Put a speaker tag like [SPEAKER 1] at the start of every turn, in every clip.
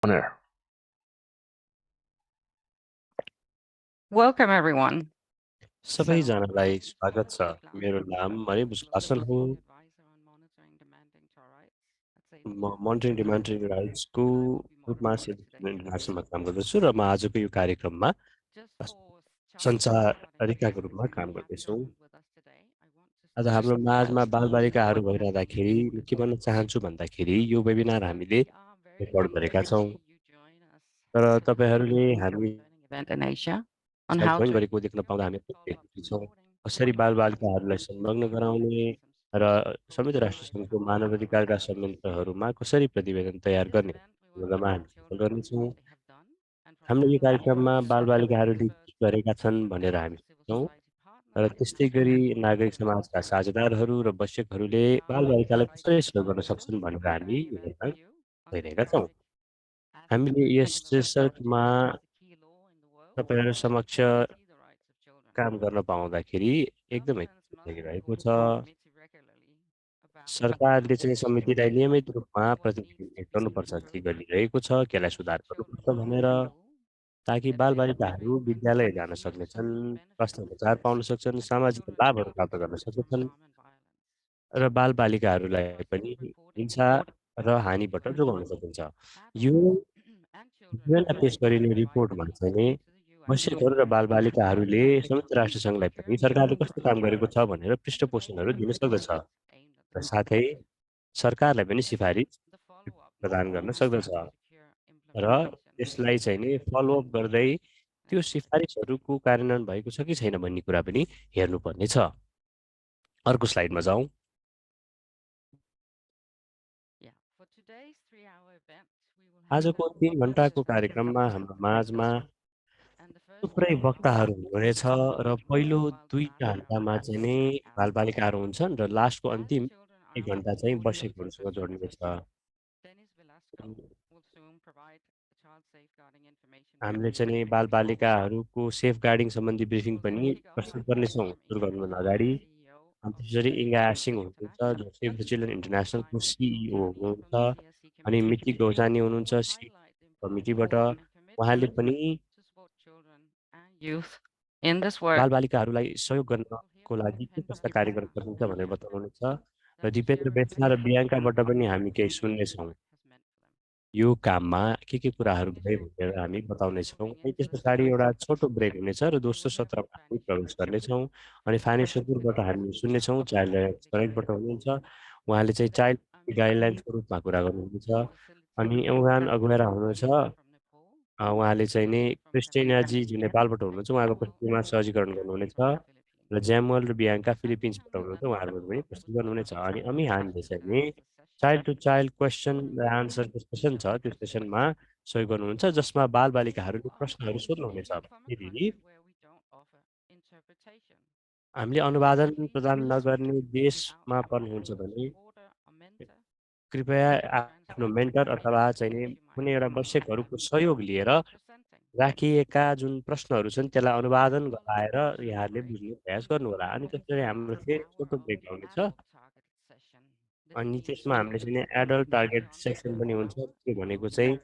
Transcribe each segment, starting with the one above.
[SPEAKER 1] On air.
[SPEAKER 2] Welcome, everyone. So,
[SPEAKER 3] सबैजनालाई
[SPEAKER 2] I'm
[SPEAKER 3] स्वागत छ।
[SPEAKER 2] Viklam,
[SPEAKER 3] मेरो नाम
[SPEAKER 2] a
[SPEAKER 3] मणिभूषण
[SPEAKER 2] global
[SPEAKER 3] आसन हो।
[SPEAKER 2] senior advisor on monitoring demanding child rights at Save the
[SPEAKER 3] म
[SPEAKER 2] Children
[SPEAKER 3] monitoring demanding
[SPEAKER 2] International,
[SPEAKER 3] राइट्सको
[SPEAKER 2] and I will be
[SPEAKER 3] रूपमा
[SPEAKER 2] moderating
[SPEAKER 3] सेभ
[SPEAKER 2] today's
[SPEAKER 3] इन्टरनेसनलमा
[SPEAKER 2] session.
[SPEAKER 3] काम गर्दछु र म आजको यो कार्यक्रममा
[SPEAKER 2] Just for child safeguarding
[SPEAKER 3] सञ्चारिकाको रूपमा
[SPEAKER 2] information
[SPEAKER 3] काम
[SPEAKER 2] and
[SPEAKER 3] गर्दैछु।
[SPEAKER 2] background with us today, I want to
[SPEAKER 3] आज
[SPEAKER 2] start
[SPEAKER 3] हाम्रो
[SPEAKER 2] by
[SPEAKER 3] माझमा
[SPEAKER 2] explaining
[SPEAKER 3] बालबालिकाहरू
[SPEAKER 2] what that
[SPEAKER 3] भइरहँदाखेरि
[SPEAKER 2] means.
[SPEAKER 3] म के भन्न चाहन्छु भन्दाखेरि यो वेबिनार हामीले
[SPEAKER 2] We are very
[SPEAKER 3] record
[SPEAKER 2] happy
[SPEAKER 3] गरेका
[SPEAKER 2] to
[SPEAKER 3] छौँ,
[SPEAKER 2] see you join us
[SPEAKER 3] तर
[SPEAKER 2] to this
[SPEAKER 3] तपाईँहरूले
[SPEAKER 2] important
[SPEAKER 3] हामी
[SPEAKER 2] learning event in Asia on
[SPEAKER 3] यसलाई
[SPEAKER 2] how
[SPEAKER 3] जोइन
[SPEAKER 2] to
[SPEAKER 3] गरेको देख्न
[SPEAKER 2] effectively
[SPEAKER 3] पाउँदा हामी
[SPEAKER 2] follow
[SPEAKER 3] अत्यन्तै
[SPEAKER 2] up
[SPEAKER 3] खुसी छौँ।
[SPEAKER 2] reporting
[SPEAKER 3] कसरी
[SPEAKER 2] on child
[SPEAKER 3] बालबालिकाहरूलाई
[SPEAKER 2] abuse and
[SPEAKER 3] संलग्न
[SPEAKER 2] child
[SPEAKER 3] गराउने
[SPEAKER 2] mechanisms
[SPEAKER 3] र
[SPEAKER 2] through
[SPEAKER 3] संयुक्त
[SPEAKER 2] the
[SPEAKER 3] राष्ट्र
[SPEAKER 2] United
[SPEAKER 3] सङ्घको
[SPEAKER 2] Nations
[SPEAKER 3] मानवाधिकारका
[SPEAKER 2] Secretariat of Children.
[SPEAKER 3] संयन्त्रहरूमा कसरी प्रतिवेदन
[SPEAKER 2] In
[SPEAKER 3] तयार
[SPEAKER 2] this
[SPEAKER 3] गर्ने
[SPEAKER 2] event, we will
[SPEAKER 3] सम्बन्धमा
[SPEAKER 2] learn
[SPEAKER 3] हामी
[SPEAKER 2] what
[SPEAKER 3] छलफल
[SPEAKER 2] children
[SPEAKER 3] गर्नेछौँ।
[SPEAKER 2] actually have done, and from
[SPEAKER 3] हामीले यो
[SPEAKER 2] that,
[SPEAKER 3] कार्यक्रममा
[SPEAKER 2] we will
[SPEAKER 3] बालबालिकाहरूले
[SPEAKER 2] insert
[SPEAKER 3] के गरेका छन् भनेर
[SPEAKER 2] reports
[SPEAKER 3] हामी
[SPEAKER 2] of civil
[SPEAKER 3] सोच्छौँ
[SPEAKER 2] society
[SPEAKER 3] र
[SPEAKER 2] partners
[SPEAKER 3] त्यस्तै
[SPEAKER 2] and
[SPEAKER 3] गरी नागरिक
[SPEAKER 2] stakeholders on
[SPEAKER 3] समाजका
[SPEAKER 2] child
[SPEAKER 3] साझेदारहरू
[SPEAKER 2] safeguarding.
[SPEAKER 3] र वश्यकहरूले
[SPEAKER 2] We are very
[SPEAKER 3] बालबालिकालाई कसरी
[SPEAKER 2] excited
[SPEAKER 3] सहयोग गर्न
[SPEAKER 2] also
[SPEAKER 3] सक्छन्
[SPEAKER 2] to
[SPEAKER 3] भनेर
[SPEAKER 2] be
[SPEAKER 3] हामी
[SPEAKER 2] sharing
[SPEAKER 3] यो
[SPEAKER 2] that
[SPEAKER 3] हेर्न
[SPEAKER 2] with you on this
[SPEAKER 3] गइरहेका छौँ।
[SPEAKER 2] topic, as the
[SPEAKER 3] हामीले यस
[SPEAKER 2] Universal Peiodic
[SPEAKER 3] शीर्षकमा
[SPEAKER 2] is a key law in the world
[SPEAKER 3] तपाईँहरू
[SPEAKER 2] to
[SPEAKER 3] समक्ष
[SPEAKER 2] guarantee the rights of children.
[SPEAKER 3] काम गर्न पाउँदाखेरि एकदमै
[SPEAKER 2] Governments
[SPEAKER 3] खुसी
[SPEAKER 2] must
[SPEAKER 3] लागिरहेको
[SPEAKER 2] report
[SPEAKER 3] छ।
[SPEAKER 2] to the committee regularly about
[SPEAKER 3] सरकारले चाहिँ
[SPEAKER 2] abuse of
[SPEAKER 3] समितिलाई
[SPEAKER 2] children,
[SPEAKER 3] नियमित रूपमा
[SPEAKER 2] what needs
[SPEAKER 3] प्रतिवेदन
[SPEAKER 2] to be
[SPEAKER 3] गर्नुपर्छ के
[SPEAKER 2] improved,
[SPEAKER 3] गरिरहेको छ, केलाई
[SPEAKER 2] so
[SPEAKER 3] सुधार
[SPEAKER 2] that children
[SPEAKER 3] गर्नुपर्छ
[SPEAKER 2] feel
[SPEAKER 3] भनेर,
[SPEAKER 2] valuable,
[SPEAKER 3] ताकि
[SPEAKER 2] that they are
[SPEAKER 3] बालबालिकाहरू
[SPEAKER 2] trained and
[SPEAKER 3] विद्यालय जान
[SPEAKER 2] used
[SPEAKER 3] सक्नेछन्,
[SPEAKER 2] to
[SPEAKER 3] स्वास्थ्य
[SPEAKER 2] benefit
[SPEAKER 3] उपचार पाउन सक्छन्,
[SPEAKER 2] and that
[SPEAKER 3] सामाजिक
[SPEAKER 2] children are
[SPEAKER 3] लाभहरू प्राप्त गर्न
[SPEAKER 2] protected from
[SPEAKER 3] सक्नेछन्
[SPEAKER 2] harm and violence.
[SPEAKER 3] र
[SPEAKER 2] Through
[SPEAKER 3] बालबालिकाहरूलाई पनि
[SPEAKER 2] positive reporting,
[SPEAKER 3] हिंसा र हानिबाट जोगाउन
[SPEAKER 2] individuals,
[SPEAKER 3] सकिन्छ। यो
[SPEAKER 2] adults, and children
[SPEAKER 3] बेला
[SPEAKER 2] can
[SPEAKER 3] पेश
[SPEAKER 2] make
[SPEAKER 3] गरिने
[SPEAKER 2] verified
[SPEAKER 3] रिपोर्टमा
[SPEAKER 2] claims
[SPEAKER 3] चाहिँ
[SPEAKER 2] to the UN.
[SPEAKER 3] वैश्विकहरू र बालबालिकाहरूले संयुक्त राष्ट्र सङ्घलाई पनि
[SPEAKER 2] Security
[SPEAKER 3] सरकारले
[SPEAKER 2] of
[SPEAKER 3] कस्तो काम
[SPEAKER 2] rights
[SPEAKER 3] गरेको छ भनेर
[SPEAKER 2] and
[SPEAKER 3] पृष्ठपोषणहरू
[SPEAKER 2] prevention
[SPEAKER 3] दिन सक्दछ
[SPEAKER 2] mechanisms aimed at
[SPEAKER 3] र
[SPEAKER 2] the
[SPEAKER 3] साथै
[SPEAKER 2] victims.
[SPEAKER 3] सरकारलाई पनि
[SPEAKER 2] Again,
[SPEAKER 3] सिफारिस
[SPEAKER 2] the follow-up
[SPEAKER 3] प्रदान
[SPEAKER 2] must
[SPEAKER 3] गर्न
[SPEAKER 2] guarantee
[SPEAKER 3] सक्दछ
[SPEAKER 2] secure
[SPEAKER 3] र
[SPEAKER 2] implementation.
[SPEAKER 3] त्यसलाई चाहिँ नि फलोअप गर्दै त्यो
[SPEAKER 2] Next slide.
[SPEAKER 3] सिफारिसहरूको कार्यान्वयन भएको छ कि छैन भन्ने कुरा पनि हेर्नुपर्ने छ। अर्को स्लाइडमा जाउँ।
[SPEAKER 2] Yeah, for today's 3-hour event, we will have
[SPEAKER 3] आजको
[SPEAKER 2] 7
[SPEAKER 3] 3 घन्टाको
[SPEAKER 2] speakers
[SPEAKER 3] कार्यक्रममा हाम्रो माझमा
[SPEAKER 2] and the first
[SPEAKER 3] थुप्रै
[SPEAKER 2] speaker
[SPEAKER 3] वक्ताहरू
[SPEAKER 2] will
[SPEAKER 3] हुनुहुनेछ
[SPEAKER 2] speak on
[SPEAKER 3] र
[SPEAKER 2] children
[SPEAKER 3] पहिलो
[SPEAKER 2] while
[SPEAKER 3] 2
[SPEAKER 2] demanding our
[SPEAKER 3] घन्टामा चाहिँ
[SPEAKER 2] rights
[SPEAKER 3] नै
[SPEAKER 2] as
[SPEAKER 3] बालबालिकाहरू
[SPEAKER 2] citizens.
[SPEAKER 3] हुन्छन् र लास्टको
[SPEAKER 2] As
[SPEAKER 3] अन्तिम
[SPEAKER 2] children
[SPEAKER 3] 1
[SPEAKER 2] are
[SPEAKER 3] घन्टा
[SPEAKER 2] our
[SPEAKER 3] चाहिँ
[SPEAKER 2] most
[SPEAKER 3] वैश्विकहरूसँग जोडिनेछ।
[SPEAKER 2] representative, Dennis Velasco will soon provide a child safeguarding information
[SPEAKER 3] हामीले
[SPEAKER 2] briefing.
[SPEAKER 3] चाहिँ नि बालबालिकाहरूको सेफगार्डिङ सम्बन्धी ब्रिफिङ
[SPEAKER 2] We'll
[SPEAKER 3] पनि
[SPEAKER 2] then kick off
[SPEAKER 3] प्रस्तुत
[SPEAKER 2] with
[SPEAKER 3] गर्नेछौँ
[SPEAKER 2] Inga
[SPEAKER 3] सुरु गर्नुभन्दा
[SPEAKER 2] Ashing,
[SPEAKER 3] अगाडि।
[SPEAKER 2] CEO
[SPEAKER 3] अनि
[SPEAKER 2] of
[SPEAKER 3] त्यसरी
[SPEAKER 2] Save the
[SPEAKER 3] इङ्गा
[SPEAKER 2] Children
[SPEAKER 3] आसिङ हुनुहुन्छ
[SPEAKER 2] International,
[SPEAKER 3] जो Save the Children
[SPEAKER 2] who will
[SPEAKER 3] इन्टरनेसनलको
[SPEAKER 2] provide
[SPEAKER 3] सिइओ
[SPEAKER 2] reporting
[SPEAKER 3] हुनुहुन्छ,
[SPEAKER 2] from the CSE
[SPEAKER 3] अनि
[SPEAKER 2] committee,
[SPEAKER 3] मिति गौजानी
[SPEAKER 2] who
[SPEAKER 3] हुनुहुन्छ
[SPEAKER 2] will
[SPEAKER 3] सी
[SPEAKER 2] highlight the importance
[SPEAKER 3] कमिटीबाट।
[SPEAKER 2] and
[SPEAKER 3] उहाँले
[SPEAKER 2] commitment
[SPEAKER 3] पनि
[SPEAKER 2] to support children and youth in this work.
[SPEAKER 3] बालबालिकाहरूलाई सहयोग
[SPEAKER 2] We will hear
[SPEAKER 3] गर्नको
[SPEAKER 2] from
[SPEAKER 3] लागि के
[SPEAKER 2] Dipendra
[SPEAKER 3] कस्ता कार्य गर्न
[SPEAKER 2] Besla,
[SPEAKER 3] सकिन्छ भनेर
[SPEAKER 2] Asian
[SPEAKER 3] बताउनुहुनेछ
[SPEAKER 2] representative
[SPEAKER 3] र
[SPEAKER 2] that will
[SPEAKER 3] Dipendra
[SPEAKER 2] share a
[SPEAKER 3] बेचना र
[SPEAKER 2] brief
[SPEAKER 3] बियाङ्काबाट
[SPEAKER 2] overview
[SPEAKER 3] पनि
[SPEAKER 2] of
[SPEAKER 3] हामी
[SPEAKER 2] what
[SPEAKER 3] केही
[SPEAKER 2] this
[SPEAKER 3] सुन्नेछौँ।
[SPEAKER 2] work has meant for them.
[SPEAKER 3] यो काममा के कुराहरू
[SPEAKER 2] Following a
[SPEAKER 3] भयो
[SPEAKER 2] short
[SPEAKER 3] भनेर
[SPEAKER 2] break,
[SPEAKER 3] हामी
[SPEAKER 2] we will
[SPEAKER 3] बताउनेछौँ।
[SPEAKER 2] bring
[SPEAKER 3] अनि
[SPEAKER 2] in
[SPEAKER 3] त्यस
[SPEAKER 2] first
[SPEAKER 3] पछाडि एउटा
[SPEAKER 2] speaker.
[SPEAKER 3] छोटो ब्रेक हुनेछ र
[SPEAKER 2] We
[SPEAKER 3] दोस्रो
[SPEAKER 2] will hear from
[SPEAKER 3] सत्रमा हामी
[SPEAKER 2] Fanny
[SPEAKER 3] प्रवेश
[SPEAKER 2] Shukur,
[SPEAKER 3] गर्नेछौँ। अनि फानी सुकुरबाट हामी सुन्नेछौँ, चाइल्ड राइट्स कनेक्टबाट हुनुहुन्छ। उहाँले चाहिँ
[SPEAKER 2] then
[SPEAKER 3] चाइल्ड
[SPEAKER 2] Amin
[SPEAKER 3] गाइडलाइन्सको रूपमा कुरा गर्नुहुन्छ। अनि
[SPEAKER 2] facilitator
[SPEAKER 3] उहाँ अगुवारा हुनुहुन्छ,
[SPEAKER 2] from Nepal,
[SPEAKER 3] उहाँले चाहिँ नि
[SPEAKER 2] and from
[SPEAKER 3] क्रिस्टिनाजी जो
[SPEAKER 2] Philippines.
[SPEAKER 3] नेपालबाट हुनुहुन्छ, उहाँको
[SPEAKER 2] Jamal
[SPEAKER 3] प्रस्तुतिमा
[SPEAKER 2] and
[SPEAKER 3] सहजीकरण
[SPEAKER 2] Bianca
[SPEAKER 3] गर्नुहुनेछ
[SPEAKER 2] from the Philippines.
[SPEAKER 3] र ज्यामुअल र बियाङ्का
[SPEAKER 2] At the
[SPEAKER 3] फिलिपिन्सबाट
[SPEAKER 2] end,
[SPEAKER 3] हुनुहुन्छ,
[SPEAKER 2] Amin
[SPEAKER 3] उहाँहरू
[SPEAKER 2] will
[SPEAKER 3] पनि
[SPEAKER 2] offer
[SPEAKER 3] प्रस्तुत
[SPEAKER 2] some
[SPEAKER 3] गर्नुहुनेछ।
[SPEAKER 2] closing
[SPEAKER 3] अनि
[SPEAKER 2] remarks
[SPEAKER 3] हामीले चाहिँ
[SPEAKER 2] to
[SPEAKER 3] नि
[SPEAKER 2] end the session.
[SPEAKER 3] Child to child question
[SPEAKER 2] Following
[SPEAKER 3] र
[SPEAKER 2] that,
[SPEAKER 3] आन्सरको सेसन
[SPEAKER 2] Dipendra
[SPEAKER 3] छ, त्यो
[SPEAKER 2] Besla
[SPEAKER 3] सेसनमा सहयोग गर्नुहुन्छ, जसमा बालबालिकाहरूले
[SPEAKER 2] will ask
[SPEAKER 3] प्रश्नहरू
[SPEAKER 2] if
[SPEAKER 3] सोध्नुहुनेछ।
[SPEAKER 2] you're from a
[SPEAKER 3] यदि
[SPEAKER 2] country where we don't offer interpretation,
[SPEAKER 3] हामीले अनुवादन
[SPEAKER 2] please
[SPEAKER 3] प्रदान
[SPEAKER 2] feel free
[SPEAKER 3] नगर्ने
[SPEAKER 2] to
[SPEAKER 3] देशमा
[SPEAKER 2] outline your
[SPEAKER 3] पर्नुहुन्छ भने
[SPEAKER 2] supporter or mentor
[SPEAKER 3] कृपया
[SPEAKER 2] to
[SPEAKER 3] आफ्नो
[SPEAKER 2] translate
[SPEAKER 3] मेन्टर
[SPEAKER 2] any
[SPEAKER 3] अथवा चाहिँ नि
[SPEAKER 2] questions you might
[SPEAKER 3] कुनै एउटा
[SPEAKER 2] have
[SPEAKER 3] वश्यकहरूको सहयोग लिएर
[SPEAKER 2] while presenting.
[SPEAKER 3] राखिएका जुन प्रश्नहरू छन् त्यसलाई अनुवादन
[SPEAKER 2] Following
[SPEAKER 3] गराएर
[SPEAKER 2] this short
[SPEAKER 3] यहाँहरूले
[SPEAKER 2] break,
[SPEAKER 3] बुझ्ने प्रयास गर्नुहोला। अनि त्यसरी
[SPEAKER 2] we'll
[SPEAKER 3] हाम्रो
[SPEAKER 2] have an
[SPEAKER 3] फेरि
[SPEAKER 2] hour
[SPEAKER 3] छोटो
[SPEAKER 2] of
[SPEAKER 3] ब्रेक
[SPEAKER 2] the
[SPEAKER 3] आउनेछ।
[SPEAKER 2] adult targeted session. This
[SPEAKER 3] अनि
[SPEAKER 2] means
[SPEAKER 3] त्यसमा हामीले चाहिँ नि
[SPEAKER 2] students
[SPEAKER 3] adult
[SPEAKER 2] who stay
[SPEAKER 3] target
[SPEAKER 2] on
[SPEAKER 3] section
[SPEAKER 2] for
[SPEAKER 3] पनि हुन्छ।
[SPEAKER 2] hours
[SPEAKER 3] त्यो भनेको
[SPEAKER 2] or
[SPEAKER 3] चाहिँ
[SPEAKER 2] very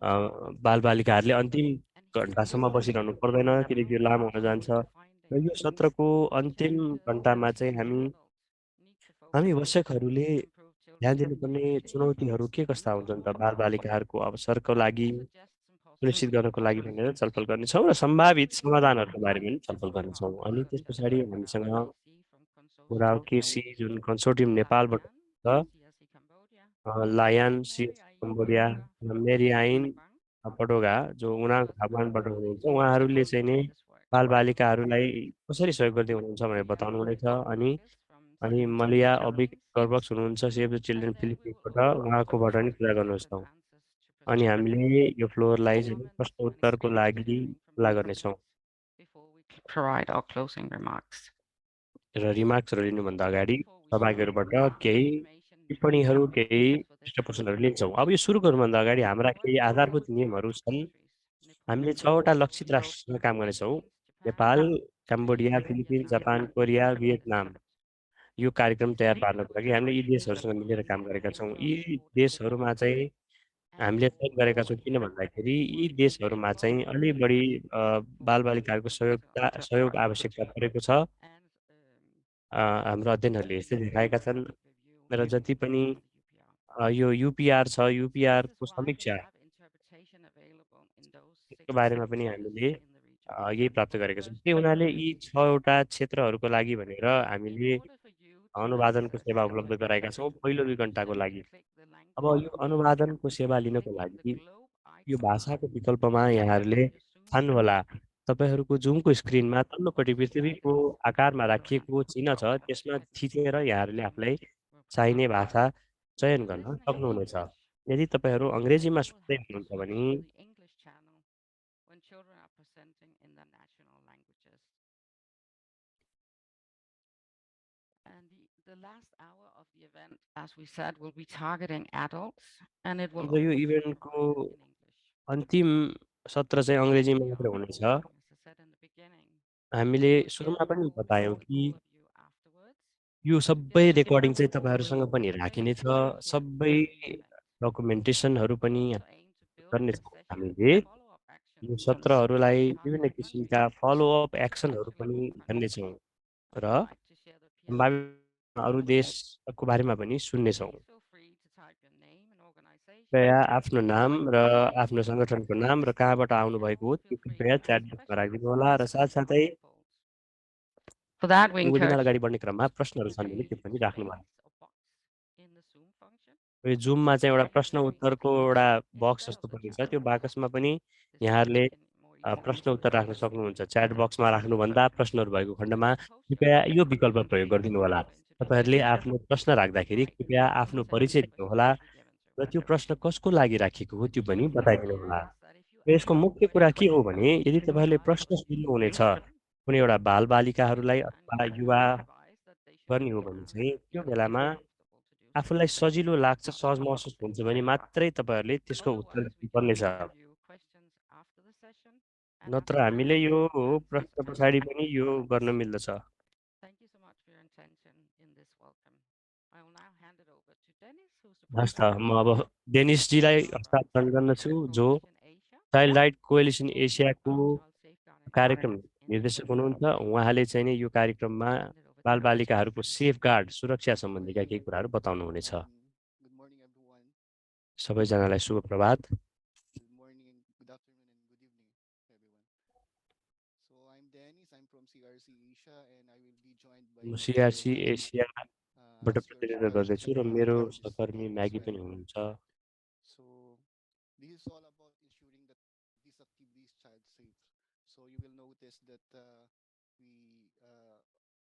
[SPEAKER 2] long time,
[SPEAKER 3] बालबालिकाहरूले अन्तिम
[SPEAKER 2] and
[SPEAKER 3] घन्टासम्म
[SPEAKER 2] students
[SPEAKER 3] बसिरहनु पर्दैन,
[SPEAKER 2] who
[SPEAKER 3] किनकि यो
[SPEAKER 2] find
[SPEAKER 3] लामो हुन जान्छ।
[SPEAKER 2] the
[SPEAKER 3] र यो
[SPEAKER 2] findings
[SPEAKER 3] सत्रको अन्तिम
[SPEAKER 2] challenges
[SPEAKER 3] घन्टामा
[SPEAKER 2] that
[SPEAKER 3] चाहिँ
[SPEAKER 2] we as
[SPEAKER 3] हामी
[SPEAKER 2] adults need to
[SPEAKER 3] हामी
[SPEAKER 2] focus on
[SPEAKER 3] वश्यकहरूले
[SPEAKER 2] to improve
[SPEAKER 3] ध्यान
[SPEAKER 2] children's
[SPEAKER 3] दिनुपर्ने
[SPEAKER 2] opportunities.
[SPEAKER 3] चुनौतीहरू के कस्ता
[SPEAKER 2] We
[SPEAKER 3] हुन्छन् त
[SPEAKER 2] will
[SPEAKER 3] बालबालिकाहरूको अवसरको लागि
[SPEAKER 2] suggest some possible
[SPEAKER 3] सुनिश्चित गर्नको लागि
[SPEAKER 2] solutions.
[SPEAKER 3] भनेर छलफल गर्नेछौँ र
[SPEAKER 2] After
[SPEAKER 3] सम्भावित
[SPEAKER 2] we hear from
[SPEAKER 3] समाधानहरूको बारेमा
[SPEAKER 2] Amin,
[SPEAKER 3] पनि छलफल गर्नेछौँ।
[SPEAKER 2] our
[SPEAKER 3] अनि
[SPEAKER 2] colleague
[SPEAKER 3] त्यस पछाडि हामीसँग
[SPEAKER 2] Murao KC from
[SPEAKER 3] Kurao
[SPEAKER 2] Consortium
[SPEAKER 3] KC जुन कन्सोर्टियम नेपालबाट
[SPEAKER 2] Layan,
[SPEAKER 3] छ,
[SPEAKER 2] CSE Cambodia,
[SPEAKER 3] लायन
[SPEAKER 2] and
[SPEAKER 3] सिएस
[SPEAKER 2] Mary Ain
[SPEAKER 3] कम्बोडिया
[SPEAKER 2] Padoga
[SPEAKER 3] र
[SPEAKER 2] from
[SPEAKER 3] मेरी आइन
[SPEAKER 2] Unang
[SPEAKER 3] पटोगा जो
[SPEAKER 2] who will
[SPEAKER 3] उनाङ
[SPEAKER 2] ask our
[SPEAKER 3] थापानबाट
[SPEAKER 2] colleagues
[SPEAKER 3] हुनुहुन्छ।
[SPEAKER 2] to
[SPEAKER 3] उहाँहरूले चाहिँ नि
[SPEAKER 2] coordinate this work.
[SPEAKER 3] बालबालिकाहरूलाई कसरी सहयोग गर्दै हुनुहुन्छ भनेर
[SPEAKER 2] We have
[SPEAKER 3] बताउनुहुनेछ।
[SPEAKER 2] Maria
[SPEAKER 3] अनि
[SPEAKER 2] Obikus from
[SPEAKER 3] अनि
[SPEAKER 2] Save the Children
[SPEAKER 3] मलिया अबिक
[SPEAKER 2] Philippines,
[SPEAKER 3] कर्बक्स हुनुहुन्छ save the children
[SPEAKER 2] and then we will
[SPEAKER 3] फिलिपिन्सबाट,
[SPEAKER 2] open the floor
[SPEAKER 3] उहाँकोबाट
[SPEAKER 2] for
[SPEAKER 3] नि कुरा गर्नुहोस्
[SPEAKER 2] question
[SPEAKER 3] त।
[SPEAKER 2] and answers to
[SPEAKER 3] अनि
[SPEAKER 2] proceed.
[SPEAKER 3] हामीले यो फ्लोरलाई
[SPEAKER 2] Any
[SPEAKER 3] चाहिँ
[SPEAKER 2] comments
[SPEAKER 3] प्रश्न
[SPEAKER 2] and
[SPEAKER 3] उत्तरको लागि
[SPEAKER 2] sharing from
[SPEAKER 3] खुला
[SPEAKER 2] our
[SPEAKER 3] गर्नेछौँ
[SPEAKER 2] colleagues before we provide our closing remarks?
[SPEAKER 3] र रिमार्क्सहरू लिनुभन्दा
[SPEAKER 2] Just
[SPEAKER 3] अगाडि
[SPEAKER 2] before we start,
[SPEAKER 3] सहभागीहरूबाट
[SPEAKER 2] some
[SPEAKER 3] केही
[SPEAKER 2] information
[SPEAKER 3] टिप्पणीहरू,
[SPEAKER 2] on the
[SPEAKER 3] केही
[SPEAKER 2] rules for this
[SPEAKER 3] पृष्ठपोषणहरू
[SPEAKER 2] session.
[SPEAKER 3] लिन्छौँ। अब यो सुरु गर्नुभन्दा अगाडि
[SPEAKER 2] We
[SPEAKER 3] हाम्रा
[SPEAKER 2] are
[SPEAKER 3] केही
[SPEAKER 2] working
[SPEAKER 3] आधारभूत
[SPEAKER 2] with
[SPEAKER 3] नियमहरू
[SPEAKER 2] 5
[SPEAKER 3] छन्।
[SPEAKER 2] countries:
[SPEAKER 3] हामीले
[SPEAKER 2] Nepal,
[SPEAKER 3] 6वटा लक्षित
[SPEAKER 2] Cambodia,
[SPEAKER 3] राष्ट्रसँग काम गर्नेछौँ:
[SPEAKER 2] Philippines, Japan,
[SPEAKER 3] Nepal,
[SPEAKER 2] Malaysia,
[SPEAKER 3] Cambodia, Philippines,
[SPEAKER 2] Vietnam,
[SPEAKER 3] Japan, Korea,
[SPEAKER 2] and
[SPEAKER 3] Vietnam.
[SPEAKER 2] Switzerland.
[SPEAKER 3] यो कार्यक्रम तयार
[SPEAKER 2] We
[SPEAKER 3] पार्नको
[SPEAKER 2] will
[SPEAKER 3] लागि हामीले
[SPEAKER 2] try
[SPEAKER 3] यी
[SPEAKER 2] to
[SPEAKER 3] देशहरूसँग मिलेर काम गरेका छौँ।
[SPEAKER 2] ensure
[SPEAKER 3] यी
[SPEAKER 2] support and
[SPEAKER 3] देशहरूमा चाहिँ
[SPEAKER 2] capability
[SPEAKER 3] हामीले सहयोग गरेका छौँ किन भन्दाखेरि यी देशहरूमा चाहिँ अलि बढी बालबालिकाहरूको सहयोग आवश्यकता परेको छ। हाम्रो अध्ययनहरूले यस्तै देखाएका छन् र जति पनि यो युपिआर छ, युपिआरको समीक्षा यसको बारेमा पनि हामीले यही प्राप्त गरेका छौँ। त्यही हुनाले यी 6वटा क्षेत्रहरूको लागि भनेर हामीले अनुवादनको सेवा उपलब्ध गराएका छौँ पहिलो 2 घन्टाको लागि। अब यो अनुवादनको सेवा लिनको लागि यो भाषाको विकल्पमा यहाँहरूले छान्नुहोला। तपाईँहरूको जुमको स्क्रिनमा तल्लोपट्टि पृथ्वीको आकारमा राखिएको चिह्न छ, त्यसमा थिचेर यहाँहरूले आफूलाई चाहिने भाषा चयन गर्न सक्नुहुनेछ। यदि तपाईँहरू अङ्ग्रेजीमा सुन्दै हुनुहुन्छ भने
[SPEAKER 2] And the last hour of the event, as we said, will be targeting adults, and it will
[SPEAKER 3] अब यो
[SPEAKER 2] also be
[SPEAKER 3] इभेन्टको
[SPEAKER 2] in English.
[SPEAKER 3] अन्तिम सत्र चाहिँ अङ्ग्रेजीमा
[SPEAKER 2] We
[SPEAKER 3] मात्रै
[SPEAKER 2] are
[SPEAKER 3] हुनेछ।
[SPEAKER 2] hoping, as I said in the beginning,
[SPEAKER 3] हामीले
[SPEAKER 2] to
[SPEAKER 3] सुरुमा
[SPEAKER 2] again
[SPEAKER 3] पनि बतायौँ
[SPEAKER 2] visit
[SPEAKER 3] कि
[SPEAKER 2] all of you afterwards.
[SPEAKER 3] यो
[SPEAKER 2] This
[SPEAKER 3] सबै रेकर्डिङ
[SPEAKER 2] webinar
[SPEAKER 3] चाहिँ
[SPEAKER 2] will
[SPEAKER 3] तपाईँहरूसँग
[SPEAKER 2] include
[SPEAKER 3] पनि राखिनेछ।
[SPEAKER 2] registration for
[SPEAKER 3] सबै
[SPEAKER 2] attending the event.
[SPEAKER 3] डकुमेन्टेसनहरू
[SPEAKER 2] We
[SPEAKER 3] पनि
[SPEAKER 2] also aim to build the
[SPEAKER 3] गर्नेछौँ
[SPEAKER 2] session
[SPEAKER 3] हामीले।
[SPEAKER 2] with follow-up
[SPEAKER 3] यो
[SPEAKER 2] actions
[SPEAKER 3] सत्रहरूलाई
[SPEAKER 2] and
[SPEAKER 3] विभिन्न
[SPEAKER 2] participants
[SPEAKER 3] किसिमका फलोअप
[SPEAKER 2] who
[SPEAKER 3] एक्सनहरू
[SPEAKER 2] actually
[SPEAKER 3] पनि
[SPEAKER 2] contribute.
[SPEAKER 3] गर्नेछौँ
[SPEAKER 2] Would
[SPEAKER 3] र
[SPEAKER 2] you like to share the PLC?
[SPEAKER 3] सम्भावित अरू देशको बारेमा पनि सुन्नेछौँ।
[SPEAKER 2] Please feel free to type your name and organization
[SPEAKER 3] कृपया आफ्नो
[SPEAKER 2] in the
[SPEAKER 3] नाम
[SPEAKER 2] box
[SPEAKER 3] र
[SPEAKER 2] below the
[SPEAKER 3] आफ्नो
[SPEAKER 2] video.
[SPEAKER 3] सङ्गठनको नाम र कहाँबाट
[SPEAKER 2] And
[SPEAKER 3] आउनुभएको हो
[SPEAKER 2] also
[SPEAKER 3] त्यो
[SPEAKER 2] feel free
[SPEAKER 3] कृपया
[SPEAKER 2] to
[SPEAKER 3] च्याट
[SPEAKER 2] ask
[SPEAKER 3] बक्समा
[SPEAKER 2] questions
[SPEAKER 3] राखिदिनु होला र
[SPEAKER 2] as part
[SPEAKER 3] साथसाथै
[SPEAKER 2] of the polls. For that, we
[SPEAKER 3] यो वेबिनार
[SPEAKER 2] encourage
[SPEAKER 3] अगाडि
[SPEAKER 2] you
[SPEAKER 3] बढ्ने क्रममा
[SPEAKER 2] to
[SPEAKER 3] प्रश्नहरू छन् भने
[SPEAKER 2] interface
[SPEAKER 3] त्यो पनि
[SPEAKER 2] with the
[SPEAKER 3] राख्नु होला।
[SPEAKER 2] space or box in the Zoom function
[SPEAKER 3] यो जुममा चाहिँ एउटा
[SPEAKER 2] and
[SPEAKER 3] प्रश्न
[SPEAKER 2] very
[SPEAKER 3] उत्तरको एउटा बक्स
[SPEAKER 2] instead of
[SPEAKER 3] जस्तो
[SPEAKER 2] the
[SPEAKER 3] पनि
[SPEAKER 2] chat
[SPEAKER 3] छ, त्यो
[SPEAKER 2] box.
[SPEAKER 3] बाकसमा पनि
[SPEAKER 2] This way
[SPEAKER 3] यहाँहरूले
[SPEAKER 2] you can more easily
[SPEAKER 3] प्रश्न उत्तर राख्न
[SPEAKER 2] access.
[SPEAKER 3] सक्नुहुन्छ। च्याट बक्समा राख्नुभन्दा प्रश्नहरू भएको खण्डमा
[SPEAKER 2] The host
[SPEAKER 3] कृपया
[SPEAKER 2] chairman
[SPEAKER 3] यो विकल्प प्रयोग
[SPEAKER 2] will
[SPEAKER 3] गरिदिनु होला।
[SPEAKER 2] also introduce
[SPEAKER 3] तपाईँहरूले
[SPEAKER 2] you
[SPEAKER 3] आफ्नो प्रश्न
[SPEAKER 2] and
[SPEAKER 3] राख्दाखेरि
[SPEAKER 2] guide you
[SPEAKER 3] कृपया
[SPEAKER 2] through
[SPEAKER 3] आफ्नो
[SPEAKER 2] the set of
[SPEAKER 3] परिचय दिनुहोला
[SPEAKER 2] questions we given to.
[SPEAKER 3] र त्यो प्रश्न कसको लागि राखिएको हो त्यो पनि
[SPEAKER 2] The key
[SPEAKER 3] बताइदिनु
[SPEAKER 2] here
[SPEAKER 3] होला।
[SPEAKER 2] is that if you
[SPEAKER 3] र यसको
[SPEAKER 2] ask a
[SPEAKER 3] मुख्य कुरा के
[SPEAKER 2] question
[SPEAKER 3] हो भने यदि तपाईँहरूले
[SPEAKER 2] live
[SPEAKER 3] प्रश्न
[SPEAKER 2] in the
[SPEAKER 3] सुन्नुहुनेछ
[SPEAKER 2] session,
[SPEAKER 3] कुनै एउटा बालबालिकाहरूलाई
[SPEAKER 2] and
[SPEAKER 3] अथवा
[SPEAKER 2] you
[SPEAKER 3] युवा
[SPEAKER 2] advise that they should
[SPEAKER 3] गर्ने
[SPEAKER 2] only
[SPEAKER 3] हो भने
[SPEAKER 2] ask
[SPEAKER 3] चाहिँ
[SPEAKER 2] if
[SPEAKER 3] त्यो
[SPEAKER 2] they feel
[SPEAKER 3] बेलामा
[SPEAKER 2] comfortable to do so.
[SPEAKER 3] आफूलाई सजिलो लाग्छ, सहज महसुस हुन्छ भने मात्रै तपाईँहरूले त्यसको उत्तर
[SPEAKER 2] Otherwise, we can
[SPEAKER 3] दिनुपर्नेछ।
[SPEAKER 2] also review questions after the session and
[SPEAKER 3] नत्र
[SPEAKER 2] answer
[SPEAKER 3] हामीले
[SPEAKER 2] questions
[SPEAKER 3] यो
[SPEAKER 2] at this
[SPEAKER 3] प्रश्न
[SPEAKER 2] time.
[SPEAKER 3] पछाडि पनि यो गर्न मिल्दछ।
[SPEAKER 2] Thank you so much for your attention in this welcome. I will now hand it over to Dennis, who's the
[SPEAKER 3] हस् त,
[SPEAKER 2] program
[SPEAKER 3] म अब
[SPEAKER 2] manager
[SPEAKER 3] डेनिसजीलाई
[SPEAKER 2] of
[SPEAKER 3] हस्तान्तरण गर्दछु,
[SPEAKER 2] Child
[SPEAKER 3] जो
[SPEAKER 2] Coalition Asia,
[SPEAKER 3] child right coalition
[SPEAKER 2] who will talk
[SPEAKER 3] एसियाको
[SPEAKER 2] about child safeguarding
[SPEAKER 3] कार्यक्रम
[SPEAKER 2] measures in
[SPEAKER 3] निर्देशक
[SPEAKER 2] India.
[SPEAKER 3] हुनुहुन्छ। उहाँले चाहिँ नि यो कार्यक्रममा
[SPEAKER 2] I'll hand it over to you.
[SPEAKER 3] बालबालिकाहरूको सेफगार्ड सुरक्षा सम्बन्धीका केही कुराहरू बताउनुहुनेछ।
[SPEAKER 1] Good morning, everyone.
[SPEAKER 3] सबैजनालाई शुभ प्रभात।
[SPEAKER 1] Good morning and good afternoon and good evening, everyone. So I'm Dennis. I'm from CRC Asia, and I will be joined by
[SPEAKER 3] म
[SPEAKER 1] my
[SPEAKER 3] CRC
[SPEAKER 1] colleague
[SPEAKER 3] एसियाबाट
[SPEAKER 1] as your
[SPEAKER 3] प्रतिनिधित्व
[SPEAKER 1] child
[SPEAKER 3] गर्दैछु र
[SPEAKER 1] safety
[SPEAKER 3] मेरो
[SPEAKER 1] specialist
[SPEAKER 3] सहकर्मी
[SPEAKER 1] in this
[SPEAKER 3] Maggi पनि
[SPEAKER 1] webinar.
[SPEAKER 3] हुनुहुन्छ।
[SPEAKER 1] So this is all about ensuring that this activity is child safe. So you will notice that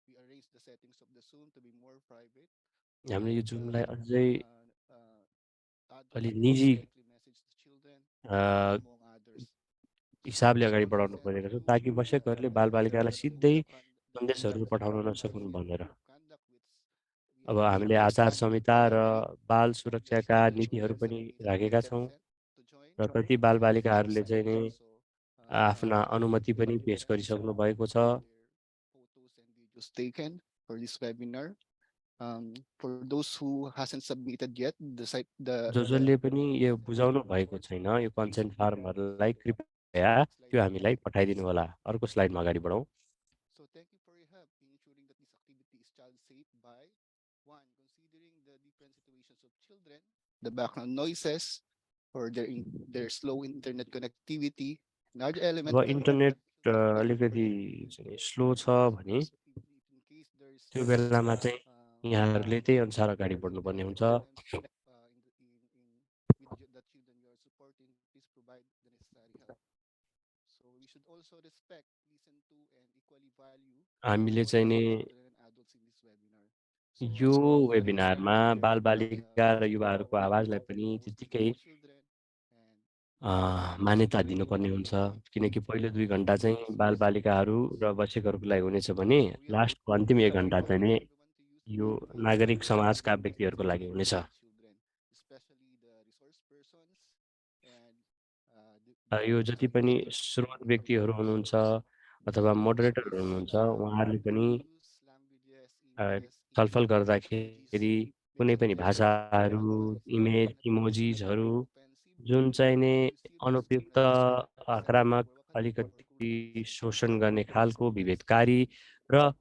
[SPEAKER 1] we arrange the settings of the Zoom to be more private, so
[SPEAKER 3] हामीले यो
[SPEAKER 1] that
[SPEAKER 3] जुमलाई अझै अलि
[SPEAKER 1] adults can
[SPEAKER 3] निजी
[SPEAKER 1] directly message the children, among others. So
[SPEAKER 3] हिसाबले
[SPEAKER 1] we will
[SPEAKER 3] अगाडि
[SPEAKER 1] also
[SPEAKER 3] बढाउनु
[SPEAKER 1] send
[SPEAKER 3] खोजेको छु
[SPEAKER 1] you
[SPEAKER 3] ताकि बसेकहरूले बालबालिकालाई सिधै
[SPEAKER 1] the
[SPEAKER 3] सन्देशहरू
[SPEAKER 1] conduct
[SPEAKER 3] पठाउन
[SPEAKER 1] of
[SPEAKER 3] नसकुन्
[SPEAKER 1] the
[SPEAKER 3] भनेर।
[SPEAKER 1] code of conduct, which we
[SPEAKER 3] अब
[SPEAKER 1] arrange
[SPEAKER 3] हामीले
[SPEAKER 1] the
[SPEAKER 3] आचार
[SPEAKER 1] settings
[SPEAKER 3] संहिता र
[SPEAKER 1] private,
[SPEAKER 3] बाल
[SPEAKER 1] and there's a
[SPEAKER 3] सुरक्षाका
[SPEAKER 1] limit of
[SPEAKER 3] नीतिहरू
[SPEAKER 1] 10
[SPEAKER 3] पनि
[SPEAKER 1] seconds for
[SPEAKER 3] राखेका
[SPEAKER 1] each
[SPEAKER 3] छौँ
[SPEAKER 1] consent to join,
[SPEAKER 3] र कति
[SPEAKER 1] and the
[SPEAKER 3] बालबालिकाहरूले चाहिँ
[SPEAKER 1] participants
[SPEAKER 3] नि
[SPEAKER 1] also
[SPEAKER 3] आफ्ना अनुमति
[SPEAKER 1] have
[SPEAKER 3] पनि
[SPEAKER 1] the
[SPEAKER 3] पेस
[SPEAKER 1] rights
[SPEAKER 3] गरिसक्नु
[SPEAKER 1] to
[SPEAKER 3] भएको छ।
[SPEAKER 1] have their photos and videos taken for this webinar. For those who hasn't submitted yet, the site
[SPEAKER 3] जसले पनि
[SPEAKER 1] the
[SPEAKER 3] यो
[SPEAKER 1] consent
[SPEAKER 3] बुझाउनु भएको
[SPEAKER 1] forms,
[SPEAKER 3] छैन यो
[SPEAKER 1] please
[SPEAKER 3] कन्सेन्ट
[SPEAKER 1] fill them.
[SPEAKER 3] फार्महरूलाई कृपया
[SPEAKER 1] Next slide,
[SPEAKER 3] त्यो
[SPEAKER 1] please.
[SPEAKER 3] हामीलाई पठाइदिनु होला। अर्को स्लाइडमा अगाडि बढौँ।
[SPEAKER 1] So thank you for your help in ensuring that this activity is child safe by one, considering the different situations of children, the background noises, or their slow internet connectivity. Another element
[SPEAKER 3] अब
[SPEAKER 1] that
[SPEAKER 3] internet
[SPEAKER 1] should be taken into
[SPEAKER 3] अलिकति
[SPEAKER 1] consideration
[SPEAKER 3] slow छ भने
[SPEAKER 1] is if in case there's
[SPEAKER 3] त्यो बेलामा चाहिँ यहाँहरूले त्यही अनुसार अगाडि बढ्नुपर्ने
[SPEAKER 1] incident
[SPEAKER 3] हुन्छ।
[SPEAKER 1] present with the children you are supporting, please provide the necessary help. So we should also respect, listen to, and equally value the
[SPEAKER 3] हामीले चाहिँ
[SPEAKER 1] voices
[SPEAKER 3] नि
[SPEAKER 1] of children and adults in this webinar. So
[SPEAKER 3] यो
[SPEAKER 1] we understand
[SPEAKER 3] वेबिनारमा
[SPEAKER 1] that there will be
[SPEAKER 3] बालबालिका र
[SPEAKER 1] people
[SPEAKER 3] युवाहरूको आवाजलाई
[SPEAKER 1] who
[SPEAKER 3] पनि
[SPEAKER 1] mostly
[SPEAKER 3] त्यत्तिकै
[SPEAKER 1] love children and
[SPEAKER 3] मान्यता
[SPEAKER 1] children
[SPEAKER 3] दिनुपर्ने हुन्छ। किनकि पहिलो 2
[SPEAKER 1] and
[SPEAKER 3] घन्टा चाहिँ
[SPEAKER 1] also
[SPEAKER 3] बालबालिकाहरू
[SPEAKER 1] citizens.
[SPEAKER 3] र बसेकहरूको लागि हुनेछ भने
[SPEAKER 1] So we are
[SPEAKER 3] लास्टको अन्तिम 1 घन्टा चाहिँ नि
[SPEAKER 1] everyone to use the
[SPEAKER 3] यो
[SPEAKER 1] activity
[SPEAKER 3] नागरिक समाजका
[SPEAKER 1] responsibly and
[SPEAKER 3] व्यक्तिहरूको लागि हुनेछ।
[SPEAKER 1] for the children, especially the resource persons and
[SPEAKER 3] यो
[SPEAKER 1] the
[SPEAKER 3] जति पनि
[SPEAKER 1] administrators
[SPEAKER 3] स्रोत
[SPEAKER 1] from
[SPEAKER 3] व्यक्तिहरू
[SPEAKER 1] Universal
[SPEAKER 3] हुनुहुन्छ अथवा
[SPEAKER 1] Peiodic.
[SPEAKER 3] मोडरेटरहरू
[SPEAKER 1] Please
[SPEAKER 3] हुनुहुन्छ उहाँहरूले पनि
[SPEAKER 1] use languages,
[SPEAKER 3] अ,
[SPEAKER 1] images,
[SPEAKER 3] छलफल
[SPEAKER 1] emojis,
[SPEAKER 3] गर्दाखेरि कुनै पनि
[SPEAKER 1] messages,
[SPEAKER 3] भाषाहरू,
[SPEAKER 1] icons that
[SPEAKER 3] image,
[SPEAKER 1] are not offensive
[SPEAKER 3] इमोजिजहरू
[SPEAKER 1] or offensive
[SPEAKER 3] जुन चाहिँ नि
[SPEAKER 1] You see this
[SPEAKER 3] अनुपयुक्त,
[SPEAKER 1] criminal side of
[SPEAKER 3] आक्रामक, अलिकति शोषण गर्ने खालको, विभेदकारी र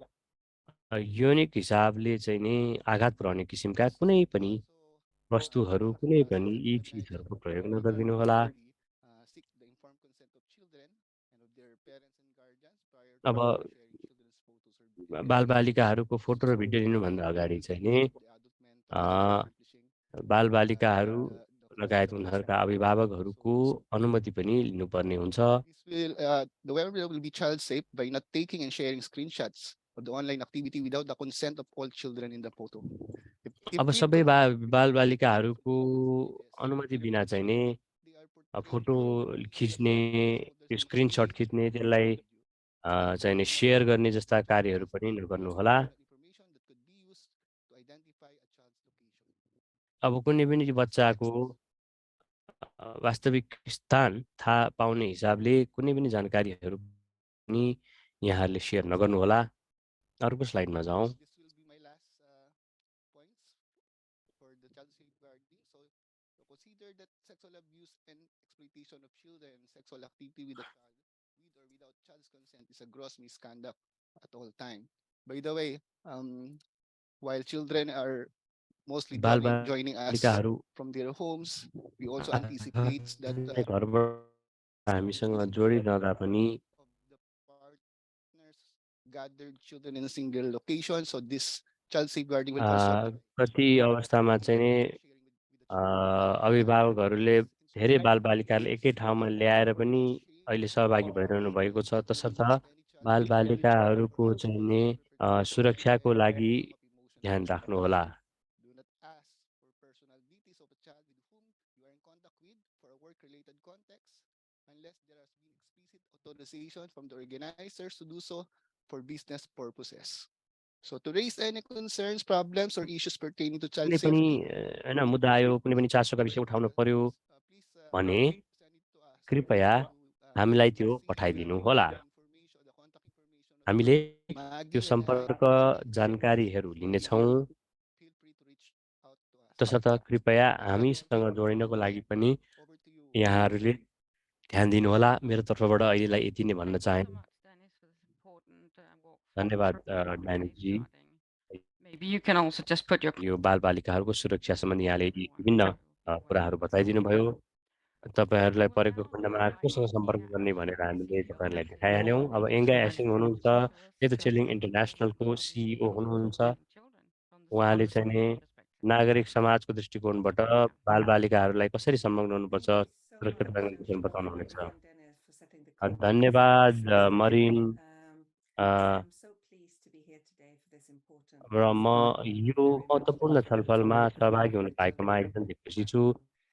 [SPEAKER 3] यौनिक हिसाबले चाहिँ नि आघात पुर्याउने किसिमका कुनै पनि
[SPEAKER 1] also
[SPEAKER 3] वस्तुहरू, कुनै पनि
[SPEAKER 1] stating
[SPEAKER 3] यी
[SPEAKER 1] that
[SPEAKER 3] चिजहरूको
[SPEAKER 1] educational
[SPEAKER 3] प्रयोग
[SPEAKER 1] authority
[SPEAKER 3] नगरिदिनुहोला।
[SPEAKER 1] seek the informed consent of children and of their parents and guardians prior to
[SPEAKER 3] अब
[SPEAKER 1] sharing children's photos or videos.
[SPEAKER 3] बालबालिकाहरूको फोटो र भिडियो
[SPEAKER 1] So
[SPEAKER 3] लिनुभन्दा अगाडि
[SPEAKER 1] this
[SPEAKER 3] चाहिँ
[SPEAKER 1] will
[SPEAKER 3] नि
[SPEAKER 1] help the adult mentors in
[SPEAKER 3] a,
[SPEAKER 1] accomplishing
[SPEAKER 3] बालबालिकाहरू
[SPEAKER 1] the
[SPEAKER 3] लगायत
[SPEAKER 1] consent of this
[SPEAKER 3] उनीहरूका
[SPEAKER 1] child.
[SPEAKER 3] अभिभावकहरूको
[SPEAKER 1] So
[SPEAKER 3] अनुमति पनि लिनुपर्ने हुन्छ।
[SPEAKER 1] this will the webinar will be child safe by not taking and sharing screenshots of the online activity without the consent of all children in the photo. If
[SPEAKER 3] अब
[SPEAKER 1] we
[SPEAKER 3] सबै
[SPEAKER 1] put videos or
[SPEAKER 3] बालबालिकाहरूको
[SPEAKER 1] photos or images
[SPEAKER 3] अनुमति
[SPEAKER 1] wherein
[SPEAKER 3] बिना चाहिँ नि
[SPEAKER 1] they are portrayed
[SPEAKER 3] photo
[SPEAKER 1] in ways
[SPEAKER 3] खिच्ने,
[SPEAKER 1] that householders may
[SPEAKER 3] screenshot
[SPEAKER 1] experience
[SPEAKER 3] खिच्ने,
[SPEAKER 1] feelings of
[SPEAKER 3] त्यसलाई
[SPEAKER 1] abuse.
[SPEAKER 3] चाहिँ नि
[SPEAKER 1] So
[SPEAKER 3] सेयर गर्ने जस्ता कार्यहरू
[SPEAKER 1] guardians
[SPEAKER 3] पनि
[SPEAKER 1] must
[SPEAKER 3] नगर्नुहोला।
[SPEAKER 1] provide personal information that could be used to identify a child's location.
[SPEAKER 3] अब कुनै पनि बच्चाको वास्तविक स्थान थाहा पाउने हिसाबले कुनै पनि जानकारीहरू पनि यहाँहरूले सेयर नगर्नुहोला। अर्को स्लाइडमा जाउँ।
[SPEAKER 1] This will be my last points for the child safeguarding. So consider that sexual abuse and exploitation of children and sexual activity with a child, with or without child's consent, is a gross misconduct at all time. By the way, while children are mostly joining us
[SPEAKER 3] बालबालिकाहरू
[SPEAKER 1] from their homes, we also anticipate that
[SPEAKER 3] आफ्नै घरबाट हामीसँग जोडिरहँदा पनि
[SPEAKER 1] of the partners gathered children in a single location. So this child safeguarding will also apply.
[SPEAKER 3] कति अवस्थामा चाहिँ नि
[SPEAKER 1] Sharing with the children.
[SPEAKER 3] अभिभावकहरूले
[SPEAKER 1] This
[SPEAKER 3] धेरै
[SPEAKER 1] introduces
[SPEAKER 3] बालबालिकालाई एकै ठाउँमा ल्याएर पनि
[SPEAKER 1] shame
[SPEAKER 3] अहिले सहभागी भइरहनु भएको छ।
[SPEAKER 1] and
[SPEAKER 3] तसर्थ
[SPEAKER 1] belief that any child is equally
[SPEAKER 3] बालबालिकाहरूको चाहिँ
[SPEAKER 1] responsible
[SPEAKER 3] नि
[SPEAKER 1] for the perpetration of
[SPEAKER 3] सुरक्षाको
[SPEAKER 1] any
[SPEAKER 3] लागि
[SPEAKER 1] form of emotional
[SPEAKER 3] ध्यान
[SPEAKER 1] abuse.
[SPEAKER 3] राख्नुहोला।
[SPEAKER 1] Do not ask for personal details of a child with whom you are in contact with for a work-related context unless there has been explicit authorization from the organizers to do so for business purposes. So to raise any concerns, problems, or issues pertaining to child
[SPEAKER 3] कुनै पनि
[SPEAKER 1] safety,
[SPEAKER 3] होइन मुद्दा आयो, कुनै पनि चासोका विषय उठाउनु पर्यो
[SPEAKER 1] please
[SPEAKER 3] भने
[SPEAKER 1] send it to us.
[SPEAKER 3] कृपया
[SPEAKER 1] To
[SPEAKER 3] हामीलाई त्यो
[SPEAKER 1] Maggie, we
[SPEAKER 3] पठाइदिनु
[SPEAKER 1] will
[SPEAKER 3] होला।
[SPEAKER 1] provide the information, the contact information of
[SPEAKER 3] हामीले त्यो
[SPEAKER 1] Maggie and I
[SPEAKER 3] सम्पर्क
[SPEAKER 1] so that
[SPEAKER 3] जानकारीहरू लिनेछौँ।
[SPEAKER 1] feel free to reach out to us.
[SPEAKER 3] तसर्थ कृपया
[SPEAKER 1] Maggie,
[SPEAKER 3] हामीसँग जोडिनको लागि पनि
[SPEAKER 1] over to you.
[SPEAKER 3] यहाँहरूले ध्यान दिनुहोला। मेरो तर्फबाट अहिलेलाई यति नै भन्न
[SPEAKER 2] Thank you
[SPEAKER 3] चाहे।
[SPEAKER 2] so much, Dennis, for this important walk forward
[SPEAKER 3] धन्यवाद डायनिकजी।
[SPEAKER 2] safeguarding. Maybe you can also just put your
[SPEAKER 3] यो बालबालिकाहरूको सुरक्षा सम्बन्धी यहाँले यी
[SPEAKER 2] everyone
[SPEAKER 3] विभिन्न
[SPEAKER 2] who will be
[SPEAKER 3] कुराहरू
[SPEAKER 2] watching this
[SPEAKER 3] बताइदिनु भयो।
[SPEAKER 2] session. I
[SPEAKER 3] तपाईँहरूलाई
[SPEAKER 2] will
[SPEAKER 3] परेको
[SPEAKER 2] now
[SPEAKER 3] खण्डमा
[SPEAKER 2] invite
[SPEAKER 3] कोसँग सम्पर्क
[SPEAKER 2] Inga
[SPEAKER 3] गर्ने भनेर
[SPEAKER 2] Essing,
[SPEAKER 3] हामीले
[SPEAKER 2] CEO
[SPEAKER 3] तपाईँहरूलाई
[SPEAKER 2] of
[SPEAKER 3] देखाइहाल्यौँ। अब एङ्गा एसिङ
[SPEAKER 2] Universal
[SPEAKER 3] हुनुहुन्छ,
[SPEAKER 2] to
[SPEAKER 3] save the
[SPEAKER 2] discuss
[SPEAKER 3] children
[SPEAKER 2] the
[SPEAKER 3] इन्टरनेसनलको
[SPEAKER 2] safeguarding
[SPEAKER 3] CEO
[SPEAKER 2] of
[SPEAKER 3] हुनुहुन्छ।
[SPEAKER 2] women and children from the
[SPEAKER 3] उहाँले
[SPEAKER 2] civil
[SPEAKER 3] चाहिँ नि
[SPEAKER 2] society perspective.
[SPEAKER 3] नागरिक समाजको दृष्टिकोणबाट
[SPEAKER 2] Inga.
[SPEAKER 3] बालबालिकाहरूलाई कसरी संलग्न हुनुपर्छ,
[SPEAKER 4] Thank you so
[SPEAKER 3] सुरक्षा
[SPEAKER 4] much,
[SPEAKER 3] प्रदान विषयमा
[SPEAKER 4] Shafali
[SPEAKER 3] बताउनुहुनेछ।
[SPEAKER 4] and Dennis, for setting the context for
[SPEAKER 3] धन्यवाद
[SPEAKER 4] this session.
[SPEAKER 3] मरिन।
[SPEAKER 4] I'm so pleased to be here today for this important
[SPEAKER 3] र म
[SPEAKER 4] session.
[SPEAKER 3] यो
[SPEAKER 4] I'm very much
[SPEAKER 3] महत्त्वपूर्ण
[SPEAKER 4] looking forward to
[SPEAKER 3] छलफलमा
[SPEAKER 4] working with
[SPEAKER 3] सहभागी हुन
[SPEAKER 4] the
[SPEAKER 3] पाएकोमा
[SPEAKER 4] children
[SPEAKER 3] एकदम खुसी छु।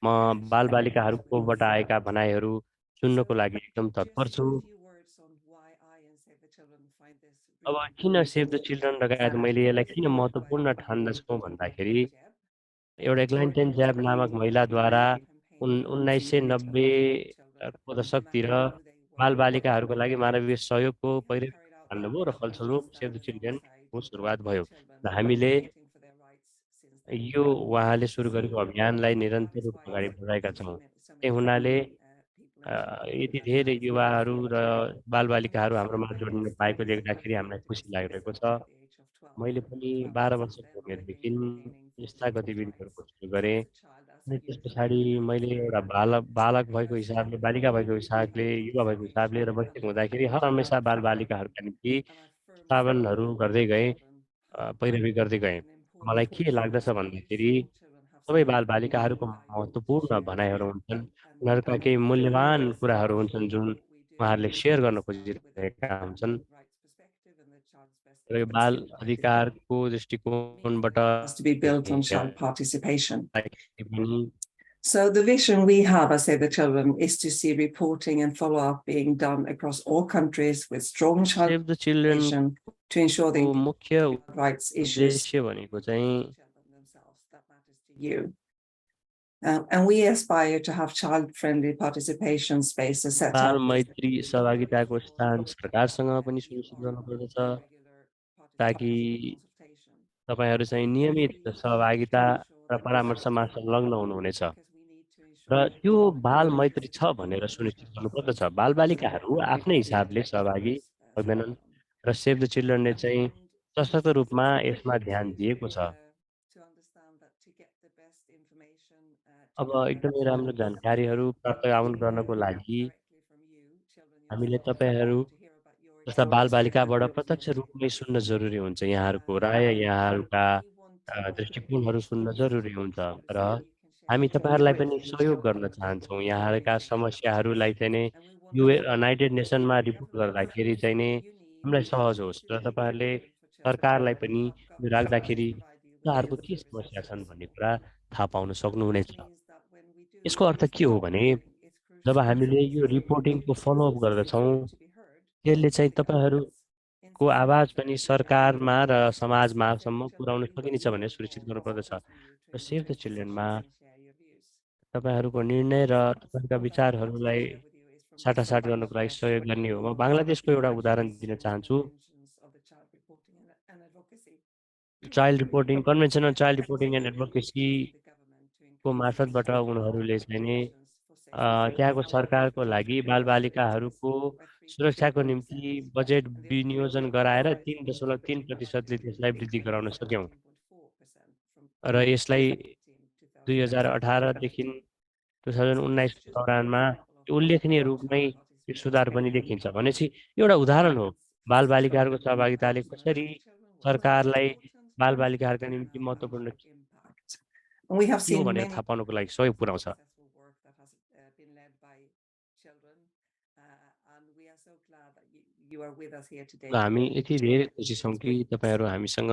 [SPEAKER 3] म
[SPEAKER 4] and with
[SPEAKER 3] बालबालिकाहरूकोबाट
[SPEAKER 4] this
[SPEAKER 3] आएका
[SPEAKER 4] session.
[SPEAKER 3] भनाइहरू सुन्नको
[SPEAKER 4] So
[SPEAKER 3] लागि एकदम तत्पर
[SPEAKER 4] just
[SPEAKER 3] छु।
[SPEAKER 4] a few words on why I and Save the Children find this
[SPEAKER 3] अब
[SPEAKER 4] really
[SPEAKER 3] किन
[SPEAKER 4] important.
[SPEAKER 3] सेभ द चिल्ड्रन लगायत मैले यसलाई किन महत्त्वपूर्ण ठान्दछु भन्दाखेरि
[SPEAKER 4] Jeb,
[SPEAKER 3] एउटा एग्लान्टेन ज्याब नामक महिलाद्वारा
[SPEAKER 4] campaign from
[SPEAKER 3] 1990
[SPEAKER 4] Save the Children
[SPEAKER 3] को
[SPEAKER 4] no
[SPEAKER 3] दशकतिर
[SPEAKER 4] matter who they were or what
[SPEAKER 3] बालबालिकाहरूको
[SPEAKER 4] their
[SPEAKER 3] लागि मानवीय
[SPEAKER 4] backgrounds.
[SPEAKER 3] सहयोगको
[SPEAKER 4] We have
[SPEAKER 3] पहिलो
[SPEAKER 4] carried out that
[SPEAKER 3] थाल्नुभयो र
[SPEAKER 4] work
[SPEAKER 3] फलस्वरूप
[SPEAKER 4] and
[SPEAKER 3] save the
[SPEAKER 4] stand alongside
[SPEAKER 3] चिल्ड्रेनको सुरुवात भयो।
[SPEAKER 4] children
[SPEAKER 3] र
[SPEAKER 4] who have
[SPEAKER 3] हामीले
[SPEAKER 4] been fighting for their rights since then.
[SPEAKER 3] यो उहाँले सुरु गरेको
[SPEAKER 4] So
[SPEAKER 3] अभियानलाई
[SPEAKER 4] that
[SPEAKER 3] निरन्तर
[SPEAKER 4] is
[SPEAKER 3] रूपमा
[SPEAKER 4] why
[SPEAKER 3] अगाडि
[SPEAKER 4] it's
[SPEAKER 3] बढाएका
[SPEAKER 4] important
[SPEAKER 3] छौँ।
[SPEAKER 4] for so
[SPEAKER 3] त्यही
[SPEAKER 4] many
[SPEAKER 3] हुनाले
[SPEAKER 4] people in the world
[SPEAKER 3] यति
[SPEAKER 4] have
[SPEAKER 3] धेरै
[SPEAKER 4] access to
[SPEAKER 3] युवाहरू
[SPEAKER 4] Save the
[SPEAKER 3] र
[SPEAKER 4] Children. And
[SPEAKER 3] बालबालिकाहरू
[SPEAKER 4] also,
[SPEAKER 3] हाम्रोमा
[SPEAKER 4] I
[SPEAKER 3] जोडिन
[SPEAKER 4] guess
[SPEAKER 3] पाएको
[SPEAKER 4] Dennis and I
[SPEAKER 3] देख्दाखेरि हामीलाई
[SPEAKER 4] started
[SPEAKER 3] खुसी
[SPEAKER 4] as
[SPEAKER 3] लागिरहेको छ।
[SPEAKER 4] citizens at the age of 12.
[SPEAKER 3] मैले पनि
[SPEAKER 4] And
[SPEAKER 3] 12
[SPEAKER 4] since
[SPEAKER 3] वर्षको
[SPEAKER 4] then, I've been
[SPEAKER 3] उमेरदेखि
[SPEAKER 4] campaigning for
[SPEAKER 3] यस्ता
[SPEAKER 4] children's
[SPEAKER 3] गतिविधिहरू
[SPEAKER 4] rights
[SPEAKER 3] सुरु गरेँ।
[SPEAKER 4] as a child, as a
[SPEAKER 3] अनि त्यस
[SPEAKER 4] youth,
[SPEAKER 3] पछाडि
[SPEAKER 4] and
[SPEAKER 3] मैले एउटा बालक भएको हिसाबले, बालिका भएको हिसाबले, युवा भएको हिसाबले र बसेको हुँदाखेरि हर हमेसा बालबालिकाहरूका निम्ति
[SPEAKER 4] and I firmly
[SPEAKER 3] स्थापनाहरू
[SPEAKER 4] believe
[SPEAKER 3] गर्दै
[SPEAKER 4] that
[SPEAKER 3] गएँ,
[SPEAKER 4] children have
[SPEAKER 3] पैरवी गर्दै गएँ।
[SPEAKER 4] an
[SPEAKER 3] मलाई
[SPEAKER 4] important
[SPEAKER 3] के लाग्दछ भन्दाखेरि
[SPEAKER 4] all children have
[SPEAKER 3] सबै
[SPEAKER 4] something
[SPEAKER 3] बालबालिकाहरूको
[SPEAKER 4] valuable to
[SPEAKER 3] महत्त्वपूर्ण
[SPEAKER 4] share,
[SPEAKER 3] भनाइहरू हुन्छन्।
[SPEAKER 4] and
[SPEAKER 3] उनीहरूका केही
[SPEAKER 4] that
[SPEAKER 3] मूल्यवान
[SPEAKER 4] some
[SPEAKER 3] कुराहरू
[SPEAKER 4] of
[SPEAKER 3] हुन्छन् जुन
[SPEAKER 4] what we do
[SPEAKER 3] उहाँहरूले सेयर गर्न
[SPEAKER 4] start with a
[SPEAKER 3] खोजिरहेका हुन्छन्।
[SPEAKER 4] rights perspective and the child's best
[SPEAKER 3] र यो
[SPEAKER 4] interest
[SPEAKER 3] बाल
[SPEAKER 4] in mind.
[SPEAKER 3] अधिकारको
[SPEAKER 4] Means
[SPEAKER 3] दृष्टिकोणबाट
[SPEAKER 4] that it has to be built on child participation.
[SPEAKER 3] पनि
[SPEAKER 4] So the vision we have as Save the Children is to see reporting and follow-up being done across all countries with strong child
[SPEAKER 3] save the चिल्ड्रेनको
[SPEAKER 4] participation to ensure the
[SPEAKER 3] मुख्य
[SPEAKER 4] rights issues
[SPEAKER 3] उद्देश्य भनेको चाहिँ
[SPEAKER 4] children themselves that matters to you. And we aspire to have child-friendly participation spaces set
[SPEAKER 3] बाल
[SPEAKER 4] up
[SPEAKER 3] मैत्री सहभागिताको स्थान सरकारसँग पनि सुनिश्चित गर्नुपर्दछ ताकि तपाईँहरू चाहिँ नियमित सहभागिता र परामर्शमा संलग्न हुनुहुनेछ। र त्यो बाल मैत्री छ भनेर सुनिश्चित गर्नुपर्दछ। बालबालिकाहरू आफ्नै हिसाबले सहभागी सक्दैनन् र सेभ द चिल्ड्रनले चाहिँ सशक्त रूपमा यसमा ध्यान दिएको छ। अब एकदमै राम्रो जानकारीहरू प्राप्त गर्नको लागि हामीले तपाईँहरू जस्ता बालबालिकाबाट प्रत्यक्ष रूपमै सुन्न जरुरी हुन्छ। यहाँहरूको राय, यहाँहरूका दृष्टिकोणहरू सुन्न जरुरी हुन्छ र हामी तपाईँहरूलाई पनि सहयोग गर्न चाहन्छौँ। यहाँहरूका समस्याहरूलाई चाहिँ नै युनाइटेड नेसनमा रिपोर्ट गर्दाखेरि चाहिँ नै हामीलाई सहज होस् र तपाईँहरूले सरकारलाई पनि यो राख्दाखेरि उनीहरूको के समस्या छन् भन्ने कुरा थाहा पाउन सक्नुहुनेछ। यसको अर्थ के हो भने जब हामीले यो रिपोर्टिङको फलोअप गर्दछौँ त्यसले चाहिँ तपाईँहरूको आवाज पनि सरकारमा र समाजमासम्म पुर्याउन सकिनेछ भनेर सुनिश्चित गर्नुपर्दछ। र सेभ द चिल्ड्रेनमा तपाईँहरूको निर्णय र तपाईँहरूका विचारहरूलाई साटासाट गर्नको लागि सहयोग गर्ने हो। म बङ्गलादेशको एउटा उदाहरण दिन चाहन्छु। Child reporting convention on child reporting and एडभोकेसीको मार्फतबाट उनीहरूले चाहिँ नि त्यहाँको सरकारको लागि बालबालिकाहरूको सुरक्षाको निम्ति बजेट विनियोजन गराएर 3.3%ले त्यसलाई वृद्धि गराउन सक्यौँ र यसलाई 2018देखि 2019को दौरानमा उल्लेखनीय रूपमै यो सुधार पनि देखिन्छ। भनेपछि एउटा उदाहरण हो बालबालिकाहरूको सहभागिताले कसरी सरकारलाई बालबालिकाहरूका निम्ति महत्त्वपूर्ण
[SPEAKER 4] We have
[SPEAKER 3] के हो
[SPEAKER 4] seen
[SPEAKER 3] भनेर
[SPEAKER 4] many
[SPEAKER 3] थाहा पाउनको लागि सहयोग पुर्याउँछ।
[SPEAKER 4] successful work that has been led by children, and we are so glad that you are with us here today.
[SPEAKER 3] हामी यति धेरै खुसी छौँ कि तपाईँहरू हामीसँग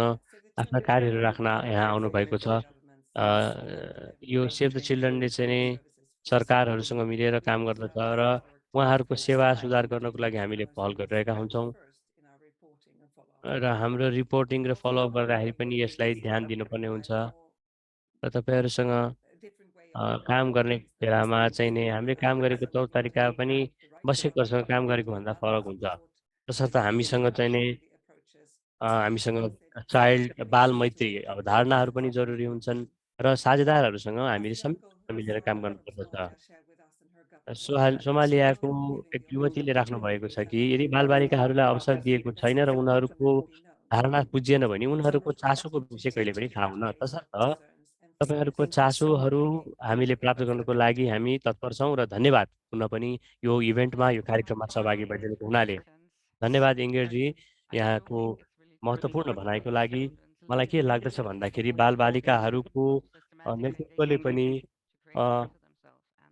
[SPEAKER 3] आफ्ना कार्यहरू राख्न यहाँ आउनुभएको छ। यो सेभ द चिल्ड्रनले चाहिँ नै सरकारहरूसँग मिलेर काम गर्दछ र उहाँहरूको सेवा सुधार गर्नको लागि हामीले पहल गरिरहेका हुन्छौँ र हाम्रो रिपोर्टिङ र फलोअप गर्दाखेरि पनि यसलाई ध्यान दिनुपर्ने हुन्छ र तपाईँहरूसँग काम गर्ने बेलामा चाहिँ नै हामीले काम गरेको तौर तरिका पनि बसेकोसँग काम गरेको भन्दा फरक हुन्छ। तसर्थ हामीसँग चाहिँ नै हामीसँग चाइल्ड बाल मैत्री अवधारणाहरू पनि जरुरी हुन्छन् र साझेदारहरूसँग हामीले सबै मिलेर काम गर्नुपर्दछ। सोमालियाको एक युवतीले राख्नु भएको छ कि यदि बालबालिकाहरूलाई अवसर दिएको छैन र उनीहरूको धारणा बुझिएन भने उनीहरूको चासोको विषय कहिले पनि थाहा हुन्न। तसर्थ तपाईँहरूको चासोहरू हामीले प्राप्त गर्नको लागि हामी तत्पर छौँ र धन्यवाद पुनः पनि यो इभेन्टमा यो कार्यक्रममा सहभागी भइदिएको हुनाले। धन्यवाद इङ्गेरजी यहाँको महत्त्वपूर्ण भनाइको लागि। मलाई के लाग्दछ भन्दाखेरि बालबालिकाहरूको नेतृत्वले पनि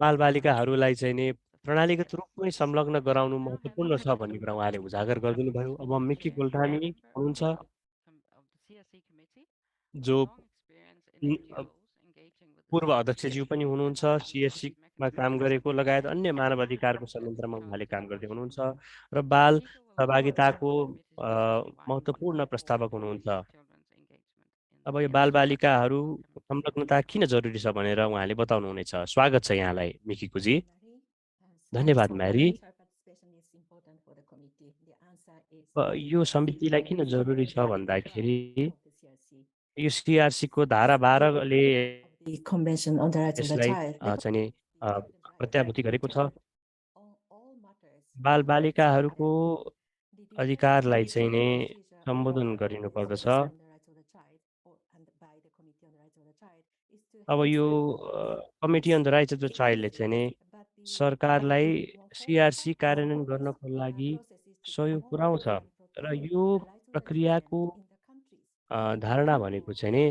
[SPEAKER 3] बालबालिकाहरूलाई चाहिँ नि प्रणालीगत रूपमै संलग्न गराउनु महत्त्वपूर्ण छ भन्ने कुरा उहाँले उजागर गरिदिनु भयो। अब मिकी गोल्ठानी हुनुहुन्छ जो पूर्व अध्यक्षज्यू पनि हुनुहुन्छ, सिएससीमा काम गरेको लगायत अन्य मानव अधिकारको संयन्त्रमा उहाँले काम गर्दै हुनुहुन्छ र बाल सहभागिताको महत्त्वपूर्ण प्रस्तावक हुनुहुन्छ। अब यो बालबालिकाहरू संलग्नता किन जरुरी छ भनेर उहाँले बताउनुहुनेछ। स्वागत छ यहाँलाई मिकीकुजी। धन्यवाद म्यारी। यो समितिलाई किन जरुरी छ भन्दाखेरि यो सिआरसीको धारा 12ले यसलाई चाहिँ प्रत्याभूति गरेको छ। बालबालिकाहरूको अधिकारलाई चाहिँ नै सम्बोधन गरिनुपर्दछ। अब यो committee on the rights of the चाइल्डले चाहिँ नै सरकारलाई सिआरसी कार्यान्वयन गर्नको लागि सहयोग पुर्याउँछ र यो प्रक्रियाको धारणा भनेको चाहिँ नि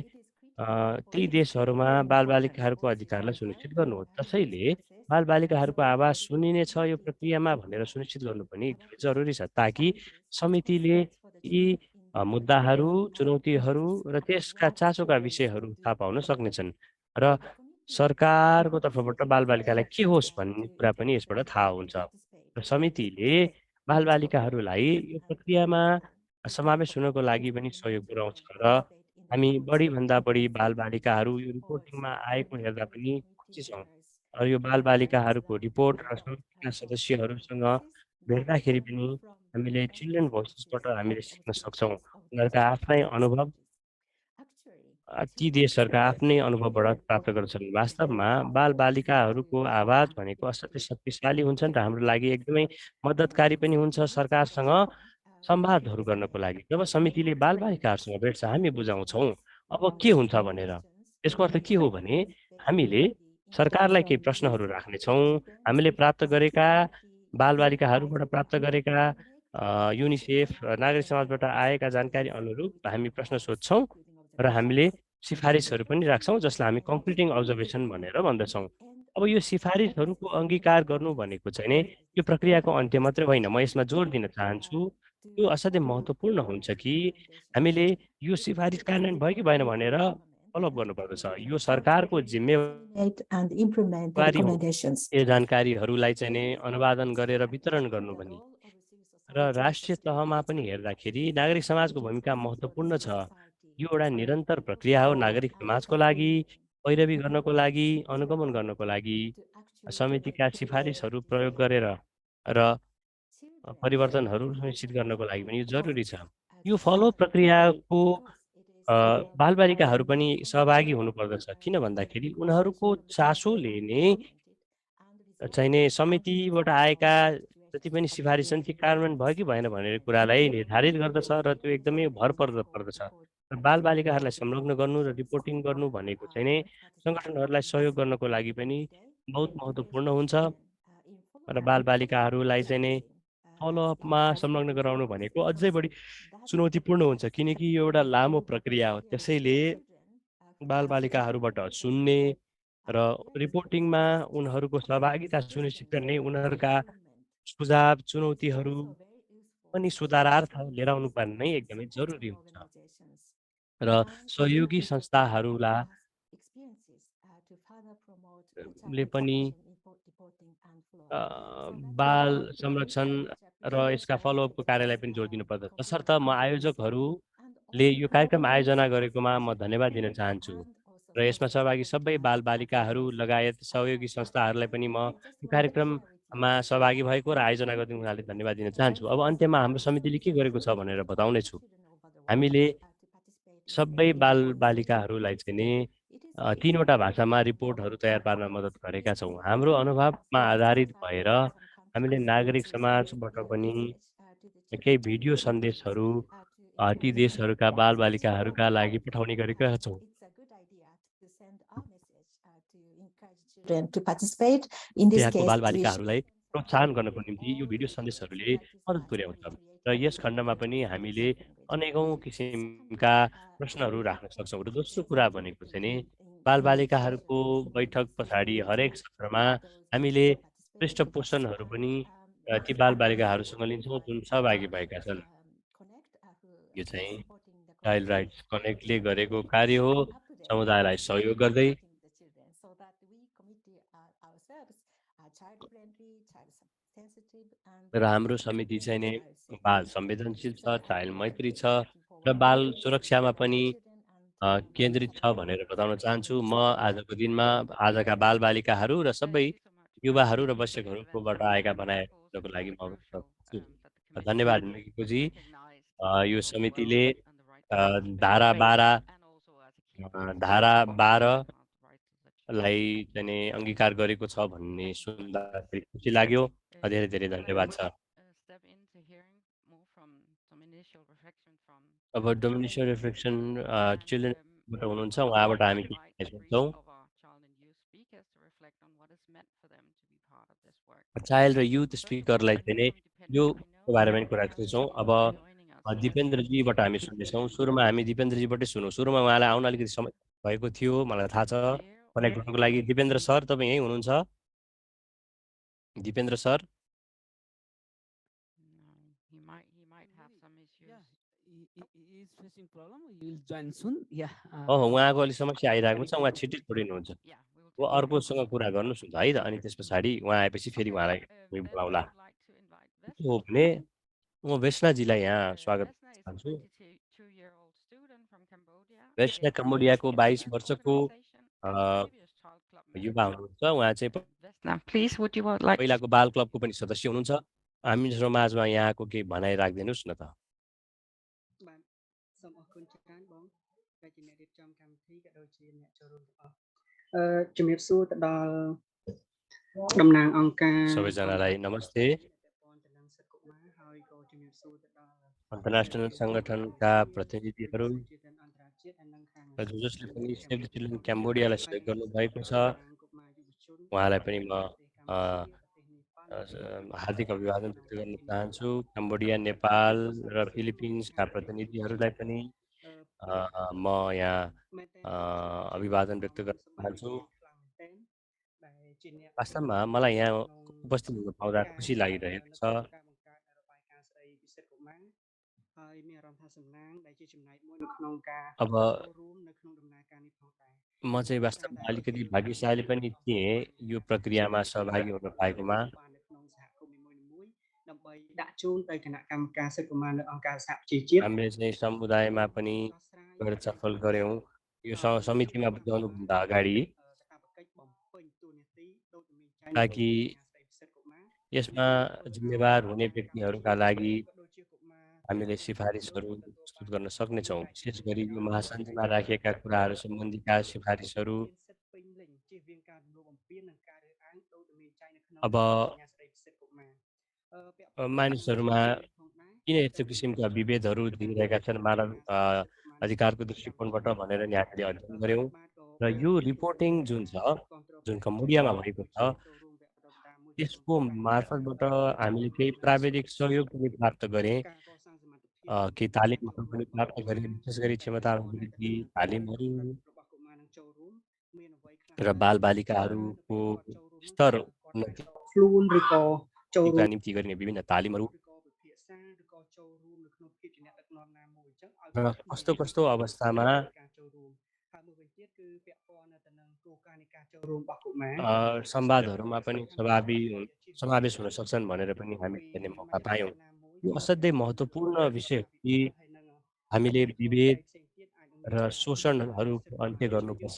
[SPEAKER 3] ती देशहरूमा बालबालिकाहरूको अधिकारलाई सुनिश्चित गर्नु हो। त्यसैले बालबालिकाहरूको आवाज सुनिने छ यो प्रक्रियामा भनेर सुनिश्चित गर्नु पनि एकदमै जरुरी छ ताकि समितिले यी मुद्दाहरू, चुनौतीहरू र त्यसका चासोका विषयहरू थाहा पाउन सक्नेछन् र सरकारको तर्फबाट बालबालिकालाई के होस् भन्ने कुरा पनि यसबाट थाहा हुन्छ र समितिले बालबालिकाहरूलाई यो प्रक्रियामा समावेश हुनको लागि पनि सहयोग पुर्याउँछ र हामी बढीभन्दा बढी बालबालिकाहरू यो रिपोर्टिङमा आएको हेर्दा पनि खुसी छौँ र यो बालबालिकाहरूको रिपोर्ट र समितिका सदस्यहरूसँग भेट्दाखेरि पनि हामीले चिल्ड्रेन भोइसेसबाट हामीले सिक्न सक्छौँ उनीहरूका आफ्नै अनुभव ती देशहरूका आफ्नै अनुभवबाट प्राप्त गर्छन्। वास्तवमा बालबालिकाहरूको आवाज भनेको असाध्यै शक्तिशाली हुन्छन् र हाम्रो लागि एकदमै मद्दतकारी पनि हुन्छ सरकारसँग संवादहरू गर्नको लागि। जब समितिले बालबालिकाहरूसँग भेट्छ हामी बुझाउँछौँ अब के हुन्छ भनेर। यसको अर्थ के हो भने हामीले सरकारलाई केही प्रश्नहरू राख्नेछौँ। हामीले प्राप्त गरेका बालबालिकाहरूबाट प्राप्त गरेका युनिसेफ नागरिक समाजबाट आएका जानकारी अनुरूप हामी प्रश्न सोध्छौँ र हामीले सिफारिसहरू पनि राख्छौँ जसलाई हामी कङ्क्रिटिङ अब्जर्भेसन भनेर भन्दछौँ। अब यो सिफारिसहरूको अङ्गीकार गर्नु भनेको चाहिँ नि यो प्रक्रियाको अन्त्य मात्रै होइन। म यसमा जोड दिन चाहन्छु यो असाध्यै महत्त्वपूर्ण हुन्छ कि हामीले यो सिफारिस कार्यान्वयन भयो कि भएन भनेर फलोअप गर्नुपर्दछ। यो सरकारको जिम्मेवारी हो यो जानकारीहरूलाई चाहिँ नि अनुवादन गरेर वितरण गर्नु भनी। र राष्ट्रिय तहमा पनि हेर्दाखेरि नागरिक समाजको भूमिका महत्त्वपूर्ण छ। यो एउटा निरन्तर प्रक्रिया हो नागरिक समाजको लागि पैरवी गर्नको लागि अनुगमन गर्नको लागि समितिका सिफारिसहरू प्रयोग गरेर र परिवर्तनहरू सुनिश्चित गर्नको लागि पनि यो जरुरी छ। यो फलो प्रक्रियाको बालबालिकाहरू पनि सहभागी हुनुपर्दछ। किन भन्दाखेरि उनीहरूको चासोले नै चाहिँ नि समितिबाट आएका जति पनि सिफारिस छन् ती कार्यान्वयन भयो कि भएन भनेर कुरालाई निर्धारित गर्दछ र त्यो एकदमै भर पर्दछ। र बालबालिकाहरूलाई संलग्न गर्नु र रिपोर्टिङ गर्नु भनेको चाहिँ नै सङ्गठनहरूलाई सहयोग गर्नको लागि पनि बहुत महत्त्वपूर्ण हुन्छ। र बालबालिकाहरूलाई चाहिँ नै फलोअपमा संलग्न गराउनु भनेको अझै बढी चुनौतीपूर्ण हुन्छ किनकि यो एउटा लामो प्रक्रिया हो। त्यसैले बालबालिकाहरूबाट सुन्ने र रिपोर्टिङमा उनीहरूको सहभागिता सुनिश्चित गर्ने उनीहरूका सुझाव चुनौतीहरू पनि सुधारार्थ लिएर आउनु पर्ने नै एकदमै जरुरी हुन्छ। र सहयोगी संस्थाहरूले पनि बाल संरक्षण र यसका फलोअपको कार्यलाई पनि जोड दिनुपर्दछ। तसर्थ म आयोजकहरूले यो कार्यक्रम आयोजना गरेकोमा म धन्यवाद दिन चाहन्छु र यसमा सहभागी सबै बालबालिकाहरू लगायत सहयोगी संस्थाहरूलाई पनि म यो कार्यक्रममा सहभागी भएको र आयोजना गरिदिनु हुनाले धन्यवाद दिन चाहन्छु। अब अन्त्यमा हाम्रो समितिले के गरेको छ भनेर बताउनेछु। हामीले सबै बालबालिकाहरूलाई चाहिँ नि 3वटा भाषामा रिपोर्टहरू तयार पार्न मद्दत गरेका छौँ। हाम्रो अनुभवमा आधारित भएर हामीले नागरिक समाजबाट पनि केही भिडियो सन्देशहरू ती देशहरूका बालबालिकाहरूका लागि पठाउने गरेका छौँ। त्यहाँको बालबालिकाहरूलाई प्रोत्साहन गर्नको निम्ति यो भिडियो सन्देशहरूले मद्दत पुर्याउँछ। र यस खण्डमा पनि हामीले अनेकौँ किसिमका प्रश्नहरू राख्न सक्छौँ। र दोस्रो कुरा भनेको चाहिँ नि बालबालिकाहरूको बैठक पछाडि हरेक सत्रमा हामीले पृष्ठपोषणहरू पनि ती बालबालिकाहरूसँग लिन्छौँ जुन सहभागी भएका छन्। यो चाहिँ चाइल्ड राइट्स कनेक्टले गरेको कार्य हो समुदायलाई सहयोग गर्दै। र हाम्रो समिति चाहिँ नि बाल संवेदनशील छ, चाइल्ड मैत्री छ र बाल सुरक्षामा पनि केन्द्रित छ भनेर बताउन चाहन्छु। म आजको दिनमा आजका बालबालिकाहरू र सबै युवाहरू र वयस्कहरूकोबाट आएका भनाइहरूको लागि म धन्यवाद मिकुजी। यो समितिले धारा 12लाई चाहिँ नि अङ्गीकार गरेको छ भन्ने सुन्दाखेरि खुसी लाग्यो। धेरै धेरै धन्यवाद छ। अब डोमिनेसन रिफ्लेक्सन चिल्ड्रेनबाट हुनुहुन्छ उहाँबाट हामी सुन्छौँ। चाइल्ड र युथ स्पिकरलाई चाहिँ नि यो बारेमा पनि कुरा सुन्छौँ। अब दिपेन्द्रजीबाट हामी सुन्नेछौँ। सुरुमा हामी दिपेन्द्रजीबाटै सुनौँ। सुरुमा उहाँलाई आउन अलिकति समय भएको थियो मलाई थाहा छ कनेक्ट गर्नुको लागि। दिपेन्द्र सर तपाईँ यहीँ हुनुहुन्छ? दिपेन्द्र सर उहाँको अलिक समस्या आइरहेको छ। उहाँ छिट्टै छोडिनुहुन्छ। अर्कोसँग कुरा गर्नुहोस् न है त। अनि त्यस पछाडि उहाँ आएपछि फेरि उहाँलाई बोलाउँला। के हो भने म वेष्णाजीलाई यहाँ स्वागत चाहन्छु। वेष्णा कम्बोडियाको 22 वर्षको युवा हुनुहुन्छ। उहाँ चाहिँ पहिलाको बाल क्लबको पनि सदस्य हुनुहुन्छ। हामी समाजमा यहाँको केही भनाइ राखिदिनुहोस् न त। सबैजनालाई नमस्ते। अन्तर्राष्ट्रिय सङ्गठनका प्रतिनिधिहरू र जसले पनि सेभ द चिल्ड्रेन क्याम्बोडियालाई सहयोग गर्नुभएको छ, उहाँलाई पनि म हार्दिक अभिवादन व्यक्त गर्न चाहन्छु। कम्बोडिया, नेपाल र फिलिपिन्सका प्रतिनिधिहरूलाई पनि म यहाँ अभिवादन व्यक्त गर्न चाहन्छु। वास्तवमा मलाई यहाँ उपस्थित हुन पाउँदा खुसी लागिरहेको छ। अब म चाहिँ वास्तवमा अलिकति भाग्यशाली पनि थिएँ यो प्रक्रियामा सहभागी हुन पाएकोमा। हामीले चाहिँ समुदायमा पनि गएर छलफल गऱ्यौँ यो समितिमा बुझाउनुभन्दा अगाडि, ताकि यसमा जिम्मेवार हुने व्यक्तिहरूका लागि हामीले सिफारिसहरू प्रस्तुत गर्न सक्नेछौँ। विशेष गरी यो महासन्धिमा राखिएका कुराहरू सम्बन्धीका सिफारिसहरू अब मानिसहरूमा किन यस्तो किसिमका विभेदहरू देखिरहेका छन् मानव अधिकारको दृष्टिकोणबाट भनेर नि हामीले अध्ययन गऱ्यौँ। र यो रिपोर्टिङ जुन छ, जुन कम्बोडियामा भएको छ, त्यसको मार्फतबाट हामीले केही प्राविधिक सहयोग पनि प्राप्त गरेँ, केही तालिमहरू पनि प्राप्त गरेँ। विशेष गरी क्षमता वृद्धि तालिमहरू र बालबालिकाहरूको स्तर उन्नतिका निम्ति गरिने विभिन्न तालिमहरू र कस्तो कस्तो अवस्थामा संवादहरूमा पनि समावेश हुन सक्छन् भनेर पनि हामी हेर्ने मौका पायौँ। यो असाध्यै महत्त्वपूर्ण विषय हो कि हामीले विभेद र शोषणहरू अन्त्य गर्नुपर्छ।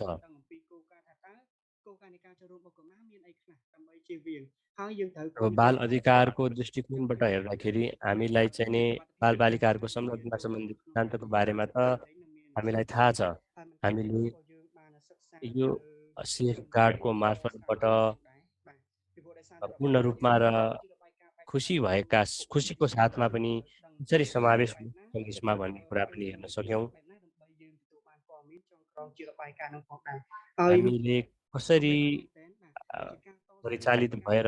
[SPEAKER 3] अब बाल अधिकारको दृष्टिकोणबाट हेर्दाखेरि हामीलाई चाहिँ नि बालबालिकाहरूको संरक्षणमा सम्बन्धित सिद्धान्तको बारेमा त हामीलाई थाहा छ। हामीले यो सेफ गार्डको मार्फतबाट पूर्ण रूपमा र खुसीको साथमा पनि कसरी समावेश हुन यसमा भन्ने कुरा पनि हेर्न सक्यौँ। हामीले कसरी परिचालित भएर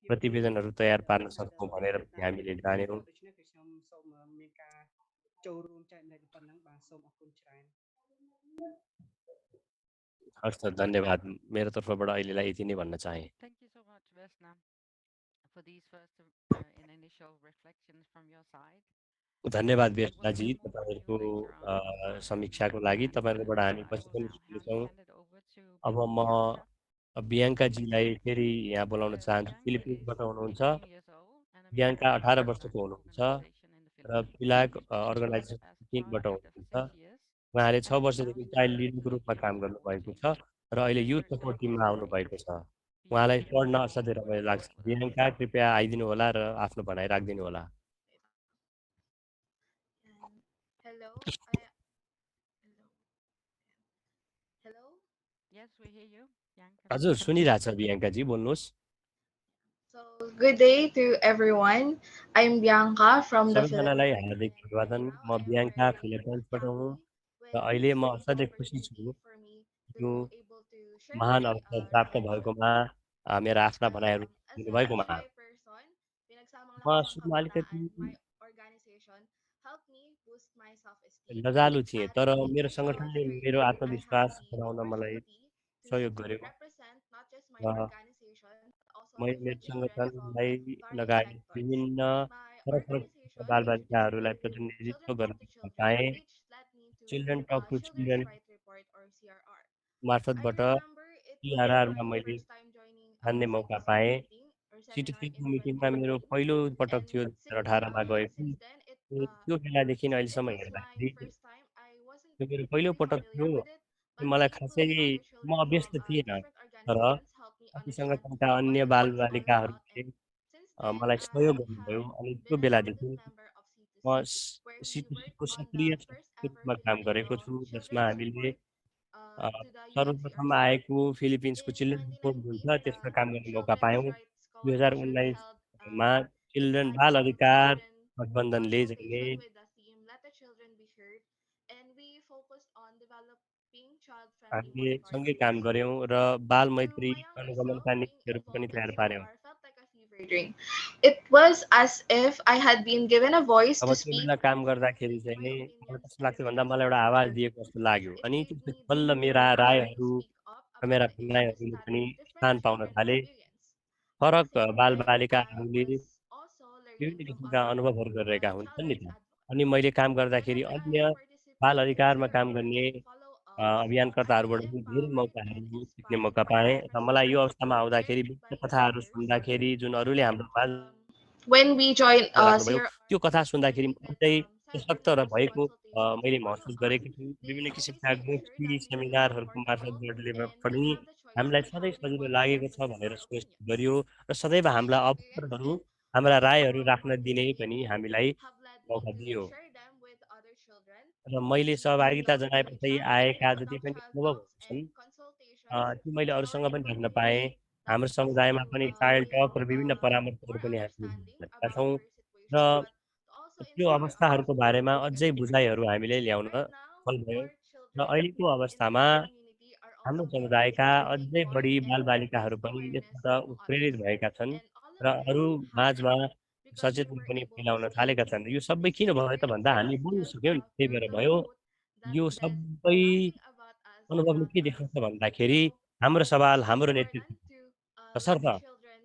[SPEAKER 3] प्रतिवेदनहरू तयार पार्न सक्छौँ भनेर पनि हामीले जान्यौँ। हस् त, धन्यवाद। मेरो तर्फबाट अहिलेलाई यति नै भन्न चाहेँ।
[SPEAKER 2] Thank you so much, Vesna, for these first initial reflections from your side.
[SPEAKER 3] धन्यवाद बेसलाजी, तपाईँहरूको समीक्षाको लागि। तपाईँहरूकोबाट हामी पछि पनि सुन्नेछौँ। अब म बियाङ्काजीलाई फेरि यहाँ बोलाउन चाहन्छु। फिलिपिन्सबाट हुनुहुन्छ। बियाङ्का 18 वर्षको हुनुहुन्छ र फिलाग अर्गनाइजेसन टिमबाट हुनुहुन्छ। उहाँले 6 वर्षदेखि चाइल्ड लिडरको रूपमा काम गर्नुभएको छ र अहिले युथ सपोर्ट टिममा आउनुभएको छ। उहाँलाई पढ्न असाध्यै रमाइलो लाग्छ। बियाङ्का, कृपया आइदिनु होला र आफ्नो भनाइ राखिदिनु होला।
[SPEAKER 5] Hello.
[SPEAKER 2] Yes, we hear you.
[SPEAKER 3] हजुर, सुनिरहेछ बियाङ्काजी, बोल्नुहोस्।
[SPEAKER 5] So, good day to everyone. I'm Bianca from the
[SPEAKER 3] सबैजनालाई
[SPEAKER 5] Philippines.
[SPEAKER 3] हार्दिक अभिवादन।
[SPEAKER 5] Now
[SPEAKER 3] म
[SPEAKER 5] I'm
[SPEAKER 3] बियाङ्का
[SPEAKER 5] very
[SPEAKER 3] फिलिपिन्सबाट हुँ
[SPEAKER 5] happy
[SPEAKER 3] र
[SPEAKER 5] with
[SPEAKER 3] अहिले म
[SPEAKER 5] this
[SPEAKER 3] असाध्यै खुसी छु
[SPEAKER 5] opportunity for me
[SPEAKER 3] यो
[SPEAKER 5] to able to share
[SPEAKER 3] महान
[SPEAKER 5] my
[SPEAKER 3] अवसर प्राप्त
[SPEAKER 5] reflection.
[SPEAKER 3] भएकोमा, मेरा आफ्ना भनाइहरू
[SPEAKER 5] As a
[SPEAKER 3] दिनुभएकोमा।
[SPEAKER 5] shy person, pinagsamang
[SPEAKER 3] म
[SPEAKER 5] lakas ng
[SPEAKER 3] सुरुमा अलिकति
[SPEAKER 5] kabataan, my organization helped me boost my self-esteem.
[SPEAKER 3] लजालु थिएँ,
[SPEAKER 5] At
[SPEAKER 3] तर
[SPEAKER 5] the
[SPEAKER 3] मेरो
[SPEAKER 5] age of
[SPEAKER 3] सङ्गठनले मेरो
[SPEAKER 5] 13, I had
[SPEAKER 3] आत्मविश्वास
[SPEAKER 5] the
[SPEAKER 3] बढाउन मलाई
[SPEAKER 5] opportunity
[SPEAKER 3] सहयोग
[SPEAKER 5] to
[SPEAKER 3] गर्यो
[SPEAKER 5] represent not just my
[SPEAKER 3] र
[SPEAKER 5] organization, but also
[SPEAKER 3] मैले मेरो
[SPEAKER 5] different children from
[SPEAKER 3] सङ्गठनलाई
[SPEAKER 5] various
[SPEAKER 3] लगायत
[SPEAKER 5] sectors.
[SPEAKER 3] विभिन्न
[SPEAKER 5] My
[SPEAKER 3] फरक फरक
[SPEAKER 5] organization, which is
[SPEAKER 3] बालबालिकाहरूलाई
[SPEAKER 5] the
[SPEAKER 3] प्रतिनिधित्व
[SPEAKER 5] Children
[SPEAKER 3] गर्न
[SPEAKER 5] Talk to Children,
[SPEAKER 3] पाएँ।
[SPEAKER 5] which led me to
[SPEAKER 3] children talk to
[SPEAKER 5] Children's
[SPEAKER 3] children
[SPEAKER 5] Right Report or CRR. I
[SPEAKER 3] मार्फतबाट
[SPEAKER 5] remember it was
[SPEAKER 3] सिआरआरमा
[SPEAKER 5] my
[SPEAKER 3] मैले
[SPEAKER 5] first time joining
[SPEAKER 3] जान्ने
[SPEAKER 5] a
[SPEAKER 3] मौका
[SPEAKER 5] CTC
[SPEAKER 3] पाएँ।
[SPEAKER 5] meeting or seminar
[SPEAKER 3] सिटिसीको
[SPEAKER 5] in
[SPEAKER 3] मिटिङमा मेरो
[SPEAKER 5] 2014.
[SPEAKER 3] पहिलो पटक
[SPEAKER 5] And
[SPEAKER 3] थियो
[SPEAKER 5] since
[SPEAKER 3] 2018मा गएको।
[SPEAKER 5] since then,
[SPEAKER 3] त्यो बेलादेखि
[SPEAKER 5] it
[SPEAKER 3] अहिलेसम्म
[SPEAKER 5] was my
[SPEAKER 3] हेर्दाखेरि
[SPEAKER 5] first time. I wasn't
[SPEAKER 3] त्यो मेरो पहिलो
[SPEAKER 5] really
[SPEAKER 3] पटक
[SPEAKER 5] familiar
[SPEAKER 3] थियो।
[SPEAKER 5] with it,
[SPEAKER 3] त्यो
[SPEAKER 5] but
[SPEAKER 3] मलाई खासै,
[SPEAKER 5] thankfully other
[SPEAKER 3] म
[SPEAKER 5] children from
[SPEAKER 3] अभ्यस्त थिएन,
[SPEAKER 5] different
[SPEAKER 3] तर
[SPEAKER 5] organizations helped me
[SPEAKER 3] साथी
[SPEAKER 5] understand
[SPEAKER 3] सङ्गठनका
[SPEAKER 5] what
[SPEAKER 3] अन्य
[SPEAKER 5] it was all about.
[SPEAKER 3] बालबालिकाहरूले
[SPEAKER 5] And since then,
[SPEAKER 3] मलाई सहयोग
[SPEAKER 5] I
[SPEAKER 3] गर्नुभयो।
[SPEAKER 5] have
[SPEAKER 3] अनि त्यो
[SPEAKER 5] been a
[SPEAKER 3] बेलादेखि
[SPEAKER 5] committed member of CTC.
[SPEAKER 3] म
[SPEAKER 5] city where we
[SPEAKER 3] सिटिसीको
[SPEAKER 5] worked on the
[SPEAKER 3] सक्रिय
[SPEAKER 5] first
[SPEAKER 3] सदस्यको
[SPEAKER 5] ever
[SPEAKER 3] रूपमा काम गरेको छु,
[SPEAKER 5] Filipino
[SPEAKER 3] जसमा
[SPEAKER 5] children's
[SPEAKER 3] हामीले
[SPEAKER 5] support to the
[SPEAKER 3] सर्वप्रथम
[SPEAKER 5] UNCRC.
[SPEAKER 3] आएको फिलिपिन्सको
[SPEAKER 5] In
[SPEAKER 3] चिल्ड्रेन सपोर्ट हुन्छ,
[SPEAKER 5] 2019,
[SPEAKER 3] त्यसमा
[SPEAKER 5] the
[SPEAKER 3] काम गर्ने मौका
[SPEAKER 5] Children's
[SPEAKER 3] पायौँ।
[SPEAKER 5] Rights Coalition held
[SPEAKER 3] 2019मा
[SPEAKER 5] its
[SPEAKER 3] children बाल
[SPEAKER 5] annual
[SPEAKER 3] अधिकार
[SPEAKER 5] children
[SPEAKER 3] गठबन्धनले चाहिँ
[SPEAKER 5] consultation with the theme "Let the Children Be Heard," and we focused on developing child-friendly
[SPEAKER 3] हामीले
[SPEAKER 5] work
[SPEAKER 3] सँगै काम
[SPEAKER 5] arrangements.
[SPEAKER 3] गऱ्यौँ र बाल
[SPEAKER 5] To
[SPEAKER 3] Maitri
[SPEAKER 5] my younger self,
[SPEAKER 3] अनुगमनका
[SPEAKER 5] being
[SPEAKER 3] नीतिहरू पनि
[SPEAKER 5] involved in
[SPEAKER 3] तयार पार्यौँ।
[SPEAKER 5] CSR felt like a fever dream. It was as if I had been given a voice
[SPEAKER 3] अब
[SPEAKER 5] to
[SPEAKER 3] त्यो
[SPEAKER 5] speak
[SPEAKER 3] बेला काम
[SPEAKER 5] up,
[SPEAKER 3] गर्दाखेरि चाहिँ
[SPEAKER 5] my
[SPEAKER 3] नि मलाई
[SPEAKER 5] opinions,
[SPEAKER 3] कस्तो
[SPEAKER 5] and
[SPEAKER 3] लाग्थ्यो भन्दा
[SPEAKER 5] voices
[SPEAKER 3] मलाई एउटा
[SPEAKER 5] being
[SPEAKER 3] आवाज
[SPEAKER 5] heard.
[SPEAKER 3] दिएको जस्तो लाग्यो।
[SPEAKER 5] It
[SPEAKER 3] अनि
[SPEAKER 5] gave
[SPEAKER 3] त्यसपछि
[SPEAKER 5] me
[SPEAKER 3] बल्ल
[SPEAKER 5] the
[SPEAKER 3] मेरा
[SPEAKER 5] power to
[SPEAKER 3] रायहरू
[SPEAKER 5] speak up
[SPEAKER 3] र
[SPEAKER 5] about
[SPEAKER 3] मेरा
[SPEAKER 5] the issues
[SPEAKER 3] भनाइहरूले
[SPEAKER 5] that
[SPEAKER 3] पनि
[SPEAKER 5] different
[SPEAKER 3] स्थान पाउन
[SPEAKER 5] children
[SPEAKER 3] थाले।
[SPEAKER 5] experience. At the
[SPEAKER 3] फरक
[SPEAKER 5] same time, I
[SPEAKER 3] बालबालिकाहरूले
[SPEAKER 5] was also learning
[SPEAKER 3] विभिन्न
[SPEAKER 5] from
[SPEAKER 3] किसिमका
[SPEAKER 5] other
[SPEAKER 3] अनुभवहरू गरिरहेका
[SPEAKER 5] child
[SPEAKER 3] हुन्छन् नि
[SPEAKER 5] rights
[SPEAKER 3] त। अनि
[SPEAKER 5] advocates.
[SPEAKER 3] मैले काम गर्दाखेरि
[SPEAKER 5] Whenever I
[SPEAKER 3] अन्य बाल
[SPEAKER 5] participate in
[SPEAKER 3] अधिकारमा काम
[SPEAKER 5] ceremonies
[SPEAKER 3] गर्ने
[SPEAKER 5] and follow-ups, I feel
[SPEAKER 3] अभियानकर्ताहरूबाट पनि धेरै
[SPEAKER 5] empowered and
[SPEAKER 3] मौकाहरू सिक्ने
[SPEAKER 5] inspired
[SPEAKER 3] मौका
[SPEAKER 5] by
[SPEAKER 3] पाएँ
[SPEAKER 5] the
[SPEAKER 3] र मलाई यो
[SPEAKER 5] messages
[SPEAKER 3] अवस्थामा आउँदाखेरि
[SPEAKER 5] shared
[SPEAKER 3] विभिन्न
[SPEAKER 5] by
[SPEAKER 3] कथाहरू
[SPEAKER 5] elders.
[SPEAKER 3] सुन्दाखेरि जुन अरूले हाम्रो माझ
[SPEAKER 5] Um, when we join
[SPEAKER 3] राख्नुभयो, त्यो
[SPEAKER 5] CRRs
[SPEAKER 3] कथा
[SPEAKER 5] and
[SPEAKER 3] सुन्दाखेरि म
[SPEAKER 5] even
[SPEAKER 3] अझै सशक्त र
[SPEAKER 5] self-organized
[SPEAKER 3] भएको
[SPEAKER 5] consultations
[SPEAKER 3] मैले
[SPEAKER 5] and
[SPEAKER 3] महसुस
[SPEAKER 5] follow-ups,
[SPEAKER 3] गरेको छु।
[SPEAKER 5] they
[SPEAKER 3] विभिन्न
[SPEAKER 5] always
[SPEAKER 3] किसिमका
[SPEAKER 5] make sure
[SPEAKER 3] गोष्ठी,
[SPEAKER 5] that we feel
[SPEAKER 3] सेमिनारहरूको मार्फत
[SPEAKER 5] comfortable
[SPEAKER 3] जोडले
[SPEAKER 5] and
[SPEAKER 3] पनि
[SPEAKER 5] have the choice
[SPEAKER 3] हामीलाई
[SPEAKER 5] on
[SPEAKER 3] सधैँ
[SPEAKER 5] how we
[SPEAKER 3] सजिलो
[SPEAKER 5] want to
[SPEAKER 3] लागेको छ
[SPEAKER 5] represent
[SPEAKER 3] भनेर
[SPEAKER 5] our
[SPEAKER 3] सुनिश्चित
[SPEAKER 5] opinions.
[SPEAKER 3] गरियो र सदैव
[SPEAKER 5] These
[SPEAKER 3] हाम्रा अवसरहरू,
[SPEAKER 5] experiences
[SPEAKER 3] हाम्रा
[SPEAKER 5] and
[SPEAKER 3] रायहरू राख्न दिने पनि
[SPEAKER 5] participating
[SPEAKER 3] हामीलाई
[SPEAKER 5] have led me
[SPEAKER 3] मौका
[SPEAKER 5] to
[SPEAKER 3] दियो।
[SPEAKER 5] share them with other children.
[SPEAKER 3] र मैले
[SPEAKER 5] We
[SPEAKER 3] सहभागिता
[SPEAKER 5] held
[SPEAKER 3] जनाएपछि
[SPEAKER 5] challenges,
[SPEAKER 3] आएका जति
[SPEAKER 5] adult
[SPEAKER 3] पनि
[SPEAKER 5] child
[SPEAKER 3] अनुभवहरू
[SPEAKER 5] talks,
[SPEAKER 3] छन्,
[SPEAKER 5] and consultations
[SPEAKER 3] ती मैले
[SPEAKER 5] with our
[SPEAKER 3] अरूसँग पनि राख्न पाएँ।
[SPEAKER 5] communities that
[SPEAKER 3] हाम्रो
[SPEAKER 5] not just
[SPEAKER 3] समुदायमा
[SPEAKER 5] to
[SPEAKER 3] पनि चाइल्ड
[SPEAKER 5] build
[SPEAKER 3] टक र विभिन्न परामर्शहरू
[SPEAKER 5] more
[SPEAKER 3] पनि हामीले
[SPEAKER 5] understanding
[SPEAKER 3] गरेका
[SPEAKER 5] about
[SPEAKER 3] छौँ
[SPEAKER 5] their
[SPEAKER 3] र
[SPEAKER 5] situation, but to also
[SPEAKER 3] त्यो
[SPEAKER 5] inspire others
[SPEAKER 3] अवस्थाहरूको
[SPEAKER 5] to take
[SPEAKER 3] बारेमा
[SPEAKER 5] risk and
[SPEAKER 3] अझै
[SPEAKER 5] support.
[SPEAKER 3] बुझाइहरू हामीले ल्याउन
[SPEAKER 5] Right now,
[SPEAKER 3] सफल भयौँ
[SPEAKER 5] more
[SPEAKER 3] र
[SPEAKER 5] children
[SPEAKER 3] अहिलेको
[SPEAKER 5] in
[SPEAKER 3] अवस्थामा
[SPEAKER 5] our community are
[SPEAKER 3] हाम्रो
[SPEAKER 5] also being
[SPEAKER 3] समुदायका
[SPEAKER 5] asked to take
[SPEAKER 3] अझै
[SPEAKER 5] part
[SPEAKER 3] बढी
[SPEAKER 5] and
[SPEAKER 3] बालबालिकाहरू
[SPEAKER 5] raise
[SPEAKER 3] पनि
[SPEAKER 5] awareness
[SPEAKER 3] यसबाट
[SPEAKER 5] to
[SPEAKER 3] उत्प्रेरित
[SPEAKER 5] others.
[SPEAKER 3] भएका छन्
[SPEAKER 5] And all
[SPEAKER 3] र
[SPEAKER 5] of this
[SPEAKER 3] अरू माझमा
[SPEAKER 5] happened because we
[SPEAKER 3] सचेतना
[SPEAKER 5] were
[SPEAKER 3] पनि
[SPEAKER 5] able to
[SPEAKER 3] फैलाउन
[SPEAKER 5] speak.
[SPEAKER 3] थालेका छन्। यो सबै
[SPEAKER 5] These
[SPEAKER 3] किन भयो त भन्दा हामी
[SPEAKER 5] experiences
[SPEAKER 3] बोल्न
[SPEAKER 5] give
[SPEAKER 3] सक्यौँ नि, त्यही भएर
[SPEAKER 5] the
[SPEAKER 3] भयो।
[SPEAKER 5] quote that
[SPEAKER 3] यो
[SPEAKER 5] says,
[SPEAKER 3] सबै
[SPEAKER 5] "Nothing about us
[SPEAKER 3] अनुभवले
[SPEAKER 5] about
[SPEAKER 3] के
[SPEAKER 5] us."
[SPEAKER 3] देखाउँछ भन्दाखेरि
[SPEAKER 5] So
[SPEAKER 3] हाम्रो सवाल,
[SPEAKER 5] it's
[SPEAKER 3] हाम्रो नेतृत्व
[SPEAKER 5] important to let
[SPEAKER 3] तसर्थ
[SPEAKER 5] children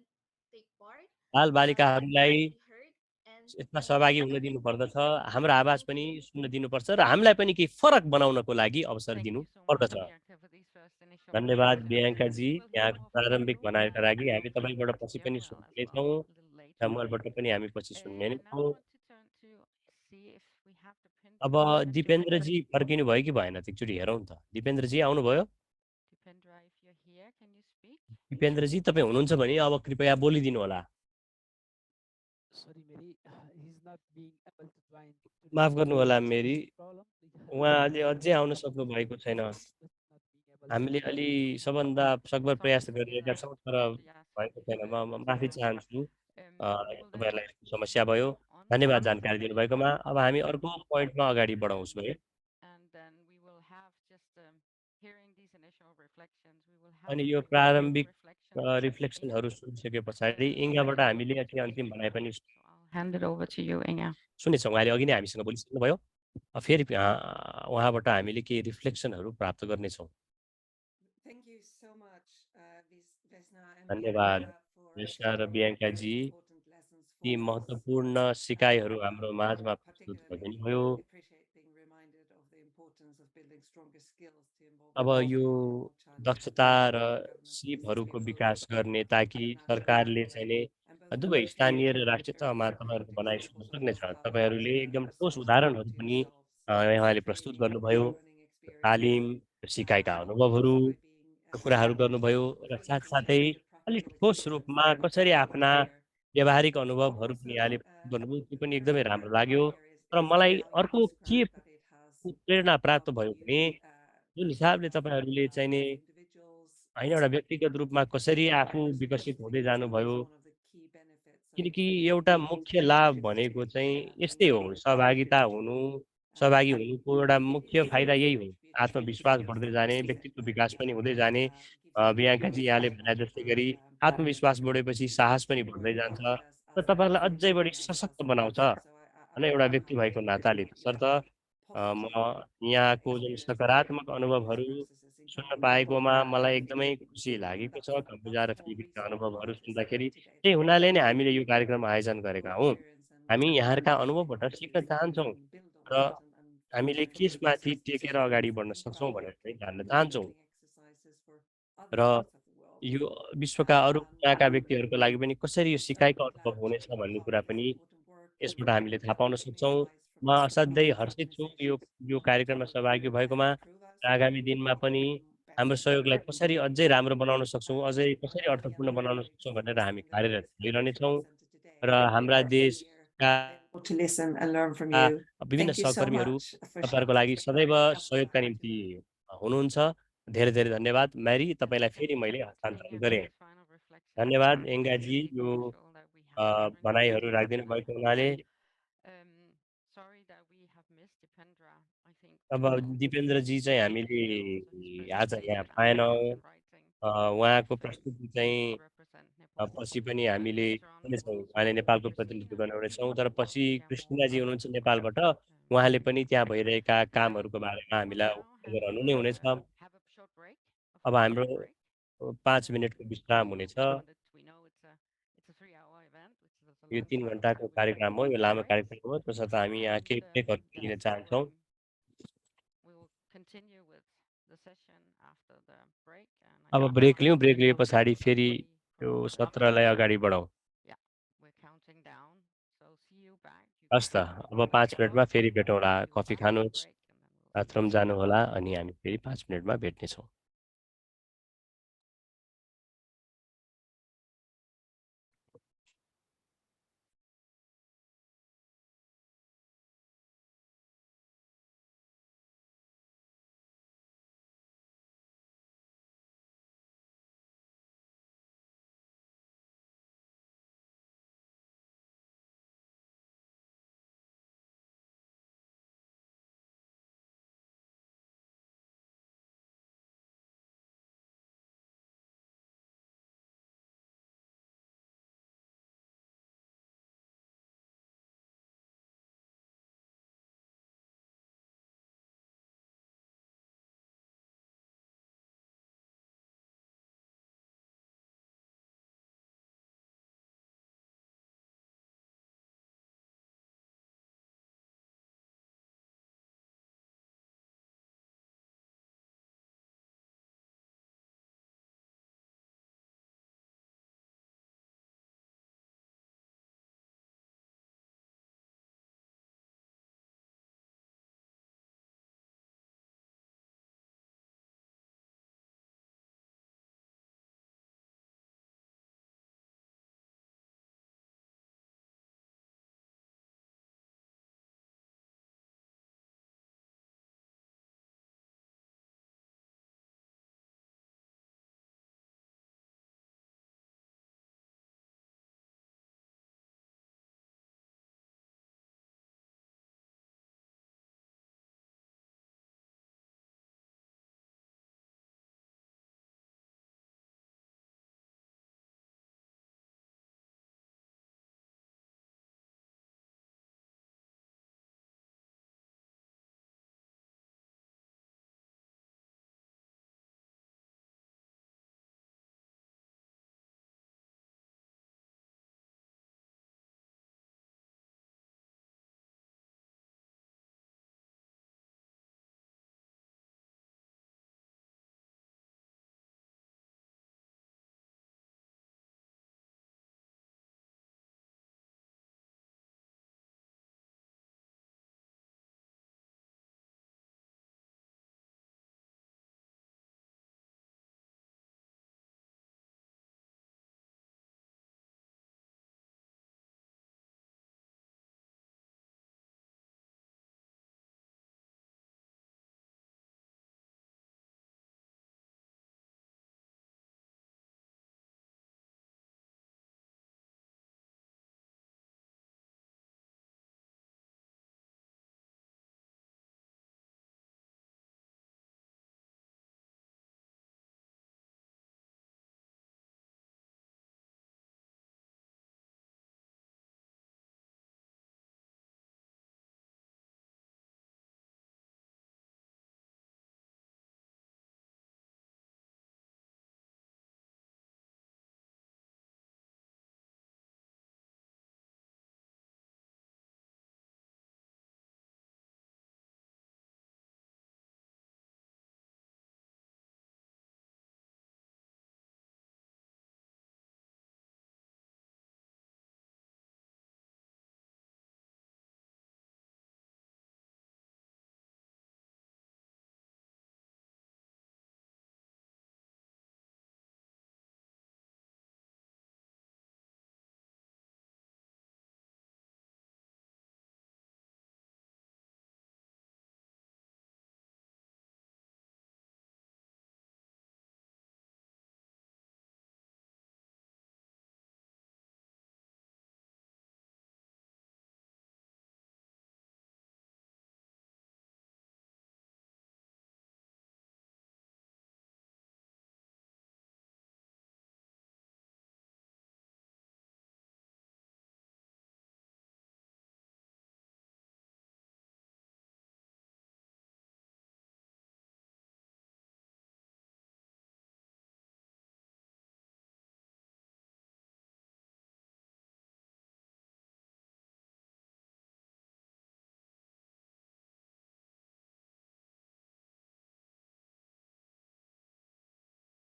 [SPEAKER 5] take part, let them
[SPEAKER 3] बालबालिकाहरूलाई
[SPEAKER 5] be heard, and
[SPEAKER 3] यसमा
[SPEAKER 5] let them
[SPEAKER 3] सहभागी
[SPEAKER 5] be
[SPEAKER 3] हुन
[SPEAKER 5] listened
[SPEAKER 3] दिनुपर्दछ,
[SPEAKER 5] to.
[SPEAKER 3] हाम्रो आवाज
[SPEAKER 5] Thank
[SPEAKER 3] पनि
[SPEAKER 5] you.
[SPEAKER 3] सुन्न दिनुपर्छ र हामीलाई पनि केही फरक बनाउनको लागि अवसर
[SPEAKER 2] Thank you so much,
[SPEAKER 3] दिनुपर्दछ।
[SPEAKER 2] Bianca, for these first initial
[SPEAKER 3] धन्यवाद
[SPEAKER 2] reflections.
[SPEAKER 3] बियाङ्काजी,
[SPEAKER 2] We will hear
[SPEAKER 3] यहाँको
[SPEAKER 2] more from
[SPEAKER 3] प्रारम्भिक
[SPEAKER 2] you,
[SPEAKER 3] भनाइका
[SPEAKER 2] and
[SPEAKER 3] लागि।
[SPEAKER 2] we will
[SPEAKER 3] हामी
[SPEAKER 2] hear
[SPEAKER 3] तपाईँबाट
[SPEAKER 2] from
[SPEAKER 3] पछि पनि
[SPEAKER 2] Gabriel as well
[SPEAKER 3] सुन्नेछौँ
[SPEAKER 2] a little
[SPEAKER 3] र
[SPEAKER 2] later.
[SPEAKER 3] मबाट पनि हामी पछि सुन्ने नै
[SPEAKER 2] And now I
[SPEAKER 3] छौँ।
[SPEAKER 2] want to turn to see if we have the
[SPEAKER 3] अब
[SPEAKER 2] Dipendra Mitchell here.
[SPEAKER 3] दिपेन्द्रजी फर्किनु भयो कि भएन त एकचोटि हेरौँ त। दिपेन्द्रजी आउनुभयो?
[SPEAKER 2] Dipendra, if you're here, can you speak?
[SPEAKER 3] दिपेन्द्रजी तपाईँ हुनुहुन्छ भने अब कृपया बोलिदिनु होला।
[SPEAKER 6] Sorry, Mary, he's not being able to join
[SPEAKER 3] माफ
[SPEAKER 6] today.
[SPEAKER 3] गर्नुहोला मेरी,
[SPEAKER 6] Problem.
[SPEAKER 3] उहाँले अझै आउन सक्नु भएको छैन।
[SPEAKER 6] Not being able
[SPEAKER 3] हामीले
[SPEAKER 6] to.
[SPEAKER 3] अलि सबभन्दा सकभर
[SPEAKER 2] Sorry
[SPEAKER 3] प्रयास
[SPEAKER 2] to hear
[SPEAKER 3] गरिरहेका
[SPEAKER 2] that.
[SPEAKER 3] छौँ तर
[SPEAKER 2] Yes,
[SPEAKER 3] भएको छैन।
[SPEAKER 2] sorry
[SPEAKER 3] म
[SPEAKER 2] to
[SPEAKER 3] माफी
[SPEAKER 2] hear that.
[SPEAKER 3] चाहन्छु
[SPEAKER 2] We will then
[SPEAKER 3] तपाईँहरूलाई यस्तो समस्या
[SPEAKER 2] continue
[SPEAKER 3] भयो।
[SPEAKER 2] on,
[SPEAKER 3] धन्यवाद जानकारी दिनुभएकोमा। अब हामी अर्को पोइन्टमा अगाडि बढाउँछौँ है।
[SPEAKER 2] and then we will have just hearing these initial reflections. We will have
[SPEAKER 3] अनि
[SPEAKER 2] the
[SPEAKER 3] यो
[SPEAKER 2] concluding
[SPEAKER 3] प्रारम्भिक
[SPEAKER 2] reflections from Inga.
[SPEAKER 3] रिफ्लेक्सनहरू सुनिसके पछाडि इङ्गाबाट हामीले अति अन्तिम भनाइ पनि
[SPEAKER 2] So I'll hand it over to you, Inga.
[SPEAKER 3] सुनेछौँ। उहाँले अघि नै हामीसँग बोलिसक्नुभयो। फेरि उहाँबाट हामीले केही रिफ्लेक्सनहरू प्राप्त गर्नेछौँ।
[SPEAKER 4] Thank you so much, Vesna and
[SPEAKER 3] धन्यवाद
[SPEAKER 4] Bianca, for
[SPEAKER 3] कृष्ण र
[SPEAKER 4] sharing
[SPEAKER 3] बियाङ्काजी,
[SPEAKER 4] these important lessons
[SPEAKER 3] ती
[SPEAKER 4] for us.
[SPEAKER 3] महत्त्वपूर्ण सिकाइहरू हाम्रो माझमा प्रस्तुत
[SPEAKER 4] Particularly
[SPEAKER 3] गरिदिनुभयो।
[SPEAKER 4] appreciate being reminded of the importance of building stronger skills to involve
[SPEAKER 3] अब
[SPEAKER 4] youth
[SPEAKER 3] यो
[SPEAKER 4] in more challenging
[SPEAKER 3] दक्षता र
[SPEAKER 4] governance
[SPEAKER 3] सिपहरूको
[SPEAKER 4] disputes,
[SPEAKER 3] विकास गर्ने
[SPEAKER 4] both
[SPEAKER 3] ताकि
[SPEAKER 4] at the national
[SPEAKER 3] सरकारले
[SPEAKER 4] level
[SPEAKER 3] चाहिँ
[SPEAKER 4] and both
[SPEAKER 3] दुवै
[SPEAKER 4] national
[SPEAKER 3] स्थानीय र
[SPEAKER 4] and
[SPEAKER 3] राष्ट्रिय तहमा
[SPEAKER 4] international
[SPEAKER 3] तपाईँहरूको भनाइ सुन्न
[SPEAKER 4] examples of
[SPEAKER 3] सक्नेछ।
[SPEAKER 4] this have
[SPEAKER 3] तपाईँहरूले एकदम ठोस
[SPEAKER 4] substantiated
[SPEAKER 3] उदाहरणहरू
[SPEAKER 4] to
[SPEAKER 3] पनि
[SPEAKER 4] yourselves
[SPEAKER 3] उहाँले प्रस्तुत
[SPEAKER 4] training
[SPEAKER 3] गर्नुभयो।
[SPEAKER 4] learning experience
[SPEAKER 3] तालिम, सिकाइका अनुभवहरू,
[SPEAKER 4] just by being
[SPEAKER 3] कुराहरू गर्नुभयो र
[SPEAKER 4] really
[SPEAKER 3] साथसाथै
[SPEAKER 4] concerned with
[SPEAKER 3] अलिक
[SPEAKER 4] practical
[SPEAKER 3] ठोस
[SPEAKER 4] solutions
[SPEAKER 3] रूपमा
[SPEAKER 4] that
[SPEAKER 3] कसरी
[SPEAKER 4] we can
[SPEAKER 3] आफ्ना
[SPEAKER 4] share.
[SPEAKER 3] व्यावहारिक अनुभवहरू पनि
[SPEAKER 4] Also,
[SPEAKER 3] यहाँले प्रस्तुत गर्नुभयो, त्यो पनि एकदमै
[SPEAKER 4] very
[SPEAKER 3] राम्रो लाग्यो।
[SPEAKER 4] important here
[SPEAKER 3] तर
[SPEAKER 4] is
[SPEAKER 3] मलाई
[SPEAKER 4] how you
[SPEAKER 3] अर्को के
[SPEAKER 4] describe that it has
[SPEAKER 3] प्रेरणा प्राप्त
[SPEAKER 4] helped
[SPEAKER 3] भयो भने
[SPEAKER 4] you
[SPEAKER 3] जुन हिसाबले
[SPEAKER 4] develop
[SPEAKER 3] तपाईँहरूले चाहिँ नि
[SPEAKER 4] as individuals
[SPEAKER 3] होइन एउटा व्यक्तिगत रूपमा कसरी
[SPEAKER 4] and
[SPEAKER 3] आफू विकसित हुँदै
[SPEAKER 4] participating
[SPEAKER 3] जानुभयो।
[SPEAKER 4] is one of the key benefits of
[SPEAKER 3] किनकि एउटा
[SPEAKER 4] being
[SPEAKER 3] मुख्य
[SPEAKER 4] involved
[SPEAKER 3] लाभ
[SPEAKER 4] in
[SPEAKER 3] भनेको चाहिँ
[SPEAKER 4] and
[SPEAKER 3] यस्तै हो, सहभागिता
[SPEAKER 4] contributing
[SPEAKER 3] हुनु।
[SPEAKER 4] uh,
[SPEAKER 3] सहभागी हुनुको एउटा मुख्य फाइदा यही हो,
[SPEAKER 4] contributing to
[SPEAKER 3] आत्मविश्वास
[SPEAKER 4] change
[SPEAKER 3] बढ्दै
[SPEAKER 4] that
[SPEAKER 3] जाने,
[SPEAKER 4] mindset
[SPEAKER 3] व्यक्तित्व विकास पनि हुँदै जाने।
[SPEAKER 4] gives you
[SPEAKER 3] बियाङ्काजी
[SPEAKER 4] confidence
[SPEAKER 3] यहाँले भने जस्तै गरी आत्मविश्वास बढेपछि साहस पनि
[SPEAKER 4] to
[SPEAKER 3] बढ्दै
[SPEAKER 4] work
[SPEAKER 3] जान्छ
[SPEAKER 4] hard
[SPEAKER 3] र तपाईँहरूलाई
[SPEAKER 4] as
[SPEAKER 3] अझै बढी
[SPEAKER 4] leaders
[SPEAKER 3] सशक्त
[SPEAKER 4] as
[SPEAKER 3] बनाउँछ
[SPEAKER 4] leaders. So
[SPEAKER 3] होइन एउटा व्यक्ति
[SPEAKER 4] I
[SPEAKER 3] भएको नाताले।
[SPEAKER 4] appreciate your
[SPEAKER 3] तसर्थ म
[SPEAKER 4] positive
[SPEAKER 3] यहाँको जुन
[SPEAKER 4] experience
[SPEAKER 3] सकारात्मक
[SPEAKER 4] in these
[SPEAKER 3] अनुभवहरू
[SPEAKER 4] processes in
[SPEAKER 3] सुन्न
[SPEAKER 4] government
[SPEAKER 3] पाएकोमा मलाई
[SPEAKER 4] and
[SPEAKER 3] एकदमै खुसी लागेको छ। कम्बोजा
[SPEAKER 4] that's
[SPEAKER 3] र
[SPEAKER 4] the whole
[SPEAKER 3] फिलिपिन्सका
[SPEAKER 4] reason
[SPEAKER 3] अनुभवहरू
[SPEAKER 4] of this
[SPEAKER 3] सुन्दाखेरि
[SPEAKER 4] event today,
[SPEAKER 3] त्यही
[SPEAKER 4] to
[SPEAKER 3] हुनाले नै
[SPEAKER 4] hear
[SPEAKER 3] हामीले यो कार्यक्रम आयोजन
[SPEAKER 4] your
[SPEAKER 3] गरेका हौँ।
[SPEAKER 4] experience
[SPEAKER 3] हामी यहाँका
[SPEAKER 4] and see
[SPEAKER 3] अनुभवबाट
[SPEAKER 4] how
[SPEAKER 3] सिक्न
[SPEAKER 4] you
[SPEAKER 3] चाहन्छौँ
[SPEAKER 4] can build on
[SPEAKER 3] र
[SPEAKER 4] that and
[SPEAKER 3] हामीले
[SPEAKER 4] foster new
[SPEAKER 3] केसमाथि टेकेर अगाडि बढ्न सक्छौँ भनेर चाहिँ जान्न चाहन्छौँ।
[SPEAKER 4] motivating exercises for other
[SPEAKER 3] र
[SPEAKER 4] parts of the world.
[SPEAKER 3] यो विश्वका अरू कुनाका व्यक्तिहरूको लागि पनि कसरी यो
[SPEAKER 4] So
[SPEAKER 3] सिकाइको अनुभव
[SPEAKER 4] glad
[SPEAKER 3] हुनेछ
[SPEAKER 4] to be
[SPEAKER 3] भन्ने
[SPEAKER 4] part
[SPEAKER 3] कुरा
[SPEAKER 4] of this
[SPEAKER 3] पनि
[SPEAKER 4] important work
[SPEAKER 3] यसबाट हामीले थाहा पाउन
[SPEAKER 4] taking
[SPEAKER 3] सक्छौँ।
[SPEAKER 4] advice
[SPEAKER 3] म
[SPEAKER 4] from
[SPEAKER 3] असाध्यै
[SPEAKER 4] these
[SPEAKER 3] हर्षित छु
[SPEAKER 4] organizations
[SPEAKER 3] यो कार्यक्रममा सहभागी भएकोमा
[SPEAKER 4] improve
[SPEAKER 3] र
[SPEAKER 4] us
[SPEAKER 3] आगामी दिनमा पनि
[SPEAKER 4] best
[SPEAKER 3] हाम्रो सहयोगलाई कसरी अझै राम्रो बनाउन सक्छौँ, अझै कसरी
[SPEAKER 4] Bianca,
[SPEAKER 3] अर्थपूर्ण बनाउन सक्छौँ भनेर हामी
[SPEAKER 4] something that
[SPEAKER 3] कार्यरत
[SPEAKER 4] is
[SPEAKER 3] भइरहनेछौँ
[SPEAKER 4] presented today
[SPEAKER 3] र हाम्रा
[SPEAKER 4] here
[SPEAKER 3] देशका
[SPEAKER 4] to listen and learn from
[SPEAKER 3] आ,
[SPEAKER 4] you.
[SPEAKER 3] विभिन्न
[SPEAKER 4] Thank you so
[SPEAKER 3] सहकर्मीहरू
[SPEAKER 4] much for
[SPEAKER 3] तपाईँहरूको लागि सदैव सहयोगका निम्ति हुनुहुन्छ। धेरै धेरै धन्यवाद। म्यारी,
[SPEAKER 2] And
[SPEAKER 3] तपाईँलाई
[SPEAKER 2] thank
[SPEAKER 3] फेरि
[SPEAKER 2] you
[SPEAKER 3] मैले
[SPEAKER 2] for
[SPEAKER 3] हस्तान्तरण
[SPEAKER 2] taking
[SPEAKER 3] गरेँ।
[SPEAKER 2] this final reflection.
[SPEAKER 3] धन्यवाद
[SPEAKER 2] It's
[SPEAKER 3] एङ्गाजी,
[SPEAKER 2] really
[SPEAKER 3] यो
[SPEAKER 2] crucial that we have different
[SPEAKER 3] भनाइहरू
[SPEAKER 2] voices
[SPEAKER 3] राखिदिनु
[SPEAKER 2] tonight.
[SPEAKER 3] भएको हुनाले।
[SPEAKER 2] Um, sorry that we have missed Dipendra. I think
[SPEAKER 3] अब दिपेन्द्रजी चाहिँ हामीले
[SPEAKER 2] and also his
[SPEAKER 3] आज यहाँ
[SPEAKER 2] presentation. I
[SPEAKER 3] पाएनौँ।
[SPEAKER 2] found it surprising
[SPEAKER 3] उहाँको
[SPEAKER 2] that
[SPEAKER 3] प्रस्तुति
[SPEAKER 2] he
[SPEAKER 3] चाहिँ
[SPEAKER 2] would represent Nepal.
[SPEAKER 3] पछि पनि हामीले
[SPEAKER 2] Later on, we
[SPEAKER 3] सुनेछौँ,
[SPEAKER 2] will
[SPEAKER 3] उहाँले
[SPEAKER 2] speak with
[SPEAKER 3] नेपालको
[SPEAKER 2] Christine
[SPEAKER 3] प्रतिनिधित्व
[SPEAKER 2] and
[SPEAKER 3] गर्नुहुनेछौँ। तर पछि
[SPEAKER 2] Yamu
[SPEAKER 3] कृष्णिनाजी
[SPEAKER 2] from
[SPEAKER 3] हुनुहुन्छ
[SPEAKER 2] Nepal.
[SPEAKER 3] नेपालबाट, उहाँले पनि त्यहाँ भइरहेका कामहरूको बारेमा
[SPEAKER 2] We will
[SPEAKER 3] हामीलाई
[SPEAKER 2] now
[SPEAKER 3] अवगत गराउनु नै हुनेछ।
[SPEAKER 2] have a short break, a
[SPEAKER 3] अब
[SPEAKER 2] 5 minute
[SPEAKER 3] हाम्रो
[SPEAKER 2] break.
[SPEAKER 3] 5 मिनटको विश्राम
[SPEAKER 2] We will
[SPEAKER 3] हुनेछ।
[SPEAKER 2] count it. We know it's a 3-hour event, which is a
[SPEAKER 3] यो
[SPEAKER 2] long
[SPEAKER 3] 3
[SPEAKER 2] time. So
[SPEAKER 3] घन्टाको
[SPEAKER 2] we will
[SPEAKER 3] कार्यक्रम
[SPEAKER 2] take
[SPEAKER 3] हो,
[SPEAKER 2] a
[SPEAKER 3] यो
[SPEAKER 2] short
[SPEAKER 3] लामो
[SPEAKER 2] break,
[SPEAKER 3] कार्यक्रम हो। त्यसर्थ हामी यहाँ
[SPEAKER 2] and
[SPEAKER 3] केही ब्रेकहरू
[SPEAKER 2] then
[SPEAKER 3] लिन चाहन्छौँ।
[SPEAKER 2] we will continue with the session after the break. And I
[SPEAKER 3] अब
[SPEAKER 2] think
[SPEAKER 3] ब्रेक लियौँ, ब्रेक लिए
[SPEAKER 2] we'll
[SPEAKER 3] पछाडि
[SPEAKER 2] be
[SPEAKER 3] फेरि
[SPEAKER 2] ready
[SPEAKER 3] यो
[SPEAKER 2] for the next
[SPEAKER 3] सत्रलाई
[SPEAKER 2] session.
[SPEAKER 3] अगाडि बढाउँ।
[SPEAKER 2] Yeah, we're counting down. So see you back. You
[SPEAKER 3] हस् त,
[SPEAKER 2] can have
[SPEAKER 3] अब
[SPEAKER 2] a
[SPEAKER 3] 5
[SPEAKER 2] cup
[SPEAKER 3] मिनटमा
[SPEAKER 2] of
[SPEAKER 3] फेरि
[SPEAKER 2] coffee,
[SPEAKER 3] भेटौँला।
[SPEAKER 2] and we'll
[SPEAKER 3] coffee
[SPEAKER 2] back to
[SPEAKER 3] खानुहोस्,
[SPEAKER 2] break, and then we'll see
[SPEAKER 3] bathroom
[SPEAKER 2] you soon.
[SPEAKER 3] जानुहोला, अनि हामी फेरि 5 मिनटमा भेट्नेछौँ।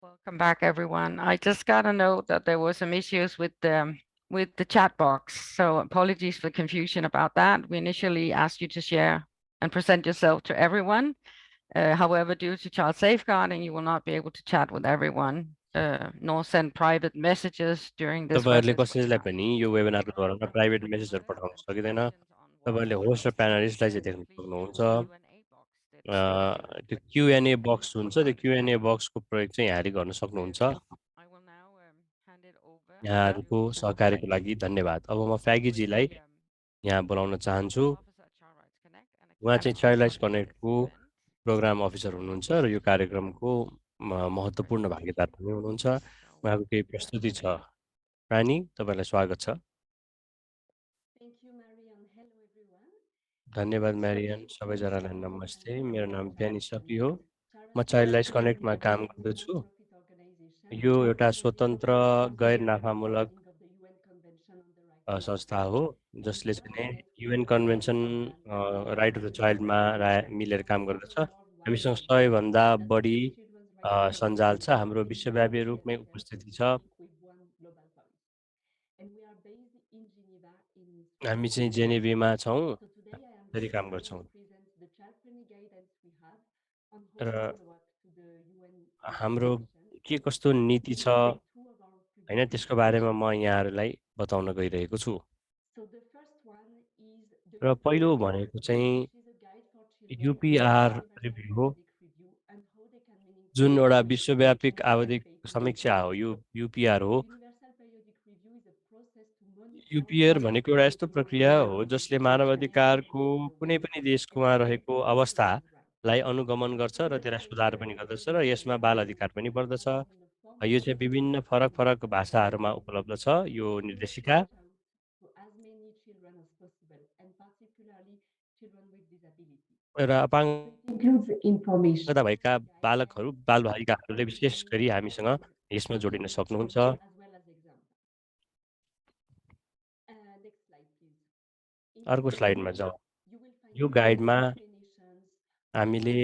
[SPEAKER 2] Welcome back, everyone. I just got a note that there were some issues with the chat box. So apologies for confusion about that. We initially asked you to share and present yourself to everyone. However, due to child safeguarding, you will not be able to chat with everyone, nor send private messages during this
[SPEAKER 3] तपाईँहरूले
[SPEAKER 2] Webex
[SPEAKER 3] कसैलाई
[SPEAKER 2] webinar.
[SPEAKER 3] पनि यो वेबिनारको दौरान private मेसेजहरू पठाउन सकिँदैन तपाईँहरूले host र प्यानलिस्टलाई चाहिँ देख्न सक्नुहुन्छ त्यो क्युएनए बक्स हुन्छ त्यो क्युएनए बक्सको प्रयोग चाहिँ यहाँले गर्न सक्नुहुन्छ यहाँहरूको सहकार्यको लागि धन्यवाद अब म फ्यागीजीलाई यहाँ बोलाउन चाहन्छु उहाँ चाहिँ चाइल्ड राइट्स कनेक्टको प्रोग्राम अफिसर हुनुहुन्छ र यो कार्यक्रमको महत्त्वपूर्ण भागीदार पनि हुनुहुन्छ उहाँको केही प्रस्तुति छ रानी तपाईँलाई स्वागत छ धन्यवाद म्यारियन सबैजनालाई नमस्ते मेरो नाम प्यानी सपी हो म चाइल्ड राइट्स कनेक्टमा काम गर्दछु यो एउटा स्वतन्त्र गैर नाफामूलक संस्था हो जसले चाहिँ UN convention right of the चाइल्डमा मिलेर काम गर्दछ हामीसँग 100भन्दा बढी सञ्जाल छ हाम्रो विश्वव्यापी रूपमै उपस्थिति छ हामी चाहिँ जेनेभीमा छौँ त्यसरी काम गर्छौँ र हाम्रो के कस्तो नीति छ हैन त्यसको बारेमा म यहाँहरूलाई बताउन गइरहेको छु र पहिलो भनेको चाहिँ युपीआर रिभ्यू हो जुन एउटा विश्वव्यापी आवधिक समीक्षा हो यो युपीआर हो युपीआर भनेको एउटा यस्तो प्रक्रिया हो जसले मानवाधिकारको कुनै पनि देशमा रहेको अवस्थालाई अनुगमन गर्छ र त्यसलाई सुधार पनि गर्दछ र यसमा बाल अधिकार पनि पर्दछ यो चाहिँ विभिन्न फरक फरक भाषाहरूमा उपलब्ध छ यो निर्देशिका र अपाङ्गता भएका बालकहरू बालबालिकाहरूले विशेष गरी हामीसँग यसमा जोडिन सक्नुहुन्छ अर्को स्लाइडमा जाउँ यो गाइडमा हामीले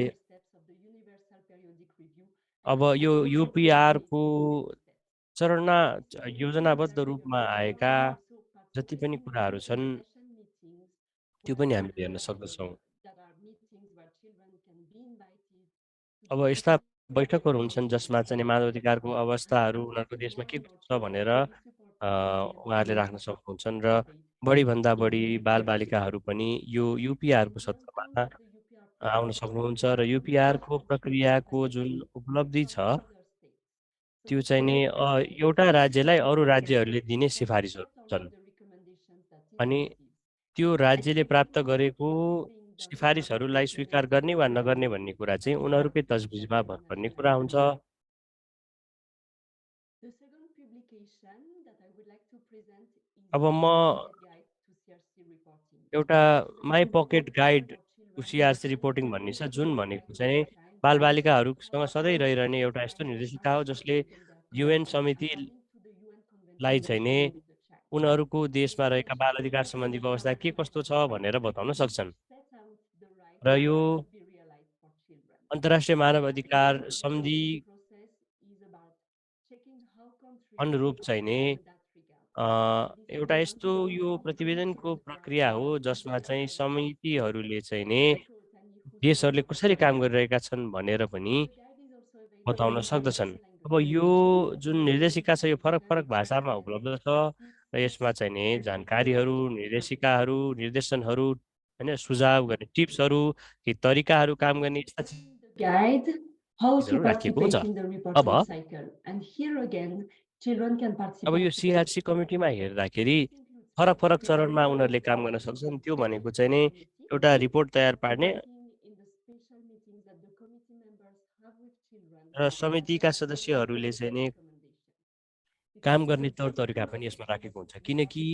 [SPEAKER 3] अब यो युपीआरको चरणमा योजनाबद्ध रूपमा आएका जति पनि कुराहरू छन् त्यो पनि हामीले हेर्न सक्दछौँ अब यस्ता बैठकहरू हुन्छन् जसमा चाहिँ मानवाधिकारको अवस्थाहरू उनीहरूको देशमा के छ भनेर उहाँहरूले राख्न सक्नुहुन्छन् र बढीभन्दा बढी बालबालिकाहरू पनि यो युपीआरको सत्रमा आउन सक्नुहुन्छ र युपीआरको प्रक्रियाको जुन उपलब्धि छ त्यो चाहिँ नि एउटा राज्यलाई अरू राज्यहरूले दिने सिफारिसहरू छन् अनि त्यो राज्यले प्राप्त गरेको सिफारिसहरूलाई स्वीकार गर्ने वा नगर्ने भन्ने कुरा चाहिँ उनीहरूकै तजबिजमा भर पर्ने कुरा हुन्छ अब म एउटा my pocket guide to CRC reporting भन्ने छ जुन भनेको चाहिँ बालबालिकाहरूसँग सधैँ रहिरहने एउटा यस्तो निर्देशिका हो जसले युएन समितिलाई चाहिँ नि उनीहरूको देशमा रहेका बाल अधिकार सम्बन्धीको अवस्था के कस्तो छ भनेर बताउन सक्छन् र यो अन्तर्राष्ट्रिय मानव अधिकार सन्धि अनुरूप चाहिँ नि एउटा यस्तो यो प्रतिवेदनको प्रक्रिया हो जसमा चाहिँ समितिहरूले चाहिँ नि देशहरूले कसरी काम गरिरहेका छन् भनेर पनि बताउन सक्दछन् अब यो जुन निर्देशिका छ यो फरक फरक भाषामा उपलब्ध छ र यसमा चाहिँ नि जानकारीहरू निर्देशिकाहरू निर्देशनहरू हैन सुझाव गर्ने टिप्सहरू के तरिकाहरू काम गर्ने यस्ता चिजहरू राखिएको हुन्छ अब यो सिआरसी कमिटीमा हेर्दाखेरि फरक फरक चरणमा उनीहरूले काम गर्न सक्छन् त्यो भनेको चाहिँ नि एउटा रिपोर्ट तयार पार्ने र समितिका सदस्यहरूले चाहिँ नि काम गर्ने तौर तरिका पनि यसमा राखेको हुन्छ किनकि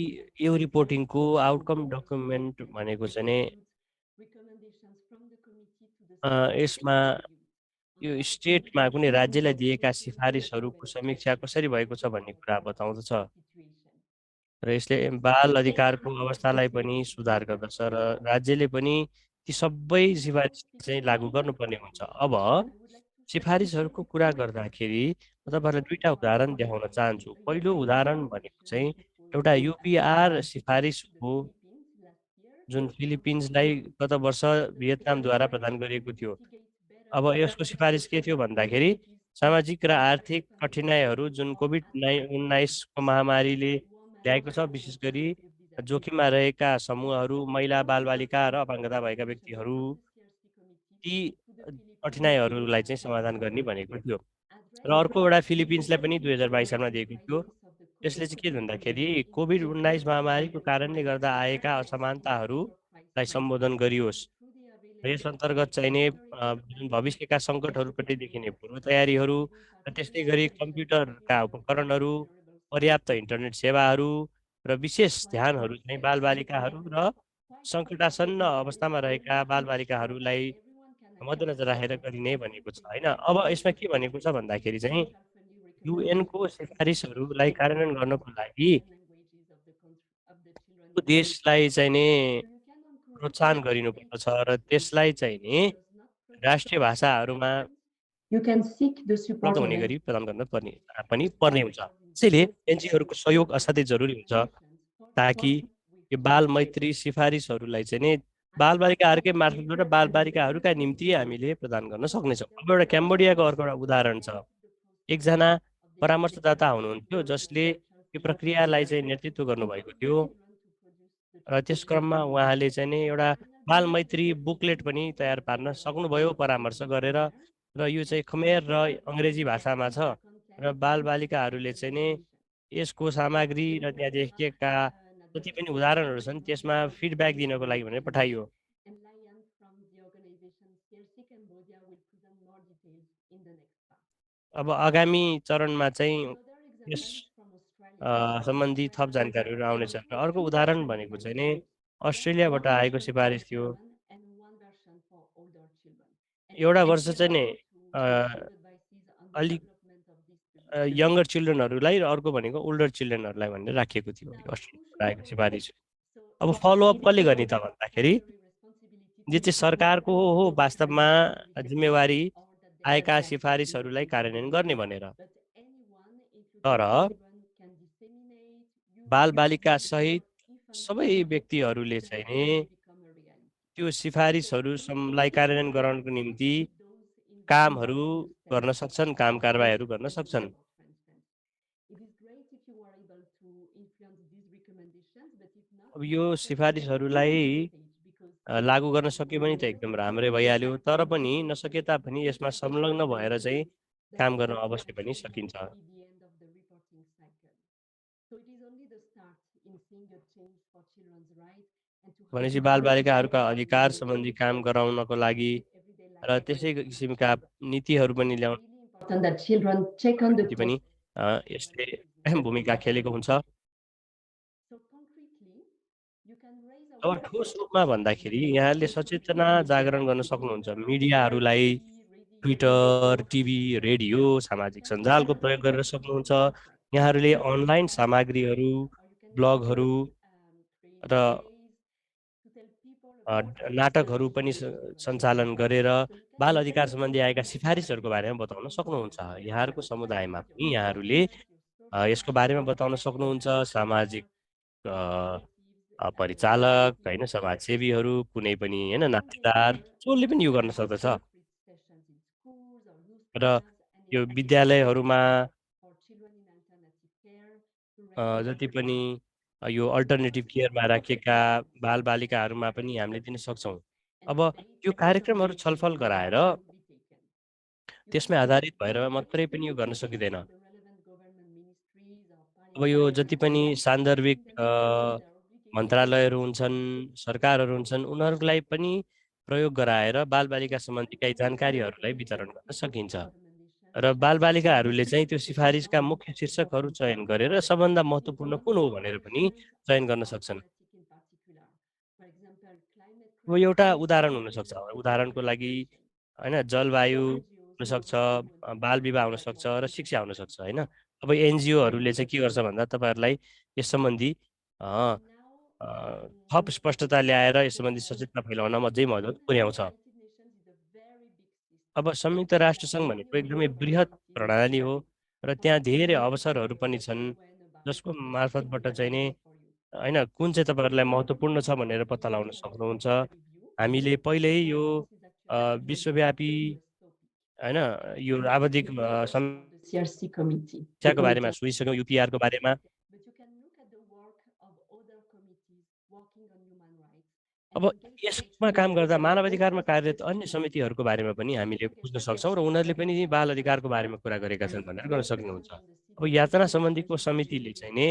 [SPEAKER 3] यो रिपोर्टिङको आउटकम डकुमेन्ट भनेको चाहिँ नि यसमा यो स्टेटमा कुनै राज्यलाई दिएका सिफारिसहरूको समीक्षा कसरी भएको छ भन्ने कुरा बताउँदछ र यसले बाल अधिकारको अवस्थालाई पनि सुधार गर्दछ र राज्यले पनि ती सबै सिफारिस चाहिँ लागू गर्नुपर्ने हुन्छ अब सिफारिसहरूको कुरा गर्दाखेरि म तपाईँहरूलाई दुईटा उदाहरण देखाउन चाहन्छु। पहिलो उदाहरण भनेको चाहिँ एउटा युपिआर सिफारिस हो जुन फिलिपिन्सलाई गत वर्ष भियतनामद्वारा प्रदान गरिएको थियो। अब यसको सिफारिस के थियो भन्दाखेरि सामाजिक र आर्थिक कठिनाइहरू जुन कोभिड-19को महामारीले ल्याएको छ, विशेष गरी जोखिममा रहेका समूहहरू, महिला, बालबालिका र अपाङ्गता भएका व्यक्तिहरू, ती कठिनाइहरूलाई चाहिँ समाधान गर्ने भनेको थियो। र अर्को एउटा फिलिपिन्सलाई पनि 2022 सालमा दिएको थियो। यसले चाहिँ के भन्दाखेरि कोभिड-19 महामारीको कारणले गर्दा आएका असमानताहरूलाई सम्बोधन गरियोस्। र यस अन्तर्गत चाहिने जुन भविष्यका सङ्कटहरूप्रति देखिने पूर्व तयारीहरू र त्यस्तै गरी कम्प्युटरका उपकरणहरू, पर्याप्त इन्टरनेट सेवाहरू र विशेष ध्यानहरू चाहिँ बालबालिकाहरू र सङ्कटासन्न अवस्थामा रहेका बालबालिकाहरूलाई मध्यनजर राखेर गरिने भनेको छ होइन। अब यसमा के भनेको छ भन्दाखेरि चाहिँ युएनको सिफारिसहरूलाई कार्यान्वयन गर्नको लागि देशलाई चाहिँ नि प्रोत्साहन गरिनुपर्दछ र त्यसलाई चाहिँ नि राष्ट्रिय भाषाहरूमा
[SPEAKER 4] You can seek the support
[SPEAKER 3] उपलब्ध
[SPEAKER 4] of
[SPEAKER 3] हुने गरी प्रदान गर्न पनि पर्ने हुन्छ। त्यसैले एनजिओहरूको सहयोग असाध्यै जरुरी हुन्छ ताकि यो बाल मैत्री सिफारिसहरूलाई चाहिँ नि बालबालिकाहरूकै मार्फतबाट बालबालिकाहरूका निम्ति हामीले प्रदान गर्न सक्नेछौँ। अब एउटा क्याम्बोडियाको अर्को एउटा उदाहरण छ। एकजना परामर्शदाता हुनुहुन्थ्यो जसले यो प्रक्रियालाई चाहिँ नेतृत्व गर्नुभएको थियो र त्यस क्रममा उहाँले चाहिँ नि एउटा बाल मैत्री बुकलेट पनि तयार पार्न सक्नुभयो परामर्श गरेर। र यो चाहिँ खमेर र अङ्ग्रेजी भाषामा छ र बालबालिकाहरूले चाहिँ नि यसको सामग्री र त्यहाँ देखिएका जति पनि उदाहरणहरू छन् त्यसमा फिडब्याक दिनको लागि भनेर पठाइयो। अब आगामी चरणमा चाहिँ यस सम्बन्धी थप जानकारीहरू आउनेछन्। र अर्को उदाहरण भनेको चाहिँ नि अस्ट्रेलियाबाट आएको सिफारिस थियो। एउटा वर्ष चाहिँ नि अलिक यङ्गर चिल्ड्रेनहरूलाई र अर्को भनेको ओल्डर चिल्ड्रेनहरूलाई भनेर राखिएको थियो अस्ट्रेलियाबाट आएको सिफारिस। अब फलोअप कसले गर्ने त भन्दाखेरि यो चाहिँ सरकारको हो वास्तवमा जिम्मेवारी आएका सिफारिसहरूलाई कार्यान्वयन गर्ने भनेर। तर बालबालिका सहित सबै व्यक्तिहरूले चाहिँ नि त्यो सिफारिसहरूलाई कार्यान्वयन गराउनको निम्ति कामहरू गर्न सक्छन्, काम कारबाहीहरू गर्न सक्छन्। अब यो सिफारिसहरूलाई लागू गर्न सक्यो भने त एकदम राम्रै भइहाल्यो, तर पनि नसके तापनि यसमा संलग्न भएर चाहिँ काम गर्न अवश्य पनि सकिन्छ। भनेपछि बालबालिकाहरूका अधिकार सम्बन्धी काम गराउनको लागि र त्यसै किसिमका नीतिहरू पनि ल्याउन पनि यसले अहम भूमिका खेलेको हुन्छ। अब ठोस रूपमा भन्दाखेरि यहाँले सचेतना जागरण गर्न सक्नुहुन्छ। मिडियाहरूलाई ट्विटर, टिभी, रेडियो, सामाजिक सञ्जालको प्रयोग गरेर सक्नुहुन्छ। यहाँहरूले अनलाइन सामग्रीहरू, ब्लगहरू र नाटकहरू पनि सञ्चालन गरेर बाल अधिकार सम्बन्धी आएका सिफारिसहरूको बारेमा बताउन सक्नुहुन्छ। यहाँहरूको समुदायमा पनि यहाँहरूले यसको बारेमा बताउन सक्नुहुन्छ। सामाजिक परिचालक होइन, समाजसेवीहरू, कुनै पनि होइन नातेदार जसले पनि यो गर्न सक्दछ। र यो विद्यालयहरूमा जति पनि यो अल्टरनेटिभ केयरमा राखिएका बालबालिकाहरूमा पनि हामीले दिन सक्छौँ। अब यो कार्यक्रमहरू छलफल गराएर त्यसमै आधारित भएर मात्रै पनि यो गर्न सकिँदैन। अब यो जति पनि सान्दर्भिक मन्त्रालयहरू हुन्छन्, सरकारहरू हुन्छन्, उनीहरूलाई पनि प्रयोग गराएर बालबालिका सम्बन्धी केही जानकारीहरूलाई वितरण गर्न सकिन्छ। र बालबालिकाहरूले चाहिँ त्यो सिफारिसका मुख्य शीर्षकहरू चयन गरेर सबभन्दा महत्त्वपूर्ण कुन हो भनेर पनि चयन गर्न सक्छन्। अब एउटा उदाहरण हुनसक्छ। उदाहरणको लागि होइन जलवायु हुनसक्छ, बाल विवाह हुनसक्छ र शिक्षा हुनसक्छ होइन। अब एनजिओहरूले चाहिँ के गर्छ भन्दा तपाईँहरूलाई यस सम्बन्धी थप स्पष्टता ल्याएर यस सम्बन्धी सचेतना फैलाउन अझै मद्दत पुर्याउँछ। अब संयुक्त राष्ट्र सङ्घ भनेको एकदमै बृहत प्रणाली हो र त्यहाँ धेरै अवसरहरू पनि छन् जसको मार्फतबाट चाहिँ नि होइन कुन चाहिँ तपाईँहरूलाई महत्त्वपूर्ण छ भनेर पत्ता लगाउन सक्नुहुन्छ। हामीले पहिल्यै यो विश्वव्यापी होइन यो आवधिक समस्याको बारेमा सोचिसक्यौँ, युपिआरको बारेमा। अब यसमा काम गर्दा मानवाधिकारमा कार्यरत अन्य समितिहरूको बारेमा पनि हामीले बुझ्न सक्छौँ र उनीहरूले पनि बाल अधिकारको बारेमा कुरा गरेका छन् भनेर गर्न सक्नुहुन्छ। अब यातना सम्बन्धीको समितिले चाहिँ नि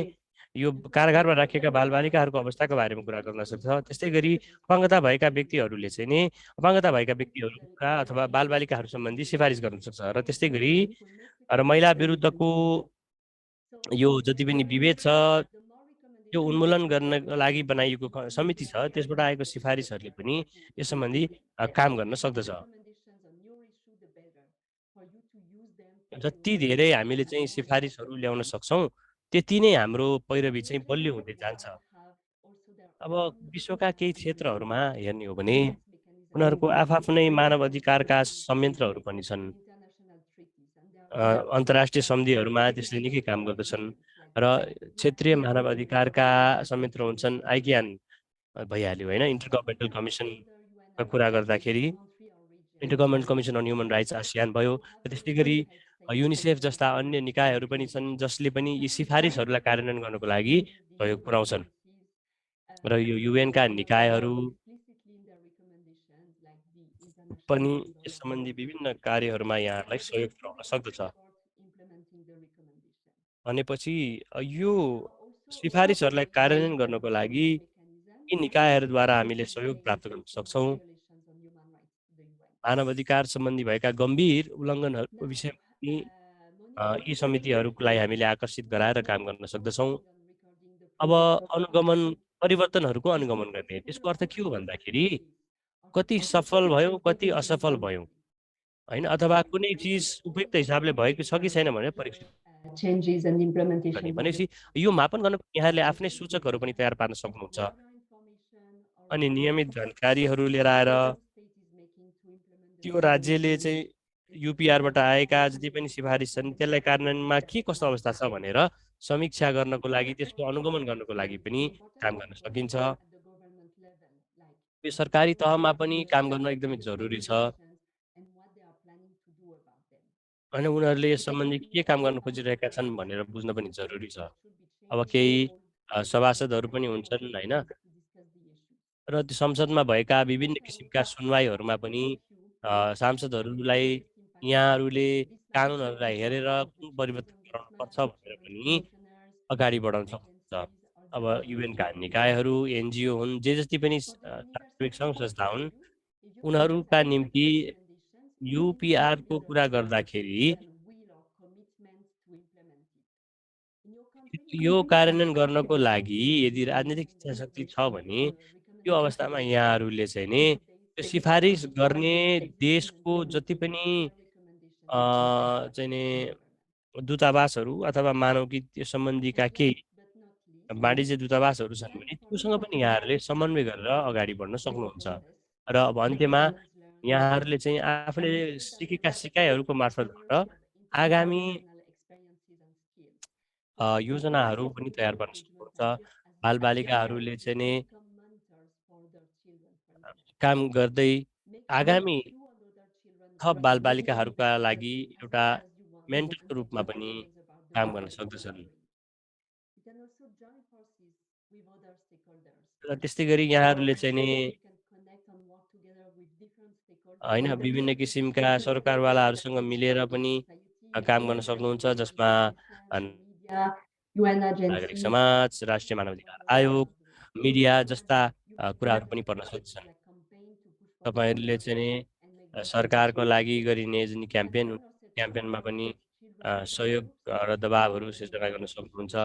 [SPEAKER 3] यो कारागारमा राखिएका बालबालिकाहरूको अवस्थाको बारेमा कुरा गर्न सक्छ। त्यस्तै गरी अपाङ्गता भएका व्यक्तिहरूले चाहिँ नि अपाङ्गता भएका व्यक्तिहरूका अथवा बालबालिकाहरू सम्बन्धी सिफारिस गर्न सक्छ र त्यस्तै गरी र महिला विरुद्धको यो जति पनि विभेद छ त्यो उन्मूलन गर्नको लागि बनाइएको समिति छ, त्यसबाट आएको सिफारिसहरूले पनि यस सम्बन्धी काम गर्न सक्दछ। जति धेरै हामीले चाहिँ सिफारिसहरू ल्याउन सक्छौँ त्यति नै हाम्रो पैरवी चाहिँ बलियो हुँदै जान्छ। अब विश्वका केही क्षेत्रहरूमा हेर्ने हो भने उनीहरूको आफआफ्नै मानव अधिकारका संयन्त्रहरू पनि छन्। अन्तर्राष्ट्रिय सन्धिहरूमा त्यसले निकै काम गर्दछन् र क्षेत्रीय मानव अधिकारका संयन्त्र हुन्छन्। आइक्यान भइहाल्यो होइन, इन्टर गभर्मेन्टल कमिसनका कुरा गर्दाखेरि inter government commission on human rights ASEAN भयो। त्यस्तै गरी युनिसेफ जस्ता अन्य निकायहरू पनि छन् जसले पनि यी सिफारिसहरूलाई कार्यान्वयन गर्नको लागि सहयोग पुर्याउँछन् र यो युएनका निकायहरू पनि यस सम्बन्धी विभिन्न कार्यहरूमा यहाँहरूलाई सहयोग पुर्याउन सक्दछ। भनेपछि यो सिफारिसहरूलाई कार्यान्वयन गर्नको लागि यी निकायहरूद्वारा हामीले सहयोग प्राप्त गर्न सक्छौँ। मानव अधिकार सम्बन्धी भएका गम्भीर उल्लङ्घनहरूको विषयमा पनि यी समितिहरूलाई हामीले आकर्षित गराएर काम गर्न सक्दछौँ। अब अनुगमन परिवर्तनहरूको अनुगमन गर्ने त्यसको अर्थ के हो भन्दाखेरि कति सफल भयो कति असफल भयो होइन, अथवा कुनै चिज उपयुक्त हिसाबले भएको छ कि छैन भनेर परीक्षण गर्ने। भनेपछि यो मापन गर्न यहाँहरूले आफ्नै सूचकहरू पनि तयार पार्न सक्नुहुन्छ अनि नियमित जानकारीहरू लिएर आएर त्यो राज्यले चाहिँ युपिआरबाट आएका जति पनि सिफारिस छन् त्यसलाई कार्यान्वयनमा के कस्तो अवस्था छ भनेर समीक्षा गर्नको लागि त्यसको अनुगमन गर्नको लागि पनि काम गर्न सकिन्छ। यो सरकारी तहमा पनि काम गर्न एकदमै जरुरी छ अनि उनीहरूले यस सम्बन्धी के काम गर्न खोजिरहेका छन् भनेर बुझ्न पनि जरुरी छ। अब केही सभासदहरू पनि हुन्छन् होइन, र त्यो संसदमा भएका विभिन्न किसिमका सुनवाईहरूमा पनि सांसदहरूलाई यहाँहरूले कानुनहरूलाई हेरेर कुन परिवर्तन गराउनुपर्छ भनेर पनि अगाडि बढाउन सक्नुहुन्छ। अब युएनका निकायहरू एनजिओ हुन्, जे जति पनि सार्वजनिक सङ्घ संस्था हुन्, उनीहरूका निम्ति युपिआरको कुरा गर्दाखेरि यो कार्यान्वयन गर्नको लागि यदि राजनीतिक इच्छाशक्ति छ भने यो अवस्थामा यहाँहरूले चाहिँ नि त्यो सिफारिस गर्ने देशको जति पनि चाहिँ नि दूतावासहरू अथवा मानव कि त्यो सम्बन्धीका केही वाणिज्य दूतावासहरू छन् भने त्योसँग पनि यहाँहरूले समन्वय गरेर अगाडि बढ्न सक्नुहुन्छ। र अब अन्त्यमा यहाँहरूले चाहिँ आफूले सिकेका सिकाइहरूको मार्फतबाट आगामी योजनाहरू पनि तयार गर्न सक्नुहुन्छ। बालबालिकाहरूले चाहिँ नि काम गर्दै आगामी थप बालबालिकाहरूका लागि एउटा मेन्टरको रूपमा पनि काम गर्न सक्दछन्। र त्यस्तै गरी यहाँहरूले चाहिँ नि होइन विभिन्न किसिमका सरकारवालाहरूसँग मिलेर पनि काम गर्न सक्नुहुन्छ जसमा नागरिक समाज, राष्ट्रिय मानवाधिकार आयोग, मिडिया जस्ता कुराहरू पनि पर्न सक्छन्। तपाईँहरूले चाहिँ नि सरकारको लागि गरिने जुन क्याम्पेनमा पनि सहयोग र दबावहरू सिर्जना गर्न सक्नुहुन्छ।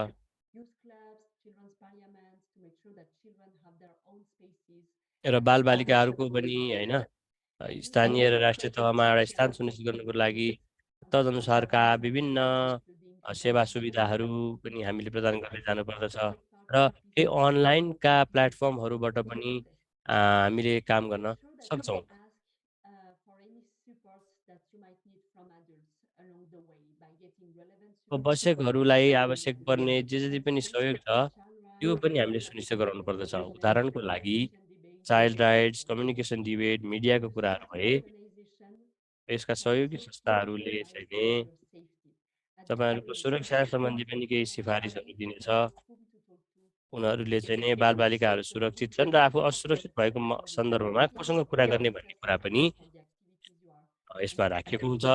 [SPEAKER 3] र बालबालिकाहरूको पनि होइन स्थानीय र राष्ट्रिय तहमा एउटा स्थान सुनिश्चित गर्नको लागि तदनुसारका विभिन्न सेवा सुविधाहरू पनि हामीले प्रदान गर्दै जानुपर्दछ र यही अनलाइनका प्लेटफर्महरूबाट पनि हामीले काम गर्न सक्छौँ। आवश्यकहरूलाई आवश्यक पर्ने जे जति पनि सहयोग छ त्यो पनि हामीले सुनिश्चित गराउनु पर्दछ। उदाहरणको लागि चाइल्ड राइट्स, कम्युनिकेसन डिबेट, मिडियाको कुराहरू भए यसका सहयोगी संस्थाहरूले चाहिँ नि तपाईँहरूको सुरक्षा सम्बन्धी पनि केही सिफारिसहरू दिनेछ। उनीहरूले चाहिँ नि बालबालिकाहरू सुरक्षित छन् र आफू असुरक्षित भएको सन्दर्भमा कोसँग कुरा गर्ने भन्ने कुरा पनि यसमा राखिएको हुन्छ।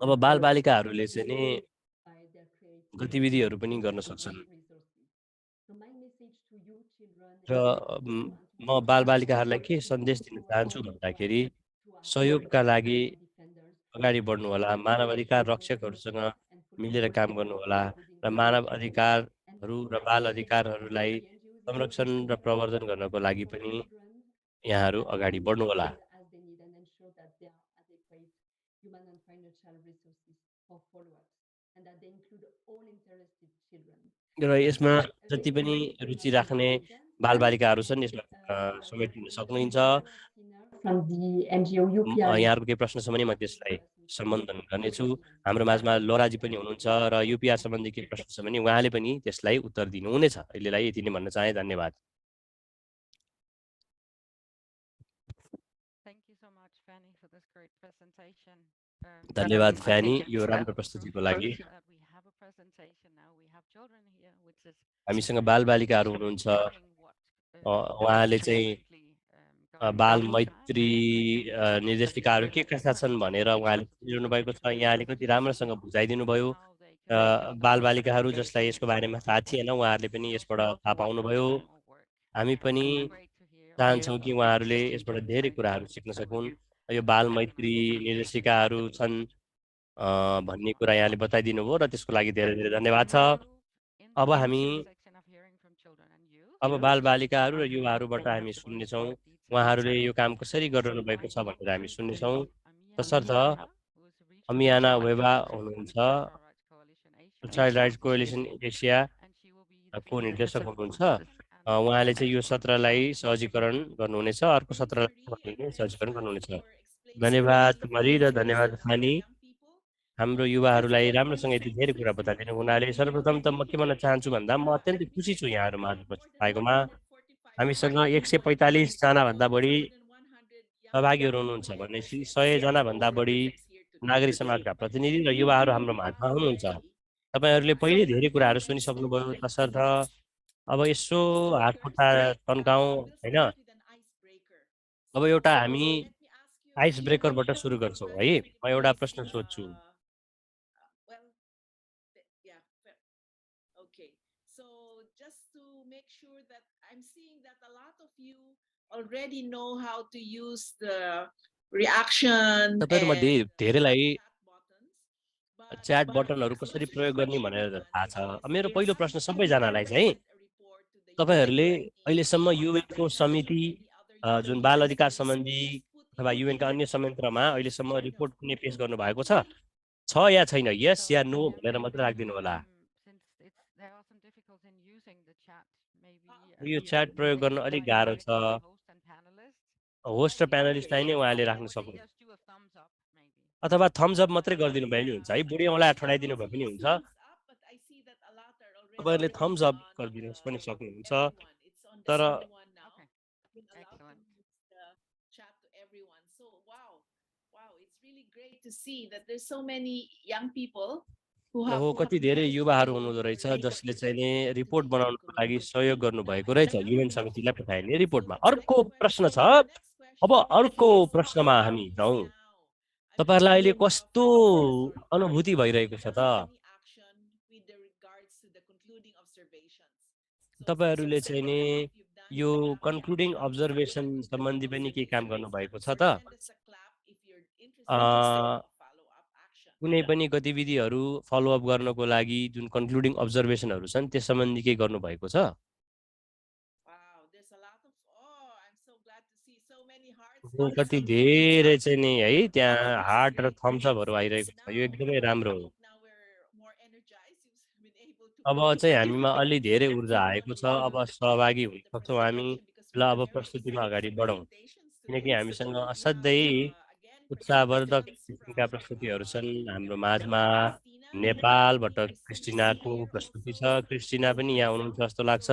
[SPEAKER 3] अब बालबालिकाहरूले चाहिँ नि गतिविधिहरू पनि गर्न सक्छन् र म बालबालिकाहरूलाई के सन्देश दिन चाहन्छु भन्दाखेरि सहयोगका लागि अगाडि बढ्नु होला, मानव अधिकार रक्षकहरूसँग मिलेर काम गर्नुहोला र मानव अधिकारहरू र बाल अधिकारहरूलाई संरक्षण र प्रवर्धन गर्नको लागि पनि यहाँहरू अगाडि बढ्नुहोला। र यसमा जति पनि रुचि राख्ने बालबालिकाहरू छन् यसमा समेटिन सक्नुहुन्छ। यहाँहरूको केही प्रश्न छ भने म त्यसलाई सम्बोधन गर्नेछु। हाम्रो माझमा लोराजी पनि हुनुहुन्छ र युपिआर सम्बन्धी केही प्रश्न छ भने उहाँले पनि त्यसलाई उत्तर दिनुहुनेछ। अहिलेलाई यति नै भन्न चाहे। धन्यवाद। धन्यवाद फ्यानी यो राम्रो प्रस्तुतिको लागि। हामीसँग बालबालिकाहरू हुनुहुन्छ। उहाँले चाहिँ बाल मैत्री निर्देशिकाहरू के कस्ता छन् भनेर उहाँले बुझिरहनु भएको छ। यहाँले कति राम्रोसँग बुझाइदिनु भयो। बालबालिकाहरू जसलाई यसको बारेमा थाहा थिएन उहाँहरूले पनि यसबाट थाहा पाउनुभयो। हामी पनि चाहन्छौँ कि उहाँहरूले यसबाट धेरै कुराहरू सिक्न सकुन्। यो बाल मैत्री निर्देशिकाहरू छन् भन्ने कुरा यहाँले बताइदिनु भयो र त्यसको लागि धेरै धेरै धन्यवाद छ। अब बालबालिकाहरू र युवाहरूबाट हामी सुन्नेछौँ उहाँहरूले यो काम कसरी गरिरहनु भएको छ भनेर हामी सुन्नेछौँ। तसर्थ अमियाना वेबा हुनुहुन्छ, चाइल्ड राइट्स कोएलिसन एसियाको निर्देशक हुनुहुन्छ। उहाँले चाहिँ यो सत्रलाई सहजीकरण गर्नुहुनेछ, अर्को सत्रलाई सहजीकरण गर्नुहुनेछ। धन्यवाद मरी र धन्यवाद फानी। हाम्रो युवाहरूलाई राम्रोसँग यति धेरै कुरा बताइदिनु हुनाले सर्वप्रथम त म के भन्न चाहन्छु भन्दा म अत्यन्तै खुसी छु यहाँहरूमा आएकोमा। हामीसँग 145 जनाभन्दा बढी सहभागीहरू हुनुहुन्छ भनेपछि 100 जनाभन्दा बढी नागरिक समाजका प्रतिनिधि र युवाहरू हाम्रो माझमा हुनुहुन्छ। तपाईँहरूले पहिले धेरै कुराहरू सुनिसक्नुभयो। तसर्थ अब यसो हातखुट्टा तन्काउँ होइन। अब एउटा हामी आइस ब्रेकरबाट सुरु गर्छौँ है। म एउटा प्रश्न सोध्छु।
[SPEAKER 7] already know how to use the reaction
[SPEAKER 3] तपाईँहरूमध्ये
[SPEAKER 7] and
[SPEAKER 3] धेरैलाई च्याट
[SPEAKER 7] but
[SPEAKER 3] बटनहरू
[SPEAKER 7] so
[SPEAKER 3] कसरी
[SPEAKER 7] the
[SPEAKER 3] प्रयोग गर्ने
[SPEAKER 7] question
[SPEAKER 3] भनेर
[SPEAKER 7] was,
[SPEAKER 3] थाहा छ। मेरो
[SPEAKER 7] if
[SPEAKER 3] पहिलो प्रश्न
[SPEAKER 7] somebody
[SPEAKER 3] सबैजनालाई
[SPEAKER 7] already
[SPEAKER 3] चाहिँ
[SPEAKER 7] sent a report to the
[SPEAKER 3] तपाईँहरूले
[SPEAKER 7] UN
[SPEAKER 3] अहिलेसम्म
[SPEAKER 7] or
[SPEAKER 3] युएनको
[SPEAKER 7] United
[SPEAKER 3] समिति
[SPEAKER 7] Nations or any other
[SPEAKER 3] जुन
[SPEAKER 7] UN
[SPEAKER 3] बाल अधिकार
[SPEAKER 7] bodies,
[SPEAKER 3] सम्बन्धी
[SPEAKER 7] please put
[SPEAKER 3] अथवा
[SPEAKER 7] in
[SPEAKER 3] युएनका अन्य
[SPEAKER 7] the
[SPEAKER 3] संयन्त्रमा अहिलेसम्म
[SPEAKER 7] chat
[SPEAKER 3] रिपोर्ट कुनै पेश
[SPEAKER 7] box.
[SPEAKER 3] गर्नुभएको छ या छैन, यस या नो भनेर मात्रै राखिदिनु होला। यो च्याट प्रयोग गर्न अलिक गाह्रो छ। होस्ट र प्यानलिस्टलाई नै उहाँले राख्न सक्नु अथवा थम्स अप मात्रै गरिदिनु भए पनि हुन्छ है। बुढी औँला ठडाइदिनु भए पनि हुन्छ। तपाईँहरूले थम्स अप गरिदिनु पनि सक्नुहुन्छ। तर
[SPEAKER 7] Chat to everyone. So wow, it's really great to see that there's so many young people who have
[SPEAKER 3] कति धेरै युवाहरू हुनुहुँदो रहेछ जसले चाहिँ नि रिपोर्ट बनाउनको लागि सहयोग गर्नुभएको रहेछ युएन समितिलाई पठाइने रिपोर्टमा। अर्को प्रश्न छ। अब अर्को प्रश्नमा हामी जाउँ। तपाईँहरूलाई अहिले कस्तो अनुभूति भइरहेको छ त? तपाईँहरूले चाहिँ नि यो कन्क्लुडिङ अब्जर्भेसन सम्बन्धी पनि केही काम गर्नुभएको छ त? कुनै पनि गतिविधिहरू फलोअप गर्नको लागि जुन कन्क्लुडिङ अब्जर्भेसनहरू छन् त्यस सम्बन्धी केही गर्नुभएको छ? कति धेरै चाहिँ नि है त्यहाँ हार्ट र थम्सअपहरू आइरहेको छ। यो एकदमै राम्रो हो। अब चाहिँ हामीमा अलि धेरै ऊर्जा आएको छ। अब सहभागी हुन सक्छौँ हामी। ल अब प्रस्तुतिमा अगाडि बढौँ किनकि हामीसँग असाध्यै उत्साहवर्धक किसिमका प्रस्तुतिहरू छन् हाम्रो माझमा। नेपालबाट क्रिस्टिनाको प्रस्तुति छ। क्रिस्टिना पनि यहाँ हुनुहुन्छ जस्तो लाग्छ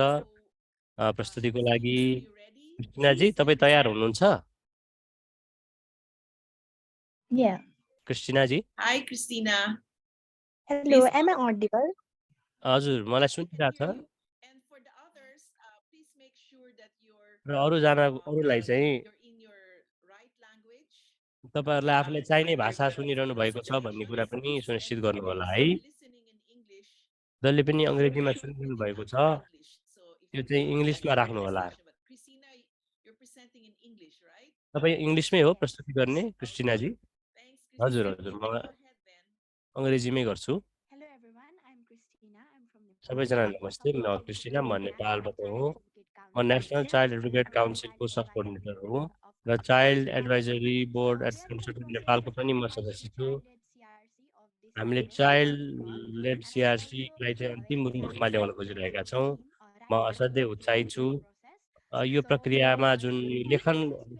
[SPEAKER 3] प्रस्तुतिको लागि। क्रिस्टिनाजी तपाईँ तयार हुनुहुन्छ?
[SPEAKER 8] Yeah.
[SPEAKER 3] क्रिस्टिनाजी
[SPEAKER 7] Hi, Christina.
[SPEAKER 8] Hello, am I audible?
[SPEAKER 3] हजुर मलाई सुनिरहेको छ।
[SPEAKER 7] And for the others, please make sure that
[SPEAKER 3] र अरूलाई चाहिँ
[SPEAKER 7] you're in your right language.
[SPEAKER 3] तपाईँहरूलाई आफूलाई चाहिने भाषा सुनिरहनु भएको छ भन्ने कुरा पनि सुनिश्चित गर्नुहोला है।
[SPEAKER 7] Listening in English.
[SPEAKER 3] जसले पनि अङ्ग्रेजीमा सुनिरहनु भएको छ
[SPEAKER 7] So if
[SPEAKER 3] त्यो
[SPEAKER 7] you
[SPEAKER 3] चाहिँ
[SPEAKER 7] can
[SPEAKER 3] इङ्ग्लिसमा
[SPEAKER 7] share
[SPEAKER 3] राख्नुहोला।
[SPEAKER 7] this session, but Christina, you're presenting in English, right?
[SPEAKER 3] तपाईँ इङ्ग्लिसमै हो प्रस्तुति गर्ने क्रिस्टिनाजी?
[SPEAKER 7] Thanks,
[SPEAKER 3] हजुर
[SPEAKER 7] Christina.
[SPEAKER 3] हजुर
[SPEAKER 7] You
[SPEAKER 3] म
[SPEAKER 7] can go ahead then.
[SPEAKER 3] अङ्ग्रेजीमै गर्छु।
[SPEAKER 8] Hello everyone, I'm Christina. I'm from Nepal.
[SPEAKER 3] सबैजना नमस्ते, म क्रिस्टिना, म नेपालबाट हो। म नेसनल चाइल्ड एडभोकेट काउन्सिलको सब कोअर्डिनेटर हो र चाइल्ड एडभाइजरी बोर्ड एडमिनिस्ट्रेटर नेपालको पनि म सदस्य छु। हामीले चाइल्ड लेड सिआरसीलाई चाहिँ अन्तिम रूपमा ल्याउन खोजिरहेका छौँ। म असाध्यै उत्साहित छु। यो प्रक्रियामा जुन लेखन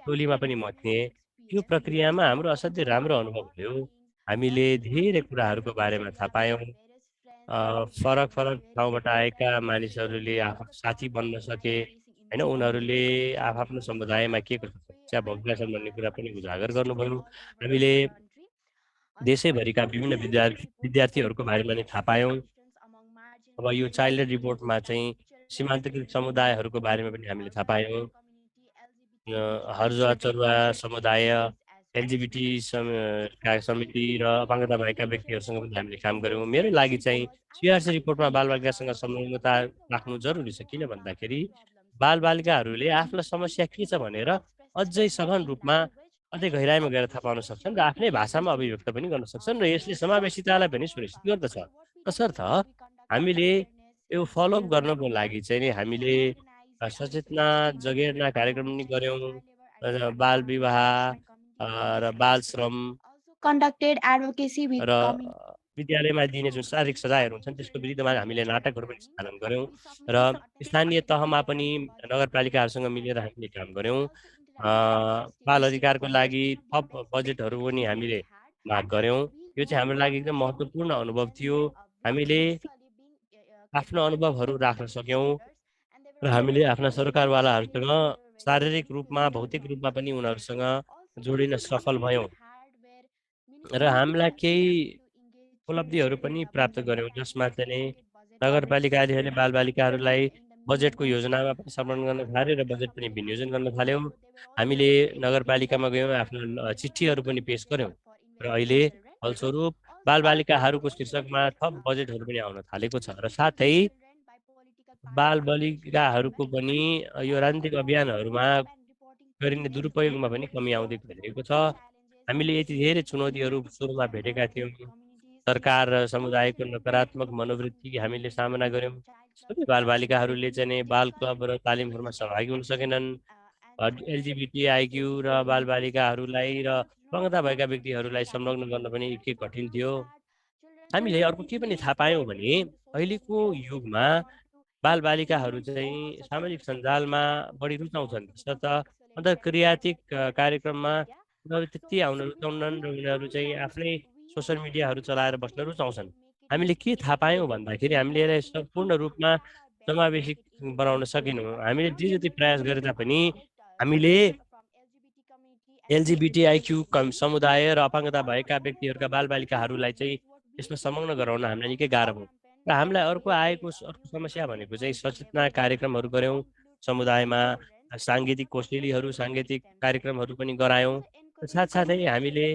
[SPEAKER 3] टोलीमा पनि म थिएँ, यो प्रक्रियामा हाम्रो असाध्यै राम्रो अनुभव भयो। हामीले धेरै कुराहरूको बारेमा थाहा पायौँ। फरक फरक ठाउँबाट आएका मानिसहरूले आफ्नो साथी बन्न सके होइन, उनीहरूले आफ्नो समुदायमा के कस्तो समस्या भोग्दा छन् भन्ने कुरा पनि उजागर गर्नुभयो। हामीले देशैभरिका विभिन्न विद्यार्थीहरूको बारेमा नै थाहा पायौँ। अब यो चाइल्ड रिपोर्टमा चाहिँ सीमान्तकृत समुदायहरूको बारेमा पनि हामीले थाहा पायौँ। हर्जुवा चरुवा समुदाय, एलजिबिटी समिति र अपाङ्गता भएका व्यक्तिहरूसँग पनि हामीले काम गऱ्यौँ। मेरो लागि चाहिँ सिआरसी रिपोर्टमा बालबालिकासँग संलग्नता राख्नु जरुरी छ। किन भन्दाखेरि बालबालिकाहरूले आफ्नो समस्या के छ भनेर अझै सघन रूपमा अझै गहिराइमा गएर थाहा पाउन सक्छन् र आफ्नै भाषामा अभिव्यक्त पनि गर्न सक्छन् र यसले समावेशितालाई पनि सुनिश्चित गर्दछ। तसर्थ हामीले यो फलोअप गर्नको लागि चाहिँ नि हामीले सचेतना जगेर्ना कार्यक्रम पनि गऱ्यौँ। बाल विवाह र बाल श्रम
[SPEAKER 8] conducted advocacy with
[SPEAKER 3] र
[SPEAKER 8] community.
[SPEAKER 3] विद्यालयमा दिने जुन शारीरिक सजायहरू हुन्छन् त्यसको विरुद्धमा हामीले नाटकहरू पनि सञ्चालन गऱ्यौँ र स्थानीय तहमा पनि नगरपालिकाहरूसँग मिलेर हामीले काम गऱ्यौँ। बाल अधिकारको लागि थप बजेटहरू पनि हामीले माग गऱ्यौँ। यो चाहिँ हाम्रो लागि एकदम महत्त्वपूर्ण अनुभव थियो। हामीले आफ्नो अनुभवहरू राख्न सक्यौँ र हामीले आफ्ना सरकारवालाहरूसँग शारीरिक रूपमा भौतिक रूपमा पनि उनीहरूसँग जोडिन सफल भयौँ र हामीलाई केही उपलब्धिहरू पनि प्राप्त गऱ्यौँ, जसमा चाहिँ नगरपालिका अधिकारीले बालबालिकाहरूलाई बजेटको योजनामा पनि समर्पण गर्न थाल्यो र बजेट पनि विनियोजन गर्न थाल्यौँ। हामीले नगरपालिकामा गयौँ, आफ्नो चिठीहरू पनि पेस गऱ्यौँ र अहिले फलस्वरूप बालबालिकाहरूको शीर्षकमा थप बजेटहरू पनि आउन थालेको छ र साथै बालबालिकाहरूको पनि यो राजनीतिक अभियानहरूमा गरिने दुरुपयोगमा पनि कमी आउँदै गइरहेको छ। हामीले यति धेरै चुनौतीहरू सुरुमा भेटेका थियौँ। सरकार र समुदायको नकारात्मक मनोवृत्ति हामीले सामना गऱ्यौँ। सबै बालबालिकाहरूले चाहिँ बाल क्लब र तालिमहरूमा सहभागी हुन सकेनन्। एलजिबिटिआइक्यू र बालबालिकाहरूलाई र अपाङ्गता भएका व्यक्तिहरूलाई संलग्न गर्न पनि के कठिन थियो। हामीले अर्को के पनि थाहा पायौँ भने अहिलेको युगमा बालबालिकाहरू चाहिँ सामाजिक सञ्जालमा बढी रुचाउँछन्। तसर्थ अन्तर्क्रियात्मक कार्यक्रममा उनीहरू त्यति आउन रुचाउनन् र उनीहरू चाहिँ आफ्नै सोसियल मिडियाहरू चलाएर बस्न रुचाउँछन्। हामीले के थाहा पायौँ भन्दाखेरि हामीले यसलाई सम्पूर्ण रूपमा समावेशित बनाउन सकेनौँ। हामीले जे जति प्रयास गरे तापनि हामीले एलजिबिटिआइक्यू समुदाय र अपाङ्गता भएका व्यक्तिहरूका बालबालिकाहरूलाई चाहिँ यसमा संलग्न गराउन हामीलाई निकै गाह्रो भयो र हामीलाई अर्को समस्या भनेको चाहिँ सचेतना कार्यक्रमहरू गऱ्यौँ। समुदायमा साङ्गीतिक कौशलीहरू, साङ्गीतिक कार्यक्रमहरू पनि गरायौँ। साथसाथै हामीले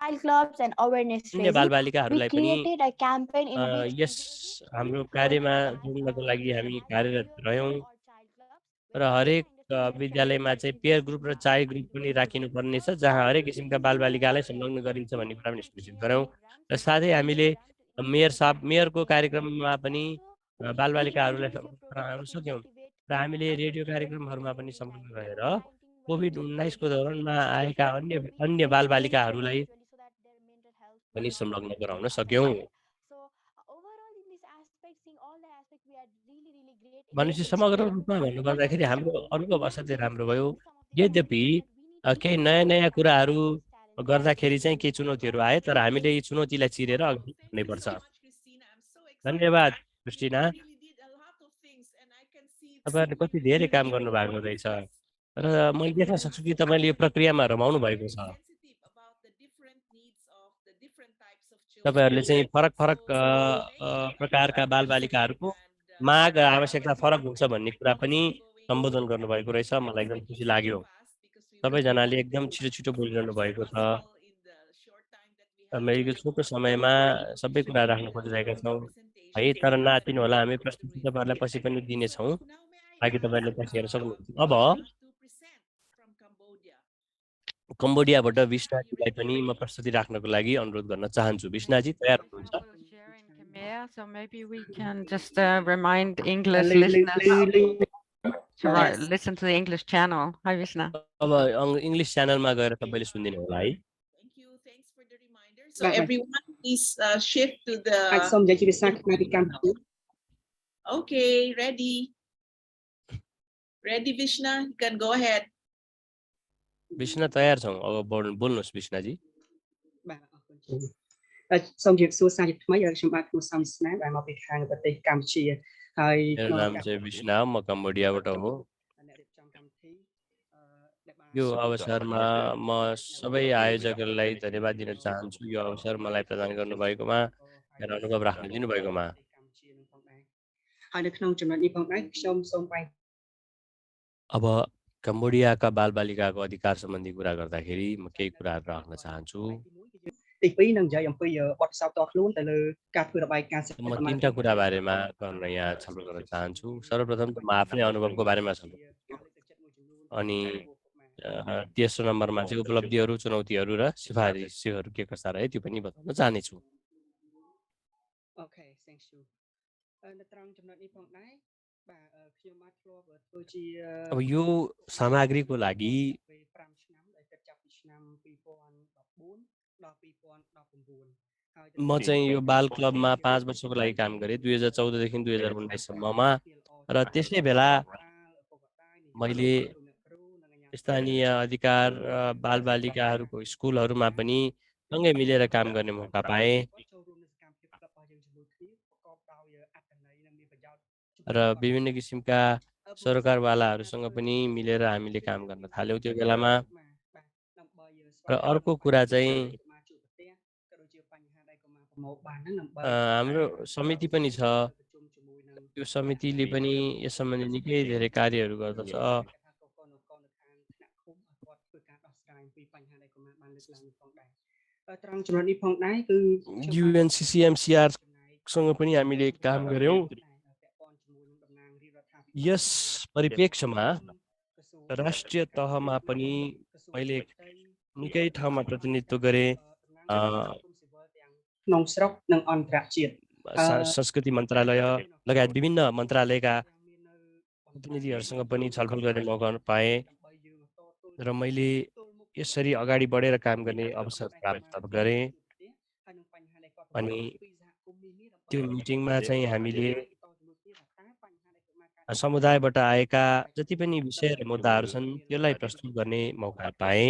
[SPEAKER 8] Child clubs and awareness
[SPEAKER 3] अन्य
[SPEAKER 8] raising. We
[SPEAKER 3] बालबालिकाहरूलाई पनि
[SPEAKER 8] created a campaign in which
[SPEAKER 3] यस हाम्रो कार्यमा जोड्नको लागि हामी कार्यरत रह्यौँ र हरेक विद्यालयमा चाहिँ पेयर ग्रुप र चाइल्ड ग्रुप पनि राखिनुपर्नेछ, जहाँ हरेक किसिमका बालबालिकालाई संलग्न गरिन्छ भन्ने कुरा पनि सुनिश्चित गऱ्यौँ। र साथै हामीले मेयरको कार्यक्रममा पनि बालबालिकाहरूलाई संलग्न सक्यौँ र हामीले रेडियो कार्यक्रमहरूमा पनि संलग्न रहेर कोभिड-19को दौरानमा आएका अन्य बालबालिकाहरूलाई पनि संलग्न गराउन सक्यौँ।
[SPEAKER 8] So overall in this aspect, seeing all the aspects, we had really great
[SPEAKER 3] भनेपछि समग्र रूपमा भन्नुपर्दाखेरि हाम्रो अरूको अवस्था चाहिँ राम्रो भयो। यद्यपि केही नयाँ नयाँ कुराहरू गर्दाखेरि चाहिँ केही चुनौतीहरू आए, तर हामीले यी चुनौतीलाई चिरेर
[SPEAKER 7] Oh,
[SPEAKER 3] अगाडि
[SPEAKER 7] thank
[SPEAKER 3] बढ्नै
[SPEAKER 7] you
[SPEAKER 3] पर्छ।
[SPEAKER 7] so much, Christina. I'm so excited.
[SPEAKER 3] धन्यवाद Christina.
[SPEAKER 7] You really did a lot of things, and I can see so
[SPEAKER 3] तपाईँहरूले कति
[SPEAKER 7] many
[SPEAKER 3] धेरै काम
[SPEAKER 7] different
[SPEAKER 3] गर्नुभएको रहेछ र मैले
[SPEAKER 7] and
[SPEAKER 3] देख्न सक्छु कि तपाईँले यो प्रक्रियामा रमाउनु भएको
[SPEAKER 7] very
[SPEAKER 3] छ।
[SPEAKER 7] sensitive about the different needs of the different types of children.
[SPEAKER 3] तपाईँहरूले चाहिँ फरक फरक
[SPEAKER 7] So thank you
[SPEAKER 3] प्रकारका
[SPEAKER 7] very much.
[SPEAKER 3] बालबालिकाहरूको
[SPEAKER 7] And
[SPEAKER 3] माग र आवश्यकता फरक हुन्छ भन्ने कुरा
[SPEAKER 7] we're
[SPEAKER 3] पनि
[SPEAKER 7] also going
[SPEAKER 3] सम्बोधन
[SPEAKER 7] to
[SPEAKER 3] गर्नुभएको रहेछ। मलाई एकदम खुसी लाग्यो।
[SPEAKER 7] fast because we really
[SPEAKER 3] सबैजनाले
[SPEAKER 7] want
[SPEAKER 3] एकदम
[SPEAKER 7] to
[SPEAKER 3] छिटो छिटो
[SPEAKER 7] do
[SPEAKER 3] बोलिरहनु
[SPEAKER 7] as
[SPEAKER 3] भएको छ।
[SPEAKER 7] possible in the short time that we have
[SPEAKER 3] मैले यो छोटो समयमा सबै कुरा राख्न खोजिरहेका छौँ है, तर नातिनु होला, हामी प्रस्तुति तपाईँहरूलाई पछि पनि दिनेछौँ,
[SPEAKER 7] Now may I
[SPEAKER 3] ताकि
[SPEAKER 7] ask
[SPEAKER 3] तपाईँहरूले पछि हेर्न सक्नुहुन्छ। अब
[SPEAKER 7] to present from Cambodia?
[SPEAKER 3] कम्बोडियाबाट
[SPEAKER 7] Are you
[SPEAKER 3] विष्णाजीलाई पनि
[SPEAKER 7] ready?
[SPEAKER 3] म प्रस्तुति राख्नको लागि अनुरोध गर्न चाहन्छु।
[SPEAKER 2] Maybe
[SPEAKER 3] विष्णाजी तयार
[SPEAKER 2] because I
[SPEAKER 3] हुनुहुन्छ?
[SPEAKER 2] will share in Khmer, so maybe we can just remind English listeners to
[SPEAKER 7] Yes.
[SPEAKER 2] listen to the English channel. Hi, Vishna.
[SPEAKER 3] अब इङ्ग्लिस च्यानलमा गएर तपाईँले सुनिदिनु होला है।
[SPEAKER 7] Thank you. Thanks for the reminder. So everyone, please shift to the.
[SPEAKER 9] សូមនិយាយជាភាសាខ្មែរពីកម្ពុជា
[SPEAKER 7] Okay, ready. Ready, Vishna? You can go ahead.
[SPEAKER 3] Vishna तयार छौँ, अब बोल्नुहोस् विष्णाजी।
[SPEAKER 9] បាទអរគុណសូមជម្រាបសួរសាជាថ្មីខ្ញុំបាទគ្រូសំស្នាដែលមកពីខាងប្រទេសកម្ពុជាហើយ
[SPEAKER 3] मेरो नाम चाहिँ विष्णा हो, म कम्बोडियाबाट हो।
[SPEAKER 9] អ្នករៀបចំកម្មវិធីដែលបាន
[SPEAKER 3] यो अवसरमा म सबै आयोजकहरूलाई धन्यवाद दिन चाहन्छु, यो अवसर मलाई प्रदान गर्नुभएकोमा र अनुभव राख्न दिनुभएकोमा।
[SPEAKER 9] ហើយនៅក្នុងចំណុចនេះផងដែរខ្ញុំសូមបែង
[SPEAKER 3] अब कम्बोडियाका बालबालिकाको अधिकार सम्बन्धी कुरा गर्दाखेरि म केही कुराहरू राख्न चाहन्छु।
[SPEAKER 9] ទី2នឹងនិយាយអំពីបទពិសោធន៍តខ្លួនទៅលើការធ្វើរបាយការណ៍សិទ្ធិ
[SPEAKER 3] म तीनटा कुरा बारेमा गर्न यहाँ छलफल गर्न चाहन्छु। सर्वप्रथम त म आफ्नै अनुभवको बारेमा छलफल गर्छु, अनि तेस्रो नम्बरमा चाहिँ उपलब्धिहरू, चुनौतीहरू र सिफारिसहरू के कस्ता रहे त्यो पनि बताउन चाहनेछु।
[SPEAKER 9] អូខេ thank you នៅត្រង់ចំណុចនេះផងដែរបាទខ្ញុំបាទធ្លាប់ធ្វើជា
[SPEAKER 3] अब यो सामग्रीको लागि
[SPEAKER 9] 5ឆ្នាំដែលគិតចាប់ពីឆ្នាំ 2014 ដល់ 2019 ហើយ
[SPEAKER 3] म चाहिँ यो बाल क्लबमा 5 वर्षको लागि काम गरेँ, 2014 देखि 2019 सम्ममा। र त्यसै बेला मैले स्थानीय अधिकार बालबालिकाहरूको स्कुलहरूमा पनि सँगै मिलेर काम गर्ने मौका पाएँ र विभिन्न किसिमका सरकारवालाहरूसँग पनि मिलेर हामीले काम गर्न थाल्यौँ त्यो बेलामा। र अर्को कुरा चाहिँ हाम्रो समिति पनि छ, त्यो समितिले पनि यस सम्बन्धी निकै धेरै कार्यहरू गर्दछ। UNCCMCR सँग पनि हामीले काम गर्यौँ। यस परिप्रेक्ष्यमा राष्ट्रिय तहमा पनि मैले निकै ठाउँमा प्रतिनिधित्व गरेँ,
[SPEAKER 9] ក្នុងស្រុកនិងអន្តរជាតិ
[SPEAKER 3] संस्कृति मन्त्रालय लगायत विभिन्न मन्त्रालयका प्रतिनिधिहरूसँग पनि छलफल गर्ने मौका पाएँ र मैले यसरी अगाडि बढेर काम गर्ने अवसर प्राप्त गरेँ। अनि त्यो मिटिङमा चाहिँ हामीले समुदायबाट आएका जति पनि विषय र मुद्दाहरू छन् त्यसलाई प्रस्तुत गर्ने मौका पाएँ।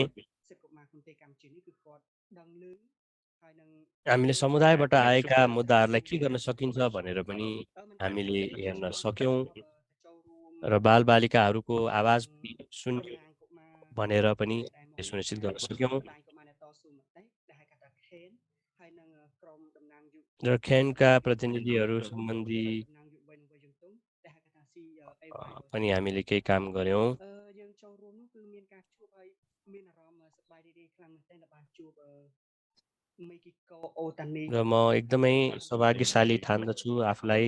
[SPEAKER 3] हामीले समुदायबाट आएका मुद्दाहरूलाई के गर्न सकिन्छ भनेर पनि हामीले हेर्न सक्यौँ र बालबालिकाहरूको आवाज सुन्ने भनेर पनि सुनिश्चित गर्न सक्यौँ। र खेनका प्रतिनिधिहरू सम्बन्धी पनि हामीले केही काम गर्यौँ। र म एकदमै सौभाग्यशाली ठान्दछु आफूलाई।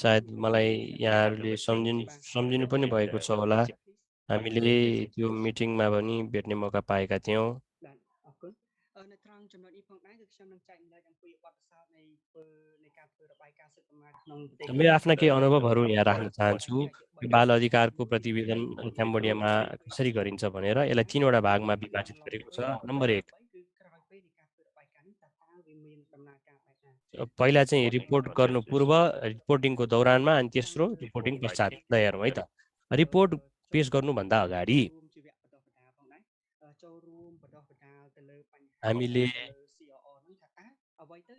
[SPEAKER 3] सायद मलाई यहाँहरूले सम्झिनु पनि भएको छ होला, हामीले त्यो मिटिङमा पनि भेट्ने मौका पाएका थियौँ। मेरो आफ्ना केही अनुभवहरू यहाँ राख्न चाहन्छु। बाल अधिकारको प्रतिवेदन क्याम्बोडियामा कसरी गरिन्छ भनेर यसलाई 3वटा भागमा विभाजित गरेको छ। नम्बर 1, पहिला चाहिँ रिपोर्ट गर्नु पूर्व रिपोर्टिङको दौरानमा अनि तेस्रो रिपोर्टिङ पश्चात ल हेरौँ है त रिपोर्ट पेश गर्नुभन्दा अगाडि हामीले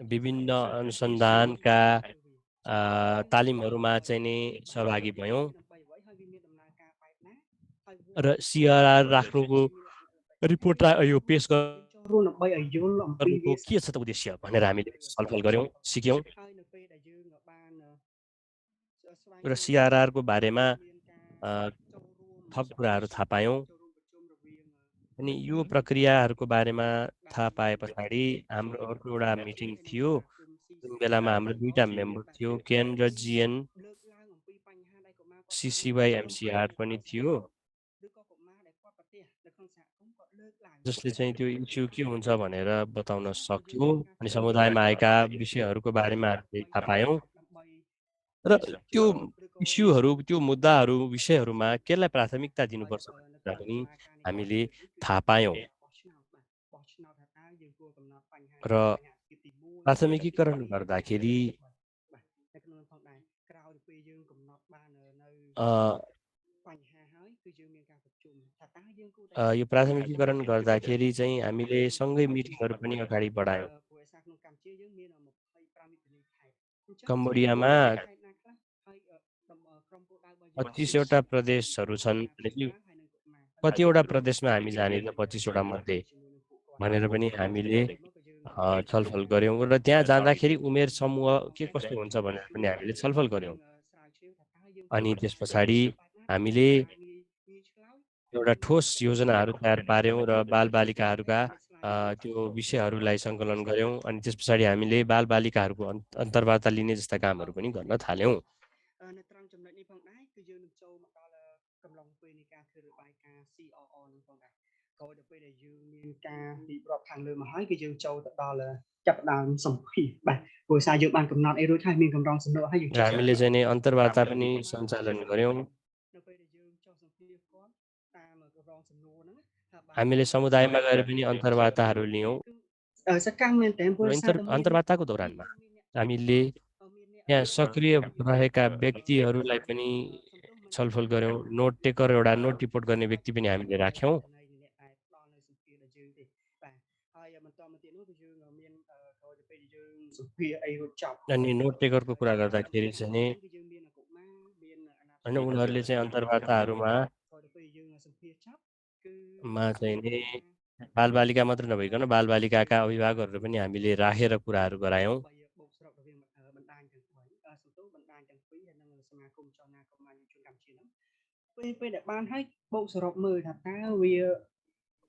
[SPEAKER 3] विभिन्न अनुसन्धानका तालिमहरूमा चाहिँ नि सहभागी भयौँ र सिआरआर राख्नुको रिपोर्ट यो पेश गर्नुको के छ त उद्देश्य भनेर हामीले छलफल गऱ्यौँ सिक्यौँ र सिआरआरको बारेमा थप कुराहरू थाहा पायौँ अनि यो प्रक्रियाहरूको बारेमा थाहा पाए पछाडि हाम्रो अर्को एउटा मिटिङ थियो जुन बेलामा हाम्रो दुईटा मेम्बर थियो केन र जिएन सिसिवाई एमसिआर पनि थियो जसले चाहिँ त्यो इस्यु के हुन्छ भनेर बताउन सक्यो अनि समुदायमा आएका विषयहरूको बारेमा हामीले थाहा पायौँ र त्यो इस्युहरू त्यो मुद्दाहरू विषयहरूमा केलाई प्राथमिकता दिनुपर्छ भनेर पनि हामीले थाहा पायौँ र प्राथमिकीकरण गर्दाखेरि यो प्राथमिकीकरण गर्दाखेरि चाहिँ हामीले सँगै मिटिङहरू पनि अगाडि बढायौँ कम्बोडियामा 25वटा प्रदेशहरू छन् भनेपछि कतिवटा प्रदेशमा हामी जाने त 25वटा मध्ये भनेर पनि हामीले छलफल गऱ्यौँ र त्यहाँ जाँदाखेरि उमेर समूह के कस्तो हुन्छ भनेर पनि हामीले छलफल गऱ्यौँ अनि त्यस पछाडि हामीले एउटा ठोस योजनाहरू तयार पार्यौँ र बालबालिकाहरूका त्यो विषयहरूलाई सङ्कलन गऱ्यौँ अनि त्यस पछाडि हामीले बालबालिकाहरूको अन्तर्वार्ता लिने जस्ता कामहरू पनि गर्न थाल्यौँ हामीले चाहिँ नि अन्तर्वार्ता पनि सञ्चालन गऱ्यौँ हामीले समुदायमा गएर पनि अन्तर्वार्ताहरू लियौँ अन्तर्वार्ताको दौरानमा हामीले यहाँ सक्रिय रहेका व्यक्तिहरूलाई पनि छलफल गऱ्यौँ नोट टेकर एउटा नोट रिपोर्ट गर्ने व्यक्ति पनि हामीले राख्यौँ अनि नोट टेकरको कुरा गर्दाखेरि चाहिँ होइन उनीहरूले चाहिँ अन्तर्वार्ताहरूमा चाहिँ नि बालबालिका मात्र नभइकन बालबालिकाका अभिभावकहरू पनि हामीले राखेर कुराहरू गरायौँ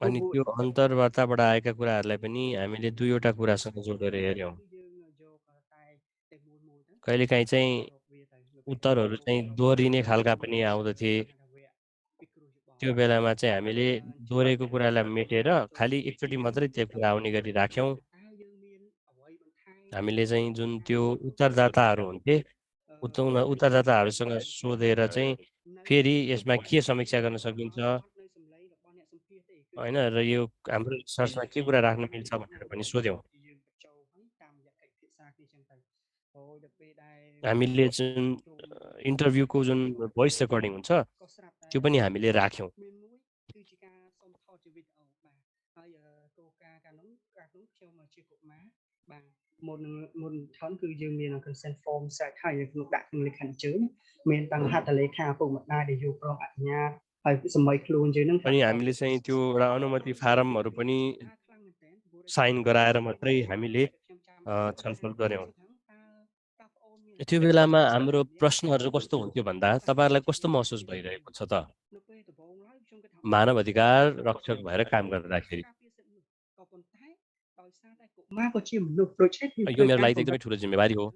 [SPEAKER 3] अनि त्यो अन्तर्वार्ताबाट आएका कुराहरूलाई पनि हामीले दुईवटा कुरासँग जोडेर हेऱ्यौँ कहिलेकाहीँ चाहिँ उत्तरहरू चाहिँ दोहोरिने खालका पनि आउँदथे त्यो बेलामा चाहिँ हामीले दोहोरेको कुरालाई मेटेर खालि एकचोटि मात्रै त्यो कुरा आउने गरी राख्यौँ हामीले चाहिँ जुन त्यो उत्तरदाताहरू हुन्थे उत्तरदाताहरूसँग सोधेर चाहिँ फेरि यसमा के समीक्षा गर्न सकिन्छ होइन र यो हाम्रो रिसर्चमा के कुरा राख्न मिल्छ भनेर पनि सोध्यौँ हामीले जुन इन्टरभ्यूको जुन भोइस रेकर्डिङ हुन्छ त्यो पनि हामीले राख्यौँ अनि हामीले चाहिँ त्यो एउटा अनुमति फारमहरू पनि साइन गराएर मात्रै हामीले छलफल गऱ्यौँ त्यो बेलामा हाम्रो प्रश्नहरू कस्तो हुन्थ्यो भन्दा तपाईँहरूलाई कस्तो महसुस भइरहेको छ त मानव अधिकार रक्षक भएर काम गर्दाखेरि यो मेरो लागि एकदमै ठुलो जिम्मेवारी हो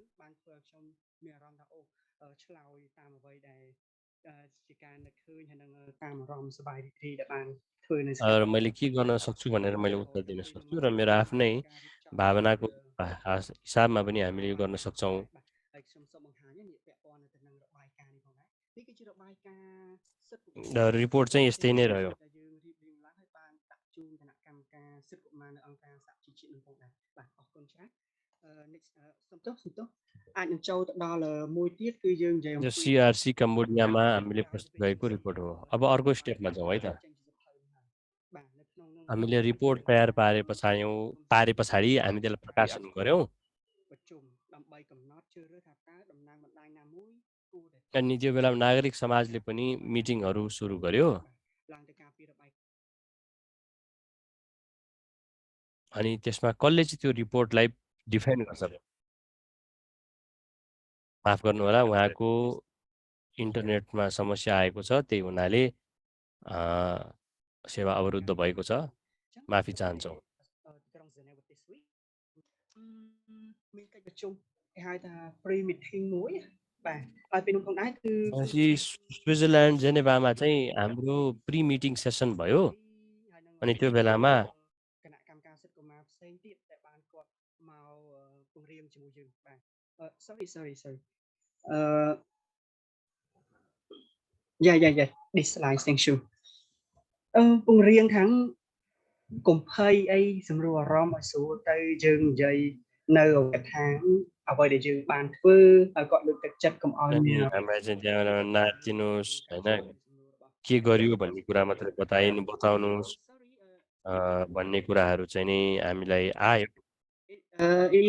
[SPEAKER 3] मैले के गर्न सक्छु भनेर मैले उत्तर दिन सक्छु र मेरो आफ्नै भावनाको हिसाबमा पनि हामीले यो गर्न सक्छौँ रिपोर्ट चाहिँ यस्तै नै रह्यो
[SPEAKER 9] សំទោសអាចនឹងចូលទៅដល់មួយទៀតគឺយើងនិយាយអំ
[SPEAKER 3] यो
[SPEAKER 9] ពី
[SPEAKER 3] सिआरसी कम्बोडियामा हामीले प्रस्तुत गरेको रिपोर्ट हो अब अर्को स्टेपमा जाउँ है त
[SPEAKER 9] បាទនៅក្នុងនោះ
[SPEAKER 3] हामीले रिपोर्ट तयार पारे पछाडि हामी त्यसलाई प्रकाशन गऱ्यौँ
[SPEAKER 9] ប្រជុំដើម្បីកំណត់ជ្រើសរើសថាតើតំណាងបណ្ដាញណាមួយគួរតែ
[SPEAKER 3] अनि त्यो बेलामा नागरिक समाजले पनि मिटिङहरू सुरु गर्यो
[SPEAKER 9] ឡើងទៅការពីរបាយ
[SPEAKER 3] अनि त्यसमा कसले चाहिँ त्यो रिपोर्टलाई डिफाइन गर्छ माफ गर्नु होला उहाँको इन्टरनेटमा समस्या आएको छ त्यही हुनाले सेवा अवरुद्ध भएको छ माफी चाहन्छौँ
[SPEAKER 9] ក្រុង Geneva ទេសវីមានកិច្ចប្រជុំគេហៅថា pre meeting មួយបាទហើយពេលនោះផងដែរគឺ
[SPEAKER 3] भनेपछि स्विजरल्यान्ड जेनेभामा चाहिँ हाम्रो प्री मिटिङ सेसन भयो अनि त्यो बेलामा
[SPEAKER 9] គណៈកម្មការសិទ្ធិកុមារផ្សេងទៀតដែលបានគាត់មកពង្រៀងជាមួយយើងបាទ sorry yeah this slide thank you ពង្រៀងខាងកុំភ័យអីសម្រួលអារម្មណ៍ឲ្យស្រួលទៅយើងនិយាយនៅថាអ្វីដែលយើងបានធ្វើឲ្យគាត់លើកទឹកចិត្តកុំឲ្យមាន
[SPEAKER 3] हामीलाई चाहिँ त्यहाँबाट नाचिनुहोस् होइन के गरियो भन्ने कुरा मात्रै बताउनुहोस् भन्ने कुराहरू चाहिँ नि हामीलाई आयो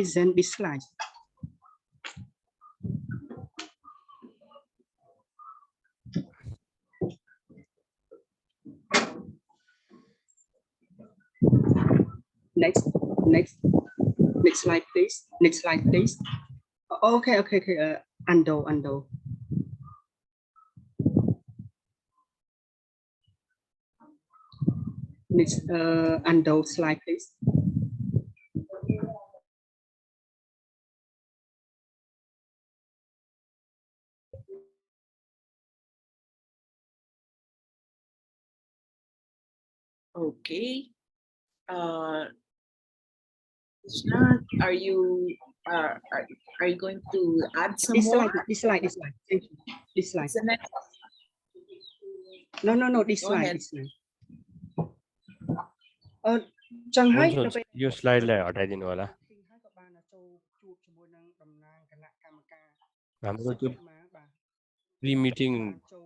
[SPEAKER 9] is in this slide next slide please okay undo next undo slide please
[SPEAKER 7] Okay. Krishna, are you going to add some more?
[SPEAKER 9] This slide. Thank you. This slide.
[SPEAKER 7] What's the next?
[SPEAKER 9] No. This
[SPEAKER 7] Go
[SPEAKER 9] slide.
[SPEAKER 7] ahead.
[SPEAKER 9] This slide. Chẳng hay
[SPEAKER 3] हुन्छ यो स्लाइडलाई हटाइदिनु होला हाम्रो त्यो pre meeting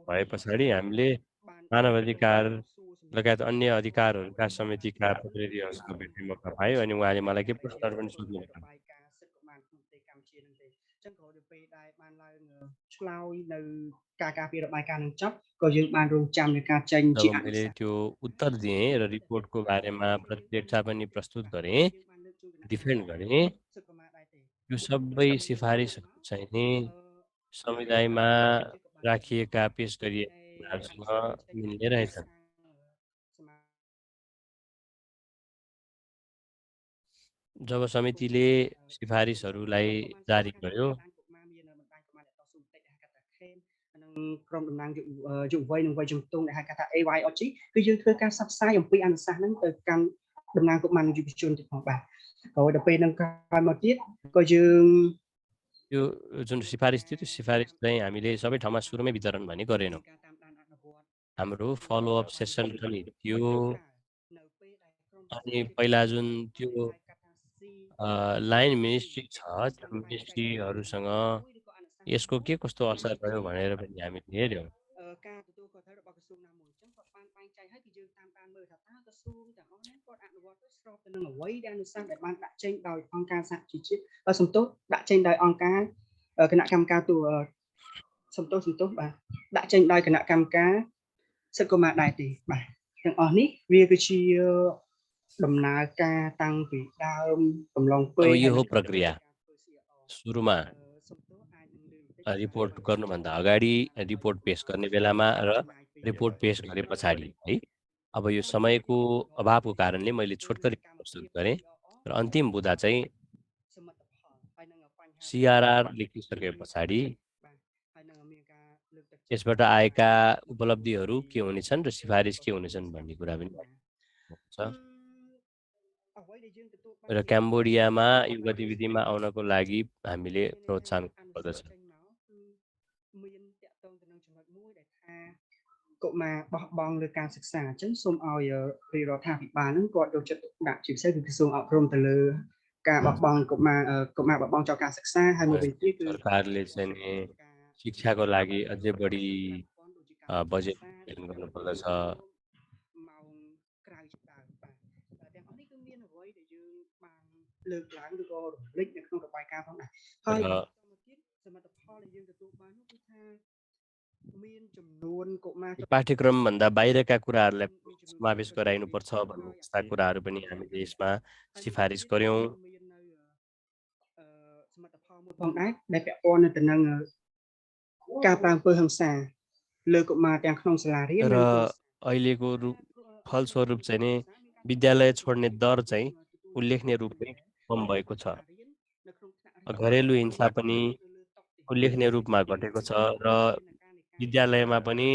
[SPEAKER 3] भए पछाडि हामीले मानव अधिकार लगायत अन्य अधिकारहरूका समितिका प्रतिनिधिहरूसँग भेट्ने मौका पायो अनि उहाँले मलाई के प्रश्नहरू पनि सोध्नुभयो
[SPEAKER 9] ចឹងក្រោយទៅពេលដែលបានឡើងឆ្លើយនៅការការពីរបាយការណ៍នឹងចប់ក៏យើងបានរងចាំនៃការចេញជា
[SPEAKER 3] जब मैले त्यो उत्तर दिएँ र रिपोर्टको बारेमा प्रतिक्रिया पनि प्रस्तुत गरेँ डिफेन्ड गरेँ यो सबै सिफारिसहरू चाहिँ नि समुदायमा राखिएका पेश गरिएका कुराहरूसँग मिल्ने रहेछन् जब समितिले सिफारिसहरूलाई जारी गर्यो
[SPEAKER 9] ក្រុមតំណាងយុវវ័យនិងវ័យជំទង់ដែលហៅថា AYOG គឺយើងធ្វើការផ្សព្វផ្សាយអំពីអនុសាសន៍ហ្នឹងទៅកាន់តំណាងកុមារនិងយុវជនទៀតផងបាទក្រោយដល់ពេលហ្នឹងក្រោយមកទៀតក៏យើង
[SPEAKER 3] यो जुन सिफारिस थियो त्यो सिफारिस चाहिँ हामीले सबै ठाउँमा सुरुमै वितरण भने गरेनौँ हाम्रो फलोअप सेसन पनि थियो अनि पहिला जुन त्यो लाइन मिनिस्ट्री छ त्यो मिनिस्ट्रीहरूसँग यसको के कस्तो असर रह्यो भनेर पनि हामीले हेऱ्यौँ
[SPEAKER 9] ការទទួលខុសត្រូវរបស់ក្រសួងណាមួយអញ្ចឹងគាត់បានបែងចែកឲ្យគឺយើងតាមដានមើលថាតើក្រសួងទាំងអស់ហ្នឹងគាត់អនុវត្តទៅស្របទៅនឹងអ្វីដែលអនុសាសន៍ដែលបានដាក់ចេញដោយអង្គការសហជីវជាតិសំទោសដាក់ចេញដោយអង្គការគណៈកម្មការទូសំទោសបាទដាក់ចេញដោយគណៈកម្មការសិទ្ធិកុមារដែរទេបាទទាំងអស់នេះវាគឺជាដំណើរការតាំងពីដើមកំឡុងពេល
[SPEAKER 3] यो हो प्रक्रिया सुरुमा रिपोर्ट गर्नुभन्दा अगाडि रिपोर्ट पेश गर्ने बेलामा र रिपोर्ट पेश गरे पछाडि है अब यो समयको अभावको कारणले मैले छोटकरी प्रस्तुत गरेँ र अन्तिम बुँदा चाहिँ सिआरआर लेखिसके पछाडि यसबाट आएका उपलब्धिहरू के हुनेछन् र सिफारिस के हुनेछन् भन्ने कुरा पनि छ र क्याम्बोडियामा यो गतिविधिमा आउनको लागि हामीले प्रोत्साहन गर्दछ
[SPEAKER 9] កុមារបោះបង់លើការសិក្សាអញ្ចឹងសូមឲ្យរាជរដ្ឋាភិបាលហ្នឹងគាត់យកចិត្តទុកដាក់ជាពិសេសគឺក្រសួងអប់រំទៅលើ ការបោះបង់កុមារបោះបង់ចោលការសិក្សាហើយមួយវិញទៀតគឺ
[SPEAKER 3] सरकारले चाहिँ नि शिक्षाको लागि अझै बढी बजेट गर्नुपर्दछ
[SPEAKER 9] ម៉ោងក្រៅជាដើមបាទទាំងអស់នេះគឺមានអ្វីដែលយើងបានលើកឡើងឬក៏រំលឹកនៅក្នុងរបាយការណ៍ផងដែរហើយបន្តមកទៀតសមិទ្ធផលដែលយើងទទួលបាននោះគឺថាមានចំនួនកុមារ
[SPEAKER 3] पाठ्यक्रमभन्दा बाहिरका कुराहरूलाई समावेश गराइनुपर्छ भन्ने जस्ता कुराहरू पनि हामीले यसमा सिफारिस गर्यौँ
[SPEAKER 9] សមិទ្ធផលមួយផងដែរដែលពាក់ព័ន្ធទៅនឹងការប្រើអំពើហិង្សាលើកុមារទាំងក្នុងសាលារៀន
[SPEAKER 3] र अहिलेको फलस्वरूप चाहिँ नि विद्यालय छोड्ने दर चाहिँ उल्लेखनीय रूपमै कम भएको छ घरेलु हिंसा पनि उल्लेखनीय रूपमा घटेको छ र विद्यालयमा पनि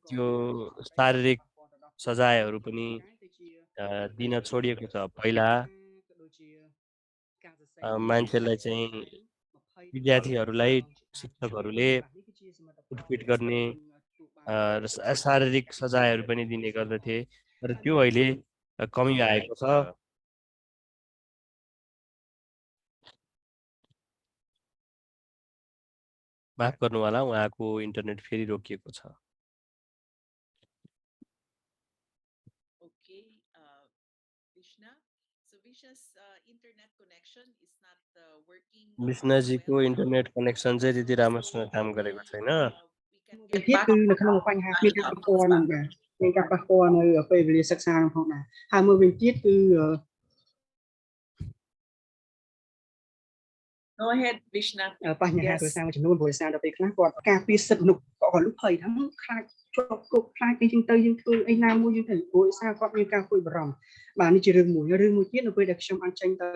[SPEAKER 3] त्यो शारीरिक सजायहरू पनि दिन छोडिएको छ पहिला मान्छेलाई चाहिँ विद्यार्थीहरूलाई शिक्षकहरूले कुटपिट गर्ने शारीरिक सजायहरू पनि दिने गर्दथे तर त्यो अहिले कमी आएको छ माफ गर्नु होला उहाँको इन्टरनेट फेरि रोकिएको छ
[SPEAKER 7] Okay, Vishna. So Vishna's internet connection is not working.
[SPEAKER 3] विष्णुजीको इन्टरनेट कनेक्सन चाहिँ त्यति राम्रोसँग काम गरेको छैन
[SPEAKER 7] We can
[SPEAKER 9] ទៀត
[SPEAKER 7] get
[SPEAKER 9] គឺ
[SPEAKER 7] back
[SPEAKER 9] នៅក្នុងបញ្ហាមានការប៉ះពាល់នឹងបាទមានការប៉ះពាល់នៅពេលវេលាសិក្សាផងដែរហើយមួយវិញទៀតគឺ
[SPEAKER 7] Go ahead, Vishna.
[SPEAKER 9] បញ្ហាគ្រួសារមួយចំនួនព្រោះសារដល់ពេលខ្លះគាត់ការពារសិទ្ធិមនុស្សគាត់លុបភ័យថាខ្លាចជាប់គុកខ្លាចពេលយើងទៅយើងធ្វើអីណាមួយយើងទៅព្រោះសារគាត់មានការព្រួយបារម្ភបាទនេះជារឿងមួយទៀតនៅពេលដែលខ្ញុំបានចេញទៅ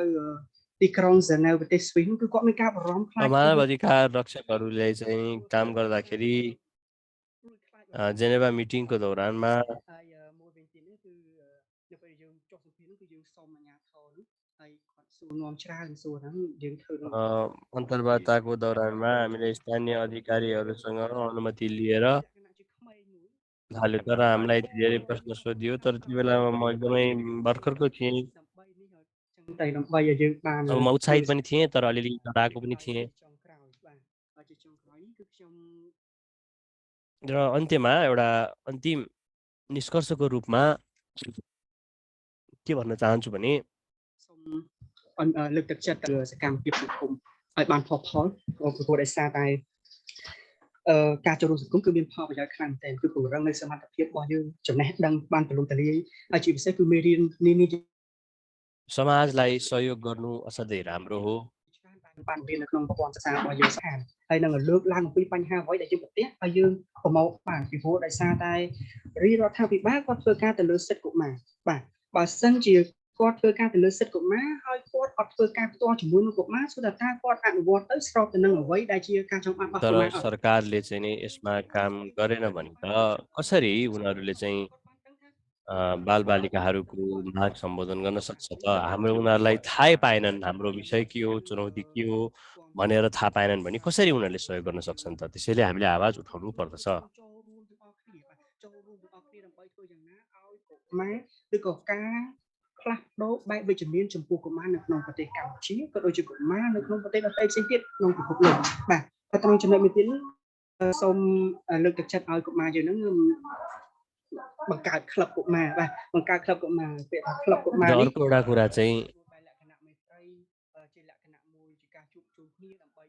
[SPEAKER 9] ទីក្រុងហ្សឺណែវប្រទេសស្វីសគឺគាត់មានការបារម្ភខ្លាច
[SPEAKER 3] मानव अधिकार रक्षकहरूले चाहिँ काम गर्दाखेरि जेनेभा मिटिङको दौरानमा
[SPEAKER 9] ហើយមួយវិញទៀតនេះគឺនៅពេលយើងចុះសម្ភារនោះគឺយើងសុំអាជ្ញាធរនោះហើយគាត់សួរនាំច្រើនសួរថាយើងធ្វើ
[SPEAKER 3] अन्तर्वार्ताको दौरानमा हामीले स्थानीय अधिकारीहरूसँग अनुमति लिएर थाल्यो तर हामीलाई धेरै प्रश्न सोधियो तर त्यो बेलामा म एकदमै भर्खरको थिएँ
[SPEAKER 9] តែដើម្បីឲ្យយើងបាន
[SPEAKER 3] अब म उत्साहित पनि थिएँ तर अलिअलि डराएको पनि थिएँ
[SPEAKER 9] ចុងក្រោយបាទជាចុងក្រោយនេះគឺខ្ញុំ
[SPEAKER 3] र अन्त्यमा एउटा अन्तिम निष्कर्षको रूपमा के भन्न चाहन्छु भने
[SPEAKER 9] សូមលើកទឹកចិត្តសកម្មភាពសង្គមឲ្យបានផុសផុលព្រោះដោយសារតែការចូលរួមសង្គមគឺមានផលប្រយោជន៍ខ្លាំងតែគឺពង្រឹងនៅសមត្ថភាពរបស់យើងចំណេះដឹងបានទូលំទូលាយហើយជាពិសេសគឺមេរៀននានា
[SPEAKER 3] समाजलाई सहयोग गर्नु असाध्यै राम्रो हो
[SPEAKER 9] បានរៀននៅក្នុងប្រព័ន្ធសិក្សារបស់យើងស្អាតហើយនឹងលើកឡើងអំពីបញ្ហាអ្វីដែលយើងប្រទះហើយយើងប្រមូលបានពីព្រោះដោយសារតែរាជរដ្ឋាភិបាលគាត់ធ្វើការទៅលើសិទ្ធិកុមារបាទបើសិនជាគាត់ធ្វើការទៅលើសិទ្ធិកុមារហើយគាត់អត់ធ្វើការផ្ទាល់ជាមួយនឹងកុមារសូមតែថាគាត់អនុវត្តទៅស្របទៅនឹងអ្វីដែលជាការចង់បានរបស់កុមារ
[SPEAKER 3] तर सरकारले चाहिँ नि यसमा काम गरेन भने त कसरी उनीहरूले चाहिँ बालबालिकाहरूको माग सम्बोधन गर्न सक्छ त हाम्रो उनीहरूलाई थाहै पाएनन् हाम्रो विषय के हो चुनौती के हो भनेर थाहा पाएनन् भने कसरी उनीहरूले सहयोग गर्न सक्छन् त त्यसैले हामीले आवाज उठाउनु पर्दछ
[SPEAKER 9] ឬក៏ការផ្លាស់ប្ដូរបែបវិជ្ជមានចំពោះកុមារនៅក្នុងប្រទេសកម្ពុជាក៏ដូចជាកុមារនៅក្នុងប្រទេសដទៃផ្សេងទៀតក្នុងពិភពលោកបាទហើយត្រង់ចំណុចមួយទៀតនេះសូមលើកទឹកចិត្តឲ្យកុមារយើងនឹងបង្កើតក្លឹបកុមារបាទបង្កើតក្លឹបកុមារពាក្យថាក្លឹបកុមារ
[SPEAKER 3] र
[SPEAKER 9] នេះ
[SPEAKER 3] अर्को एउटा कुरा चाहिँ
[SPEAKER 9] លក្ខណៈមេត្រីជាលក្ខណៈមួយជាការជួបជុំគ្នាដើម្បី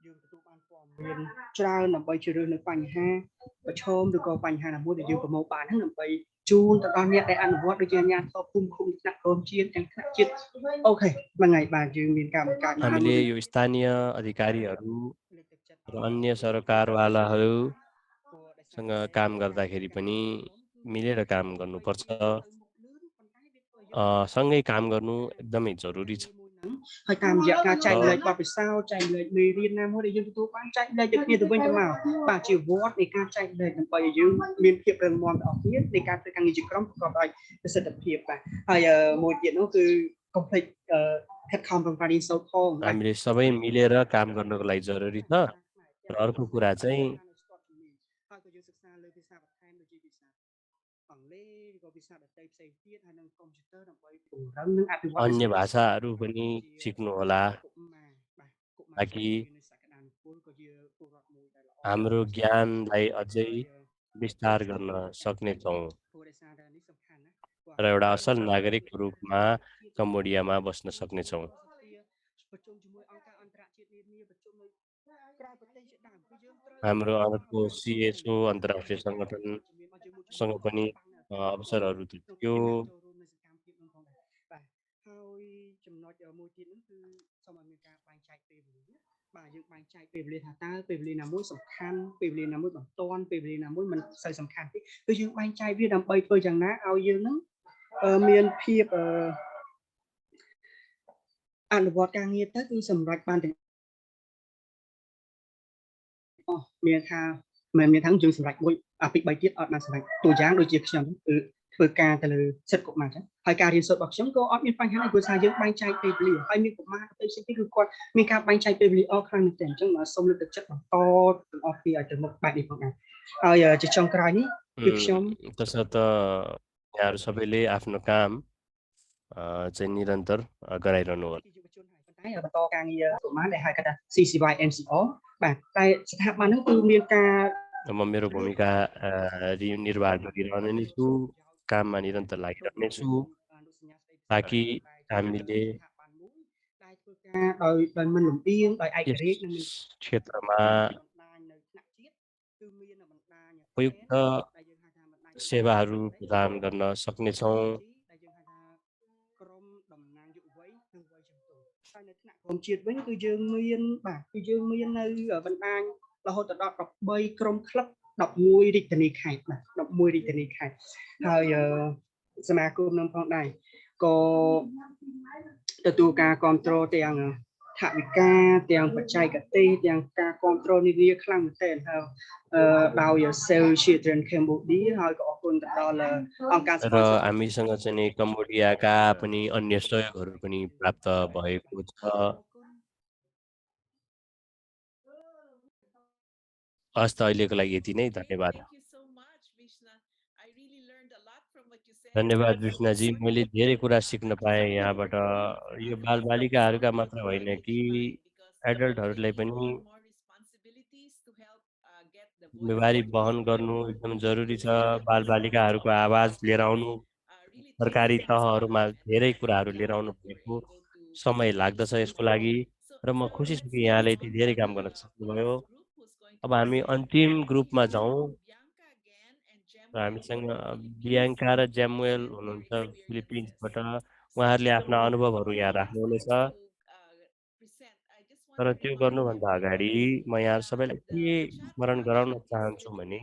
[SPEAKER 9] យើងទទួលបានព័ត៌មានច្រើនដើម្បីជ្រើសរើសនៅបញ្ហាប្រឈមឬក៏បញ្ហាណាមួយដែលយើងប្រមូលបានហ្នឹងដើម្បីជូនទៅដល់អ្នកដែលអនុវត្តដូចជាអាជ្ញាធរភូមិឃុំថ្នាក់ក្រមជាតិទាំងថ្នាក់ជាតិអូខេមួយថ្ងៃបាទយើងមានការបង្កើត
[SPEAKER 3] हामीले यो स्थानीय अधिकारीहरू र अन्य सरकारवालाहरूसँग काम गर्दाखेरि पनि मिलेर काम गर्नुपर्छ सँगै काम गर्नु एकदमै जरुरी छ
[SPEAKER 9] ហើយតាមរយៈការចែករំលែកបទពិសោធន៍ចែករំលែកមេរៀនណាមួយដែលយើងទទួលបានចែករំលែកទៅគ្នាទៅវិញទៅមកបាទជាវត្តនៃការចែករំលែកដើម្បីឲ្យយើងមានភាពរឹងមាំទាំងអស់គ្នានៃការធ្វើការងារជាក្រុមប្រកបដោយប្រសិទ្ធភាពបាទហើយមួយទៀតនោះគឺ complete ខិតខំប្រឹងប្រែងរៀនសូត្រផង
[SPEAKER 3] हामीले सबै मिलेर काम गर्नको लागि जरुरी छ र अर्को कुरा चाहिँ
[SPEAKER 9] អង់គ្លេសឬក៏ភាសាដទៃផ្សេងទៀតហើយនឹងកុំព្យូទ័រដើម្បីពង្រឹងនិងអភិវឌ្ឍនៅស
[SPEAKER 3] अन्य
[SPEAKER 9] កលភាព
[SPEAKER 3] भाषाहरू पनि
[SPEAKER 9] ជា
[SPEAKER 3] सिक्नु होला
[SPEAKER 9] កុមារបាទកុមារគ្រប់
[SPEAKER 3] ताकि
[SPEAKER 9] គ្នាមានសក្តានុពលក៏ជាពលរដ្ឋមួយដែលល្អ
[SPEAKER 3] हाम्रो
[SPEAKER 9] ជា
[SPEAKER 3] ज्ञानलाई
[SPEAKER 9] ហើ
[SPEAKER 3] अझै
[SPEAKER 9] យ
[SPEAKER 3] विस्तार
[SPEAKER 9] ជួយ
[SPEAKER 3] गर्न
[SPEAKER 9] ដល់ការពារ
[SPEAKER 3] सक्नेछौँ
[SPEAKER 9] ព្រោះដោយសារតែនេះសំខាន់ណាព្រោះ
[SPEAKER 3] र एउटा
[SPEAKER 9] អ្វី
[SPEAKER 3] असल
[SPEAKER 9] ដែល
[SPEAKER 3] नागरिकको
[SPEAKER 9] ជួយដល់ការ
[SPEAKER 3] रूपमा
[SPEAKER 9] ជាតិ
[SPEAKER 3] कम्बोडियामा बस्न सक्नेछौँ
[SPEAKER 9] ប្រជុំជាមួយអង្គការអន្តរជាតិនានាប្រជុំនៅក្រៅប្រទេសជាដើមគឺយើងត្រូវ
[SPEAKER 3] हाम्रो अर्को
[SPEAKER 9] ការចូលរួម
[SPEAKER 3] CSO អन्तर्राष्ट्रिय
[SPEAKER 9] ការ
[SPEAKER 3] सङ्गठनसँग पनि
[SPEAKER 9] ចូលរួម
[SPEAKER 3] अवसरहरू
[SPEAKER 9] ក្នុង
[SPEAKER 3] थियो
[SPEAKER 9] ការចូលរួមនៅសកម្មភាពនោះផងដែរបាទហើយចំណុចមួយទៀតនោះគឺសូមឲ្យមានការបែងចែកពេលវេលាបាទយើងបែងចែកពេលវេលាថាតើពេលវេលាណាមួយសំខាន់ពេលវេលាណាមួយបន្ទាន់ពេលវេលាណាមួយមិនសូវសំខាន់ទេគឺយើងបែងចែកវាដើម្បីធ្វើយ៉ាងណាឲ្យយើងនឹងមានភាពអនុវត្តការងារទៅគឺសម្រាប់បានទាំងអស់មានថាមិនមានថាយើងសម្រាប់មួយពី3ទៀតអត់បានសម្រាប់តួយ៉ាងដូចជាខ្ញុំគឺធ្វើការទៅលើសិទ្ធិកុមារចឹងហើយការរៀនសូត្ររបស់ខ្ញុំក៏អត់មានបញ្ហាដែរព្រោះថាយើងបែងចែកពេលវេលាហើយមានកុមារទៅផ្សេងទៀតគឺគាត់មានការបែងចែកពេលវេលាអស់ខ្លាំងមែនទែនអញ្ចឹងសូមលើកទឹកចិត្តបន្តទាំងអស់គ្នាឲ្យទៅមុខបែបនេះផងដែរហើយជាចុងក្រោយនេះគឺខ្ញុំ
[SPEAKER 3] तसर्थ यहाँहरू सबैले आफ्नो काम चाहिँ निरन्तर गराइरहनु होला
[SPEAKER 9] តែបន្តការងារកុមារដែលហៅថា CCY NCR បាទតែស្ថាប័ននោះគឺមានការ
[SPEAKER 3] म मेरो भूमिका निर्वाह गरिरहने नै छु काममा निरन्तर लागिरहने छु ताकि हामीले
[SPEAKER 9] ដែលធ្វើការដោយមិនលំអៀងដោយឯក
[SPEAKER 3] यस
[SPEAKER 9] រាជ្យនិងមាន
[SPEAKER 3] क्षेत्रमा
[SPEAKER 9] បណ្ដាញនៅថ្នាក់ជាតិគឺមានបណ្ដាញ
[SPEAKER 3] उपयुक्त सेवाहरू प्रदान गर्न सक्नेछौँ
[SPEAKER 9] ដែលយើងហៅថាក្រមតំណាងយុវវ័យនិងវ័យជំទង់ហើយនៅថ្នាក់ក្រមជាតិវិញគឺយើងមានបាទគឺយើងមាននៅបណ្ដាញរហូតដល់13ក្រុមក្លឹប11រាជធានីខេត្តបាទ11រាជធានីខេត្តហើយសមាគមនឹងផងដែរក៏ទទួលការគ្រប់គ្រងទាំងថវិកាទាំងបច្ចេកទេសទាំងការគ្រប់គ្រងនានាខ្លាំងមែនទែនហើយដោយ Save Children Cambodia ហើយក៏អរគុណទៅដល់អង្គការ
[SPEAKER 3] र हामीसँग चाहिँ नि कम्बोडियाका पनि अन्य सहयोगहरू पनि प्राप्त भएको छ हस् त अहिलेको लागि यति नै धन्यवाद
[SPEAKER 7] Thank you so much, Vishna. I really learned a lot from what you said.
[SPEAKER 3] धन्यवाद
[SPEAKER 7] So
[SPEAKER 3] विष्णाजी
[SPEAKER 7] sort of
[SPEAKER 3] मैले धेरै कुरा
[SPEAKER 7] uh,
[SPEAKER 3] सिक्न पाएँ यहाँबाट यो बालबालिकाहरूका मात्र होइन कि एडल्टहरूलाई पनि
[SPEAKER 7] more responsibilities to help get the voice
[SPEAKER 3] जिम्मेवारी वहन गर्नु एकदम जरुरी छ बालबालिकाहरूको आवाज लिएर आउनु सरकारी तहहरूमा धेरै कुराहरू लिएर आउनु भएको समय लाग्दछ यसको लागि र म खुसी छु कि यहाँले यति धेरै काम गर्न सक्नुभयो अब हामी अन्तिम ग्रुपमा जाउँ र हामीसँग बियाङ्का र ज्यामुएल हुनुहुन्छ फिलिपिन्सबाट उहाँहरूले आफ्ना अनुभवहरू यहाँ राख्नुहुनेछ तर त्यो गर्नुभन्दा अगाडि म यहाँ सबैलाई के स्मरण गराउन चाहन्छु भने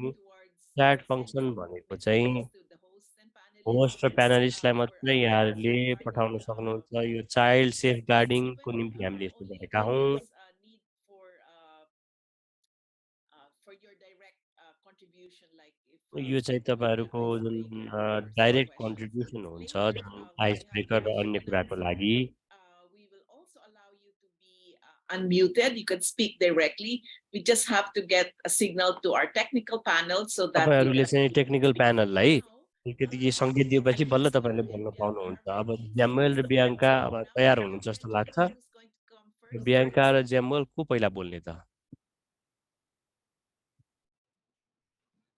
[SPEAKER 3] च्याट फङ्सन भनेको चाहिँ होस्ट र प्यानलिस्टलाई मात्रै यहाँहरूले पठाउन सक्नुहुन्छ यो चाइल्ड सेफ गार्डिङको निम्ति हामीले यस्तो गरेका हौँ यो चाहिँ तपाईँहरूको जुन डाइरेक्ट कन्ट्रिब्युसन हुन्छ जुन आइस ब्रेकर र अन्य कुराको लागि
[SPEAKER 7] unmuted. You can speak directly. We just have to get a signal to our technical panel so that
[SPEAKER 3] तपाईँहरूले चाहिँ टेक्निकल प्यानललाई अलिकति सङ्केत दिएपछि बल्ल तपाईँहरूले बोल्न पाउनुहुन्छ अब ज्यामुएल र बियाङ्का अब तयार हुनुहुन्छ जस्तो लाग्छ बियाङ्का र ज्यामुएल को पहिला बोल्ने त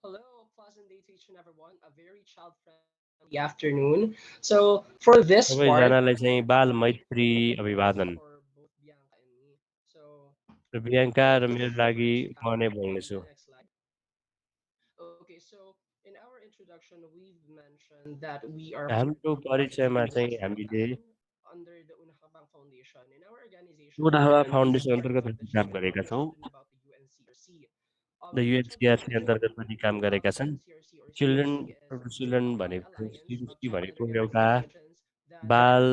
[SPEAKER 10] Hello, pleasant day to each and everyone. A very child-friendly afternoon. So for this part,
[SPEAKER 3] सबैजनालाई चाहिँ बाल मैत्री अभिवादन
[SPEAKER 10] for both Bianca and me. So
[SPEAKER 3] र बियाङ्का र
[SPEAKER 10] we
[SPEAKER 3] मेरो
[SPEAKER 10] just
[SPEAKER 3] लागि
[SPEAKER 10] recap
[SPEAKER 3] म नै
[SPEAKER 10] on
[SPEAKER 3] बोल्नेछु
[SPEAKER 10] the next slide. Okay, so in our introduction, we've mentioned that we are
[SPEAKER 3] हाम्रो परिचयमा चाहिँ हामीले
[SPEAKER 10] under the Unhabang Foundation. In our organization, we
[SPEAKER 3] उडावा
[SPEAKER 10] run
[SPEAKER 3] foundation
[SPEAKER 10] different
[SPEAKER 3] अन्तर्गत
[SPEAKER 10] partnerships
[SPEAKER 3] काम गरेका छौँ
[SPEAKER 10] about the UNCRC.
[SPEAKER 3] र युएनसिआरसी अन्तर्गत पनि काम गरेका छन् चिल्ड्रेन चिल्ड्रेन भनेको सिडिसी भनेको एउटा बाल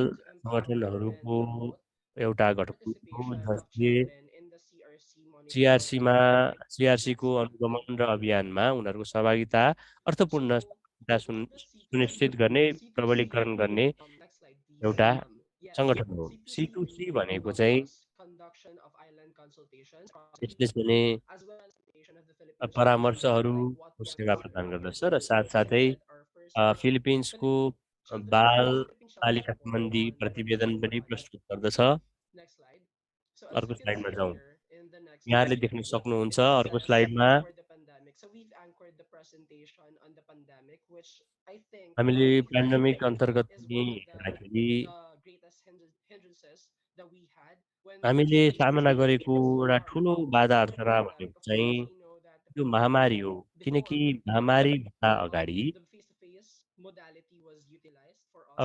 [SPEAKER 3] सङ्गठनहरूको एउटा घटक हो जसले सिआरसीमा सिआरसीको अनुगमन र अभियानमा उनीहरूको सहभागिता अर्थपूर्ण सुनिश्चित गर्ने प्रबलीकरण गर्ने एउटा सङ्गठन हो सी2सी भनेको चाहिँ यसले चाहिँ परामर्शहरूको सेवा प्रदान गर्दछ र साथसाथै फिलिपिन्सको बाल बालिका सम्बन्धी प्रतिवेदन पनि प्रस्तुत गर्दछ। अर्को स्लाइडमा जाउँ। यहाँले देख्न सक्नुहुन्छ अर्को स्लाइडमा हामीले पेन्डेमिक अन्तर्गत पनि हेर्दाखेरि हामीले सामना गरेको एउटा ठुलो बाधा अड्चना भनेको चाहिँ यो महामारी हो। किनकि महामारीभन्दा अगाडि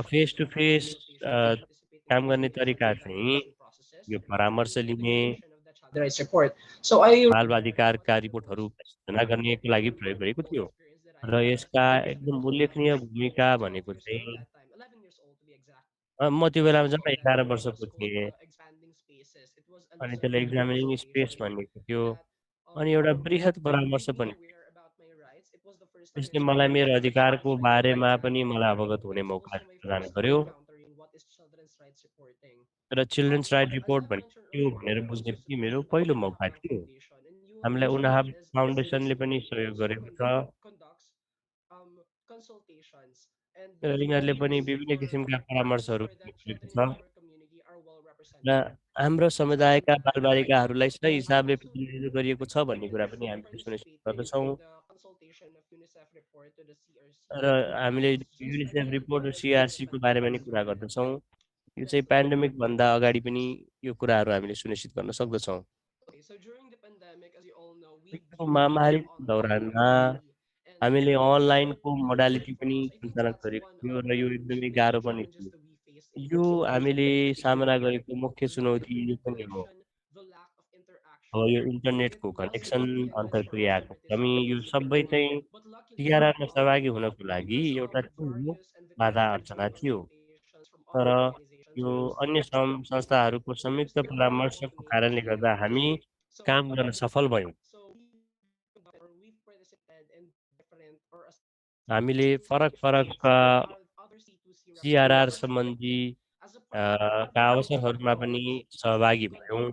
[SPEAKER 3] फेस टु फेस काम गर्ने तरिका चाहिँ यो परामर्श लिने,
[SPEAKER 10] rights report. So I
[SPEAKER 3] बाल अधिकारका रिपोर्टहरू सिर्जना गर्नेको लागि प्रयोग गरेको थियो र यसका एकदम उल्लेखनीय भूमिका भनेको चाहिँ म त्यो बेलामा जम्मा 11 वर्षको थिएँ अनि त्यसलाई एक्जामिनिङ स्पेस भनेको थियो अनि एउटा बृहत परामर्श पनि थियो। त्यसले मलाई मेरो अधिकारको बारेमा पनि मलाई अवगत हुने मौका प्रदान गर्यो र चिल्ड्रेन्स राइट रिपोर्ट भनेको के हो भनेर बुझ्ने पनि मेरो पहिलो मौका थियो। हामीलाई उनाहा फाउन्डेसनले पनि सहयोग गरेको छ र यिनीहरूले पनि विभिन्न किसिमका परामर्शहरू दिएको छ र हाम्रो समुदायका बालबालिकाहरूलाई सही हिसाबले प्रतिनिधित्व गरिएको छ भन्ने कुरा पनि हामीले सुनिश्चित गर्दछौँ र हामीले युनिसेफ रिपोर्ट र सिआरसीको बारेमा नि कुरा गर्दछौँ। यो चाहिँ पेन्डेमिकभन्दा अगाडि पनि यो कुराहरू हामीले सुनिश्चित गर्न सक्दछौँ। यो महामारीको दौरानमा हामीले अनलाइनको मोडालिटी पनि सञ्चालन गरेको थियो र यो एकदमै गाह्रो पनि थियो। यो हामीले सामना गरेको मुख्य चुनौती यो पनि हो। अब यो इन्टरनेटको कनेक्सन, अन्तर्क्रियाको कमी, यो सबै चाहिँ सिआरआरमा सहभागी हुनको लागि एउटा ठुलो बाधा अर्चना थियो। तर यो अन्य संस्थाहरूको संयुक्त परामर्शको कारणले गर्दा हामी काम गर्न सफल भयौँ। हामीले फरक फरक सिआरआर सम्बन्धी का अवसरहरूमा पनि सहभागी भयौँ।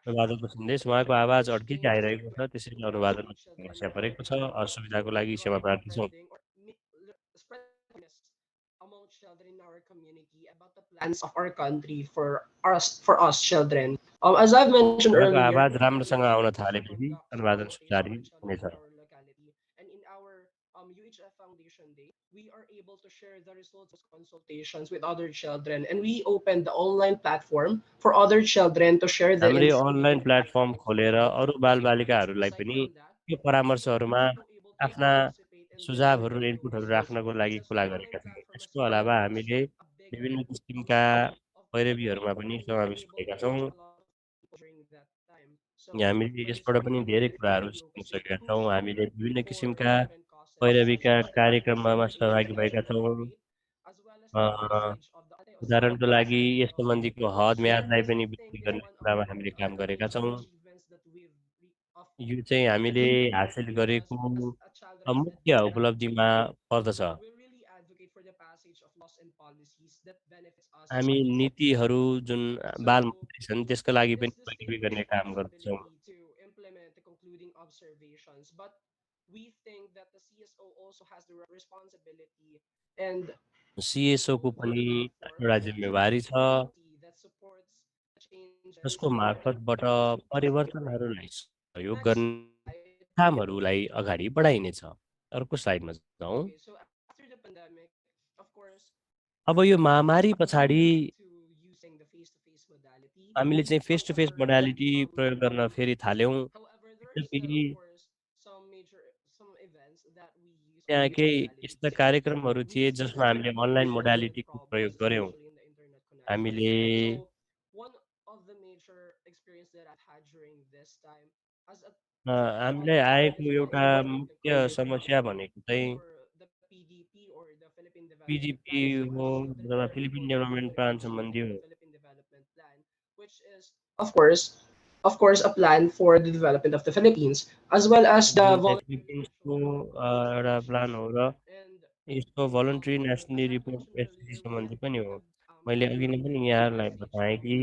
[SPEAKER 3] अनुवादकको सन्देश उहाँको आवाज अड्किँदै आइरहेको छ, त्यसैले अनुवादनमा समस्या परेको छ। असुविधाको लागि क्षमा प्रार्थी छौँ।
[SPEAKER 10] among children in our community about the plans of our country for us children. As I've mentioned
[SPEAKER 3] उहाँको
[SPEAKER 10] earlier,
[SPEAKER 3] आवाज राम्रोसँग आउन थालेपछि अनुवादन सुचारू हुनेछ।
[SPEAKER 10] and in our UHF Foundation Day, we are able to share the results of consultations with other children, and we opened the online platform for other children to share the
[SPEAKER 3] हामीले
[SPEAKER 10] insights.
[SPEAKER 3] Online platform खोलेर अरू बालबालिकाहरूलाई पनि यो परामर्शहरूमा आफ्ना सुझावहरू र इनपुटहरू राख्नको लागि खुला गरेका छौँ। यसको अलावा हामीले विभिन्न किसिमका पैरवीहरूमा पनि समावेश भएका छौँ। हामीले यसबाट पनि धेरै कुराहरू सिक्न सकेका छौँ। हामीले विभिन्न किसिमका पैरवीका कार्यक्रममा सहभागी भएका छौँ। उदाहरणको लागि यस सम्बन्धीको हद म्यादलाई पनि वृद्धि गर्ने कुरामा हामीले काम गरेका छौँ। यो चाहिँ हामीले हासिल गरेको मुख्य उपलब्धिमा पर्दछ। हामी नीतिहरू जुन बालमन्त्री छन् त्यसका लागि पनि पैरवी गर्ने काम गर्दछौँ। सिएसओको पनि एउटा जिम्मेवारी छ जसको मार्फतबाट परिवर्तनहरूलाई सहयोग गर्ने कामहरूलाई अगाडि बढाइनेछ। अर्को स्लाइडमा जाउँ। अब यो महामारी पछाडि हामीले चाहिँ फेस टु फेस मोडालिटी प्रयोग गर्न फेरि थाल्यौँ। त्यहाँ केही यस्ता कार्यक्रमहरू थिए जसमा हामीले अनलाइन मोडालिटीको प्रयोग गऱ्यौँ। हामीले हामीलाई आएको एउटा मुख्य समस्या भनेको चाहिँ पिजिपी हो अथवा फिलिपिन डेभलपमेन्ट प्लान सम्बन्धी हो।
[SPEAKER 10] Of course, a plan for the development of the Philippines, as well as the
[SPEAKER 3] जुन चाहिँ फिलिपिन्सको एउटा प्लान हो र यसको भलन्ट्री नेसनली रिपोर्ट एससिसी सम्बन्धी पनि हो। मैले अघि नै पनि यहाँहरूलाई बताएँ कि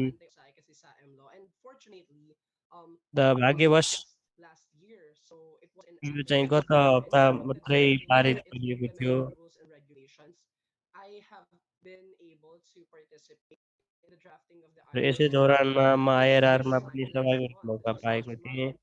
[SPEAKER 3] भाग्यवश यो चाहिँ गत हप्ता मात्रै पारित गरिएको थियो।
[SPEAKER 10] rules and regulations. I have been able to participate in the drafting of the
[SPEAKER 3] र यसै
[SPEAKER 10] IRR
[SPEAKER 3] दौरानमा म आइआरआरमा
[SPEAKER 10] for
[SPEAKER 3] पनि सहभागी
[SPEAKER 10] international
[SPEAKER 3] हुने
[SPEAKER 10] law
[SPEAKER 3] मौका
[SPEAKER 10] that is
[SPEAKER 3] पाएको
[SPEAKER 10] also
[SPEAKER 3] थिएँ।
[SPEAKER 10] law.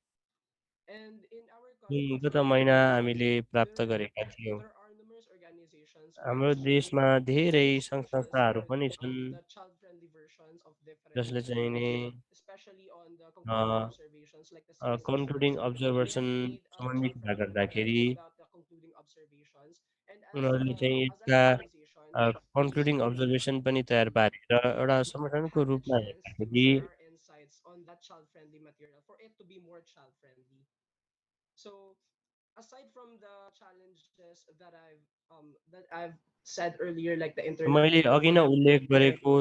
[SPEAKER 10] And in our
[SPEAKER 3] जुन
[SPEAKER 10] country,
[SPEAKER 3] गत
[SPEAKER 10] especially
[SPEAKER 3] महिना
[SPEAKER 10] in our
[SPEAKER 3] हामीले
[SPEAKER 10] country,
[SPEAKER 3] प्राप्त गरेका थियौँ।
[SPEAKER 10] there are numerous organizations who
[SPEAKER 3] हाम्रो
[SPEAKER 10] actually
[SPEAKER 3] देशमा धेरै
[SPEAKER 10] seek
[SPEAKER 3] सङ्घ
[SPEAKER 10] to
[SPEAKER 3] संस्थाहरू
[SPEAKER 10] transport
[SPEAKER 3] पनि छन्
[SPEAKER 10] the child-friendly versions of different
[SPEAKER 3] जसले चाहिँ नि
[SPEAKER 10] IRRs, especially on the concluding observations like the
[SPEAKER 3] concluding
[SPEAKER 10] CSRs. We
[SPEAKER 3] observation
[SPEAKER 10] have made
[SPEAKER 3] सम्बन्धी कुरा
[SPEAKER 10] child-friendly
[SPEAKER 3] गर्दाखेरि
[SPEAKER 10] versions about the concluding observations. And
[SPEAKER 3] उनीहरूले चाहिँ
[SPEAKER 10] as an
[SPEAKER 3] यसका
[SPEAKER 10] organization,
[SPEAKER 3] कन्क्लुडिङ
[SPEAKER 10] we
[SPEAKER 3] अब्जर्भेसन पनि तयार पारेर एउटा संगठनको
[SPEAKER 10] have the
[SPEAKER 3] रूपमा
[SPEAKER 10] chance to
[SPEAKER 3] हेर्दाखेरि
[SPEAKER 10] share our insights on that child-friendly material for it to be more child-friendly. So aside from the challenges that I've said earlier, like the internet
[SPEAKER 3] मैले अघि नै
[SPEAKER 10] bandwidth
[SPEAKER 3] उल्लेख
[SPEAKER 10] and
[SPEAKER 3] गरेको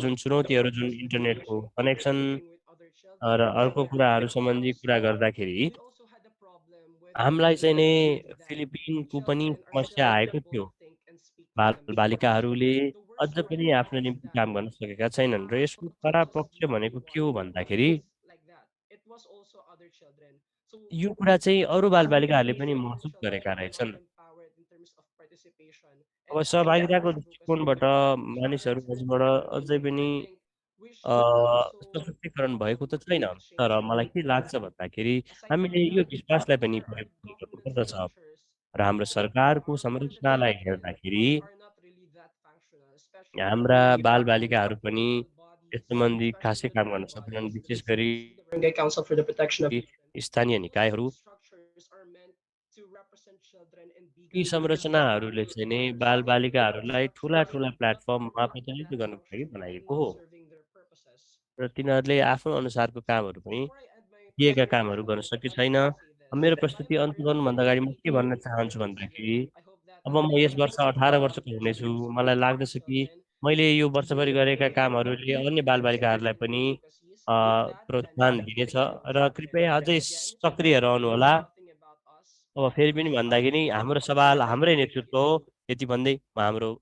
[SPEAKER 3] जुन
[SPEAKER 10] the
[SPEAKER 3] चुनौतीहरू जुन
[SPEAKER 10] overall
[SPEAKER 3] इन्टरनेटको
[SPEAKER 10] fragmentation of
[SPEAKER 3] connection
[SPEAKER 10] communicating with other
[SPEAKER 3] र
[SPEAKER 10] children,
[SPEAKER 3] अर्को कुराहरू सम्बन्धी कुरा
[SPEAKER 10] also
[SPEAKER 3] गर्दाखेरि
[SPEAKER 10] we also had a problem with
[SPEAKER 3] हामीलाई चाहिँ नि
[SPEAKER 10] understanding that
[SPEAKER 3] फिलिपिनको पनि
[SPEAKER 10] children are
[SPEAKER 3] समस्या
[SPEAKER 10] still
[SPEAKER 3] आएको
[SPEAKER 10] unable
[SPEAKER 3] थियो।
[SPEAKER 10] to think and speak for themselves.
[SPEAKER 3] बालबालिकाहरूले
[SPEAKER 10] The worst
[SPEAKER 3] अझ
[SPEAKER 10] part
[SPEAKER 3] पनि
[SPEAKER 10] is
[SPEAKER 3] आफ्नो निम्ति
[SPEAKER 10] that
[SPEAKER 3] काम गर्न सकेका छैनन् र यसको
[SPEAKER 10] to
[SPEAKER 3] खराब
[SPEAKER 10] us
[SPEAKER 3] पक्ष
[SPEAKER 10] the only
[SPEAKER 3] भनेको के
[SPEAKER 10] one
[SPEAKER 3] हो
[SPEAKER 10] who
[SPEAKER 3] भन्दाखेरि
[SPEAKER 10] was like that, it was also other children. So
[SPEAKER 3] यो कुरा चाहिँ अरू बालबालिकाहरूले पनि
[SPEAKER 10] many other
[SPEAKER 3] महसुस
[SPEAKER 10] children
[SPEAKER 3] गरेका
[SPEAKER 10] were not
[SPEAKER 3] रहेछन्।
[SPEAKER 10] empowered in terms of participation
[SPEAKER 3] अब
[SPEAKER 10] and
[SPEAKER 3] सहभागिताको
[SPEAKER 10] advocacy
[SPEAKER 3] दृष्टिकोणबाट
[SPEAKER 10] within the
[SPEAKER 3] मानिसहरू
[SPEAKER 10] IRRs.
[SPEAKER 3] अझबाट अझै पनि
[SPEAKER 10] I think we should also
[SPEAKER 3] सशक्तिकरण भएको त छैन।
[SPEAKER 10] make
[SPEAKER 3] तर
[SPEAKER 10] changes
[SPEAKER 3] मलाई
[SPEAKER 10] in
[SPEAKER 3] के लाग्छ
[SPEAKER 10] curriculum.
[SPEAKER 3] भन्दाखेरि
[SPEAKER 10] Aside
[SPEAKER 3] हामीले
[SPEAKER 10] from
[SPEAKER 3] यो
[SPEAKER 10] that,
[SPEAKER 3] विश्वासलाई पनि
[SPEAKER 10] there are
[SPEAKER 3] प्रयोग
[SPEAKER 10] government
[SPEAKER 3] गर्नुपर्दछ
[SPEAKER 10] structures
[SPEAKER 3] र हाम्रो
[SPEAKER 10] that
[SPEAKER 3] सरकारको
[SPEAKER 10] are
[SPEAKER 3] संरचनालाई
[SPEAKER 10] partially
[SPEAKER 3] हेर्दाखेरि
[SPEAKER 10] are not really that functional,
[SPEAKER 3] हाम्रा
[SPEAKER 10] especially
[SPEAKER 3] बालबालिकाहरू पनि
[SPEAKER 10] local
[SPEAKER 3] यस
[SPEAKER 10] bodies,
[SPEAKER 3] सम्बन्धी
[SPEAKER 10] especially
[SPEAKER 3] खासै
[SPEAKER 10] the
[SPEAKER 3] काम गर्न
[SPEAKER 10] local
[SPEAKER 3] सक्दैनन्।
[SPEAKER 10] bodies, the
[SPEAKER 3] विशेष गरी
[SPEAKER 10] BCPC, the Barangay Council for the Protection of Children.
[SPEAKER 3] स्थानीय
[SPEAKER 10] Those
[SPEAKER 3] निकायहरू
[SPEAKER 10] structures are meant to represent children and be
[SPEAKER 3] यी
[SPEAKER 10] guardians of
[SPEAKER 3] संरचनाहरूले चाहिँ नि
[SPEAKER 10] others. Those
[SPEAKER 3] बालबालिकाहरूलाई ठुला
[SPEAKER 10] structures
[SPEAKER 3] ठुला
[SPEAKER 10] are not
[SPEAKER 3] प्लेटफर्ममा
[SPEAKER 10] really
[SPEAKER 3] प्रतिनिधित्व
[SPEAKER 10] that
[SPEAKER 3] गर्नको लागि
[SPEAKER 10] functional and
[SPEAKER 3] बनाइएको
[SPEAKER 10] not
[SPEAKER 3] हो
[SPEAKER 10] serving their purposes.
[SPEAKER 3] र तिनीहरूले आफ्नो अनुसारको कामहरू पनि
[SPEAKER 10] Before I end my
[SPEAKER 3] दिएका कामहरू गर्न
[SPEAKER 10] presentation,
[SPEAKER 3] सके
[SPEAKER 10] I'd
[SPEAKER 3] छैन।
[SPEAKER 10] like to say this.
[SPEAKER 3] मेरो
[SPEAKER 10] I
[SPEAKER 3] प्रस्तुति
[SPEAKER 10] am
[SPEAKER 3] अन्त
[SPEAKER 10] very
[SPEAKER 3] गर्नुभन्दा अगाडि म
[SPEAKER 10] happy
[SPEAKER 3] के
[SPEAKER 10] to
[SPEAKER 3] भन्न
[SPEAKER 10] be part
[SPEAKER 3] चाहन्छु
[SPEAKER 10] of this
[SPEAKER 3] भन्दाखेरि
[SPEAKER 10] year. I hope that
[SPEAKER 3] अब
[SPEAKER 10] the
[SPEAKER 3] म यस वर्ष
[SPEAKER 10] programs that
[SPEAKER 3] 18
[SPEAKER 10] we
[SPEAKER 3] वर्षको
[SPEAKER 10] publish
[SPEAKER 3] हुनेछु।
[SPEAKER 10] will
[SPEAKER 3] मलाई
[SPEAKER 10] inspire other
[SPEAKER 3] लाग्दछ कि
[SPEAKER 10] children
[SPEAKER 3] मैले यो
[SPEAKER 10] to
[SPEAKER 3] वर्षभरि
[SPEAKER 10] be
[SPEAKER 3] गरेका
[SPEAKER 10] more
[SPEAKER 3] कामहरूले अन्य बालबालिकाहरूलाई पनि
[SPEAKER 10] advocacies. With that, I'd
[SPEAKER 3] प्रोत्साहन
[SPEAKER 10] like to
[SPEAKER 3] दिनेछ
[SPEAKER 10] thank you
[SPEAKER 3] र
[SPEAKER 10] all. And
[SPEAKER 3] कृपया अझै
[SPEAKER 10] again,
[SPEAKER 3] सक्रिय
[SPEAKER 10] this
[SPEAKER 3] रहनुहोला।
[SPEAKER 10] is nothing about us.
[SPEAKER 3] अब फेरि पनि
[SPEAKER 10] This is
[SPEAKER 3] भन्दाखेरि
[SPEAKER 10] just
[SPEAKER 3] हाम्रो
[SPEAKER 10] about
[SPEAKER 3] सवाल
[SPEAKER 10] children.
[SPEAKER 3] हाम्रै
[SPEAKER 10] Thank
[SPEAKER 3] नेतृत्व
[SPEAKER 10] you.
[SPEAKER 3] हो। यति भन्दै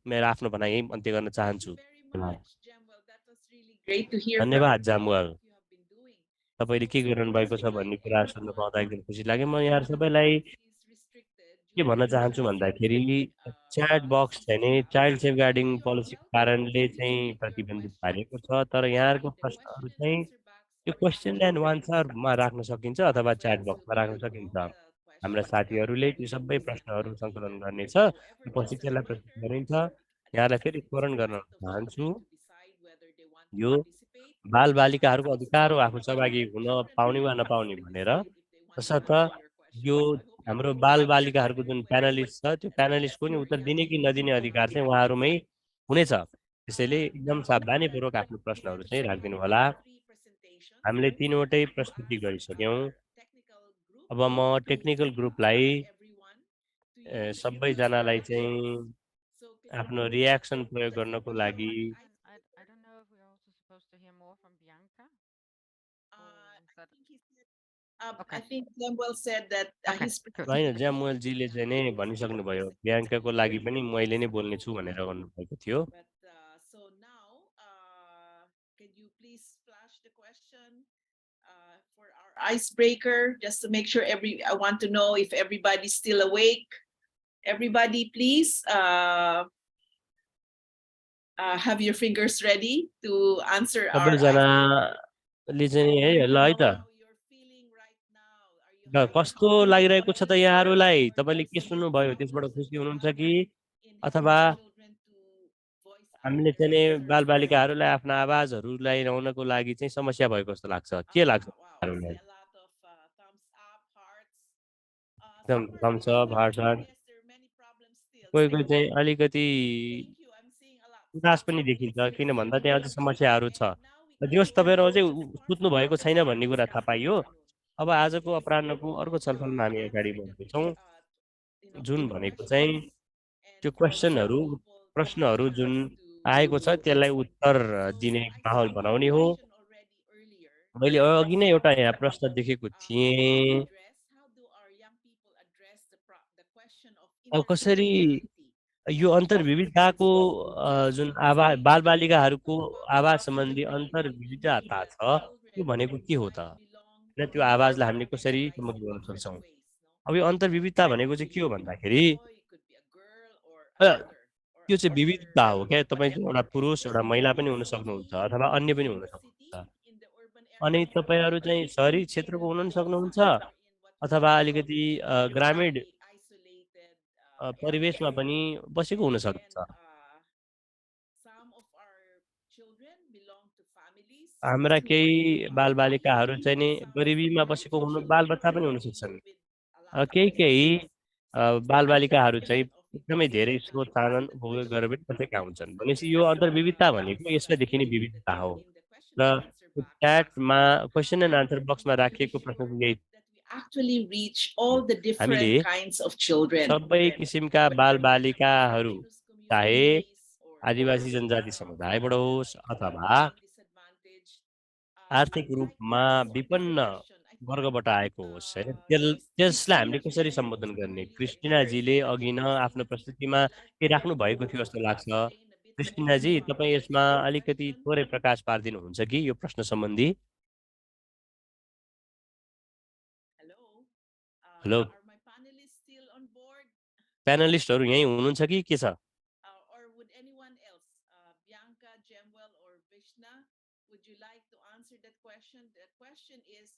[SPEAKER 3] मेरो आफ्नो भनाइ यही अन्त्य गर्न
[SPEAKER 7] Thank
[SPEAKER 3] चाहन्छु।
[SPEAKER 7] you very much, Jamwell. That was really great to hear from
[SPEAKER 3] धन्यवाद
[SPEAKER 7] you
[SPEAKER 3] जामुवाल।
[SPEAKER 7] what you have been doing.
[SPEAKER 3] तपाईँले
[SPEAKER 7] So
[SPEAKER 3] के गरिरहनु
[SPEAKER 7] just
[SPEAKER 3] भएको
[SPEAKER 7] to
[SPEAKER 3] छ
[SPEAKER 7] remind
[SPEAKER 3] भन्ने कुरा सुन्न
[SPEAKER 7] everyone,
[SPEAKER 3] पाउँदा एकदम खुसी लाग्यो। म यहाँ
[SPEAKER 7] chat
[SPEAKER 3] सबैलाई
[SPEAKER 7] box is restricted
[SPEAKER 3] के
[SPEAKER 7] due to
[SPEAKER 3] भन्न
[SPEAKER 7] the
[SPEAKER 3] चाहन्छु
[SPEAKER 7] child
[SPEAKER 3] भन्दाखेरि
[SPEAKER 7] safeguarding
[SPEAKER 3] च्याट बक्स चाहिँ नि
[SPEAKER 7] policies.
[SPEAKER 3] Child safeguarding
[SPEAKER 7] So you are
[SPEAKER 3] पोलिसीको
[SPEAKER 7] welcome
[SPEAKER 3] कारणले
[SPEAKER 7] to
[SPEAKER 3] चाहिँ
[SPEAKER 7] submit your
[SPEAKER 3] प्रतिबन्धित पारिएको
[SPEAKER 7] questions
[SPEAKER 3] छ। तर यहाँहरूको
[SPEAKER 7] in the
[SPEAKER 3] प्रश्नहरू
[SPEAKER 7] question and
[SPEAKER 3] चाहिँ
[SPEAKER 7] answer box
[SPEAKER 3] यो
[SPEAKER 7] on the
[SPEAKER 3] question
[SPEAKER 7] chat
[SPEAKER 3] and
[SPEAKER 7] box.
[SPEAKER 3] आन्सरमा राख्न सकिन्छ
[SPEAKER 7] Our
[SPEAKER 3] अथवा च्याट
[SPEAKER 7] friends will
[SPEAKER 3] बक्समा
[SPEAKER 7] be
[SPEAKER 3] राख्न
[SPEAKER 7] reading
[SPEAKER 3] सकिन्छ।
[SPEAKER 7] all the
[SPEAKER 3] हाम्रा
[SPEAKER 7] questions that
[SPEAKER 3] साथीहरूले
[SPEAKER 7] will
[SPEAKER 3] ती
[SPEAKER 7] be
[SPEAKER 3] सबै प्रश्नहरू
[SPEAKER 7] presented
[SPEAKER 3] सङ्कलन
[SPEAKER 7] later.
[SPEAKER 3] गर्नेछ
[SPEAKER 7] Whoever
[SPEAKER 3] र पछि
[SPEAKER 7] gets the
[SPEAKER 3] त्यसलाई प्रस्तुत
[SPEAKER 7] pointer,
[SPEAKER 3] गरिन्छ।
[SPEAKER 7] I'd
[SPEAKER 3] यहाँलाई
[SPEAKER 7] like to
[SPEAKER 3] फेरि
[SPEAKER 7] give it
[SPEAKER 3] स्मरण
[SPEAKER 7] to the
[SPEAKER 3] गर्न
[SPEAKER 7] rest of the
[SPEAKER 3] चाहन्छु
[SPEAKER 7] children to decide whether they want to
[SPEAKER 3] यो
[SPEAKER 7] participate.
[SPEAKER 3] बालबालिकाहरूको
[SPEAKER 7] It's
[SPEAKER 3] अधिकार हो
[SPEAKER 7] totally
[SPEAKER 3] आफू
[SPEAKER 7] up to
[SPEAKER 3] सहभागी
[SPEAKER 7] you.
[SPEAKER 3] हुन
[SPEAKER 7] Children
[SPEAKER 3] पाउने
[SPEAKER 7] will
[SPEAKER 3] वा
[SPEAKER 7] always
[SPEAKER 3] नपाउने भनेर।
[SPEAKER 7] decide if they want to
[SPEAKER 3] तसर्थ
[SPEAKER 7] answer your question.
[SPEAKER 3] यो
[SPEAKER 7] So I hope
[SPEAKER 3] हाम्रो
[SPEAKER 7] everyone will
[SPEAKER 3] बालबालिकाहरूको जुन
[SPEAKER 7] will
[SPEAKER 3] प्यानलिस्ट छ त्यो
[SPEAKER 7] and let's
[SPEAKER 3] प्यानलिस्टको नि उत्तर
[SPEAKER 7] hurry up
[SPEAKER 3] दिने कि नदिने
[SPEAKER 7] so
[SPEAKER 3] अधिकार
[SPEAKER 7] we
[SPEAKER 3] चाहिँ
[SPEAKER 7] can
[SPEAKER 3] उहाँहरूमै
[SPEAKER 7] proceed.
[SPEAKER 3] हुनेछ। त्यसैले एकदम
[SPEAKER 7] Now that
[SPEAKER 3] सावधानीपूर्वक आफ्नो
[SPEAKER 7] we have
[SPEAKER 3] प्रश्नहरू चाहिँ राखिदिनु
[SPEAKER 7] submitted
[SPEAKER 3] होला।
[SPEAKER 7] our three presentations,
[SPEAKER 3] हामीले तीनवटै
[SPEAKER 7] I'd like to
[SPEAKER 3] प्रस्तुति
[SPEAKER 7] ask
[SPEAKER 3] गरिसक्यौँ।
[SPEAKER 7] our technical group
[SPEAKER 3] अब म technical
[SPEAKER 7] to
[SPEAKER 3] ग्रुपलाई
[SPEAKER 7] ask everyone to use their
[SPEAKER 3] सबैजनालाई चाहिँ
[SPEAKER 7] reactions. So can you
[SPEAKER 3] आफ्नो
[SPEAKER 7] please
[SPEAKER 3] रियाक्सन प्रयोग
[SPEAKER 7] present
[SPEAKER 3] गर्नको
[SPEAKER 7] your
[SPEAKER 3] लागि
[SPEAKER 2] I don't know if we're also supposed to hear more from Bianca.
[SPEAKER 7] I think he said, I
[SPEAKER 2] Okay.
[SPEAKER 7] think Samuel said that
[SPEAKER 2] Okay,
[SPEAKER 7] his
[SPEAKER 2] good.
[SPEAKER 3] होइन ज्यामुएलजीले चाहिँ नै भनिसक्नुभयो बिहाङ्काको लागि पनि मैले नै बोल्ने छु भनेर भन्नुभएको थियो।
[SPEAKER 7] But so now, can you please flash the question for our icebreaker, just to make sure I want to know if everybody's still awake. Everybody, please have your fingers ready to answer our
[SPEAKER 3] सबैजनाले चाहिँ है ल है त कस्तो लागिरहेको छ त यहाँहरूलाई? तपाईँले के सुन्नुभयो त्यसबाट खुसी हुनुहुन्छ कि अथवा हामीले चाहिँ नि बालबालिकाहरूलाई आफ्ना आवाजहरूलाई ल्याउनको लागि चाहिँ समस्या भएको जस्तो लाग्छ? के लाग्छ यहाँहरूलाई? एकदम थम्स अप हार्ट कोही कोही चाहिँ अलिकति उदास पनि देखिन्छ किन भन्दा त्यहाँ अझै समस्याहरू छ। दिवस तपाईँहरू अझै सुत्नु भएको छैन भन्ने कुरा थाहा पाइयो। अब आजको अपराह्नको अर्को छलफलमा हामी अगाडि बढ्दैछौँ जुन भनेको चाहिँ त्यो क्वेसनहरू प्रश्नहरू जुन आएको छ त्यसलाई उत्तर दिने माहौल बनाउने हो। मैले अघि नै एउटा यहाँ प्रश्न देखेको थिएँ। अब कसरी यो अन्तर्विविधताको जुन बालबालिकाहरूको आवाज सम्बन्धी अन्तर्विविधता छ त्यो भनेको के हो त? र त्यो आवाजलाई हामीले कसरी सम्बोधन गर्न सक्छौँ? अब यो अन्तर्विविधता भनेको चाहिँ के हो भन्दाखेरि
[SPEAKER 7] could be a girl or
[SPEAKER 3] a,
[SPEAKER 7] another or
[SPEAKER 3] त्यो चाहिँ
[SPEAKER 7] or
[SPEAKER 3] विविधता हो क्या तपाईँ चाहिँ एउटा
[SPEAKER 7] whatever.
[SPEAKER 3] पुरुष एउटा
[SPEAKER 7] So
[SPEAKER 3] महिला
[SPEAKER 7] in
[SPEAKER 3] पनि
[SPEAKER 7] the
[SPEAKER 3] हुन सक्नुहुन्छ
[SPEAKER 7] city,
[SPEAKER 3] अथवा अन्य पनि
[SPEAKER 7] in
[SPEAKER 3] हुन
[SPEAKER 7] the city,
[SPEAKER 3] सक्नुहुन्छ
[SPEAKER 7] in the urban
[SPEAKER 3] अनि
[SPEAKER 7] areas,
[SPEAKER 3] तपाईँहरू
[SPEAKER 7] or
[SPEAKER 3] चाहिँ
[SPEAKER 7] even
[SPEAKER 3] सहरी
[SPEAKER 7] in
[SPEAKER 3] क्षेत्रको
[SPEAKER 7] the
[SPEAKER 3] हुन
[SPEAKER 7] malls
[SPEAKER 3] सक्नुहुन्छ
[SPEAKER 7] or in what we
[SPEAKER 3] अथवा
[SPEAKER 7] call
[SPEAKER 3] अलिकति ग्रामीण
[SPEAKER 7] very isolated areas.
[SPEAKER 3] परिवेशमा पनि बसेको
[SPEAKER 7] And
[SPEAKER 3] हुन
[SPEAKER 7] again,
[SPEAKER 3] सक्नुहुन्छ
[SPEAKER 7] some of our children belong to families
[SPEAKER 3] हाम्रा
[SPEAKER 7] who
[SPEAKER 3] केही
[SPEAKER 7] are
[SPEAKER 3] बालबालिकाहरू
[SPEAKER 7] wealthy.
[SPEAKER 3] चाहिँ नि
[SPEAKER 7] Some of
[SPEAKER 3] गरिबीमा
[SPEAKER 7] our
[SPEAKER 3] बसेको हुनु
[SPEAKER 7] children
[SPEAKER 3] बालबच्चा पनि
[SPEAKER 7] are
[SPEAKER 3] हुन सक्छन्
[SPEAKER 7] living with a lot of
[SPEAKER 3] केही केही
[SPEAKER 7] resources.
[SPEAKER 3] बालबालिकाहरू चाहिँ
[SPEAKER 7] Of
[SPEAKER 3] एकदमै धेरै
[SPEAKER 7] ecosystem
[SPEAKER 3] स्रोत
[SPEAKER 7] factors
[SPEAKER 3] साधन
[SPEAKER 7] that
[SPEAKER 3] भोग
[SPEAKER 7] we
[SPEAKER 3] गरेर
[SPEAKER 7] should
[SPEAKER 3] पनि बसेका हुन्छन् भनेपछि यो
[SPEAKER 7] address
[SPEAKER 3] अन्तर्विविधता भनेको
[SPEAKER 7] as
[SPEAKER 3] यसैदेखि नै
[SPEAKER 7] stated
[SPEAKER 3] विविधता हो
[SPEAKER 7] in the question
[SPEAKER 3] र
[SPEAKER 7] and answer box.
[SPEAKER 3] च्याटमा question and
[SPEAKER 7] How
[SPEAKER 3] answer
[SPEAKER 7] can
[SPEAKER 3] बक्समा
[SPEAKER 7] we
[SPEAKER 3] राखिएको
[SPEAKER 7] ensure
[SPEAKER 3] प्रश्नको यही
[SPEAKER 7] that we actually reach all the
[SPEAKER 3] हामीले
[SPEAKER 7] different kinds of children,
[SPEAKER 3] सबै किसिमका बालबालिकाहरू
[SPEAKER 7] indigenous
[SPEAKER 3] चाहे
[SPEAKER 7] communities or
[SPEAKER 3] आदिवासी जनजाति समुदायबाट होस् अथवा
[SPEAKER 7] disadvantaged?
[SPEAKER 3] आर्थिक
[SPEAKER 7] I'd like to
[SPEAKER 3] रूपमा
[SPEAKER 7] answer this
[SPEAKER 3] विपन्न
[SPEAKER 7] question. I think
[SPEAKER 3] वर्गबाट आएको होस् होइन
[SPEAKER 7] Sis
[SPEAKER 3] त्यसलाई हामीले
[SPEAKER 7] Christina
[SPEAKER 3] कसरी
[SPEAKER 7] was
[SPEAKER 3] सम्बोधन गर्ने
[SPEAKER 7] really
[SPEAKER 3] क्रिस्टिनाजीले
[SPEAKER 7] very
[SPEAKER 3] अघि न आफ्नो
[SPEAKER 7] interesting.
[SPEAKER 3] प्रस्तुतिमा
[SPEAKER 7] I'd like
[SPEAKER 3] के
[SPEAKER 7] for
[SPEAKER 3] राख्नु
[SPEAKER 7] you
[SPEAKER 3] भएको
[SPEAKER 7] to
[SPEAKER 3] थियो जस्तो लाग्छ
[SPEAKER 7] explain a bit more
[SPEAKER 3] क्रिस्टिनाजी
[SPEAKER 7] about
[SPEAKER 3] तपाईँ यसमा
[SPEAKER 7] this
[SPEAKER 3] अलिकति
[SPEAKER 7] question.
[SPEAKER 3] थोरै प्रकाश पारिदिनुहुन्छ कि यो प्रश्न सम्बन्धी
[SPEAKER 7] Hello.
[SPEAKER 3] Hello
[SPEAKER 7] Are my panelists still on board?
[SPEAKER 3] प्यानलिस्टहरू यहीँ हुनुहुन्छ कि के छ
[SPEAKER 7] Or would anyone else, Bianca, Jemwell, or Vishna, would you like to answer that question? The question is,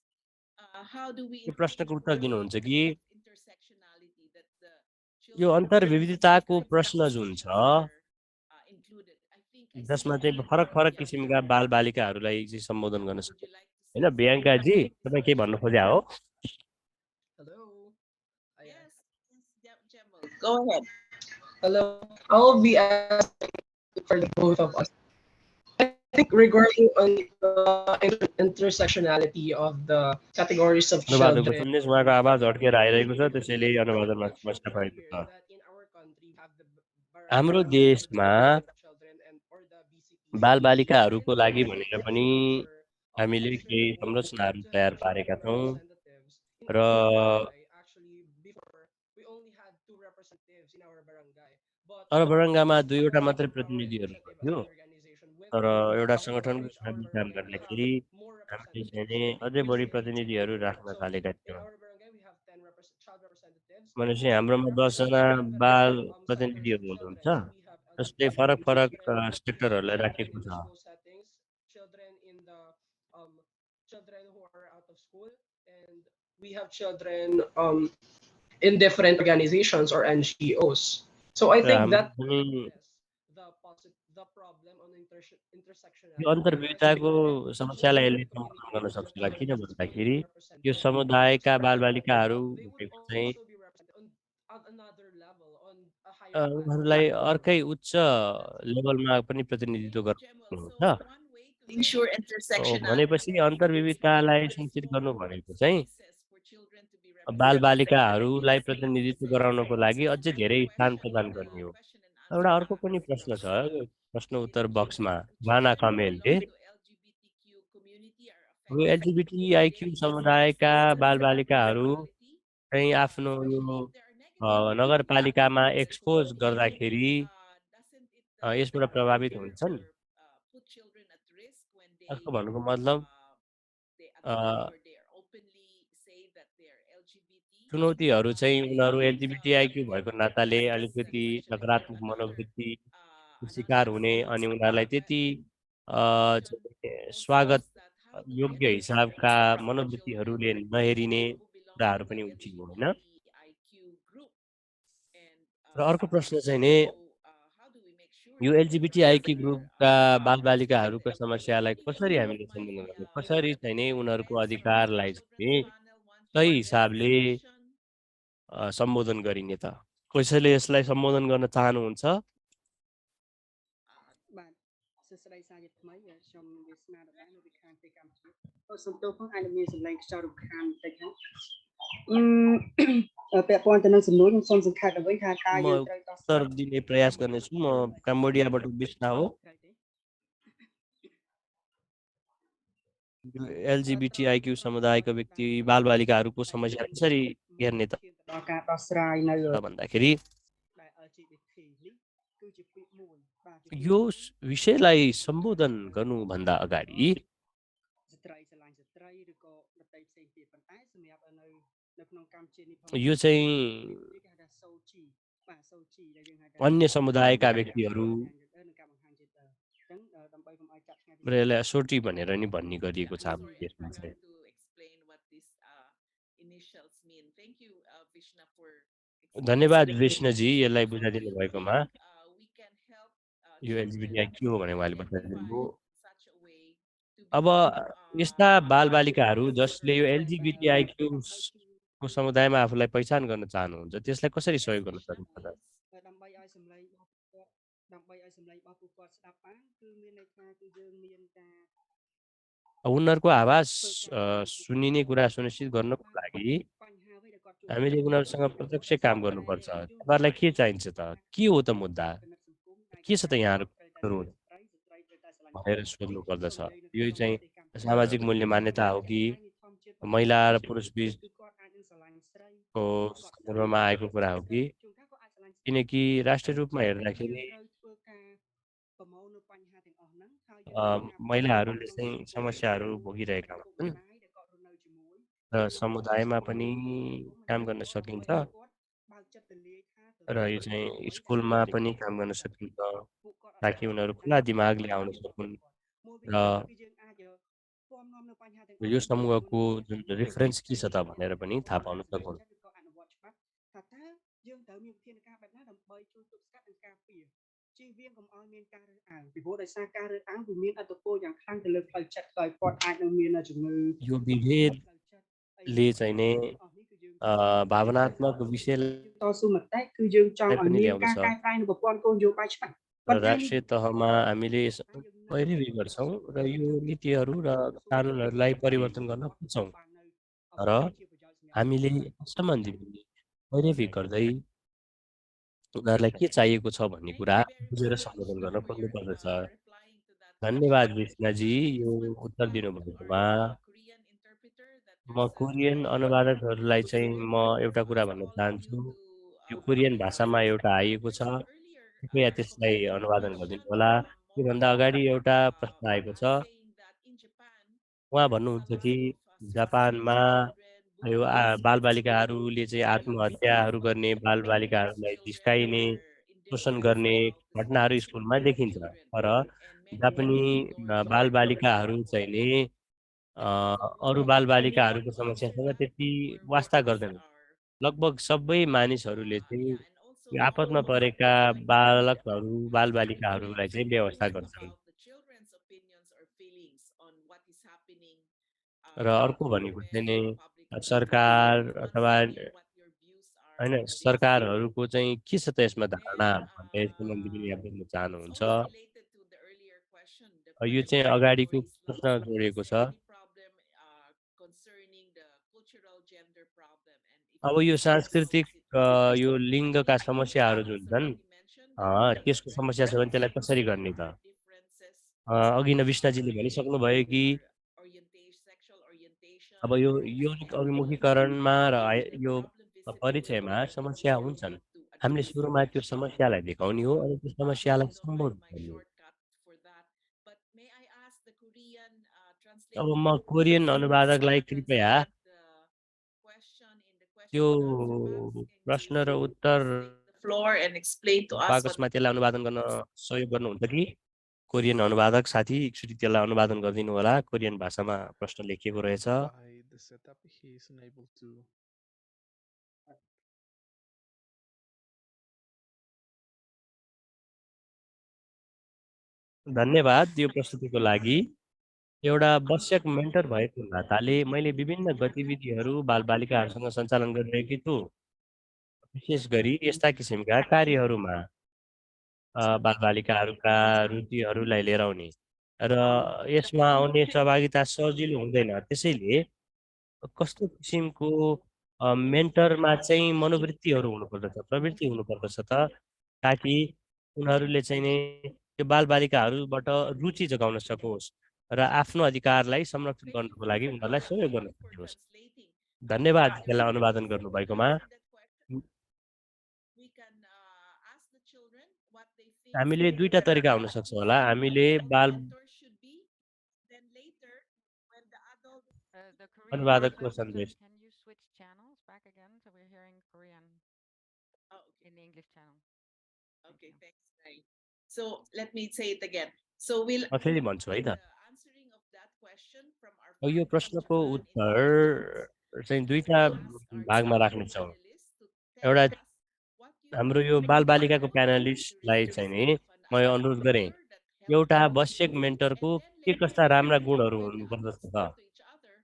[SPEAKER 7] how do we
[SPEAKER 3] यो प्रश्नको उत्तर
[SPEAKER 7] ensure
[SPEAKER 3] दिनुहुन्छ
[SPEAKER 7] the
[SPEAKER 3] कि
[SPEAKER 7] intersectionality that the
[SPEAKER 3] यो
[SPEAKER 7] children of different
[SPEAKER 3] अन्तर्विविधताको
[SPEAKER 7] kinds of
[SPEAKER 3] प्रश्न जुन
[SPEAKER 7] conditions
[SPEAKER 3] छ
[SPEAKER 7] are included? I think I see
[SPEAKER 3] जसमा
[SPEAKER 7] a
[SPEAKER 3] चाहिँ
[SPEAKER 7] hand
[SPEAKER 3] फरक
[SPEAKER 7] from
[SPEAKER 3] फरक
[SPEAKER 7] Bianca.
[SPEAKER 3] किसिमका बालबालिकाहरूलाई चाहिँ सम्बोधन गर्न
[SPEAKER 7] Would you
[SPEAKER 3] सक्छ
[SPEAKER 7] like to say
[SPEAKER 3] होइन
[SPEAKER 7] something?
[SPEAKER 3] बियाङ्काजी तपाईँ के भन्नु खोज्या हो
[SPEAKER 10] Hello.
[SPEAKER 7] Yes, yes, Jemwell, go ahead.
[SPEAKER 10] Hello. I'll be asking for the both of us. I think regarding on the intersectionality of the categories of
[SPEAKER 3] अनुवादकको
[SPEAKER 10] children,
[SPEAKER 3] सन्देश उहाँको आवाज अड्केर आइरहेको छ त्यसैले अनुवादनमा
[SPEAKER 10] I mentioned
[SPEAKER 3] समस्या भएको
[SPEAKER 10] earlier
[SPEAKER 3] छ
[SPEAKER 10] that in our country we have the
[SPEAKER 3] हाम्रो
[SPEAKER 10] barangay
[SPEAKER 3] देशमा
[SPEAKER 10] coordinator of children and or the BCPC,
[SPEAKER 3] बालबालिकाहरूको
[SPEAKER 10] wherein
[SPEAKER 3] लागि
[SPEAKER 10] we
[SPEAKER 3] भनेर
[SPEAKER 10] make
[SPEAKER 3] पनि
[SPEAKER 10] sure
[SPEAKER 3] हामीले
[SPEAKER 10] to share
[SPEAKER 3] केही
[SPEAKER 10] the info
[SPEAKER 3] संरचनाहरू
[SPEAKER 10] to have
[SPEAKER 3] तयार
[SPEAKER 10] the
[SPEAKER 3] पारेका
[SPEAKER 10] children
[SPEAKER 3] छौँ
[SPEAKER 10] representatives in
[SPEAKER 3] र
[SPEAKER 10] our barangay. Actually, before we only had two representatives in our barangay, but
[SPEAKER 3] अरबरङ्गामा
[SPEAKER 10] as
[SPEAKER 3] दुईवटा मात्रै
[SPEAKER 10] our
[SPEAKER 3] प्रतिनिधिहरू
[SPEAKER 10] initiative as
[SPEAKER 3] थियो
[SPEAKER 10] an organization, when
[SPEAKER 3] तर
[SPEAKER 10] we
[SPEAKER 3] एउटा सङ्गठनको
[SPEAKER 10] encourage our
[SPEAKER 3] हिसाबले काम
[SPEAKER 10] barangay to have
[SPEAKER 3] गर्दाखेरि
[SPEAKER 10] more
[SPEAKER 3] हामीले चाहिँ नि
[SPEAKER 10] representatives,
[SPEAKER 3] अझै
[SPEAKER 10] which
[SPEAKER 3] बढी
[SPEAKER 10] we reached
[SPEAKER 3] प्रतिनिधिहरू
[SPEAKER 10] before.
[SPEAKER 3] राख्न
[SPEAKER 10] So
[SPEAKER 3] थालेका
[SPEAKER 10] in
[SPEAKER 3] थियौँ
[SPEAKER 10] our barangay, we have 10 child representatives,
[SPEAKER 3] भनेपछि
[SPEAKER 10] and in
[SPEAKER 3] हाम्रोमा
[SPEAKER 10] our
[SPEAKER 3] 10जना
[SPEAKER 10] several
[SPEAKER 3] बाल
[SPEAKER 10] centers of
[SPEAKER 3] प्रतिनिधिहरू हुनुहुन्छ
[SPEAKER 10] children, we have
[SPEAKER 3] जसले फरक
[SPEAKER 10] LGBTQ
[SPEAKER 3] फरक
[SPEAKER 10] children, we have
[SPEAKER 3] सेक्टरहरूलाई
[SPEAKER 10] children
[SPEAKER 3] राखेको
[SPEAKER 10] in the
[SPEAKER 3] छ
[SPEAKER 10] school settings, children in the children who are out of school, and we have children in different organizations or NGOs. So I
[SPEAKER 3] र
[SPEAKER 10] think
[SPEAKER 3] हाम्रो
[SPEAKER 10] that
[SPEAKER 3] पनि
[SPEAKER 10] address the problem on
[SPEAKER 3] यो
[SPEAKER 10] intersectionality, because
[SPEAKER 3] अन्तर्विविधताको
[SPEAKER 10] before the
[SPEAKER 3] समस्यालाई
[SPEAKER 10] children
[SPEAKER 3] यसले
[SPEAKER 10] of
[SPEAKER 3] समाधान
[SPEAKER 10] community
[SPEAKER 3] गर्न
[SPEAKER 10] who
[SPEAKER 3] सक्छ
[SPEAKER 10] doesn't
[SPEAKER 3] किन
[SPEAKER 10] have access to
[SPEAKER 3] भन्दाखेरि
[SPEAKER 10] being
[SPEAKER 3] यो
[SPEAKER 10] represented in
[SPEAKER 3] समुदायका
[SPEAKER 10] children,
[SPEAKER 3] बालबालिकाहरू
[SPEAKER 10] they would
[SPEAKER 3] भनेको चाहिँ
[SPEAKER 10] also be represented on another level, on a higher
[SPEAKER 3] उहाँहरूलाई अर्कै उच्च
[SPEAKER 10] platform.
[SPEAKER 3] लेभलमा पनि
[SPEAKER 7] Okay,
[SPEAKER 3] प्रतिनिधित्व
[SPEAKER 7] Jemwell.
[SPEAKER 3] गर्नुहुन्छ
[SPEAKER 7] So one way to ensure intersectionality
[SPEAKER 3] भनेपछि
[SPEAKER 7] is to
[SPEAKER 3] अन्तर्विविधतालाई
[SPEAKER 7] provide
[SPEAKER 3] सुनिश्चित गर्नु
[SPEAKER 7] more
[SPEAKER 3] भनेको चाहिँ
[SPEAKER 7] spaces for children to be represented in
[SPEAKER 3] बालबालिकाहरूलाई
[SPEAKER 7] the
[SPEAKER 3] प्रतिनिधित्व
[SPEAKER 7] spaces.
[SPEAKER 3] गराउनको लागि
[SPEAKER 7] So
[SPEAKER 3] अझै
[SPEAKER 7] another
[SPEAKER 3] धेरै स्थान
[SPEAKER 7] question in
[SPEAKER 3] प्रदान
[SPEAKER 7] the
[SPEAKER 3] गर्ने हो
[SPEAKER 7] question and answer
[SPEAKER 3] एउटा अर्को
[SPEAKER 7] box
[SPEAKER 3] पनि प्रश्न छ
[SPEAKER 7] is,
[SPEAKER 3] प्रश्न
[SPEAKER 7] if
[SPEAKER 3] उत्तर बक्समा भाना
[SPEAKER 7] children who
[SPEAKER 3] कमेलले
[SPEAKER 7] belong to LGBTQ community are
[SPEAKER 3] अब
[SPEAKER 7] affected in
[SPEAKER 3] एलजिबिटिआइक्यू
[SPEAKER 7] their
[SPEAKER 3] समुदायका बालबालिकाहरू
[SPEAKER 7] intersectionality,
[SPEAKER 3] चाहिँ आफ्नो
[SPEAKER 7] especially
[SPEAKER 3] यो
[SPEAKER 7] if they are negatively
[SPEAKER 3] नगरपालिकामा
[SPEAKER 7] exposed,
[SPEAKER 3] एक्सपोज गर्दाखेरि
[SPEAKER 7] doesn't it
[SPEAKER 3] यसबाट प्रभावित
[SPEAKER 7] hinder
[SPEAKER 3] हुन्छन्
[SPEAKER 7] or put children at risk when
[SPEAKER 3] अर्को भन्नुको मतलब
[SPEAKER 7] they
[SPEAKER 3] a,
[SPEAKER 7] admit or they are openly say that they are LGBT?
[SPEAKER 3] चुनौतीहरू चाहिँ उनीहरू
[SPEAKER 7] So
[SPEAKER 3] एलजिबिटिआइक्यू भएको नाताले
[SPEAKER 7] I guess that's
[SPEAKER 3] अलिकति
[SPEAKER 7] a question for
[SPEAKER 3] नकारात्मक
[SPEAKER 7] another
[SPEAKER 3] मनोवृत्ति
[SPEAKER 7] another
[SPEAKER 3] शिकार हुने अनि
[SPEAKER 7] session.
[SPEAKER 3] उनीहरूलाई त्यति
[SPEAKER 7] Question also
[SPEAKER 3] स्वागत
[SPEAKER 7] is that how do we
[SPEAKER 3] योग्य
[SPEAKER 7] educate and
[SPEAKER 3] हिसाबका
[SPEAKER 7] support the children
[SPEAKER 3] मनोवृत्तिहरूले नहेरिने
[SPEAKER 7] who belong to
[SPEAKER 3] कुराहरू
[SPEAKER 7] the
[SPEAKER 3] पनि उठियो होइन
[SPEAKER 7] LGBTIQ group? And
[SPEAKER 3] र अर्को प्रश्न चाहिँ नि
[SPEAKER 7] how do we make sure
[SPEAKER 3] यो
[SPEAKER 7] that the
[SPEAKER 3] एलजिबिटिआइक्यू
[SPEAKER 7] parents
[SPEAKER 3] ग्रुपका बालबालिकाहरूको
[SPEAKER 7] are
[SPEAKER 3] समस्यालाई कसरी
[SPEAKER 7] again
[SPEAKER 3] हामीले
[SPEAKER 7] my
[SPEAKER 3] सम्बोधन गर्ने कसरी चाहिँ नि उनीहरूको
[SPEAKER 7] guests from the
[SPEAKER 3] अधिकारलाई
[SPEAKER 7] children's
[SPEAKER 3] चाहिँ
[SPEAKER 7] panel want to
[SPEAKER 3] सही
[SPEAKER 7] address this
[SPEAKER 3] हिसाबले
[SPEAKER 7] question?
[SPEAKER 3] सम्बोधन गरिने त कसैले यसलाई सम्बोधन गर्न चाहनुहुन्छ
[SPEAKER 9] បាទសួស្តីសាជាថ្មីខ្ញុំវាសនាដដែលនៅវិខានទីកម្មវិធីសូមទោសផងអាចមានសម្លេងខ្យល់រំខានបន្តិចហ្នឹងពាក់ព័ន្ធទៅនឹងសំណួរខ្ញុំសូមសង្ខេបទៅវិញថាការយើងត្រូវដោះស្រា
[SPEAKER 3] उत्तर
[SPEAKER 9] យ
[SPEAKER 3] दिने प्रयास गर्नेछु म कम्बोडियाबाट बिस्ना हो एलजिबिटिआइक्यू समुदायका व्यक्ति बालबालिकाहरूको समस्या कसरी हेर्ने त
[SPEAKER 9] ដល់ការដោះស្រាយនៅ
[SPEAKER 3] भन्दाखेरि
[SPEAKER 9] ដែល LGBT នេះគឺជាពាក្យមួយបាទ
[SPEAKER 3] यो विषयलाई सम्बोधन गर्नुभन्दा अगाडि
[SPEAKER 9] ស្ត្រីស្រឡាញ់ស្ត្រីឬក៏ដតីផ្សេងទៀតប៉ុន្តែសម្រាប់នៅ នៅក្នុងកម្មជាតិនេះផង
[SPEAKER 3] यो चाहिँ
[SPEAKER 9] គេហៅថាសូជីបាទសូជីដែលយើងហៅថា
[SPEAKER 3] अन्य समुदायका व्यक्तिहरू
[SPEAKER 9] នឹងការបង្ហាញជាតិអញ្ចឹងដើម្បីកុំឲ្យចាត់ថ្ងៃពី
[SPEAKER 3] र यसलाई सोटी भनेर नि भन्ने गरिएको छ हाम्रो देशमा
[SPEAKER 7] Try
[SPEAKER 3] चाहिँ।
[SPEAKER 7] to explain what these initials mean. Thank you, Vishna, for
[SPEAKER 3] धन्यवाद
[SPEAKER 7] explaining.
[SPEAKER 3] विष्णुजी यसलाई
[SPEAKER 7] So
[SPEAKER 3] बुझाइदिनु
[SPEAKER 7] we
[SPEAKER 3] भएकोमा।
[SPEAKER 7] think we can help
[SPEAKER 3] यो
[SPEAKER 7] children
[SPEAKER 3] एलजिबिटिआई के हो भने उहाँले
[SPEAKER 7] identify
[SPEAKER 3] बताइदिनु भयो।
[SPEAKER 7] in such a way to
[SPEAKER 3] अब
[SPEAKER 7] become
[SPEAKER 3] यस्ता बालबालिकाहरू जसले यो
[SPEAKER 7] better
[SPEAKER 3] एलजिबिटिआइक्यू को समुदायमा आफूलाई पहिचान गर्न चाहनुहुन्छ त्यसलाई कसरी सहयोग गर्न सक्नुहुन्छ त?
[SPEAKER 9] ដើម្បីឲ្យសម្លេងរបស់ពួកគាត់ដើម្បីឲ្យសម្លេងរបស់ពួកគាត់ស្ដាប់បានគឺមានន័យថាគឺយើងមានការ
[SPEAKER 3] उनीहरूको आवाज सुनिने कुरा सुनिश्चित गर्नको लागि
[SPEAKER 9] បញ្ហាអ្វីដែលគាត់ជួប
[SPEAKER 3] हामीले उनीहरूसँग प्रत्यक्ष काम गर्नुपर्छ। तपाईँहरूलाई के चाहिन्छ त? के हो त मुद्दा? के छ त यहाँहरूको अनुरोध भनेर सोध्नु पर्दछ। यो चाहिँ सामाजिक मूल्य मान्यता हो कि महिला र पुरुष बीचको सन्दर्भमा आएको कुरा हो कि? किनकि राष्ट्रिय रूपमा हेर्दाखेरि
[SPEAKER 9] ប្រមូលនៅបញ្ហាទាំងអស់ហ្នឹងហើយ
[SPEAKER 3] महिलाहरूले चाहिँ समस्याहरू भोगिरहेका हुन्छन् र समुदायमा पनि काम गर्न सकिन्छ र यो चाहिँ स्कुलमा पनि काम गर्न सकिन्छ ताकि उनीहरू खुला दिमागले आउन सकुन् र यो समूहको जुन रेफरेन्स के छ त भनेर पनि थाहा पाउन सकुन्।
[SPEAKER 9] ថាតើយើងត្រូវមានវិធានការបែបណាដើម្បីជួយទប់ស្កាត់និងការពារជៀសវាងកុំឲ្យមានការរើសអើងពីព្រោះដោយសារការរើសអើងវាមានអត្តពលយ៉ាងខ្លាំងទៅលើផ្លូវចិត្តដោយគាត់អាចនឹងមានជំងឺ
[SPEAKER 3] यो विभेदले चाहिँ नै भावनात्मक विषयलाई
[SPEAKER 9] តស៊ូមតិគឺយើងចង់ឲ្យ
[SPEAKER 3] पनि
[SPEAKER 9] មាន
[SPEAKER 3] ल्याउँदछ
[SPEAKER 9] ការកែប្រែនៅប្រព័ន្ធគោលនយោបាយច្បាស់
[SPEAKER 3] र राष्ट्रिय तहमा हामीले पैरवी गर्छौँ र यो नीतिहरू र कानुनहरूलाई परिवर्तन गर्न खोज्छौँ र हामीले सम्बन्धी पनि पैरवी गर्दै उनीहरूलाई के चाहिएको छ भन्ने कुरा बुझेर सम्बोधन गर्न खोज्नु पर्दछ। धन्यवाद विष्णाजी यो उत्तर दिनुभएकोमा। म कोरियन अनुवादकहरूलाई चाहिँ म एउटा कुरा भन्न चाहन्छु, यो कोरियन भाषामा एउटा आएको छ, कृपया त्यसलाई अनुवादन गरिदिनु होला। योभन्दा अगाडि एउटा प्रश्न आएको छ, उहाँ भन्नुहुन्छ कि जापानमा यो बालबालिकाहरूले चाहिँ आत्महत्याहरू गर्ने, बालबालिकाहरूलाई जिस्काइने, शोषण गर्ने घटनाहरू स्कुलमा देखिन्छ। तर जापानी बालबालिकाहरू चाहिँ नि अरू बालबालिकाहरूको समस्यासँग त्यति वास्ता गर्दैनन्। लगभग सबै मानिसहरूले चाहिँ यो आपतमा परेका बालकहरू बालबालिकाहरूलाई चाहिँ व्यवस्था गर्छन्। र अर्को भनेको चाहिँ नि सरकार अथवा हैन सरकारहरूको चाहिँ के छ त यसमा धारणा भन्ने सम्बन्धी पनि यहाँ बुझ्न चाहनुहुन्छ। यो चाहिँ अगाडिको प्रश्न जोडिएको छ। अब यो सांस्कृतिक यो लिङ्गका समस्याहरू जुन छन् त्यसको समस्या छ भने त्यसलाई कसरी गर्ने त? अघि नै विष्णाजीले भनिसक्नुभयो कि अब यो यौनिक अभिमुखीकरणमा र यो परिचयमा समस्या हुन्छन्। हामीले सुरुमा त्यो समस्यालाई देखाउने हो अनि त्यो समस्यालाई सम्बोधन गर्ने हो। अब म कोरियन अनुवादकलाई कृपया त्यो प्रश्न र उत्तर
[SPEAKER 7] floor and explain to us what
[SPEAKER 3] बाकसमा त्यसलाई अनुवादन गर्न सहयोग गर्नुहुन्छ कि? कोरियन अनुवादक साथी एकचोटि त्यसलाई अनुवादन गरिदिनु होला। कोरियन भाषामा प्रश्न लेखिएको रहेछ।
[SPEAKER 11] By the setup, he is unable to.
[SPEAKER 3] धन्यवाद यो प्रस्तुतिको लागि। एउटा आवश्यक मेन्टर भएको नाताले मैले विभिन्न गतिविधिहरू बालबालिकाहरूसँग सञ्चालन गरिरहेकी छु, विशेष गरी यस्ता किसिमका कार्यहरूमा बालबालिकाहरूका रुचिहरूलाई लिएर आउने र यसमा आउने सहभागिता सजिलो हुँदैन। त्यसैले कस्तो किसिमको मेन्टरमा चाहिँ मनोवृत्तिहरू हुनुपर्दछ, प्रवृत्ति हुनुपर्दछ त ताकि उनीहरूले चाहिँ नि त्यो बालबालिकाहरूबाट रुचि जगाउन सकोस् र आफ्नो अधिकारलाई संरक्षण गर्नको लागि उनीहरूलाई सहयोग गर्न सकियोस्। धन्यवाद त्यसलाई अनुवादन गर्नुभएकोमा। हामीले दुईटा तरिका हुन सक्छ होला। हामीले बाल अनुवादकको सन्देश
[SPEAKER 2] back again, so we're hearing Korean
[SPEAKER 7] Oh, okay.
[SPEAKER 2] in the English channel.
[SPEAKER 7] Okay, thanks, Nay. So let me say it again. So we'll
[SPEAKER 3] म फेरि भन्छु है
[SPEAKER 7] the
[SPEAKER 3] त
[SPEAKER 7] answering of that question from our
[SPEAKER 3] यो
[SPEAKER 7] farm in
[SPEAKER 3] प्रश्नको
[SPEAKER 7] Japan in
[SPEAKER 3] उत्तर
[SPEAKER 7] 5 minutes.
[SPEAKER 3] चाहिँ
[SPEAKER 7] So
[SPEAKER 3] दुईटा
[SPEAKER 7] we'll ask our
[SPEAKER 3] भागमा
[SPEAKER 7] two
[SPEAKER 3] राख्नेछौँ।
[SPEAKER 7] panelists to tell
[SPEAKER 3] एउटा
[SPEAKER 7] us what you
[SPEAKER 3] हाम्रो
[SPEAKER 7] think
[SPEAKER 3] यो
[SPEAKER 7] is
[SPEAKER 3] बालबालिकाको
[SPEAKER 7] important
[SPEAKER 3] प्यानलिस्टलाई
[SPEAKER 7] characteristics
[SPEAKER 3] चाहिँ नि
[SPEAKER 7] of an
[SPEAKER 3] म यो
[SPEAKER 7] adult
[SPEAKER 3] अनुरोध गरेँ
[SPEAKER 7] mentor that help
[SPEAKER 3] एउटा
[SPEAKER 7] them
[SPEAKER 3] आवश्यक
[SPEAKER 7] grow.
[SPEAKER 3] मेन्टरको
[SPEAKER 7] And then
[SPEAKER 3] के
[SPEAKER 7] later
[SPEAKER 3] कस्ता
[SPEAKER 7] on,
[SPEAKER 3] राम्रा
[SPEAKER 7] when
[SPEAKER 3] गुणहरू
[SPEAKER 7] the
[SPEAKER 3] हुनुपर्दछ
[SPEAKER 7] adults
[SPEAKER 3] त
[SPEAKER 7] talk to each other,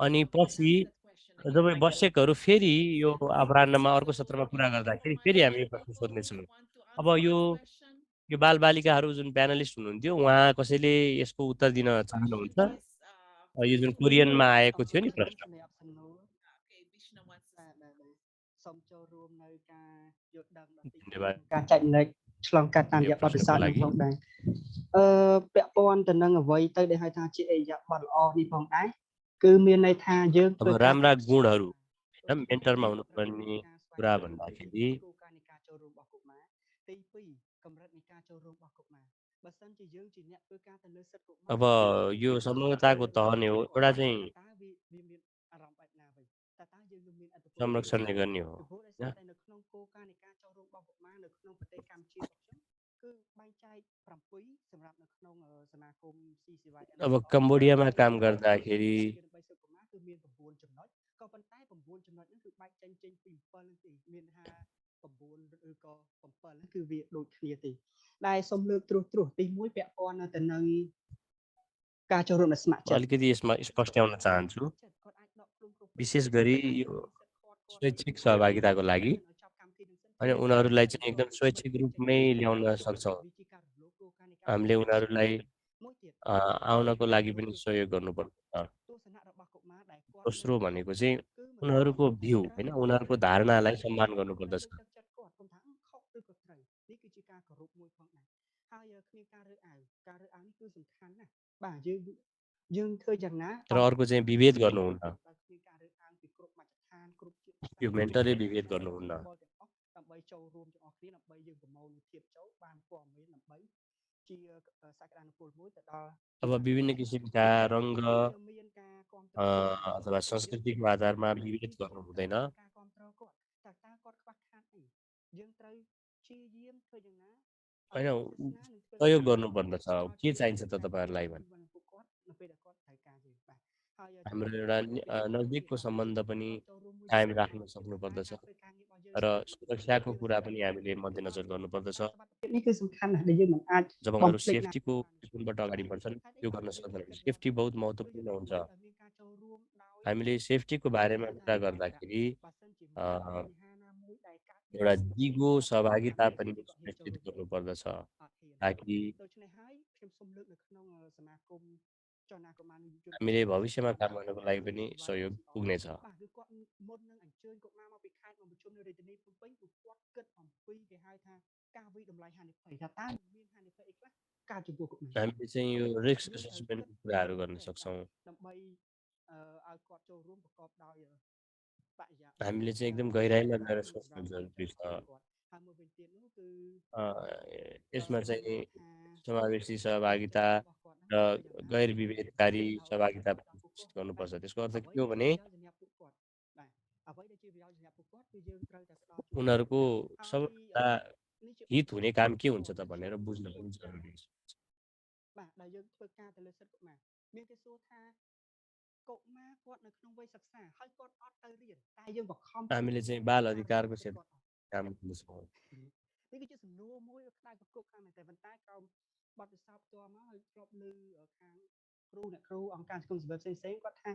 [SPEAKER 3] अनि
[SPEAKER 7] we'll
[SPEAKER 3] पछि
[SPEAKER 7] ask that question
[SPEAKER 3] job
[SPEAKER 7] again.
[SPEAKER 3] बसेकहरू फेरि
[SPEAKER 7] Makes
[SPEAKER 3] यो
[SPEAKER 7] sense?
[SPEAKER 3] अपराह्नमा अर्को
[SPEAKER 7] So
[SPEAKER 3] सत्रमा कुरा गर्दाखेरि
[SPEAKER 7] my
[SPEAKER 3] फेरि हामी यो
[SPEAKER 7] other
[SPEAKER 3] प्रश्न
[SPEAKER 7] co-hosts
[SPEAKER 3] सोध्नेछौँ।
[SPEAKER 7] want to
[SPEAKER 3] अब
[SPEAKER 7] answer
[SPEAKER 3] यो
[SPEAKER 7] this question.
[SPEAKER 3] यो बालबालिकाहरू जुन प्यानलिस्ट हुनुहुन्थ्यो उहाँ कसैले यसको उत्तर दिन
[SPEAKER 7] The question
[SPEAKER 3] चाहनुहुन्छ?
[SPEAKER 7] is
[SPEAKER 3] यो
[SPEAKER 7] for
[SPEAKER 3] जुन
[SPEAKER 7] you.
[SPEAKER 3] कोरियनमा आएको थियो नि प्रश्न
[SPEAKER 7] Okay, Vishnu wants to
[SPEAKER 9] សូមចូលរួមនៅការយល់ដឹងបន្តិច
[SPEAKER 3] धन्यवाद
[SPEAKER 9] ការចែករំលែកឆ្លងកាត់តាមរ
[SPEAKER 3] यो
[SPEAKER 9] យៈបទពិសោធ
[SPEAKER 3] प्रश्नको
[SPEAKER 9] ន៍នឹង
[SPEAKER 3] लागि
[SPEAKER 9] ផងដែរពាក់ព័ន្ធទៅនឹងអ្វីទៅដែលហៅថាជាអរិយាប័ត្រល្អនេះផងដែរគឺមានន័យថាយើង
[SPEAKER 3] अब
[SPEAKER 9] ធ្វើការ
[SPEAKER 3] राम्रा गुणहरू
[SPEAKER 9] ដូច
[SPEAKER 3] होइन
[SPEAKER 9] ជា
[SPEAKER 3] मेन्टरमा
[SPEAKER 9] 1
[SPEAKER 3] हुनुपर्ने
[SPEAKER 9] ការស្វែង
[SPEAKER 3] कुरा
[SPEAKER 9] យល់ពី
[SPEAKER 3] भन्दाखेरि
[SPEAKER 9] គោលការណ៍នៃការចូលរួមរបស់កុមារទី2កម្រិតនៃការចូលរួមរបស់កុមារបើសិនជាយើងជាអ្នកធ្វើការទៅលើសិទ្ធិកុមារ
[SPEAKER 3] अब यो संलग्नताको तह नै हो एउटा चाहिँ
[SPEAKER 9] តើវាមានអារម្មណ៍បែបណាវិញតើយើងនឹងមានអត្ថប្រយោជន៍
[SPEAKER 3] संरक्षणले गर्ने हो
[SPEAKER 9] ពីព្រោះដោយសារ
[SPEAKER 3] होइन
[SPEAKER 9] តែនៅក្នុងគោលការណ៍នៃការចូលរួមរបស់កុមារនៅក្នុងប្រទេសកម្ពុជារបស់ខ្ញុំគឺបែងចែក7សម្រាប់នៅក្នុងសមាគម CCYM
[SPEAKER 3] अब कम्बोडियामा काम गर्दाखेरि
[SPEAKER 9] ដើម្បីសិទ្ធិកុមារគឺមាន9ចំណុចក៏ប៉ុន្តែ9ចំណុចហ្នឹងគឺបែកចែកចេញពី7ហ្នឹងទេមានថា9ឬក៏7ហ្នឹងគឺវាដូចគ្នាទេដែលសូមលើកត្រួសទី1ពាក់ព័ន្ធទៅនឹងការចូលរួមនៃស្ម័គ្រចិត្ត
[SPEAKER 3] अलिकति यसमा स्पष्टाउन चाहन्छु
[SPEAKER 9] គាត់អាចដកខ្លួនគ្រប់
[SPEAKER 3] विशेष गरी यो स्वैच्छिक सहभागिताको लागि अनि उनीहरूलाई चाहिँ एकदम स्वैच्छिक रूपमै ल्याउन सक्छौँ हामीले उनीहरूलाई आउनको लागि पनि सहयोग गर्नुपर्छ
[SPEAKER 9] ទស្សនៈរបស់កុមារដែលគាត់
[SPEAKER 3] दोस्रो भनेको चाहिँ उनीहरूको भ्यू होइन उनीहरूको धारणालाई सम्मान गर्नुपर्दछ
[SPEAKER 9] ទឹកចិត្តគាត់ខ្ញុំថាខុសឬក៏ត្រូវនេះគឺជាការគោរពមួយផងដែរហើយគ្មានការរើសអើងនេះគឺសំខាន់ណាស់បាទយើងធ្វើយ៉ាងណា
[SPEAKER 3] र अर्को चाहिँ विभेद गर्नुहुन्न
[SPEAKER 9] បើគ្មានការរើសអើងពីគ្រប់មជ្ឈដ្ឋានគ្រប់ជាតិសាសន៍
[SPEAKER 3] यो मेन्टरले विभेद गर्नुहुन्न
[SPEAKER 9] ដើម្បីចូលរួមទាំងអស់គ្នាដើម្បីយើងប្រមូលធៀបចូលបានព័ត៌មានដើម្បីជាសក្តានុពលមួយទៅដល់
[SPEAKER 3] अब विभिन्न किसिमका रङ्ग अथवा संस्कृतिको आधारमा विभेद गर्नु हुँदैन
[SPEAKER 9] ការគ្រប់គ្រងគាត់តើគាត់ខ្វះខាតអីយើងត្រូវព្យាយាមធ្វើយ៉ាងណា
[SPEAKER 3] होइन सहयोग गर्नुपर्दछ के चाहिन्छ त तपाईँहरूलाई भने
[SPEAKER 9] នៅពេលដែលគាត់ត្រូវការយើងបាទហើយ
[SPEAKER 3] हाम्रो एउटा नजिकको सम्बन्ध पनि कायम राख्न सक्नुपर्दछ र सुरक्षाको कुरा पनि हामीले मध्यनजर गर्नुपर्दछ
[SPEAKER 9] នេះគឺសំខាន់ណាស់ដែលយើងមិនអាច
[SPEAKER 3] जब उनीहरू सेफ्टीको दृष्टिकोणबाट अगाडि बढ्छन् त्यो गर्न सक्दैन सेफ्टी बहुत महत्त्वपूर्ण हुन्छ हामीले सेफ्टीको बारेमा कुरा गर्दाखेरि एउटा दिगो सहभागिता पनि सुनिश्चित गर्नुपर्दछ ताकि
[SPEAKER 9] ដូច្នេះហើយខ្ញុំសូមលើកនៅក្នុងសមាគមចលនាកុមារយុវជន
[SPEAKER 3] हामीले भविष्यमा काम गर्नको लागि पनि सहयोग पुग्नेछ
[SPEAKER 9] បាទគឺគាត់មុននឹងអញ្ជើញកុមារមកពីខេត្តមកប្រជុំនៅរាជធានីភ្នំពេញគឺគាត់គិតអំពីគេហៅថាការវិតម្លៃហានិភ័យថាតើមានហានិភ័យអីខ្លះការចំពោះកុមារ
[SPEAKER 3] हामीले चाहिँ यो रिस्क एसेसमेन्टको कुराहरू गर्न सक्छौँ
[SPEAKER 9] ដើម្បីឲ្យគាត់ចូលរួមប្រកបដោយ
[SPEAKER 3] हामीले चाहिँ एकदम गहिराइमा गएर सोच्नु जरुरी छ
[SPEAKER 9] ហើយមួយវិញទៀតនោះគឺ
[SPEAKER 3] यसमा चाहिँ समावेशी सहभागिता र गैर विभेदकारी सहभागिता सुनिश्चित गर्नुपर्छ त्यसको अर्थ के हो भने
[SPEAKER 9] អ្វីដែលជាប្រយោជន៍សម្រាប់ពួកគាត់គឺយើងត្រូវតែផ្ដល់
[SPEAKER 3] उनीहरूको सबभन्दा हित हुने काम के हुन्छ त भनेर बुझ्न पनि जरुरी छ
[SPEAKER 9] បាទដែលយើងធ្វើការទៅលើសិទ្ធិកុមារមានគេសួរថាកុមារគាត់នៅក្នុងវ័យសិក្សាហើយគាត់អត់ទៅរៀនតែយើងបង្ខំ
[SPEAKER 3] हामीले चाहिँ बाल अधिकारको क्षेत्रमा काम गर्दैछौँ
[SPEAKER 9] នេះគឺជាសំណួរមួយខ្លាចប្រកបខាងតែប៉ុន្តែក្រោមបទពិសោធន៍ផ្ទាល់មកហើយធ្លាប់លើខាងគ្រូអ្នកគ្រូអង្គការសង្គមស៊ីវិលផ្សេងៗគាត់ថា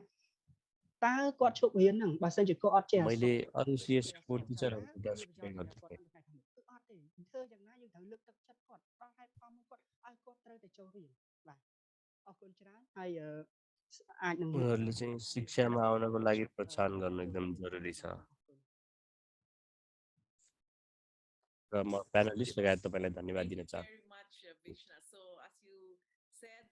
[SPEAKER 9] តើគាត់ឈប់រៀនហ្នឹងបើសិនជាគាត់អត់ចេះ
[SPEAKER 3] मैले अरू सीएसको टिचरहरूको कुरा सुन्ने गर्थेँ
[SPEAKER 9] គឺអត់ទេធ្វើយ៉ាងណាយើងត្រូវលើកទឹកចិត្តគាត់ដល់ហេតុផលមួយគាត់ឲ្យគាត់ត្រូវតែចូលរៀនបាទអរគុណច្រើនហើយអាចនឹង
[SPEAKER 3] उनीहरूले चाहिँ शिक्षामा आउनको लागि प्रोत्साहन गर्नु एकदम जरुरी छ र म प्यानलिस्ट लगायत तपाईँलाई धन्यवाद दिन चाहन्छु
[SPEAKER 7] very much, Vishna. So as you said,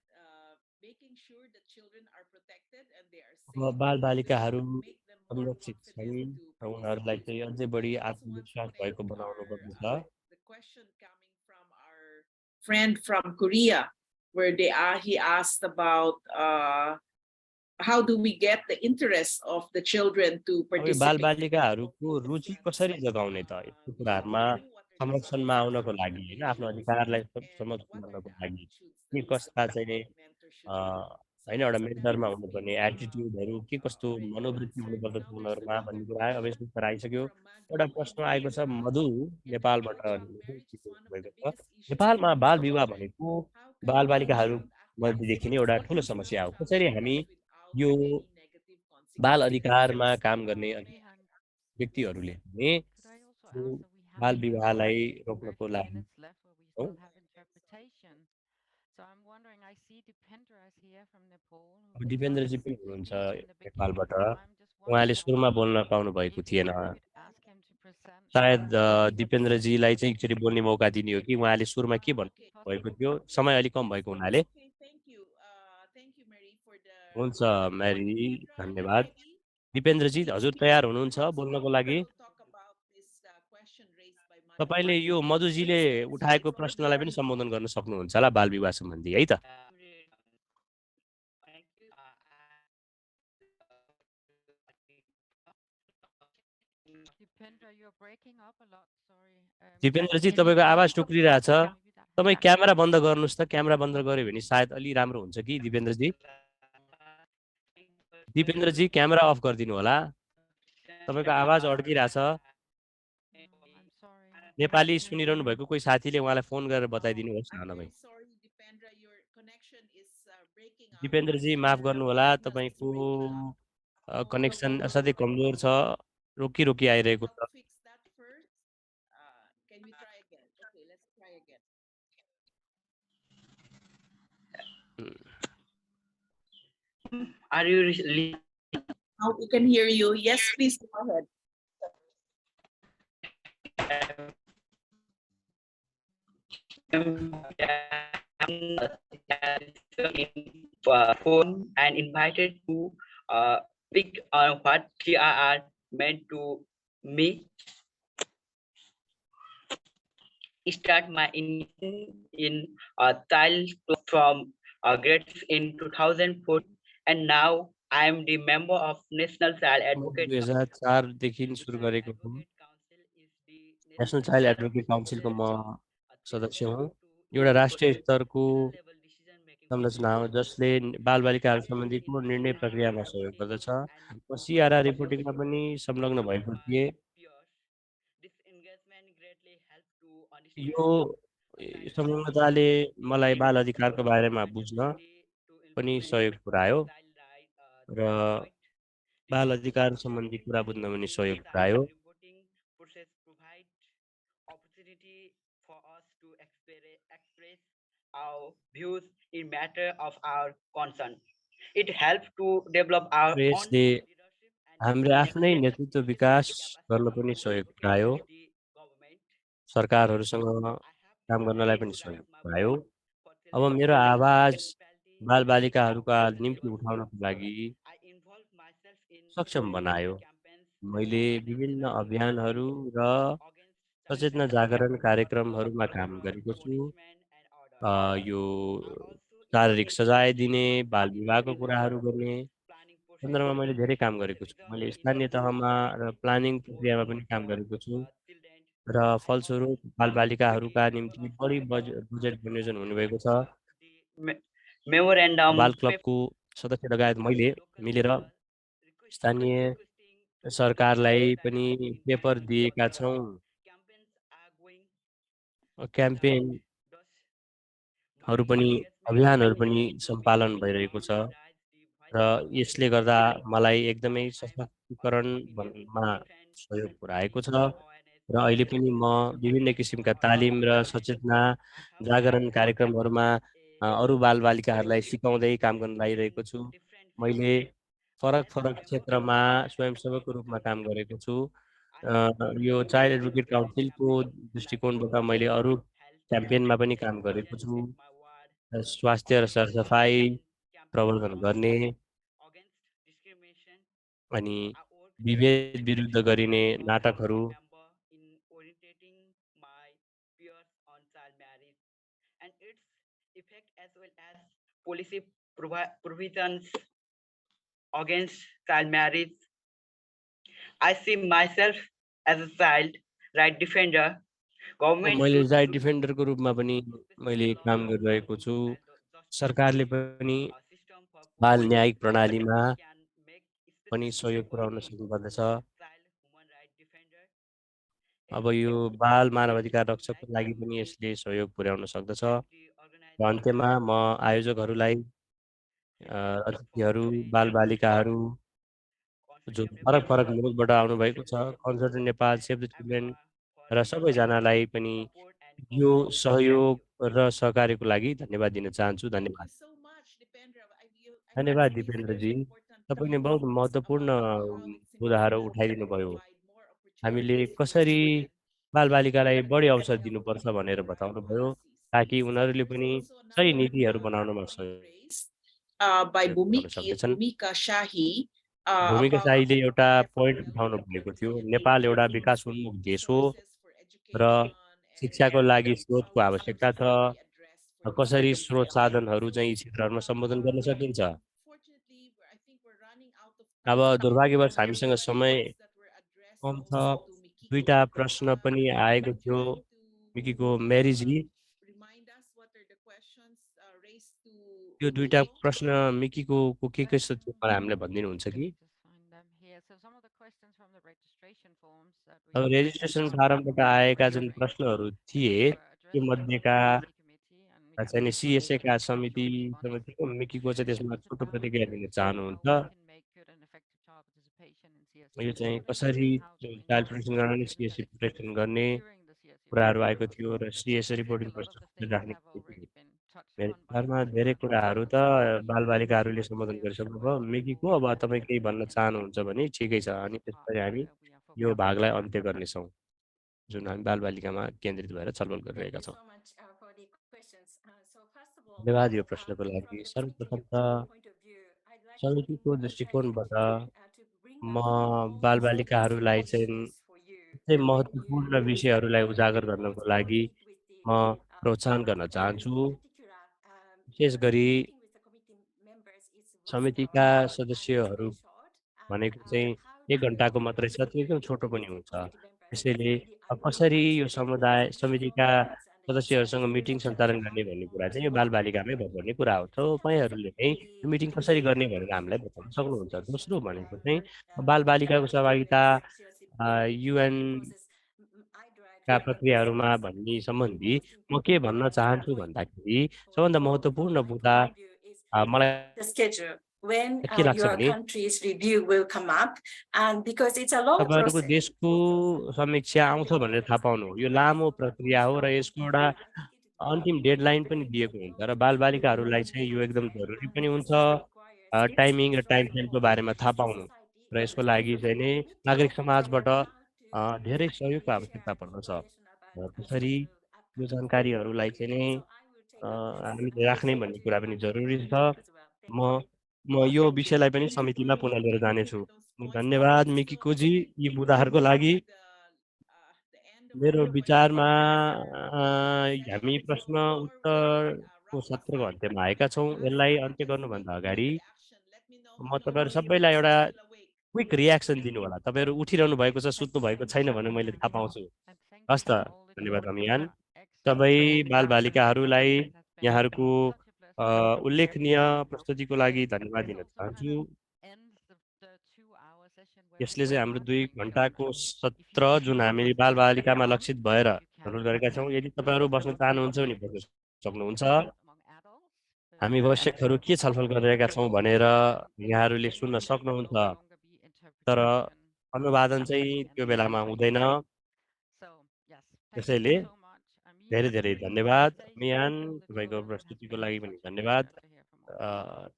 [SPEAKER 7] making sure that children are protected and they are safe,
[SPEAKER 3] अब बालबालिकाहरू
[SPEAKER 7] will make them more
[SPEAKER 3] संरक्षित छन्
[SPEAKER 7] confident
[SPEAKER 3] र
[SPEAKER 7] to
[SPEAKER 3] उनीहरूलाई चाहिँ अझै
[SPEAKER 7] participate.
[SPEAKER 3] बढी
[SPEAKER 7] I also want to
[SPEAKER 3] आत्मविश्वास
[SPEAKER 7] take
[SPEAKER 3] भएको बनाउनु पर्दछ
[SPEAKER 7] the question coming from our friend from Korea, where he asked about how do we get the interest of the children to
[SPEAKER 3] अब यो
[SPEAKER 7] participate?
[SPEAKER 3] बालबालिकाहरूको रुचि कसरी जगाउने त यस्तो कुराहरूमा संरक्षणमा आउनको लागि होइन आफ्नो अधिकारलाई संरक्षण गर्नको लागि के कस्ता चाहिँ होइन एउटा मेन्टरमा हुनुपर्ने एटिट्युडहरू के कस्तो मनोवृत्ति हुनुपर्दछ उनीहरूमा भन्ने कुरा अब यसमा आइसक्यो। एउटा प्रश्न आएको छ मधु नेपालबाट भएको छ नेपालमा बाल विवाह भनेको बालबालिकाहरू मध्येदेखि नै एउटा ठुलो समस्या हो। कसरी हामी यो बाल अधिकारमा काम गर्ने व्यक्तिहरूले भने यो बाल विवाहलाई रोक्नको लागि हो। अब दिपेन्द्रजी पनि हुनुहुन्छ नेपालबाट, उहाँले सुरुमा बोल्न पाउनु भएको थिएन। सायद दिपेन्द्रजीलाई चाहिँ एकचोटि बोल्ने मौका दिने हो कि उहाँले सुरुमा के भन्नु भएको थियो, समय अलिक कम भएको हुनाले। हुन्छ म्यारी, धन्यवाद। दिपेन्द्रजी हजुर तयार हुनुहुन्छ बोल्नको लागि? तपाईँले यो मधुजीले उठाएको प्रश्नलाई पनि सम्बोधन गर्न सक्नुहुन्छ होला बाल विवाह सम्बन्धी है त? दिपेन्द्रजी तपाईँको आवाज टुक्रिरहेछ। तपाईँ क्यामेरा बन्द गर्नुहोस् त, क्यामेरा बन्द गऱ्यो भने सायद अलि राम्रो हुन्छ कि दिपेन्द्रजी। दिपेन्द्रजी क्यामेरा अफ गरिदिनु होला, तपाईँको आवाज अड्किरहेछ। नेपाली सुनिरहनु भएको कोही साथीले उहाँलाई फोन गरेर बताइदिनुहोस् न नभए। दिपेन्द्रजी माफ गर्नु होला, तपाईँको कनेक्सन असाध्यै कमजोर छ, रोकी रोकी आइरहेको छ।
[SPEAKER 12] Are you listening?
[SPEAKER 7] Now we can hear you. Yes, please go ahead.
[SPEAKER 12] Phone and invited to pick on what TRR meant to me. Start my in child from grades in 2004, and now I am the member of National Child Advocate.
[SPEAKER 3] 2004 देखि सुरु गरेको हो। National child advocate काउन्सिलको म सदस्य हुँ। एउटा राष्ट्रिय स्तरको संरचना हो जसले बालबालिकाहरू सम्बन्धीको निर्णय प्रक्रियामा सहयोग गर्दछ। म सिआरआर रिपोर्टिङमा पनि संलग्न भएको थिएँ। यो संलग्नताले मलाई बाल अधिकारको बारेमा बुझ्न पनि सहयोग पुर्यायो र बाल अधिकार सम्बन्धी कुरा बुझ्न पनि सहयोग पुर्यायो।
[SPEAKER 12] Opportunity for us to express our views in matter of our concern. It helps to develop our own
[SPEAKER 3] Presley हाम्रो आफ्नै नेतृत्व विकास गर्न पनि सहयोग पुर्यायो। सरकारहरूसँग काम गर्नलाई पनि सहयोग पुर्यायो। अब मेरो आवाज बालबालिकाहरूका निम्ति उठाउनको लागि सक्षम बनायो। मैले विभिन्न अभियानहरू र सचेतना जागरण कार्यक्रमहरूमा काम गरेको छु। यो शारीरिक सजाय दिने, बाल विवाहको कुराहरू गर्ने सन्दर्भमा मैले धेरै काम गरेको छु। मैले स्थानीय तहमा र प्लानिङ प्रक्रियामा पनि काम गरेको छु र फलस्वरूप बालबालिकाहरूका निम्ति बढी बजेट विनियोजन हुनुभएको छ।
[SPEAKER 12] memorandum
[SPEAKER 3] बाल क्लबको सदस्य लगायत मैले मिलेर स्थानीय सरकारलाई पनि पेपर दिएका छौँ। क्याम्पेनहरू पनि अभियानहरू पनि सञ्चालन भइरहेको छ र यसले गर्दा मलाई एकदमै सशक्तिकरणमा सहयोग पुर्याएको छ र अहिले पनि म विभिन्न किसिमका तालिम र सचेतना जागरण कार्यक्रमहरूमा अरू बालबालिकाहरूलाई सिकाउँदै काम गर्न लागिरहेको छु। मैले फरक फरक क्षेत्रमा स्वयंसेवकको रूपमा काम गरेको छु। यो चाइल्ड एडभोकेट काउन्सिलको दृष्टिकोणबाट मैले अरू क्याम्पेनमा पनि काम गरेको छु। स्वास्थ्य र सरसफाइ प्रवर्धन गर्ने अनि विभेद विरुद्ध गरिने नाटकहरू
[SPEAKER 12] and its effect as well as policy provisions against child marriage. I see myself as a child right defender. Government
[SPEAKER 3] मैले
[SPEAKER 12] should
[SPEAKER 3] राइट
[SPEAKER 12] look
[SPEAKER 3] डिफेन्डरको रूपमा पनि
[SPEAKER 12] look the
[SPEAKER 3] मैले
[SPEAKER 12] system
[SPEAKER 3] काम गरिरहेको छु।
[SPEAKER 12] and the justice
[SPEAKER 3] सरकारले पनि
[SPEAKER 12] system for
[SPEAKER 3] बाल
[SPEAKER 12] poor
[SPEAKER 3] न्यायिक प्रणालीमा
[SPEAKER 12] can make
[SPEAKER 3] पनि
[SPEAKER 12] specific
[SPEAKER 3] सहयोग पुर्याउन
[SPEAKER 12] authority
[SPEAKER 3] सक्नुपर्दछ।
[SPEAKER 12] child human right defender.
[SPEAKER 3] अब यो बाल मानवाधिकार रक्षकको लागि पनि यसले सहयोग पुर्याउन सक्दछ।
[SPEAKER 12] Every
[SPEAKER 3] र अन्त्यमा म आयोजकहरूलाई अतिथिहरू बालबालिकाहरू जो फरक फरक मुलुकबाट आउनुभएको छ, concert Nepal, save the children र सबैजनालाई पनि यो सहयोग र सहकार्यको लागि धन्यवाद दिन चाहन्छु।
[SPEAKER 7] Thank
[SPEAKER 3] धन्यवाद।
[SPEAKER 7] you so much, Dipendra. I mean,
[SPEAKER 3] धन्यवाद
[SPEAKER 7] it's a very
[SPEAKER 3] दिपेन्द्रजी।
[SPEAKER 7] important
[SPEAKER 3] तपाईँले
[SPEAKER 7] point
[SPEAKER 3] बहुत महत्त्वपूर्ण
[SPEAKER 7] about how it's
[SPEAKER 3] कुराहरू
[SPEAKER 7] important that
[SPEAKER 3] उठाइदिनु
[SPEAKER 7] we
[SPEAKER 3] भयो।
[SPEAKER 7] provide more
[SPEAKER 3] हामीले
[SPEAKER 7] opportunities for
[SPEAKER 3] कसरी
[SPEAKER 7] children
[SPEAKER 3] बालबालिकालाई
[SPEAKER 7] in
[SPEAKER 3] बढी अवसर
[SPEAKER 7] NPL
[SPEAKER 3] दिनुपर्छ भनेर
[SPEAKER 7] policies.
[SPEAKER 3] बताउनुभयो, ताकि उनीहरूले
[SPEAKER 7] There's
[SPEAKER 3] पनि
[SPEAKER 7] also
[SPEAKER 3] सही
[SPEAKER 7] another
[SPEAKER 3] नीतिहरू बनाउनमा
[SPEAKER 7] point
[SPEAKER 3] सहयोग
[SPEAKER 7] raised by
[SPEAKER 3] गर्न सक्दछन्।
[SPEAKER 7] Bhumika Shahi
[SPEAKER 3] भूमिका
[SPEAKER 7] about
[SPEAKER 3] शाहीले एउटा पोइन्ट
[SPEAKER 7] Nepal
[SPEAKER 3] उठाउनु
[SPEAKER 7] being a
[SPEAKER 3] भएको थियो।
[SPEAKER 7] country and
[SPEAKER 3] नेपाल
[SPEAKER 7] needing
[SPEAKER 3] एउटा
[SPEAKER 7] more
[SPEAKER 3] विकासोन्मुख देश हो
[SPEAKER 7] resources for
[SPEAKER 3] र
[SPEAKER 7] education
[SPEAKER 3] शिक्षाको
[SPEAKER 7] and
[SPEAKER 3] लागि स्रोतको
[SPEAKER 7] how
[SPEAKER 3] आवश्यकता
[SPEAKER 7] resources
[SPEAKER 3] छ।
[SPEAKER 7] can be addressed for this
[SPEAKER 3] कसरी
[SPEAKER 7] kind of
[SPEAKER 3] स्रोत
[SPEAKER 7] children.
[SPEAKER 3] साधनहरू चाहिँ यी
[SPEAKER 7] So
[SPEAKER 3] क्षेत्रहरूमा सम्बोधन गर्न सकिन्छ।
[SPEAKER 7] unfortunately, I think we're running out of
[SPEAKER 3] अब
[SPEAKER 7] time.
[SPEAKER 3] दुर्भाग्यवश
[SPEAKER 7] There
[SPEAKER 3] हामीसँग
[SPEAKER 7] were
[SPEAKER 3] समय
[SPEAKER 7] questions that were addressed
[SPEAKER 3] कम छ।
[SPEAKER 7] also to Mikiko.
[SPEAKER 3] दुईटा प्रश्न पनि आएको
[SPEAKER 7] Would you
[SPEAKER 3] थियो
[SPEAKER 7] like
[SPEAKER 3] मिकीको
[SPEAKER 7] to
[SPEAKER 3] मेरीजी।
[SPEAKER 7] remind us what are the questions raised to
[SPEAKER 3] त्यो दुईटा
[SPEAKER 7] Mikiko?
[SPEAKER 3] प्रश्न मिकीको के कस्तो थियो मलाई हामीलाई भनिदिनुहुन्छ कि? अब रेजिस्ट्रेसन फारमबाट आएका जुन प्रश्नहरू थिए त्यो मध्येका चाहिँ सिएसए का समिति समितिको मिकीको चाहिँ त्यसमा छोटो प्रतिक्रिया दिन चाहनुहुन्छ। यो चाहिँ कसरी चाइल्ड प्रोटेक्सन गर्ने, सिएसए प्रोटेक्सन गर्ने कुराहरू आएको थियो र सिएसए रिपोर्टिङ प्रोसेस कसरी राख्ने थियो। मेरो विचारमा धेरै कुराहरू त बालबालिकाहरूले सम्बोधन गरिसक्नुभयो। मिकीको अब तपाईँ केही भन्न चाहनुहुन्छ भने ठिकै छ, अनि त्यसपछि हामी यो भागलाई अन्त्य गर्नेछौँ जुन हामी बालबालिकामा केन्द्रित भएर छलफल गरिरहेका छौँ। धन्यवाद यो प्रश्नको लागि। सर्वप्रथम त समितिको दृष्टिकोणबाट म बालबालिकाहरूलाई चाहिँ महत्त्वपूर्ण विषयहरूलाई उजागर गर्नको लागि म प्रोत्साहन गर्न चाहन्छु। विशेष गरी समितिका सदस्यहरू भनेको चाहिँ 1 घन्टाको मात्रै छ, त्यो एकदम छोटो पनि हुन्छ। त्यसैले कसरी यो समितिका सदस्यहरूसँग मिटिङ सञ्चालन गर्ने भन्ने कुरा चाहिँ यो बालबालिकामै भइपर्ने कुरा हो। तपाईँहरूले नै यो मिटिङ कसरी गर्ने भनेर हामीलाई बताउन सक्नुहुन्छ। दोस्रो भनेको चाहिँ बालबालिकाको सहभागिता युएन का प्रक्रियाहरूमा भन्ने सम्बन्धी म के भन्न चाहन्छु भन्दाखेरि सबभन्दा महत्त्वपूर्ण मुद्दा मलाई
[SPEAKER 4] The schedule when
[SPEAKER 3] के लाग्छ
[SPEAKER 4] your
[SPEAKER 3] भने
[SPEAKER 4] country's review will come up, and because it's a long
[SPEAKER 3] तपाईँहरूको
[SPEAKER 4] process.
[SPEAKER 3] देशको समीक्षा आउँछ भनेर थाहा पाउनु हो। यो लामो प्रक्रिया हो र यसको एउटा अन्तिम डेडलाइन पनि दिएको हुन्छ र बालबालिकाहरूलाई चाहिँ यो एकदम जरुरी पनि हुन्छ टाइमिङ र टाइम फ्रेमको बारेमा थाहा पाउनु र यसको लागि चाहिँ नै नागरिक समाजबाट धेरै सहयोगको आवश्यकता पर्दछ। त्यसरी यो जानकारीहरूलाई चाहिँ नै हामीले राख्ने भन्ने कुरा पनि जरुरी छ। म यो विषयलाई पनि समितिमा पुनः लिएर जानेछु। धन्यवाद मिकीकोजी यी मुद्दाहरूको लागि। मेरो विचारमा हामी प्रश्न उत्तरको सत्रको अन्त्यमा आएका छौँ। यसलाई अन्त्य गर्नुभन्दा अगाडि म तपाईँहरू सबैलाई एउटा क्विक रियाक्सन दिनु होला। तपाईँहरू उठिरहनु भएको छ, सुत्नु भएको छैन भने मैले थाहा पाउँछु। हस् त, धन्यवाद अमियान। सबै बालबालिकाहरूलाई यहाँहरूको उल्लेखनीय प्रस्तुतिको लागि धन्यवाद दिन चाहन्छु। यसले चाहिँ हाम्रो 2 घन्टाको सत्र जुन हामी बालबालिकामा लक्षित भएर छलफल गरेका छौँ। यदि तपाईँहरू बस्न चाहनुहुन्छ भने बस्न सक्नुहुन्छ। हामी आवश्यकहरू के छलफल गरिरहेका छौँ भनेर यहाँहरूले सुन्न सक्नुहुन्छ, तर अनुवादन चाहिँ त्यो बेलामा हुँदैन। त्यसैले धेरै धेरै धन्यवाद अमियान, तपाईँको प्रस्तुतिको लागि पनि धन्यवाद।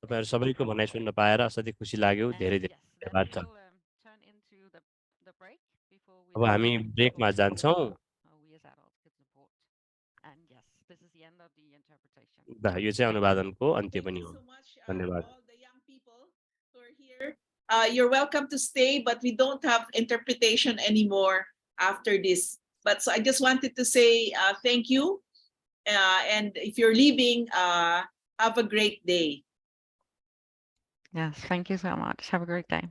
[SPEAKER 3] तपाईँहरू सबैको भनाइ सुन्न पाएर असाध्यै खुसी लाग्यो। धेरै धेरै धन्यवाद छ। अब हामी ब्रेकमा जान्छौँ। यो चाहिँ अनुवादनको अन्त्य पनि हो। धन्यवाद।
[SPEAKER 7] You're welcome to stay, but we don't have interpretation anymore after this. But so I just wanted to say thank you. And if you're leaving, have a great day.
[SPEAKER 2] Yes, thank you so much. Have a great day.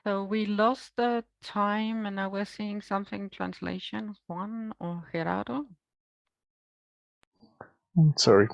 [SPEAKER 2] So we lost the time and now we're seeing something translation. Juan or Gerardo?
[SPEAKER 11] Sorry.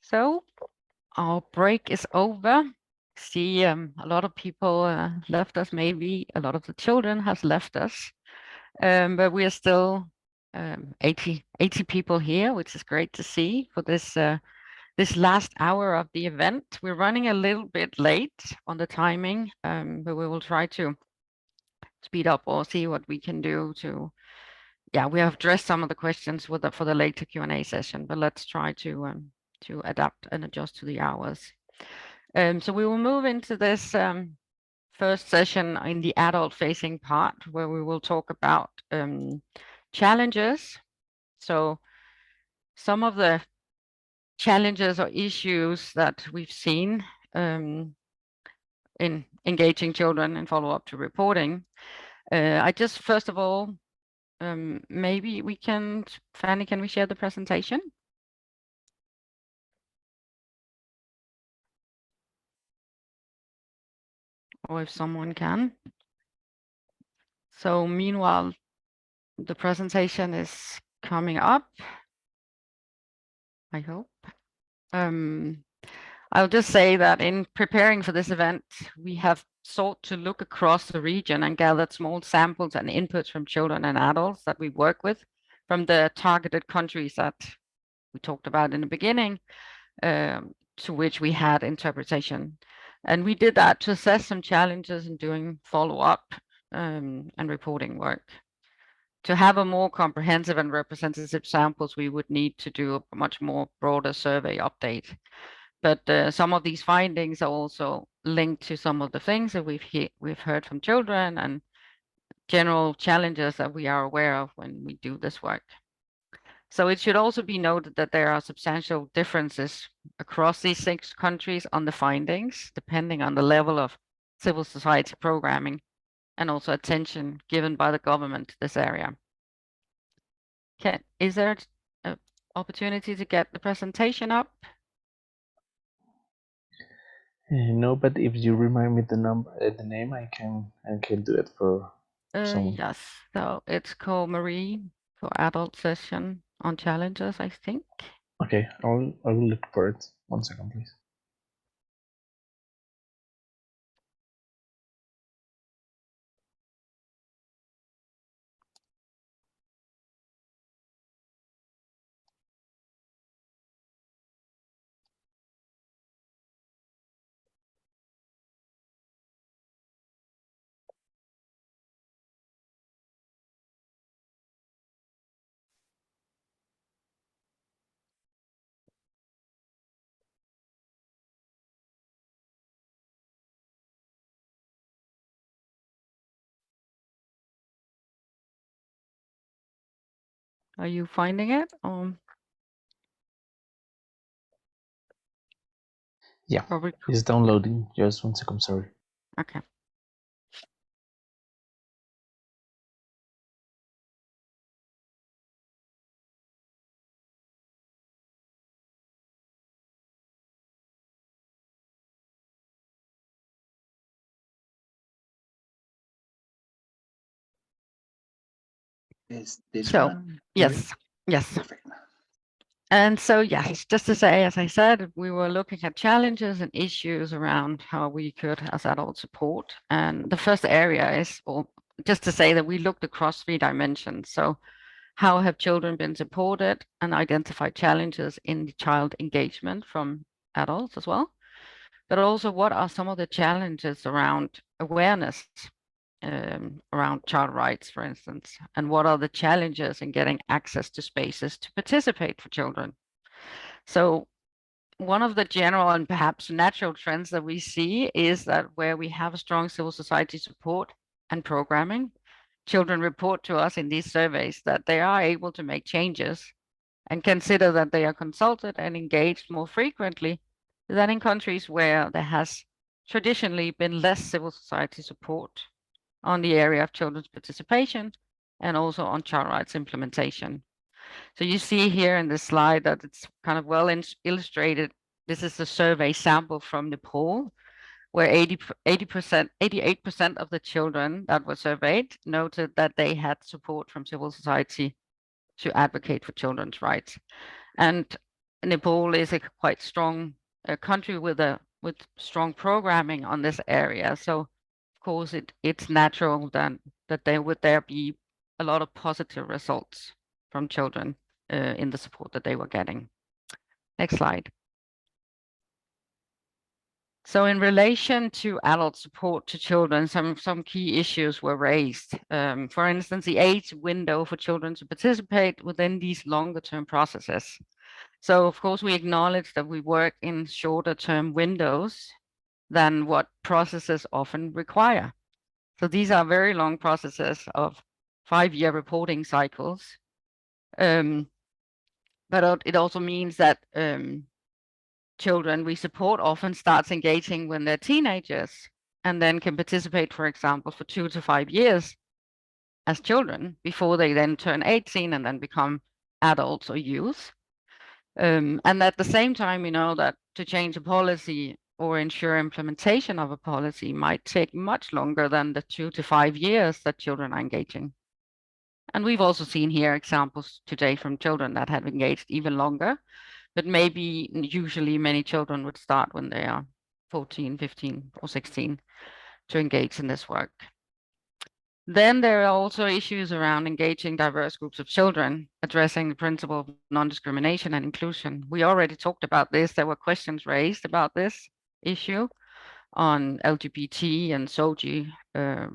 [SPEAKER 2] So our break is over. See, a lot of people left us. Maybe a lot of the children has left us, but we are still 80 people here, which is great to see for this this last hour of the event. We're running a little bit late on the timing, but we will try to speed up or see what we can do to. Yeah, we have addressed some of the questions with for the later Q&A session, but let's try to adapt and adjust to the hours. So we will move into this first session in the adult-facing part, where we will talk about challenges. So some of the challenges or issues that we've seen in engaging children in follow-up to reporting. I just, first of all, maybe we can, Fanny, can we share the presentation? Or if someone can. So meanwhile, the presentation is coming up, I hope. I'll just say that in preparing for this event, we have sought to look across the region and gathered small samples and inputs from children and adults that we work with from the targeted countries that we talked about in the beginning, to which we had interpretation. And we did that to assess some challenges in doing follow-up and reporting work. To have a more comprehensive and representative samples, we would need to do a much more broader survey update. But some of these findings are also linked to some of the things that we've heard from children and general challenges that we are aware of when we do this work. So it should also be noted that there are substantial differences across these 6 countries on the findings, depending on the level of civil society programming and also attention given by the government to this area. Is there an opportunity to get the presentation up?
[SPEAKER 11] No, but if you remind me the name, I can do it for someone.
[SPEAKER 2] Yes, so it's called Marie for adult session on challenges, I think.
[SPEAKER 11] Okay, I will look for it. 1 second, please.
[SPEAKER 2] Are you finding it?
[SPEAKER 11] Yeah,
[SPEAKER 2] Probably.
[SPEAKER 11] it's downloading. Just 1 second, sorry.
[SPEAKER 2] Okay.
[SPEAKER 13] Is this
[SPEAKER 2] So,
[SPEAKER 13] one?
[SPEAKER 2] yes, yes.
[SPEAKER 13] Perfect.
[SPEAKER 2] And so, yes, just to say, as I said, we were looking at challenges and issues around how we could, as adults, support. And the first area is, or just to say that we looked across 3 dimensions. So how have children been supported and identified challenges in the child engagement from adults as well? But also, what are some of the challenges around awareness around child rights, for instance? And what are the challenges in getting access to spaces to participate for children? So one of the general and perhaps natural trends that we see is that where we have a strong civil society support and programming, children report to us in these surveys that they are able to make changes and consider that they are consulted and engaged more frequently than in countries where there has traditionally been less civil society support on the area of children's participation and also on child rights implementation. So you see here in this slide that it's kind of well illustrated. This is a survey sample from Nepal, where 88% of the children that were surveyed noted that they had support from civil society to advocate for children's rights. And Nepal is a quite strong country with strong programming on this area. So of course it's natural then that there be a lot of positive results from children in the support that they were getting. Next slide. So in relation to adult support to children, some key issues were raised. For instance, the age window for children to participate within these longer term processes. So of course, we acknowledge that we work in shorter term windows than what processes often require. So these are very long processes of 5-year reporting cycles. But it also means that children we support often starts engaging when they're teenagers and then can participate, for example, for 2 to 5 years as children before they then turn 18 and then become adults or youth. And at the same time, we know that to change a policy or ensure implementation of a policy might take much longer than the 2 to 5 years that children are engaging. And we've also seen here examples today from children that have engaged even longer, but maybe usually many children would start when they are 14, 15, or 16 to engage in this work. Then there are also issues around engaging diverse groups of children, addressing the principle of non-discrimination and inclusion. We already talked about this. There were questions raised about this issue on LGBT and SOGI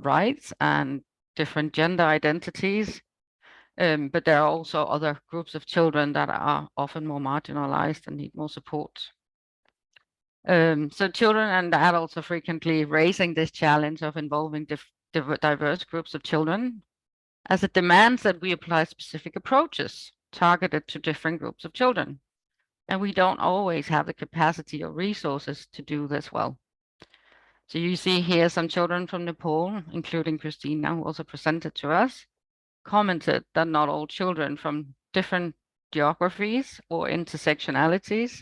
[SPEAKER 2] rights and different gender identities. But there are also other groups of children that are often more marginalized and need more support. So children and adults are frequently raising this challenge of involving diverse groups of children, as it demands that we apply specific approaches targeted to different groups of children. And we don't always have the capacity or resources to do this well. So you see here some children from Nepal, including Christina, who also presented to us, commented that not all children from different geographies or intersectionalities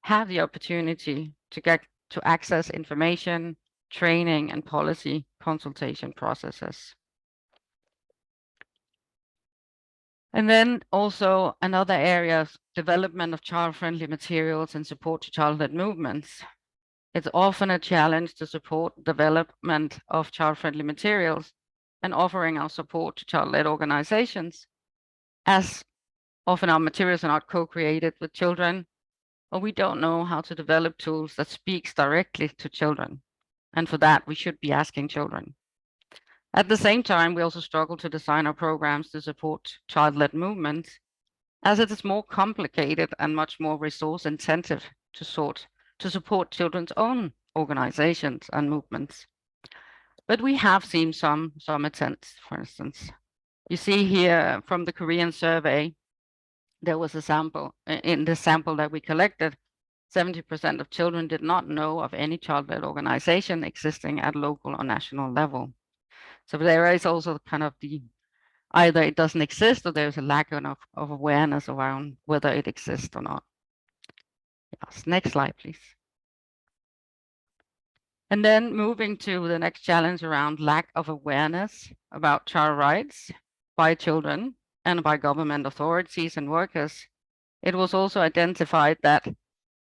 [SPEAKER 2] have the opportunity to get to access information, training, and policy consultation processes. And then also another area is development of child-friendly materials and support to child-led movements. It's often a challenge to support development of child-friendly materials and offering our support to child-led organizations, as often our materials are not co-created with children, or we don't know how to develop tools that speaks directly to children. And for that, we should be asking children. At the same time, we also struggle to design our programs to support child-led movements, as it is more complicated and much more resource intensive to support children's own organizations and movements. But we have seen some attempts, for instance. You see here from the Korean survey, there was a sample. In the sample that we collected, 70% of children did not know of any child-led organization existing at local or national level. So there is also kind of either it doesn't exist or there's a lack of awareness around whether it exists or not. Yes, next slide, please. And then moving to the next challenge around lack of awareness about child rights by children and by government authorities and workers. It was also identified that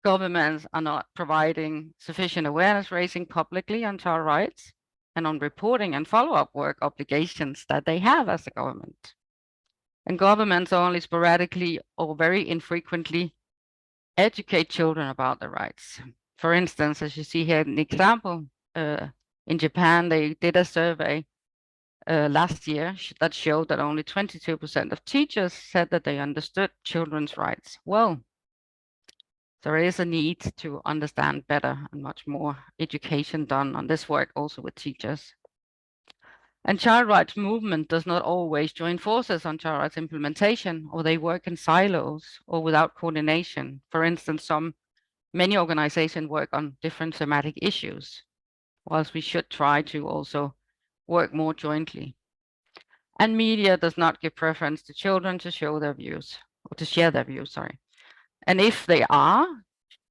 [SPEAKER 2] governments are not providing sufficient awareness raising publicly on child rights and on reporting and follow-up work obligations that they have as a government. And governments only sporadically or very infrequently educate children about their rights. For instance, as you see here, an example, in Japan, they did a survey last year that showed that only 22% of teachers said that they understood children's rights well. There is a need to understand better and much more education done on this work also with teachers. And child rights movement does not always join forces on child rights implementation, or they work in silos or without coordination. For instance, many organizations work on different thematic issues, whilst we should try to also work more jointly. And media does not give preference to children to show their views, or to share their views, sorry. And if they are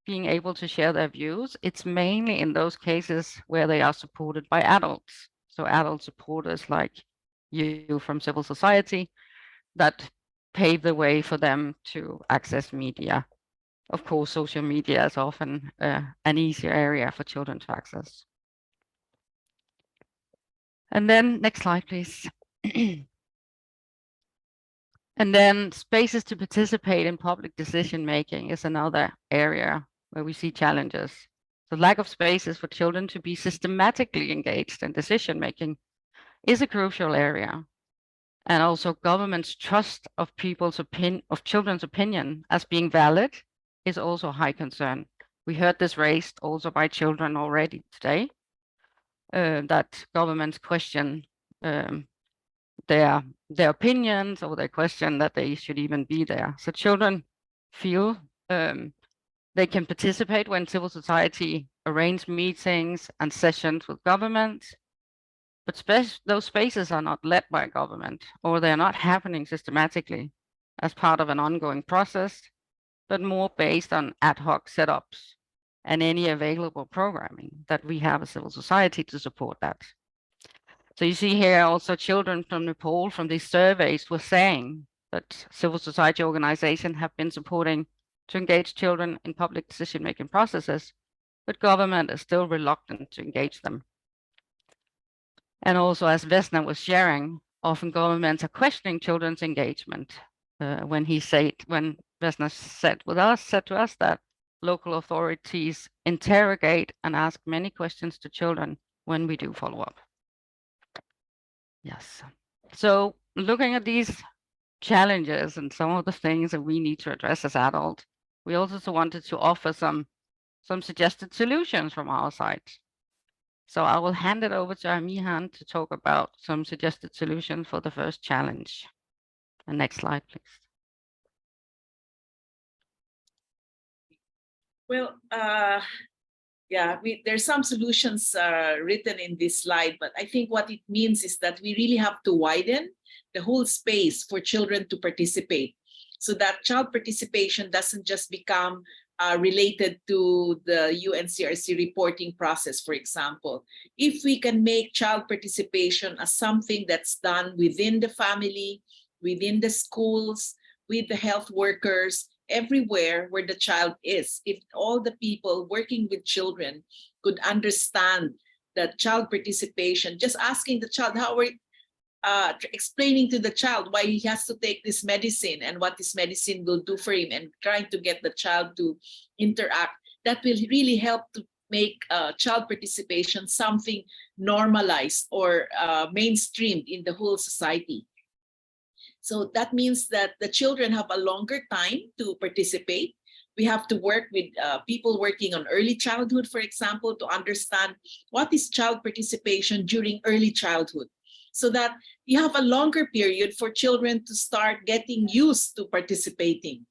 [SPEAKER 2] being able to share their views, it's mainly in those cases where they are supported by adults. So adult supporters like you from civil society that pave the way for them to access media Of course, social media is often an easier area for children to access. And then next slide, please. And then spaces to participate in public decision making is another area where we see challenges. The lack of spaces for children to be systematically engaged in decision making is a crucial area. And also government's trust of children's opinion as being valid is also a high concern. We heard this raised also by children already today, that governments question their opinions, or they question that they should even be there. So children feel they can participate when civil society arrange meetings and sessions with government, but those spaces are not led by government, or they're not happening systematically as part of an ongoing process, but more based on ad hoc setups and any available programming that we have as civil society to support that. So you see here also children from Nepal from these surveys were saying that civil society organizations have been supporting to engage children in public decision-making processes, but government is still reluctant to engage them. And also, as Vesna was sharing, often governments are questioning children's engagement. When Vesna said to us that local authorities interrogate and ask many questions to children when we do follow up. Yes. So looking at these challenges and some of the things that we need to address as adults, we also wanted to offer some suggested solutions from our side. So I will hand it over to Amihan to talk about some suggested solutions for the first challenge. And next slide, please.
[SPEAKER 7] Well, yeah, there's some solutions written in this slide, but I think what it means is that we really have to widen the whole space for children to participate, so that child participation doesn't just become related to the UNCRC reporting process, for example. If we can make child participation as something that's done within the family, within the schools, with the health workers, everywhere where the child is, if all the people working with children could understand that child participation, just asking the child how we're explaining to the child why he has to take this medicine and what this medicine will do for him, and trying to get the child to interact, that will really help to make child participation something normalized or mainstreamed in the whole society. So that means that the children have a longer time to participate. We have to work with people working on early childhood, for example, to understand what is child participation during early childhood, so that you have a longer period for children to start getting used to participating.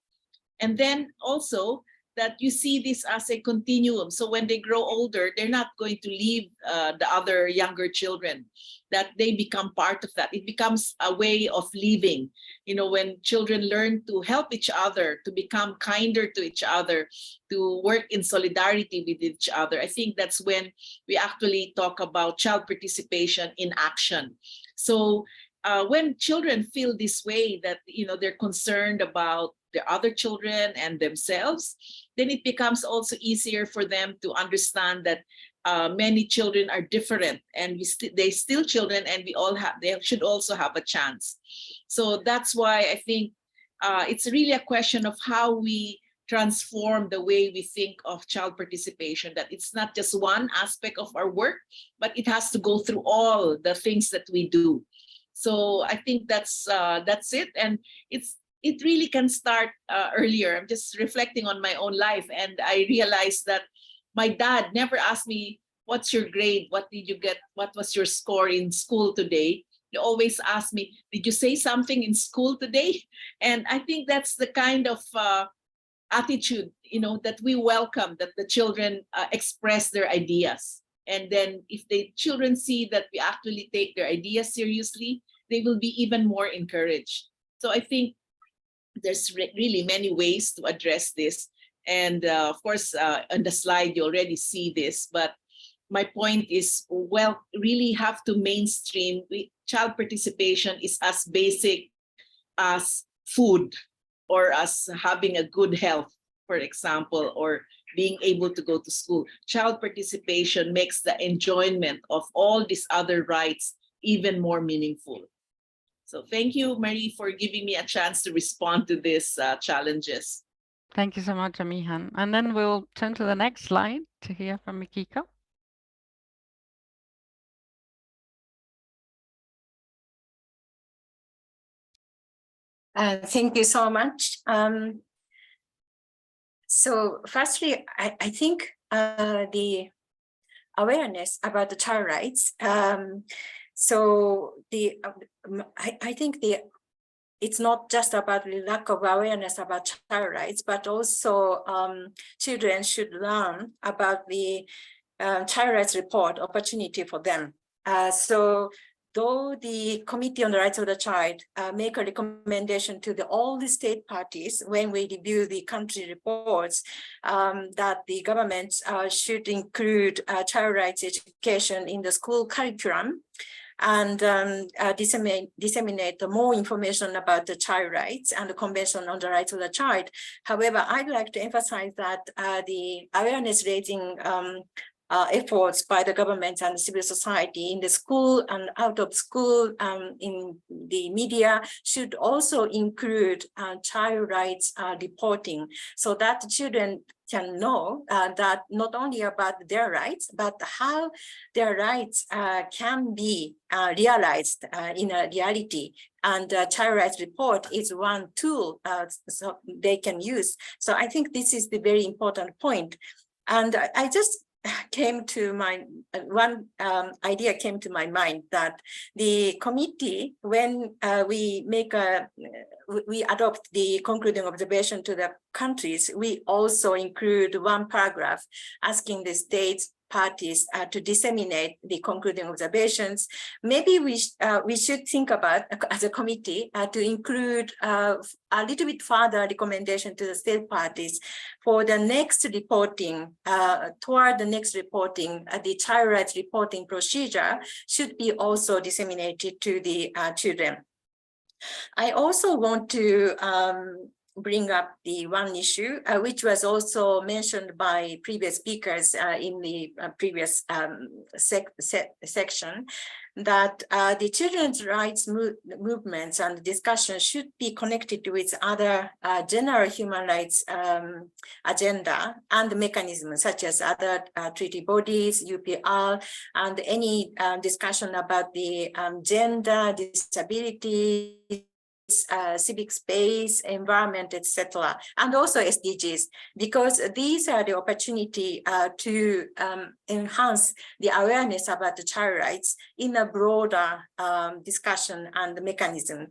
[SPEAKER 7] And then also that you see this as a continuum. So when they grow older, they're not going to leave the other younger children, that they become part of that. It becomes a way of living. You know, when children learn to help each other, to become kinder to each other, to work in solidarity with each other, I think that's when we actually talk about child participation in action. So when children feel this way, that, you know, they're concerned about the other children and themselves, then it becomes also easier for them to understand that many children are different, and they're still children, and they should also have a chance. So that's why I think it's really a question of how we transform the way we think of child participation, that it's not just one aspect of our work, but it has to go through all the things that we do. So I think that's it, and it really can start earlier. I'm just reflecting on my own life, and I realized that my dad never asked me, what's your grade? What did you get? What was your score in school today? He always asked me, did you say something in school today? And I think that's the kind of attitude, you know, that we welcome, that the children express their ideas. And then if the children see that we actually take their ideas seriously, they will be even more encouraged. So I think there's really many ways to address this. And of course, on the slide, you already see this, but my point is, well, really have to mainstream. Child participation is as basic as food or as having a good health. for example, or being able to go to school. Child participation makes the enjoyment of all these other rights even more meaningful. So thank you, Marie, for giving me a chance to respond to these challenges.
[SPEAKER 2] Thank you so much, Amihan. And then we'll turn to the next slide to hear from Mikiko.
[SPEAKER 14] Thank you so much. So firstly, I think the awareness about the child rights. So I think it's not just about the lack of awareness about child rights, but also children should learn about the child rights report opportunity for them. So though the Committee on the Rights of the Child make a recommendation to all the state parties when we review the country reports that the government should include child rights education in the school curriculum and disseminate more information about the child rights and the Convention on the Rights of the Child. However, I'd like to emphasize that the awareness raising efforts by the government and civil society in the school and out of school in the media should also include child rights reporting so that children can know that not only about their rights, but how their rights can be realized in a reality. And child rights report is one tool so they can use. So I think this is the very important point. And I just came to my one idea came to my mind that the committee, when we adopt the concluding observation to the countries, we also include one paragraph asking the states parties to disseminate the concluding observations. Maybe we should think about, as a committee, to include a little bit further recommendation to the state parties for the next reporting, toward the next reporting, the child rights reporting procedure should be also disseminated to the children. I also want to bring up the one issue, which was also mentioned by previous speakers in the previous section, that the children's rights movements and discussion should be connected with other general human rights agenda and mechanisms such as other treaty bodies, UPR, and any discussion about the gender, disability, civic space, environment, etc., and also SDGs, because these are the opportunity to enhance the awareness about the child rights in a broader discussion and mechanism.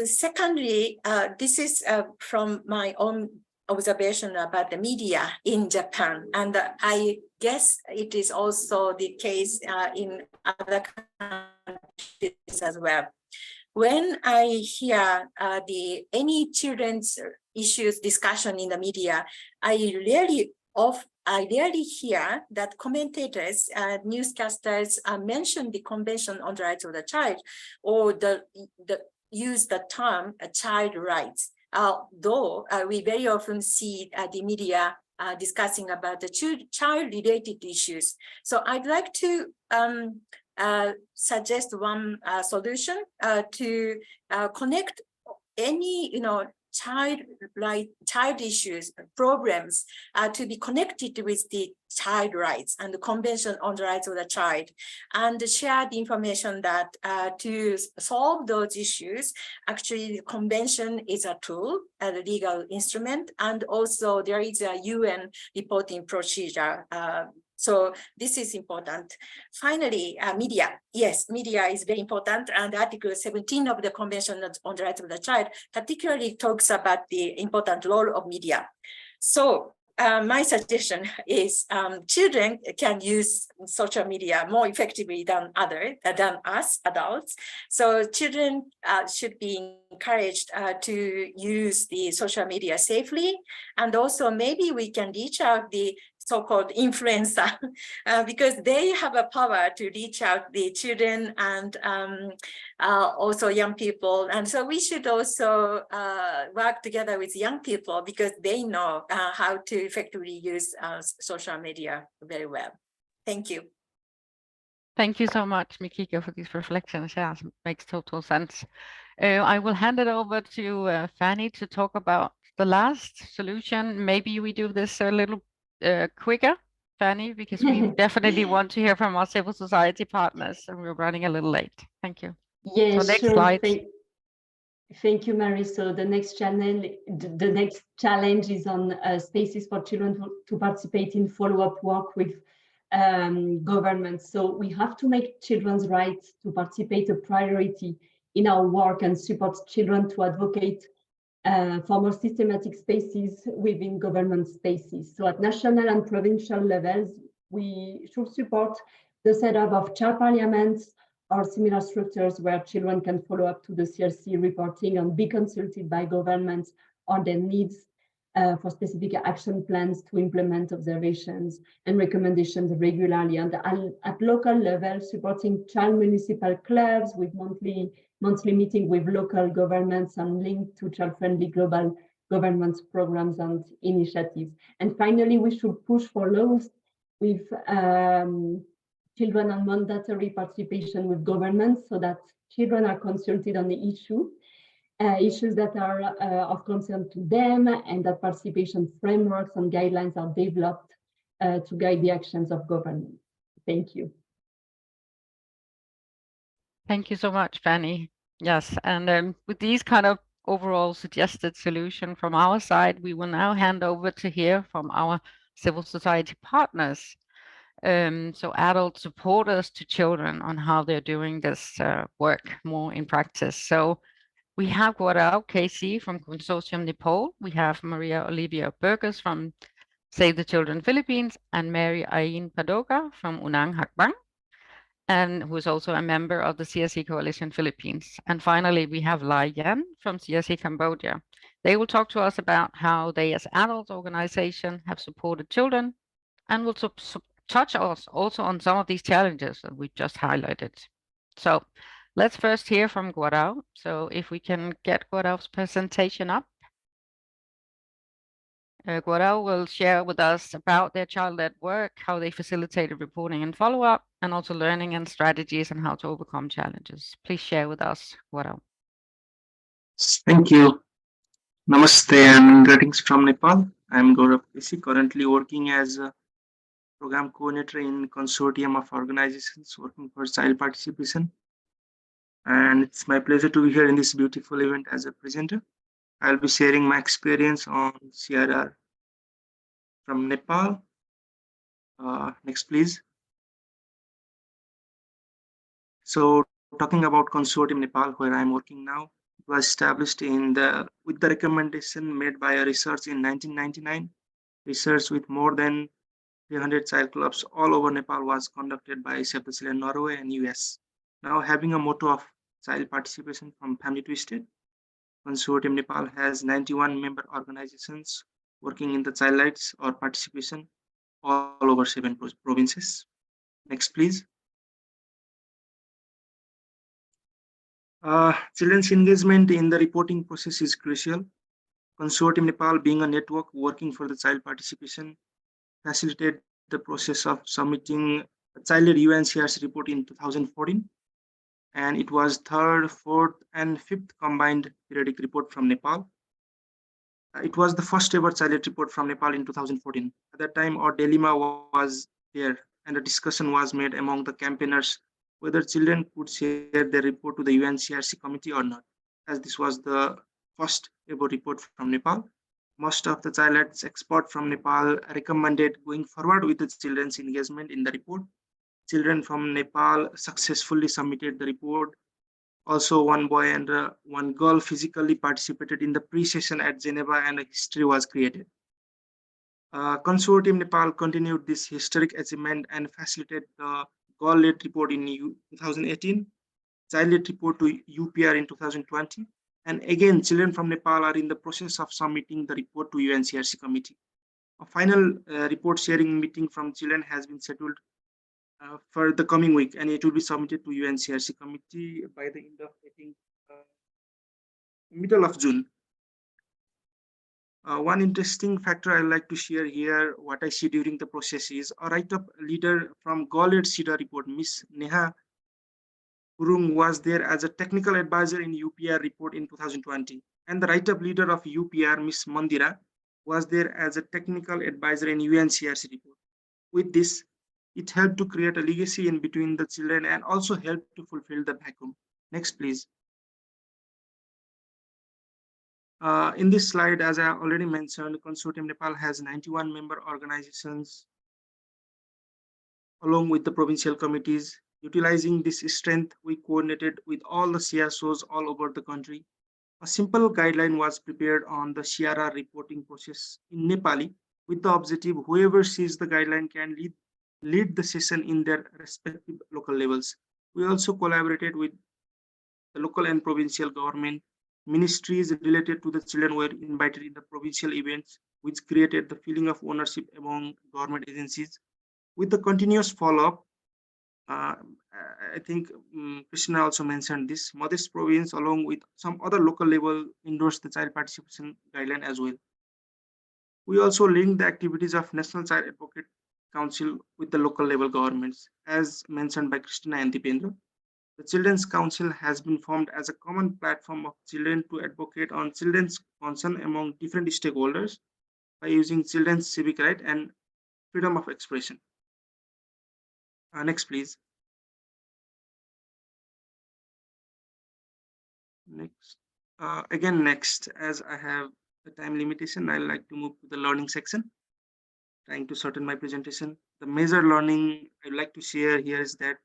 [SPEAKER 14] Secondly, this is from my own observation about the media in Japan, and I guess it is also the case in other countries as well. When I hear any children's issues discussion in the media, I rarely hear that commentators, newscasters mention the Convention on the Rights of the Child or use the term child rights. Though we very often see the media discussing about the child-related issues. So I'd like to suggest one solution to connect any child issues, problems to be connected with the child rights and the Convention on the Rights of the Child, and share the information that to solve those issues, actually the convention is a tool, a legal instrument, and also there is a UN reporting procedure. So this is important. Finally, media. Yes, media is very important, and Article 17 of the Convention on the Rights of the Child particularly talks about the important role of media. So my suggestion is children can use social media more effectively than us adults. So children should be encouraged to use the social media safely. And also maybe we can reach out the so-called influencer because they have a power to reach out the children and also young people. And so we should also work together with young people because they know how to effectively use social media very well. Thank you.
[SPEAKER 2] Thank you so much, Mikiko, for these reflections. Yeah, makes total sense. I will hand it over to Fanny to talk about the last solution. Maybe we do this a little quicker, Fanny, because we definitely want to hear from our civil society partners, and we're running a little late. Thank you.
[SPEAKER 15] Yes,
[SPEAKER 2] so next
[SPEAKER 15] sure.
[SPEAKER 2] slide.
[SPEAKER 15] Thank you, Mary. So the next challenge is on spaces for children to participate in follow-up work with governments. So we have to make children's rights to participate a priority in our work and support children to advocate for more systematic spaces within government spaces. So at national and provincial levels, we should support the setup of child parliaments or similar structures where children can follow up to the CLC reporting and be consulted by governments on their needs for specific action plans to implement observations and recommendations regularly. And at local level, supporting child municipal clubs with monthly meeting with local governments and linked to child-friendly global governance programs and initiatives. And finally, we should push for laws with children and mandatory participation with governments so that children are consulted on the issues that are of concern to them, and that participation frameworks and guidelines are developed to guide the actions of government. Thank you.
[SPEAKER 2] Thank you so much, Fanny. Yes, and with these kind of overall suggested solution from our side, we will now hand over to hear from our civil society partners. So adult supporters to children on how they're doing this work more in practice. So we have Guarao KC from Consortium Nepal. We have Maria Olivia Burgers from Save the Children Philippines and Mary Ain Padoga from Unang Hakbang, and who is also a member of the CSC Coalition Philippines. And finally, we have Lai Yan from CSC Cambodia. They will talk to us about how they as adult organization have supported children, and will touch us also on some of these challenges that we just highlighted. So let's first hear from Guarao. So if we can get Guarao's presentation up. Guarao will share with us about their child-led work, how they facilitated reporting and follow-up, and also learning and strategies on how to overcome challenges. Please share with us, Guarao.
[SPEAKER 16] Thank you. Namaste and greetings from Nepal. I'm Gaurav Kesi, currently working as a program coordinator in consortium of organizations working for child participation. And it's my pleasure to be here in this beautiful event as a presenter. I'll be sharing my experience on CRR from Nepal. Next, please. So talking about Consortium Nepal, where I'm working now, it was established with the recommendation made by a research in 1999. Research with more than 300 child clubs all over Nepal was conducted by Save the Children Norway and US. Now having a motto of child participation from family to state, Consortium Nepal has 91 member organizations working in the child rights or participation all over 7 provinces. Next, please. Children's engagement in the reporting process is crucial. Consortium Nepal, being a network working for the child participation, facilitated the process of submitting a child-led UNCRC report in 2014. And it was 3rd, 4th, and 5th combined periodic report from Nepal. It was the first ever child-led report from Nepal in 2014. At that time, our dilemma was there, and a discussion was made among the campaigners whether children could share their report to the UNCRC committee or not, as this was the first ever report from Nepal. Most of the child rights experts from Nepal recommended going forward with the children's engagement in the report. Children from Nepal successfully submitted the report. Also, one boy and one girl physically participated in the pre-session at Geneva, and a history was created. Consortium Nepal continued this historic achievement and facilitated the girl-led report in 2018, child-led report to UPR in 2020, And again, children from Nepal are in the process of submitting the report to UNCRC committee. A final report sharing meeting from children has been scheduled for the coming week, and it will be submitted to UNCRC committee by the end of, I think, middle of June. One interesting factor I like to share here, what I see during the process is a write-up leader from Gauled SIDA report, Miss Neha Gurung was there as a technical advisor in UPR report in 2020. And the write-up leader of UPR, Miss Mandira, was there as a technical advisor in UNCRC report. With this, it helped to create a legacy in between the children and also helped to fulfill the vacuum. Next, please. In this slide, as I already mentioned, Consortium Nepal has 91 member organizations along with the provincial committees. Utilizing this strength, we coordinated with all the CSOs all over the country. A simple guideline was prepared on the CRR reporting process in Nepali with the objective whoever sees the guideline can lead the session in their respective local levels. We also collaborated with the local and provincial government. Ministries related to the children were invited in the provincial events, which created the feeling of ownership among government agencies. With the continuous follow-up, I think Krishna also mentioned this, Modest province along with some other local level endorsed the child participation guideline as well. We also linked the activities of National Child Advocate Council with the local level governments, as mentioned by Christina and Dipendra. The Children's Council has been formed as a common platform of children to advocate on children's concern among different stakeholders by using children's civic right and freedom of expression. Next, please. Next. Next, as I have the time limitation, I like to move to the learning section. Trying to shorten my presentation. The major learning I'd like to share here is that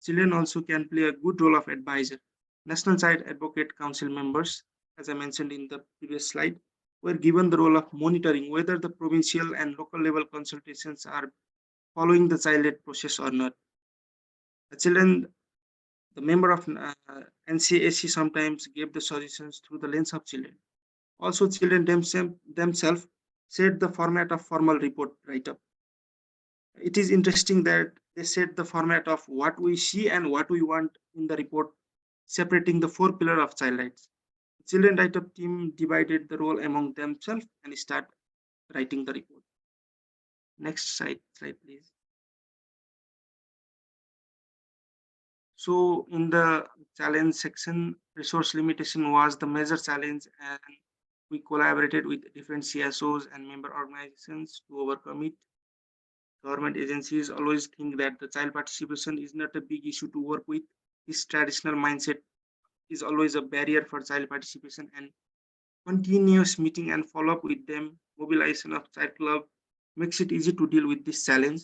[SPEAKER 16] children also can play a good role of advisor. National Child Advocate Council members, as I mentioned in the previous slide, were given the role of monitoring whether the provincial and local level consultations are following the child-led process or not. The children, the member of NCAC sometimes gave the suggestions through the lens of children. Also, children themselves set the format of formal report write-up. It is interesting that they set the format of what we see and what we want in the report, separating the 4 pillars of child rights. The children write-up team divided the role among themselves and start writing the report. Next slide please. So in the challenge section, resource limitation was the major challenge, and we collaborated with different CSOs and member organizations to overcome it. Government agencies always think that the child participation is not a big issue to work with. This traditional mindset is always a barrier for child participation, and continuous meeting and follow-up with them, mobilization of child club makes it easy to deal with this challenge.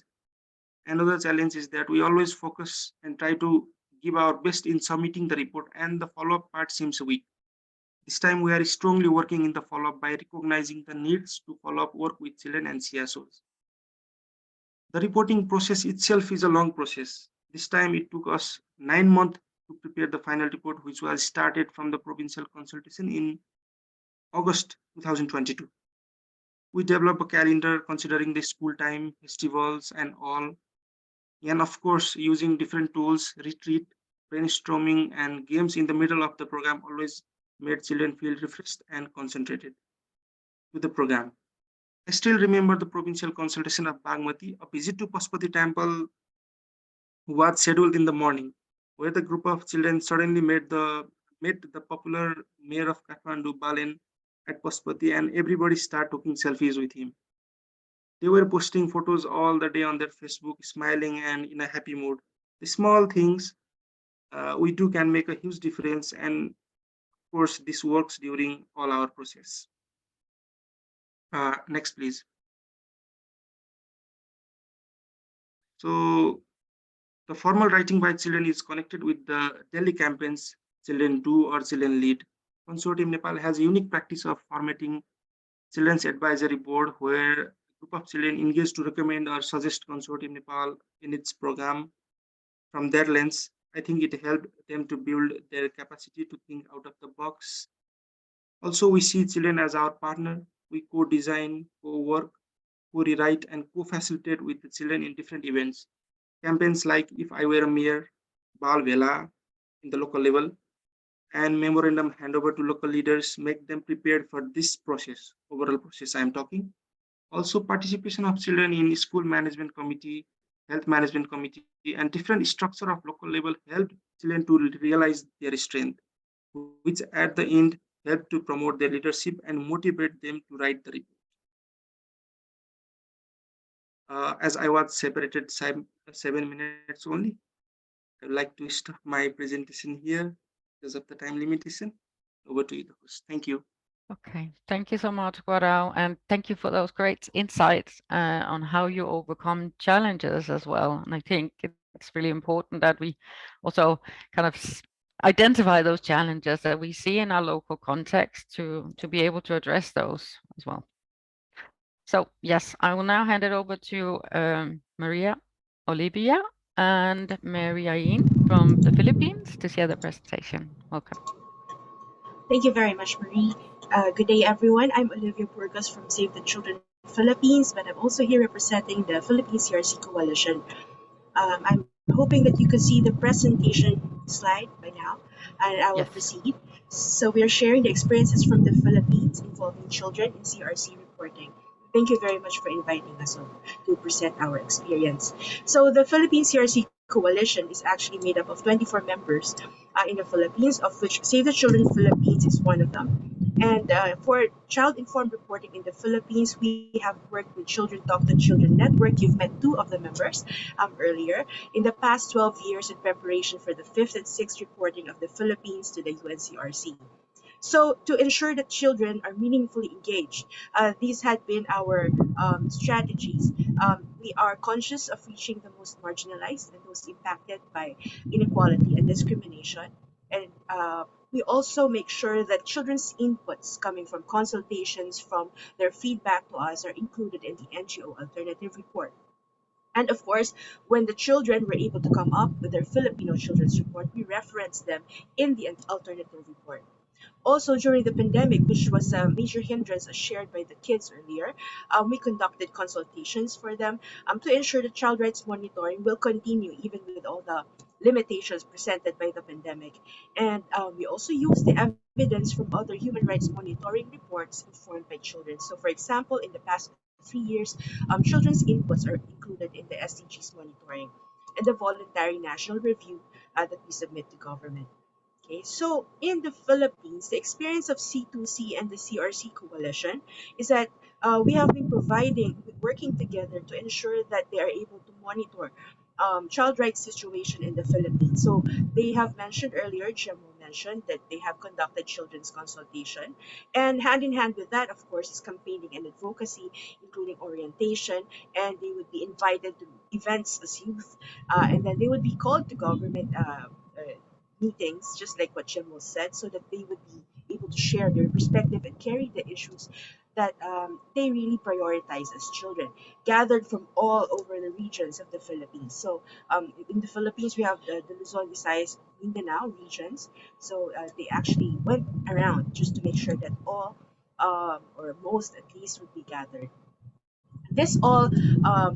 [SPEAKER 16] Another challenge is that we always focus and try to give our best in submitting the report, and the follow-up part seems weak. This time we are strongly working in the follow-up by recognizing the needs to follow-up work with children and CSOs. The reporting process itself is a long process. This time it took us 9 months to prepare the final report, which was started from the provincial consultation in August 2022. We developed a calendar considering the school time, festivals, and all. And of course, using different tools, retreat, brainstorming, and games in the middle of the program always made children feel refreshed and concentrated to the program. I still remember the provincial consultation of Bagmati. A visit to Pashupati temple was scheduled in the morning, where the group of children suddenly met the popular mayor of Kathmandu, Balen, at Pashupati, and everybody started taking selfies with him. They were posting photos all the day on their Facebook, smiling and in a happy mood. The small things we do can make a huge difference, and of course, this works during all our process. Next, please. So, the formal writing by children is connected with the daily campaigns children do or children lead. Consortium Nepal has a unique practice of formatting Children's Advisory Board, where a group of children engage to recommend or suggest Consortium Nepal in its program. From their lens, I think it helped them to build their capacity to think out of the box Also, we see children as our partner. We co-design, co-work, co-rewrite, and co-facilitate with the children in different events. Campaigns like If I Were a Mayor, Bal Vela in the local level, and memorandum handover to local leaders make them prepared for this process, overall process I am talking. Also, participation of children in school management committee, health management committee, and different structure of local level helped children to realize their strength, which at the end help to promote their leadership and motivate them to write the report. As I was separated 7 minutes only, I would like to stop my presentation here because of the time limitation. Over to you, the host. Thank you.
[SPEAKER 2] Okay, thank you so much, Guarao, and thank you for those great insights on how you overcome challenges as well. And I think it's really important that we also kind of identify those challenges that we see in our local context to be able to address those as well. So yes, I will now hand it over to Maria Olivia and Mary Ain from the Philippines to share the presentation. Welcome.
[SPEAKER 17] Thank you very much, Marie. Good day, everyone. I'm Olivia Burgos from Save the Children Philippines, but I'm also here representing the Philippines CRC Coalition. I'm hoping that you can see the presentation slide by now, and I will proceed. So we are sharing the experiences from the Philippines involving children in CRC reporting. Thank you very much for inviting us to present our experience. So the Philippine CRC Coalition is actually made up of 24 members in the Philippines, of which Save the Children Philippines is one of them. And for child-informed reporting in the Philippines, we have worked with Children Talk to Children Network. You've met two of the members earlier. In the past 12 years in preparation for the 5th and 6th reporting of the Philippines to the UNCRC. So to ensure that children are meaningfully engaged, these had been our strategies. We are conscious of reaching the most marginalized and those impacted by inequality and discrimination. And we also make sure that children's inputs coming from consultations, from their feedback to us, are included in the NGO alternative report. And of course, when the children were able to come up with their Filipino children's report, we reference them in the alternative report. Also, during the pandemic, which was a major hindrance as shared by the kids earlier, we conducted consultations for them to ensure that child rights monitoring will continue even with all the limitations presented by the pandemic. And we also use the evidence from other human rights monitoring reports informed by children. So, for example, in the past 3 years, children's inputs are included in the SDGs monitoring and the voluntary national review that we submit to government. Okay, so in the Philippines, the experience of C2C and the CRC coalition is that we have been working together to ensure that they are able to monitor child rights situation in the Philippines. So they have mentioned earlier, Jemo mentioned that they have conducted children's consultation, and hand in hand with that, of course, is campaigning and advocacy, including orientation, and they would be invited to events as youth, and then they would be called to government meetings, just like what Jim said, so that they would be able to share their perspective and carry the issues that they really prioritize as children, gathered from all over the regions of the Philippines. So in the Philippines, we have the Luzon, Visayas, Mindanao regions. So they actually went around just to make sure that all, or most at least, would be gathered. This all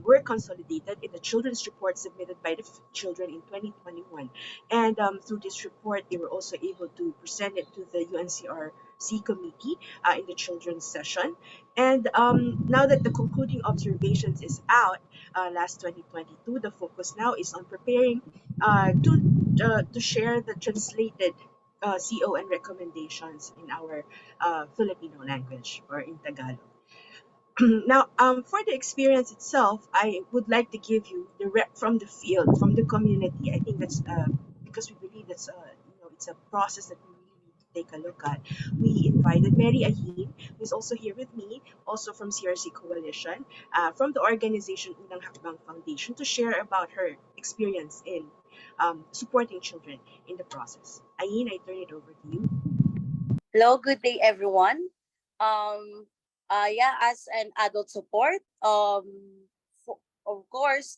[SPEAKER 17] were consolidated in the children's report submitted by the children in 2021. And through this report, they were also able to present it to the UNCRC committee in the children's session. And now that the concluding observations is out, last 2022, the focus now is on preparing to share the translated CO and recommendations in our Filipino language, or in Tagalog. Now, for the experience itself, I would like to give you direct from the field, from the community. I think that's because we believe that's it's a process that we really need to take a look at. We invited Mary Ahin, who's also here with me, also from CRC Coalition, from the organization Unang Hakbang Foundation, to share about her experience in supporting children in the process. Ahin, I turn it over to you.
[SPEAKER 18] Hello, good day, everyone. Yeah, as an adult support, of course,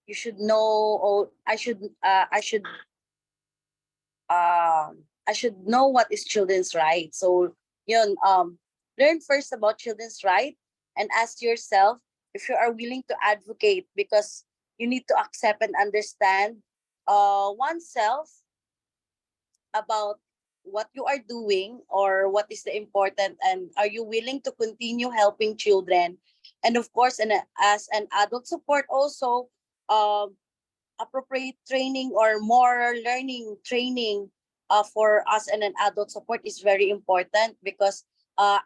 [SPEAKER 18] you should know, or I should I should know what is children's right. So yun, learn first about children's right and ask yourself if you are willing to advocate, because you need to accept and understand oneself about what you are doing or what is the important, and are you willing to continue helping children. And of course, and as an adult support also, um, appropriate training or more learning training for us and an adult support is very important, because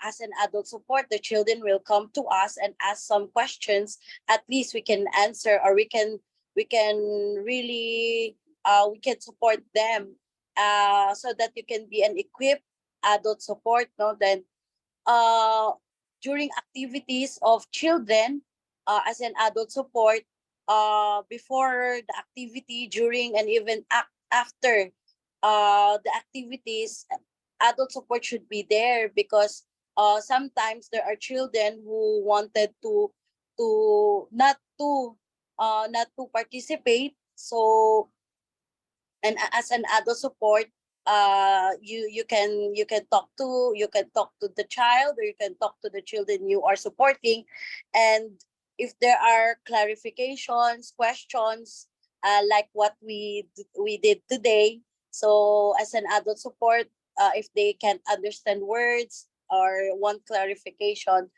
[SPEAKER 18] as an adult support, the children will come to us and ask some questions. At least we can answer, or we can really we can support them, so that you can be an equipped adult support. No, then uh, during activities of children, as an adult support, before the activity, during, and even after the activities, adult support should be there, because sometimes there are children who wanted to not to participate. So, and as an adult support, you can talk to the child, or you can talk to the children you are supporting, and if there are clarifications, questions, like what we did today. So as an adult support, if they can't understand words or want clarification,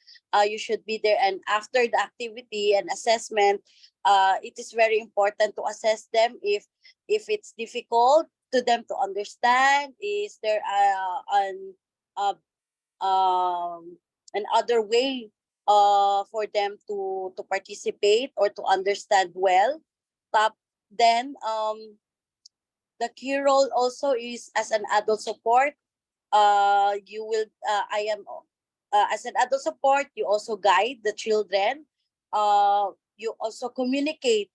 [SPEAKER 18] you should be there. And after the activity and assessment, it is very important to assess them if it's difficult to them to understand. Is there uh, another way for them to participate or to understand well? Top, then the key role also is as an adult support. You will I am As an adult support, you also guide the children. You also communicate,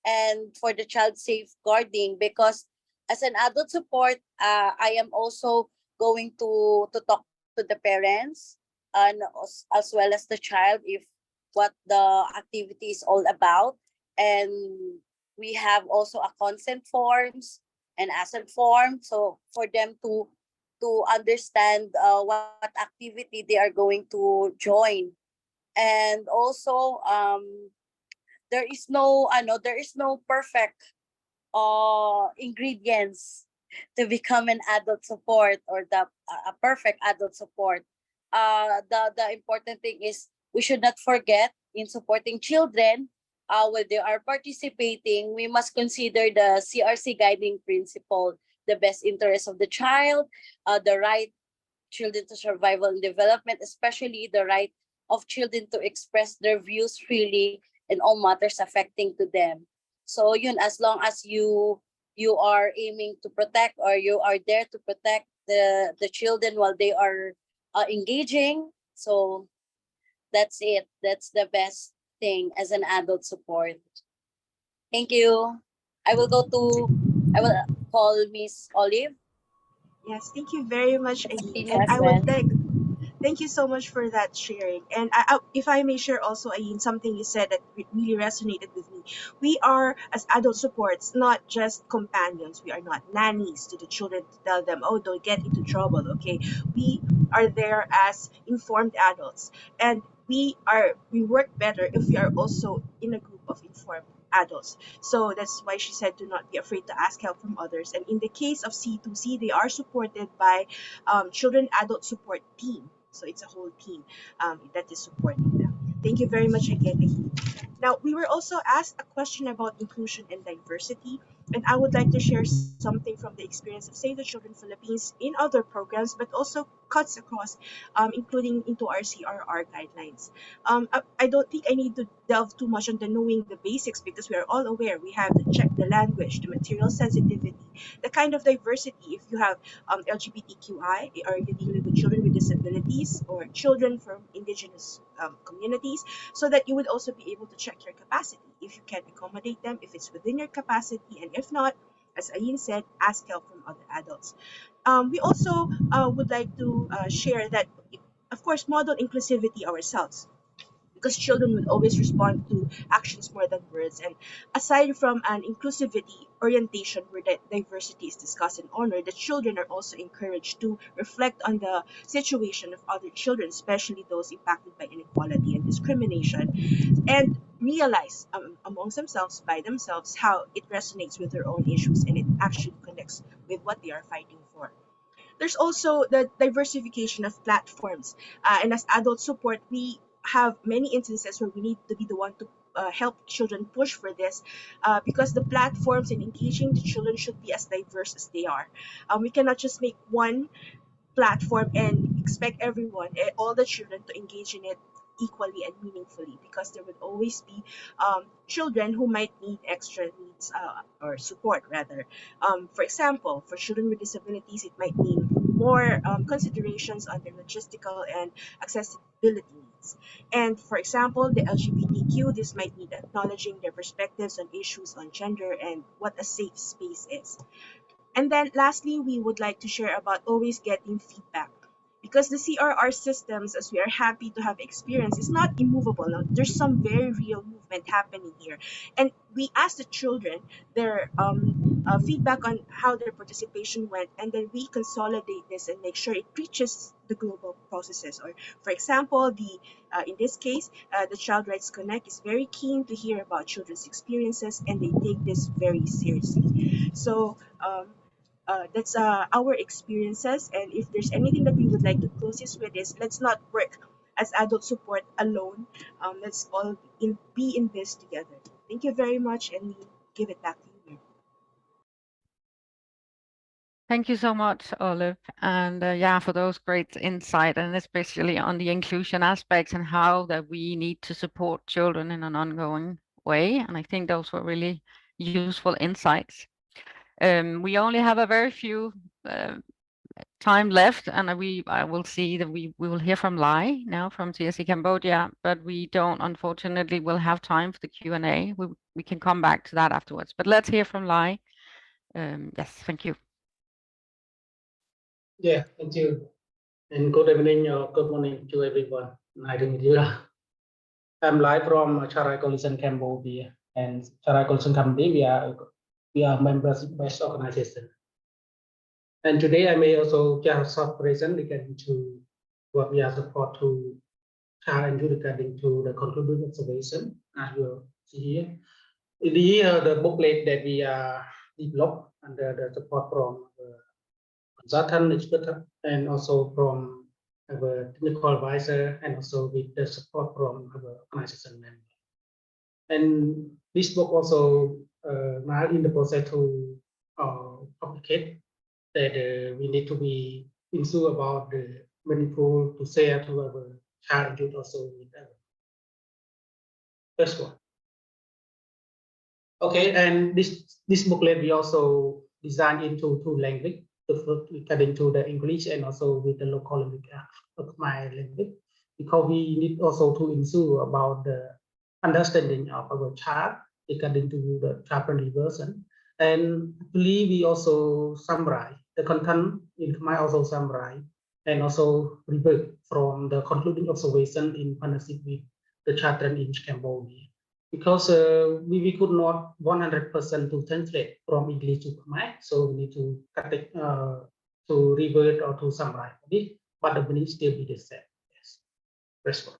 [SPEAKER 18] and for the child safeguarding, because as an adult support, I am also going to talk to the parents, and as well as the child, if what the activity is all about. And we have also a consent forms and assent form, so for them to understand what activity they are going to join. And also, there is no perfect ingredients to become an adult support, or the a perfect adult support. The important thing is we should not forget, in supporting children, when they are participating, we must consider the CRC guiding principle: the best interest of the child, the right children to survival and development, especially the right of children to express their views freely in all matters affecting to them. So yun, as long as you are aiming to protect, or you are there to protect the children while they are engaging, so that's it. That's the best thing as an adult support. Thank you. I will call Miss Olive.
[SPEAKER 17] Yes, thank you very much, Aileen.
[SPEAKER 18] Continue
[SPEAKER 17] And
[SPEAKER 18] as
[SPEAKER 17] I
[SPEAKER 18] well.
[SPEAKER 17] would like, thank you so much for that sharing. And if I may share also, Aileen, something you said that really resonated with me. We are, as adult supports, not just companions. We are not nannies to the children to tell them, oh, don't get into trouble, okay? We are there as informed adults. And we work better if we are also in a group of informed adults. So that's why she said, do not be afraid to ask help from others. And in the case of C2C, they are supported by children adult support team. So it's a whole team that is supporting them. Thank you very much again, Nikki. Now, we were also asked a question about inclusion and diversity, and I would like to share something from the experience of Save the Children Philippines in other programs, but also cuts across, including into our CRR guidelines. I don't think I need to delve too much on the knowing the basics, because we are all aware. We have to check the language, the material sensitivity, the kind of diversity. If you have LGBTQI, are you dealing with children with disabilities or children from indigenous communities, so that you would also be able to check your capacity if you can accommodate them, if it's within your capacity, and if not, as Ayin said, ask help from other adults. We also would like to share that, of course, model inclusivity ourselves. because children will always respond to actions more than words. And aside from an inclusivity orientation where diversity is discussed and honored, the children are also encouraged to reflect on the situation of other children, especially those impacted by inequality and discrimination, and realize amongst themselves, by themselves, how it resonates with their own issues and it actually connects with what they are fighting for. There's also the diversification of platforms. And as adult support, we have many instances where we need to be the one to help children push for this, because the platforms and engaging the children should be as diverse as they are. We cannot just make one platform and expect everyone, all the children, to engage in it equally and meaningfully, because there would always be children who might need extra needs, or support rather. For example, for children with disabilities, it might mean more considerations on their logistical and accessibility needs. And for example, the LGBTQ, this might need acknowledging their perspectives on issues on gender and what a safe space is. And then lastly, we would like to share about always getting feedback. Because the CRR systems, as we are happy to have experience, is not immovable. Now, there's some very real movement happening here. And we ask the children their feedback on how their participation went, and then we consolidate this and make sure it reaches the global processes. Or, for example, in this case, the Child Rights Connect is very keen to hear about children's experiences, and they take this very seriously. So, that's our experiences, and if there's anything that we would like to close this with is, let's not work as adult support alone. Let's all be in this together. Thank you very much, and we give it back to you.
[SPEAKER 2] Thank you so much, Olive, and yeah, for those great insight, and especially on the inclusion aspects and how that we need to support children in an ongoing way. And I think those were really useful insights. We only have a very few time left, and I will see that we will hear from Lai now from CSC Cambodia, but we don't, unfortunately, will have time for the Q&A. We can come back to that afterwards, but let's hear from Lai. Yes, thank you.
[SPEAKER 19] Yeah, thank you. And good evening or good morning to everyone. Nice to meet you. I'm live from Charai Coalition Cambodia. And Charai Coalition Cambodia, we are members-based organization. And today I may also just short present regarding to what we are support to child and youth regarding to the concluding observation, as you see here. The booklet that we developed under the support from consultant expert and also from our technical advisor, and also with the support from our organization member. And this book also now in the process to complicate that we need to be ensure about the meaningful to share to our child and youth also with our first one. Okay, and this booklet we also designed into two language, regarding to the English and also with the local language of my language, because we need also to ensure about the understanding of our child regarding to the child-friendly version. And actually we also summarize the content in Khmer, also summarize and also revert from the concluding observation in partnership with the children in Cambodia. Because we could not 100% to translate from English to Khmer, so we need to cut it, to revert or to summarize it, but the meaning still be the same. Yes, response.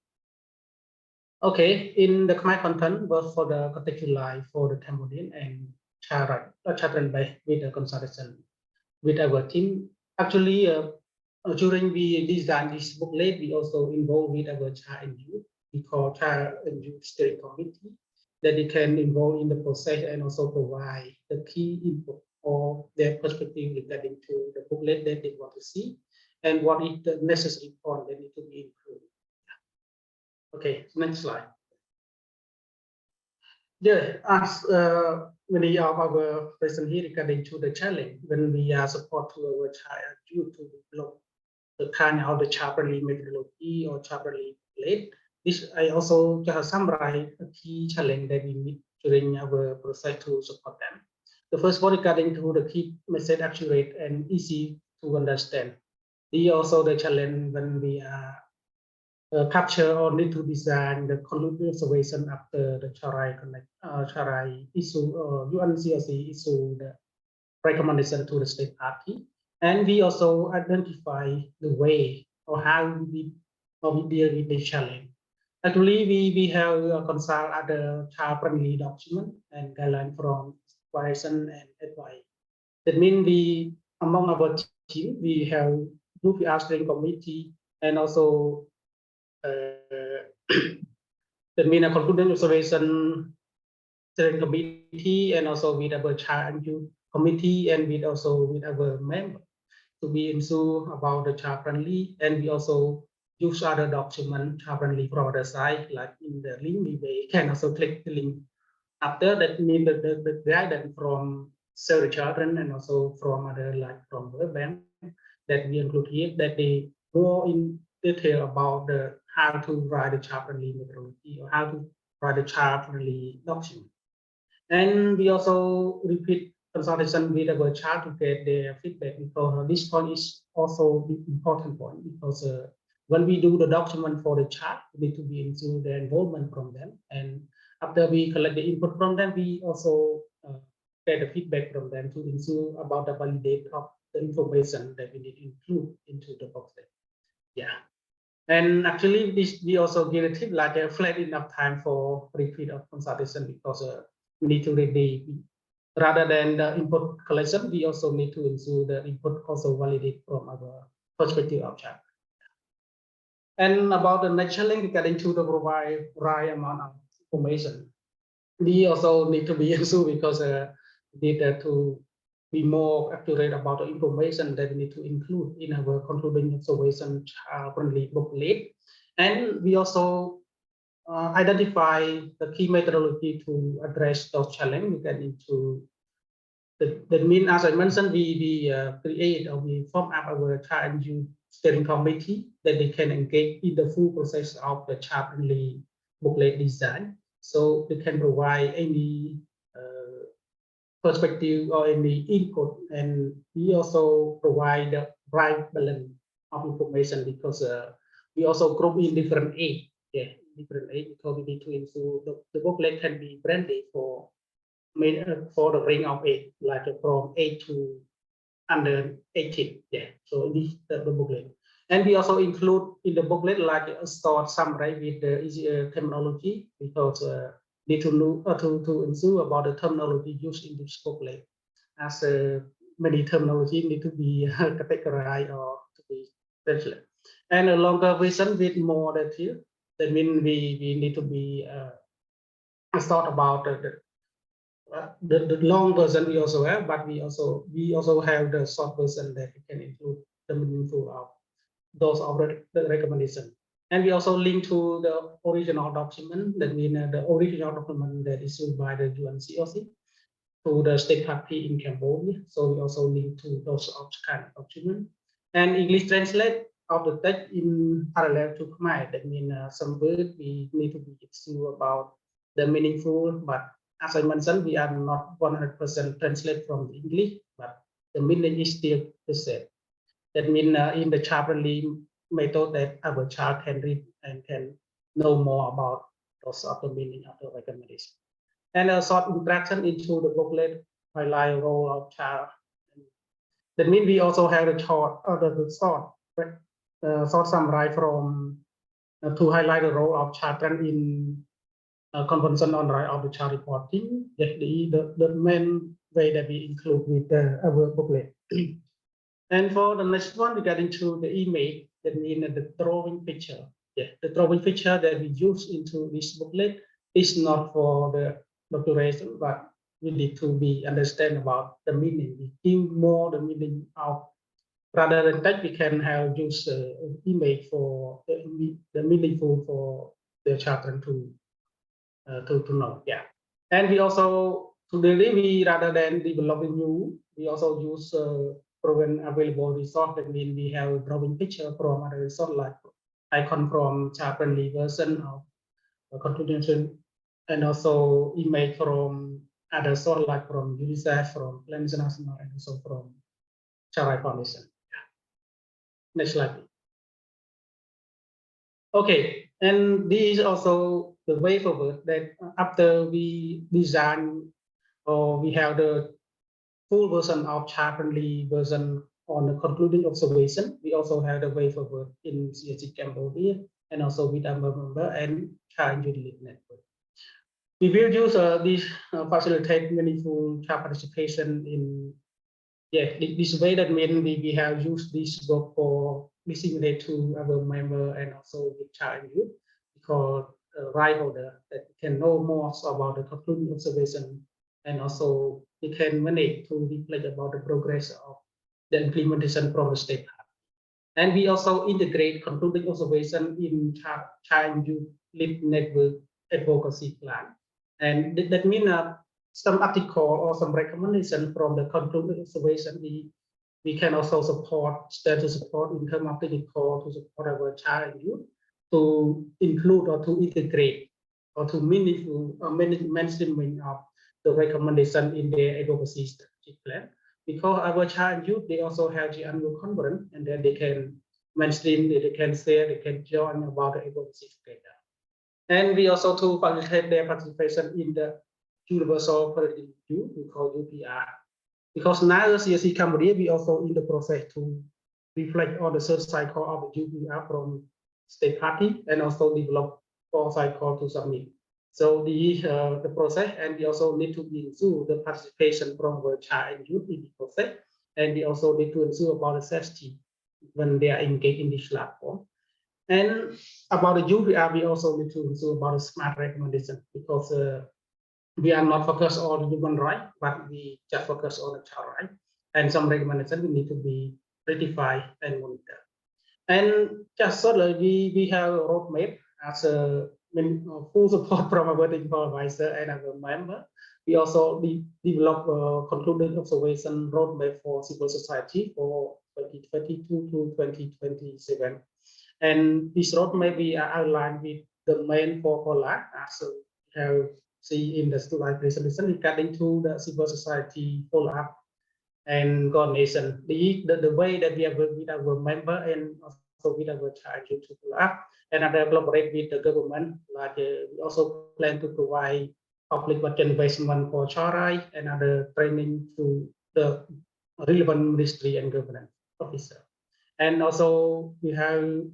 [SPEAKER 19] Okay, in the Khmer content was for the contextualize for the Cambodian and children by with the consultation with our team. Actually, during we design this booklet, we also involved with our child and youth. We call child and youth steering committee, that they can involve in the process and also provide the key input or their perspective regarding to the booklet that they want to see and what is the necessary point that need to be improved. Okay, next slide. Yeah, as many of our person here regarding to the challenge when we are support to our child due to develop the kind of the child-friendly methodology or child-friendly late. This I also just summarize a key challenge that we meet during our process to support them. The first one regarding to the key message accurate and easy to understand. The also the challenge when we are capture or need to design the conclusion observation after the Charai issue UNCLC issue the recommendation to the state party, and we also identify the way or how we deal with the challenge. Actually, we have consult other child-friendly document and guideline from supervision and advice. That means we among our team we have group steering committee and also that means a concluding observation steering committee and also with our child and youth committee and with also with our member to be into about the child friendly, and we also use other document child friendly from other side like in the link we can also click the link after that means the guidance from Save the Children and also from other like from World Bank that we include here that they more in detail about the how to write the child friendly methodology or how to write the child friendly document. And we also repeat consultation with our child to get their feedback because this point is also the important point because when we do the document for the child, we need to be into the involvement from them. And after we collect the input from them, we also get the feedback from them to ensure about the validate of the information that we need to include into the box. Yeah. And actually, this we also give a tip like a flat enough time for repeat of consultation because we need to really rather than the input collection, we also need to ensure the input also validate from our perspective of child. And about the next challenge regarding to the provide right amount of information, we also need to be ensure because we need to be more accurate about the information that we need to include in our concluding observation friendly booklet. And we also identify the key methodology to address those challenges. We get into that mean, as I mentioned, we create or we form up our child and youth steering committee that they can engage in the full process of the child friendly booklet design. So they can provide any perspective or any input, and we also provide the right balance of information because we also group in different age, different age because we need to ensure the booklet can be friendly for for the range of age, like from 8 to under 18. So this is the booklet. And we also include in the booklet like a short summary with the easier terminology because need to know to ensure about the terminology used in this booklet, as many terminology need to be categorized or to be translated. And a longer version with more detail. That means we need to be thought about the long version we also have, but we also have the short version that can include the meaningful of those of the recommendation. And we also link to the original document, that means the original document that is issued by the UNCOC to the state party in Cambodia. So we also link to those kind of document. And English translate of the text in parallel to Khmer. That means some words we need to be sure about the meaningful, but as I mentioned, we are not 100% translate from English, but the meaning is still the same. That means in the child-friendly method that our child can read and can know more about those of the meaning of the recommendation. And a short introduction into the booklet, highlight role of child. That means we also have the short, short summary from to highlight the role of children in Convention on Right of the Child reporting. That the main way that we include with our booklet. And for the next one, regarding to the image, that means the drawing picture. The drawing picture that we use into this booklet is not for the doctoration, but we need to be understand about the meaning. We give more the meaning of rather than that we can have use image for the meaningful for the children to know. And we also today we rather than developing new, we also use proven available resource. That means we have drawing picture from other resource like icon from child-friendly version of contribution, and also image from other source like from UNICEF, from Plan International, and also from Child Rights Foundation. Next slide. Okay, and this is also the way forward that after we design or we have the full version of child-friendly version on the concluding observation, we also have the way forward in CSG Cambodia and also with our member and child injury network. We will use this facilitate meaningful child participation in this way. That means we have used this work for disseminate to our member and also with child and youth, because right holder that can know more about the concluding observation, and also we can manage to reflect about the progress of the implementation from the state. And we also integrate concluding observation in child and youth lead network advocacy plan. And that means some article or some recommendation from the concluding observation, we can also support, stand to support in terms of technical to support our child and youth to include or to integrate or to meaningful mainstreaming of the recommendation in their advocacy strategic plan. Because our child and youth, they also have the annual conference, and then they can mainstream, they can share, they can join about the advocacy together. And we also to facilitate their participation in the Universal Peiodic, we call UPR. Because now CSC Cambodia, we also in the process to reflect on the third cycle of the UPR from state party and also develop four cycle to submit. So the process, and we also need to ensure the participation from the child and youth in the process, and we also need to ensure about the safety when they are engaged in this platform. And about the UPR, we also need to ensure about the smart recommendation, because we are not focused on human right, but we just focus on the child right. And some recommendations need to be ratified and monitored. And just so we have a roadmap as a full support from our technical advisor and our member. We also develop a concluding observation roadmap for civil society for 2022 to 2027. And this roadmap we are outlined with the main four pillars, as we have see in the slide presentation regarding to the civil society follow-up and coordination. The way that we have worked with our member and also with our child to follow up, and other collaborate with the government. Like we also plan to provide public budget investment for child right and other training to the relevant ministry and government officer. And also we have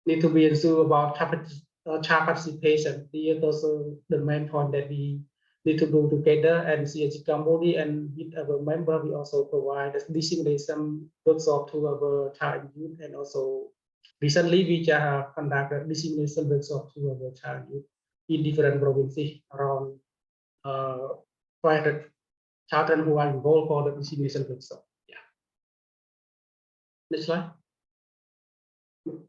[SPEAKER 19] need to be ensure about child participation. This also the main point that we need to do together. And CSG Cambodia and with our member, we also provide dissemination workshop to our child and youth. And also recently we just conducted dissemination workshop to our child and youth in different provinces around 500 children who are involved for the dissemination workshop. Yeah. Next slide.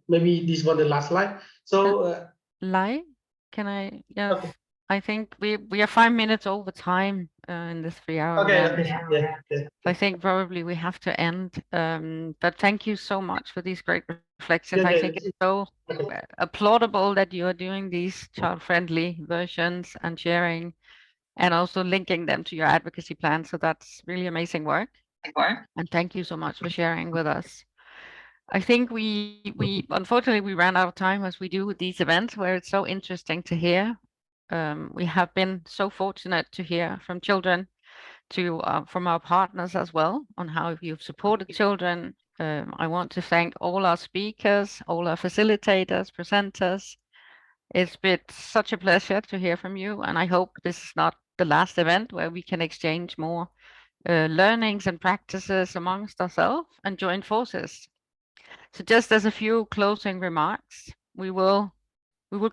[SPEAKER 19] Maybe this was the last slide. So
[SPEAKER 2] Lai, can I? Yes.
[SPEAKER 19] Okay.
[SPEAKER 2] I think we are 5 minutes over time in this 3-hour
[SPEAKER 19] Okay,
[SPEAKER 2] event.
[SPEAKER 19] okay, yeah, yeah.
[SPEAKER 2] I think probably we have to end. But thank you so much for these great reflections. I think it's so applaudable that you are doing these child-friendly versions and sharing, and also linking them to your advocacy plan. So that's really amazing work. And thank you so much for sharing with us. I think we unfortunately we ran out of time, as we do with these events, where it's so interesting to hear. We have been so fortunate to hear from children, to from our partners as well, on how you've supported children. I want to thank all our speakers, all our facilitators, presenters. It's been such a pleasure to hear from you, and I hope this is not the last event where we can exchange more learnings and practices amongst ourselves and join forces. So just as a few closing remarks, we will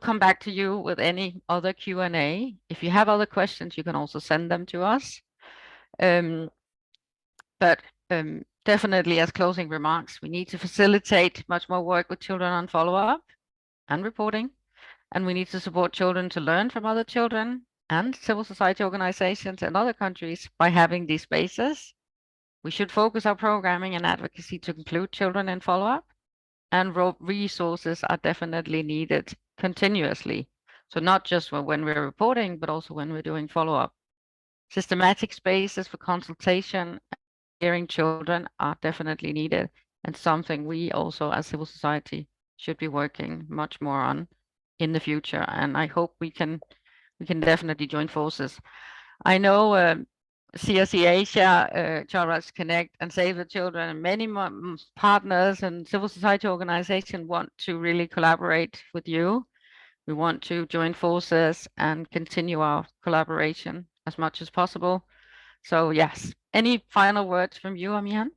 [SPEAKER 2] come back to you with any other Q&A. If you have other questions, you can also send them to us. But definitely as closing remarks, we need to facilitate much more work with children on follow-up and reporting. And we need to support children to learn from other children and civil society organizations in other countries by having these spaces. We should focus our programming and advocacy to include children in follow-up, and resources are definitely needed continuously. So not just when we're reporting, but also when we're doing follow-up. Systematic spaces for consultation and hearing children are definitely needed, and something we also as civil society should be working much more on in the future. And I hope we can definitely join forces. I know CSE Asia, Child Rights Connect, and Save the Children, and many partners and civil society organizations want to really collaborate with you. We want to join forces and continue our collaboration as much as possible. So yes, any final words from you, Amihan?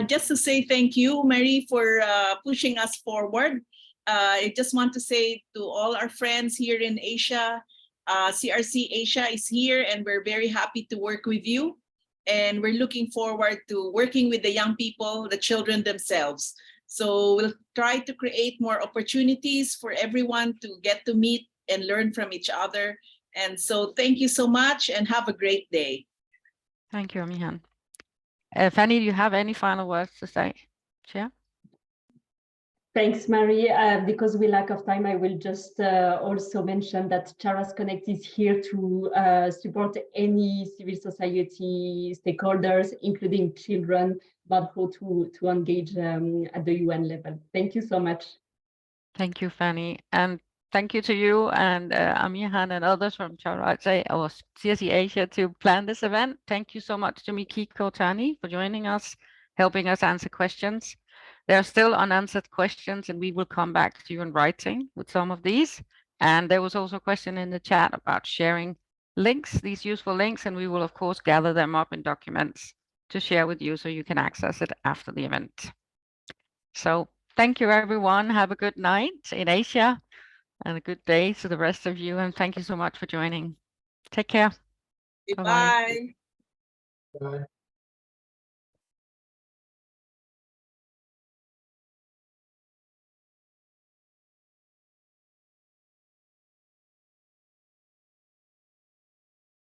[SPEAKER 7] Just to say thank you, Mary, for pushing us forward. I just want to say to all our friends here in Asia, CRC Asia is here and we're very happy to work with you. And we're looking forward to working with the young people, the children themselves. So we'll try to create more opportunities for everyone to get to meet and learn from each other. And so thank you so much and have a great day.
[SPEAKER 2] Thank you, Amihan. Fanny, do you have any final words to say? Chair?
[SPEAKER 15] Thanks, Mary. Because we lack of time, I will just also mention that Charas Connect is here to support any civil society stakeholders, including children, but how to engage at the UN level. Thank you so much.
[SPEAKER 2] Thank you, Fanny. And thank you to you and Amihan and others from Child Rights or CSE Asia to plan this event. Thank you so much to Mikiko Tani for joining us, helping us answer questions. There are still unanswered questions and we will come back to you in writing with some of these. And there was also a question in the chat about sharing links, these useful links, and we will of course gather them up in documents to share with you so you can access it after the event. So thank you, everyone. Have a good night in Asia and a good day to the rest of you. And thank you so much for joining. Take care.
[SPEAKER 7] Bye.
[SPEAKER 19] Bye.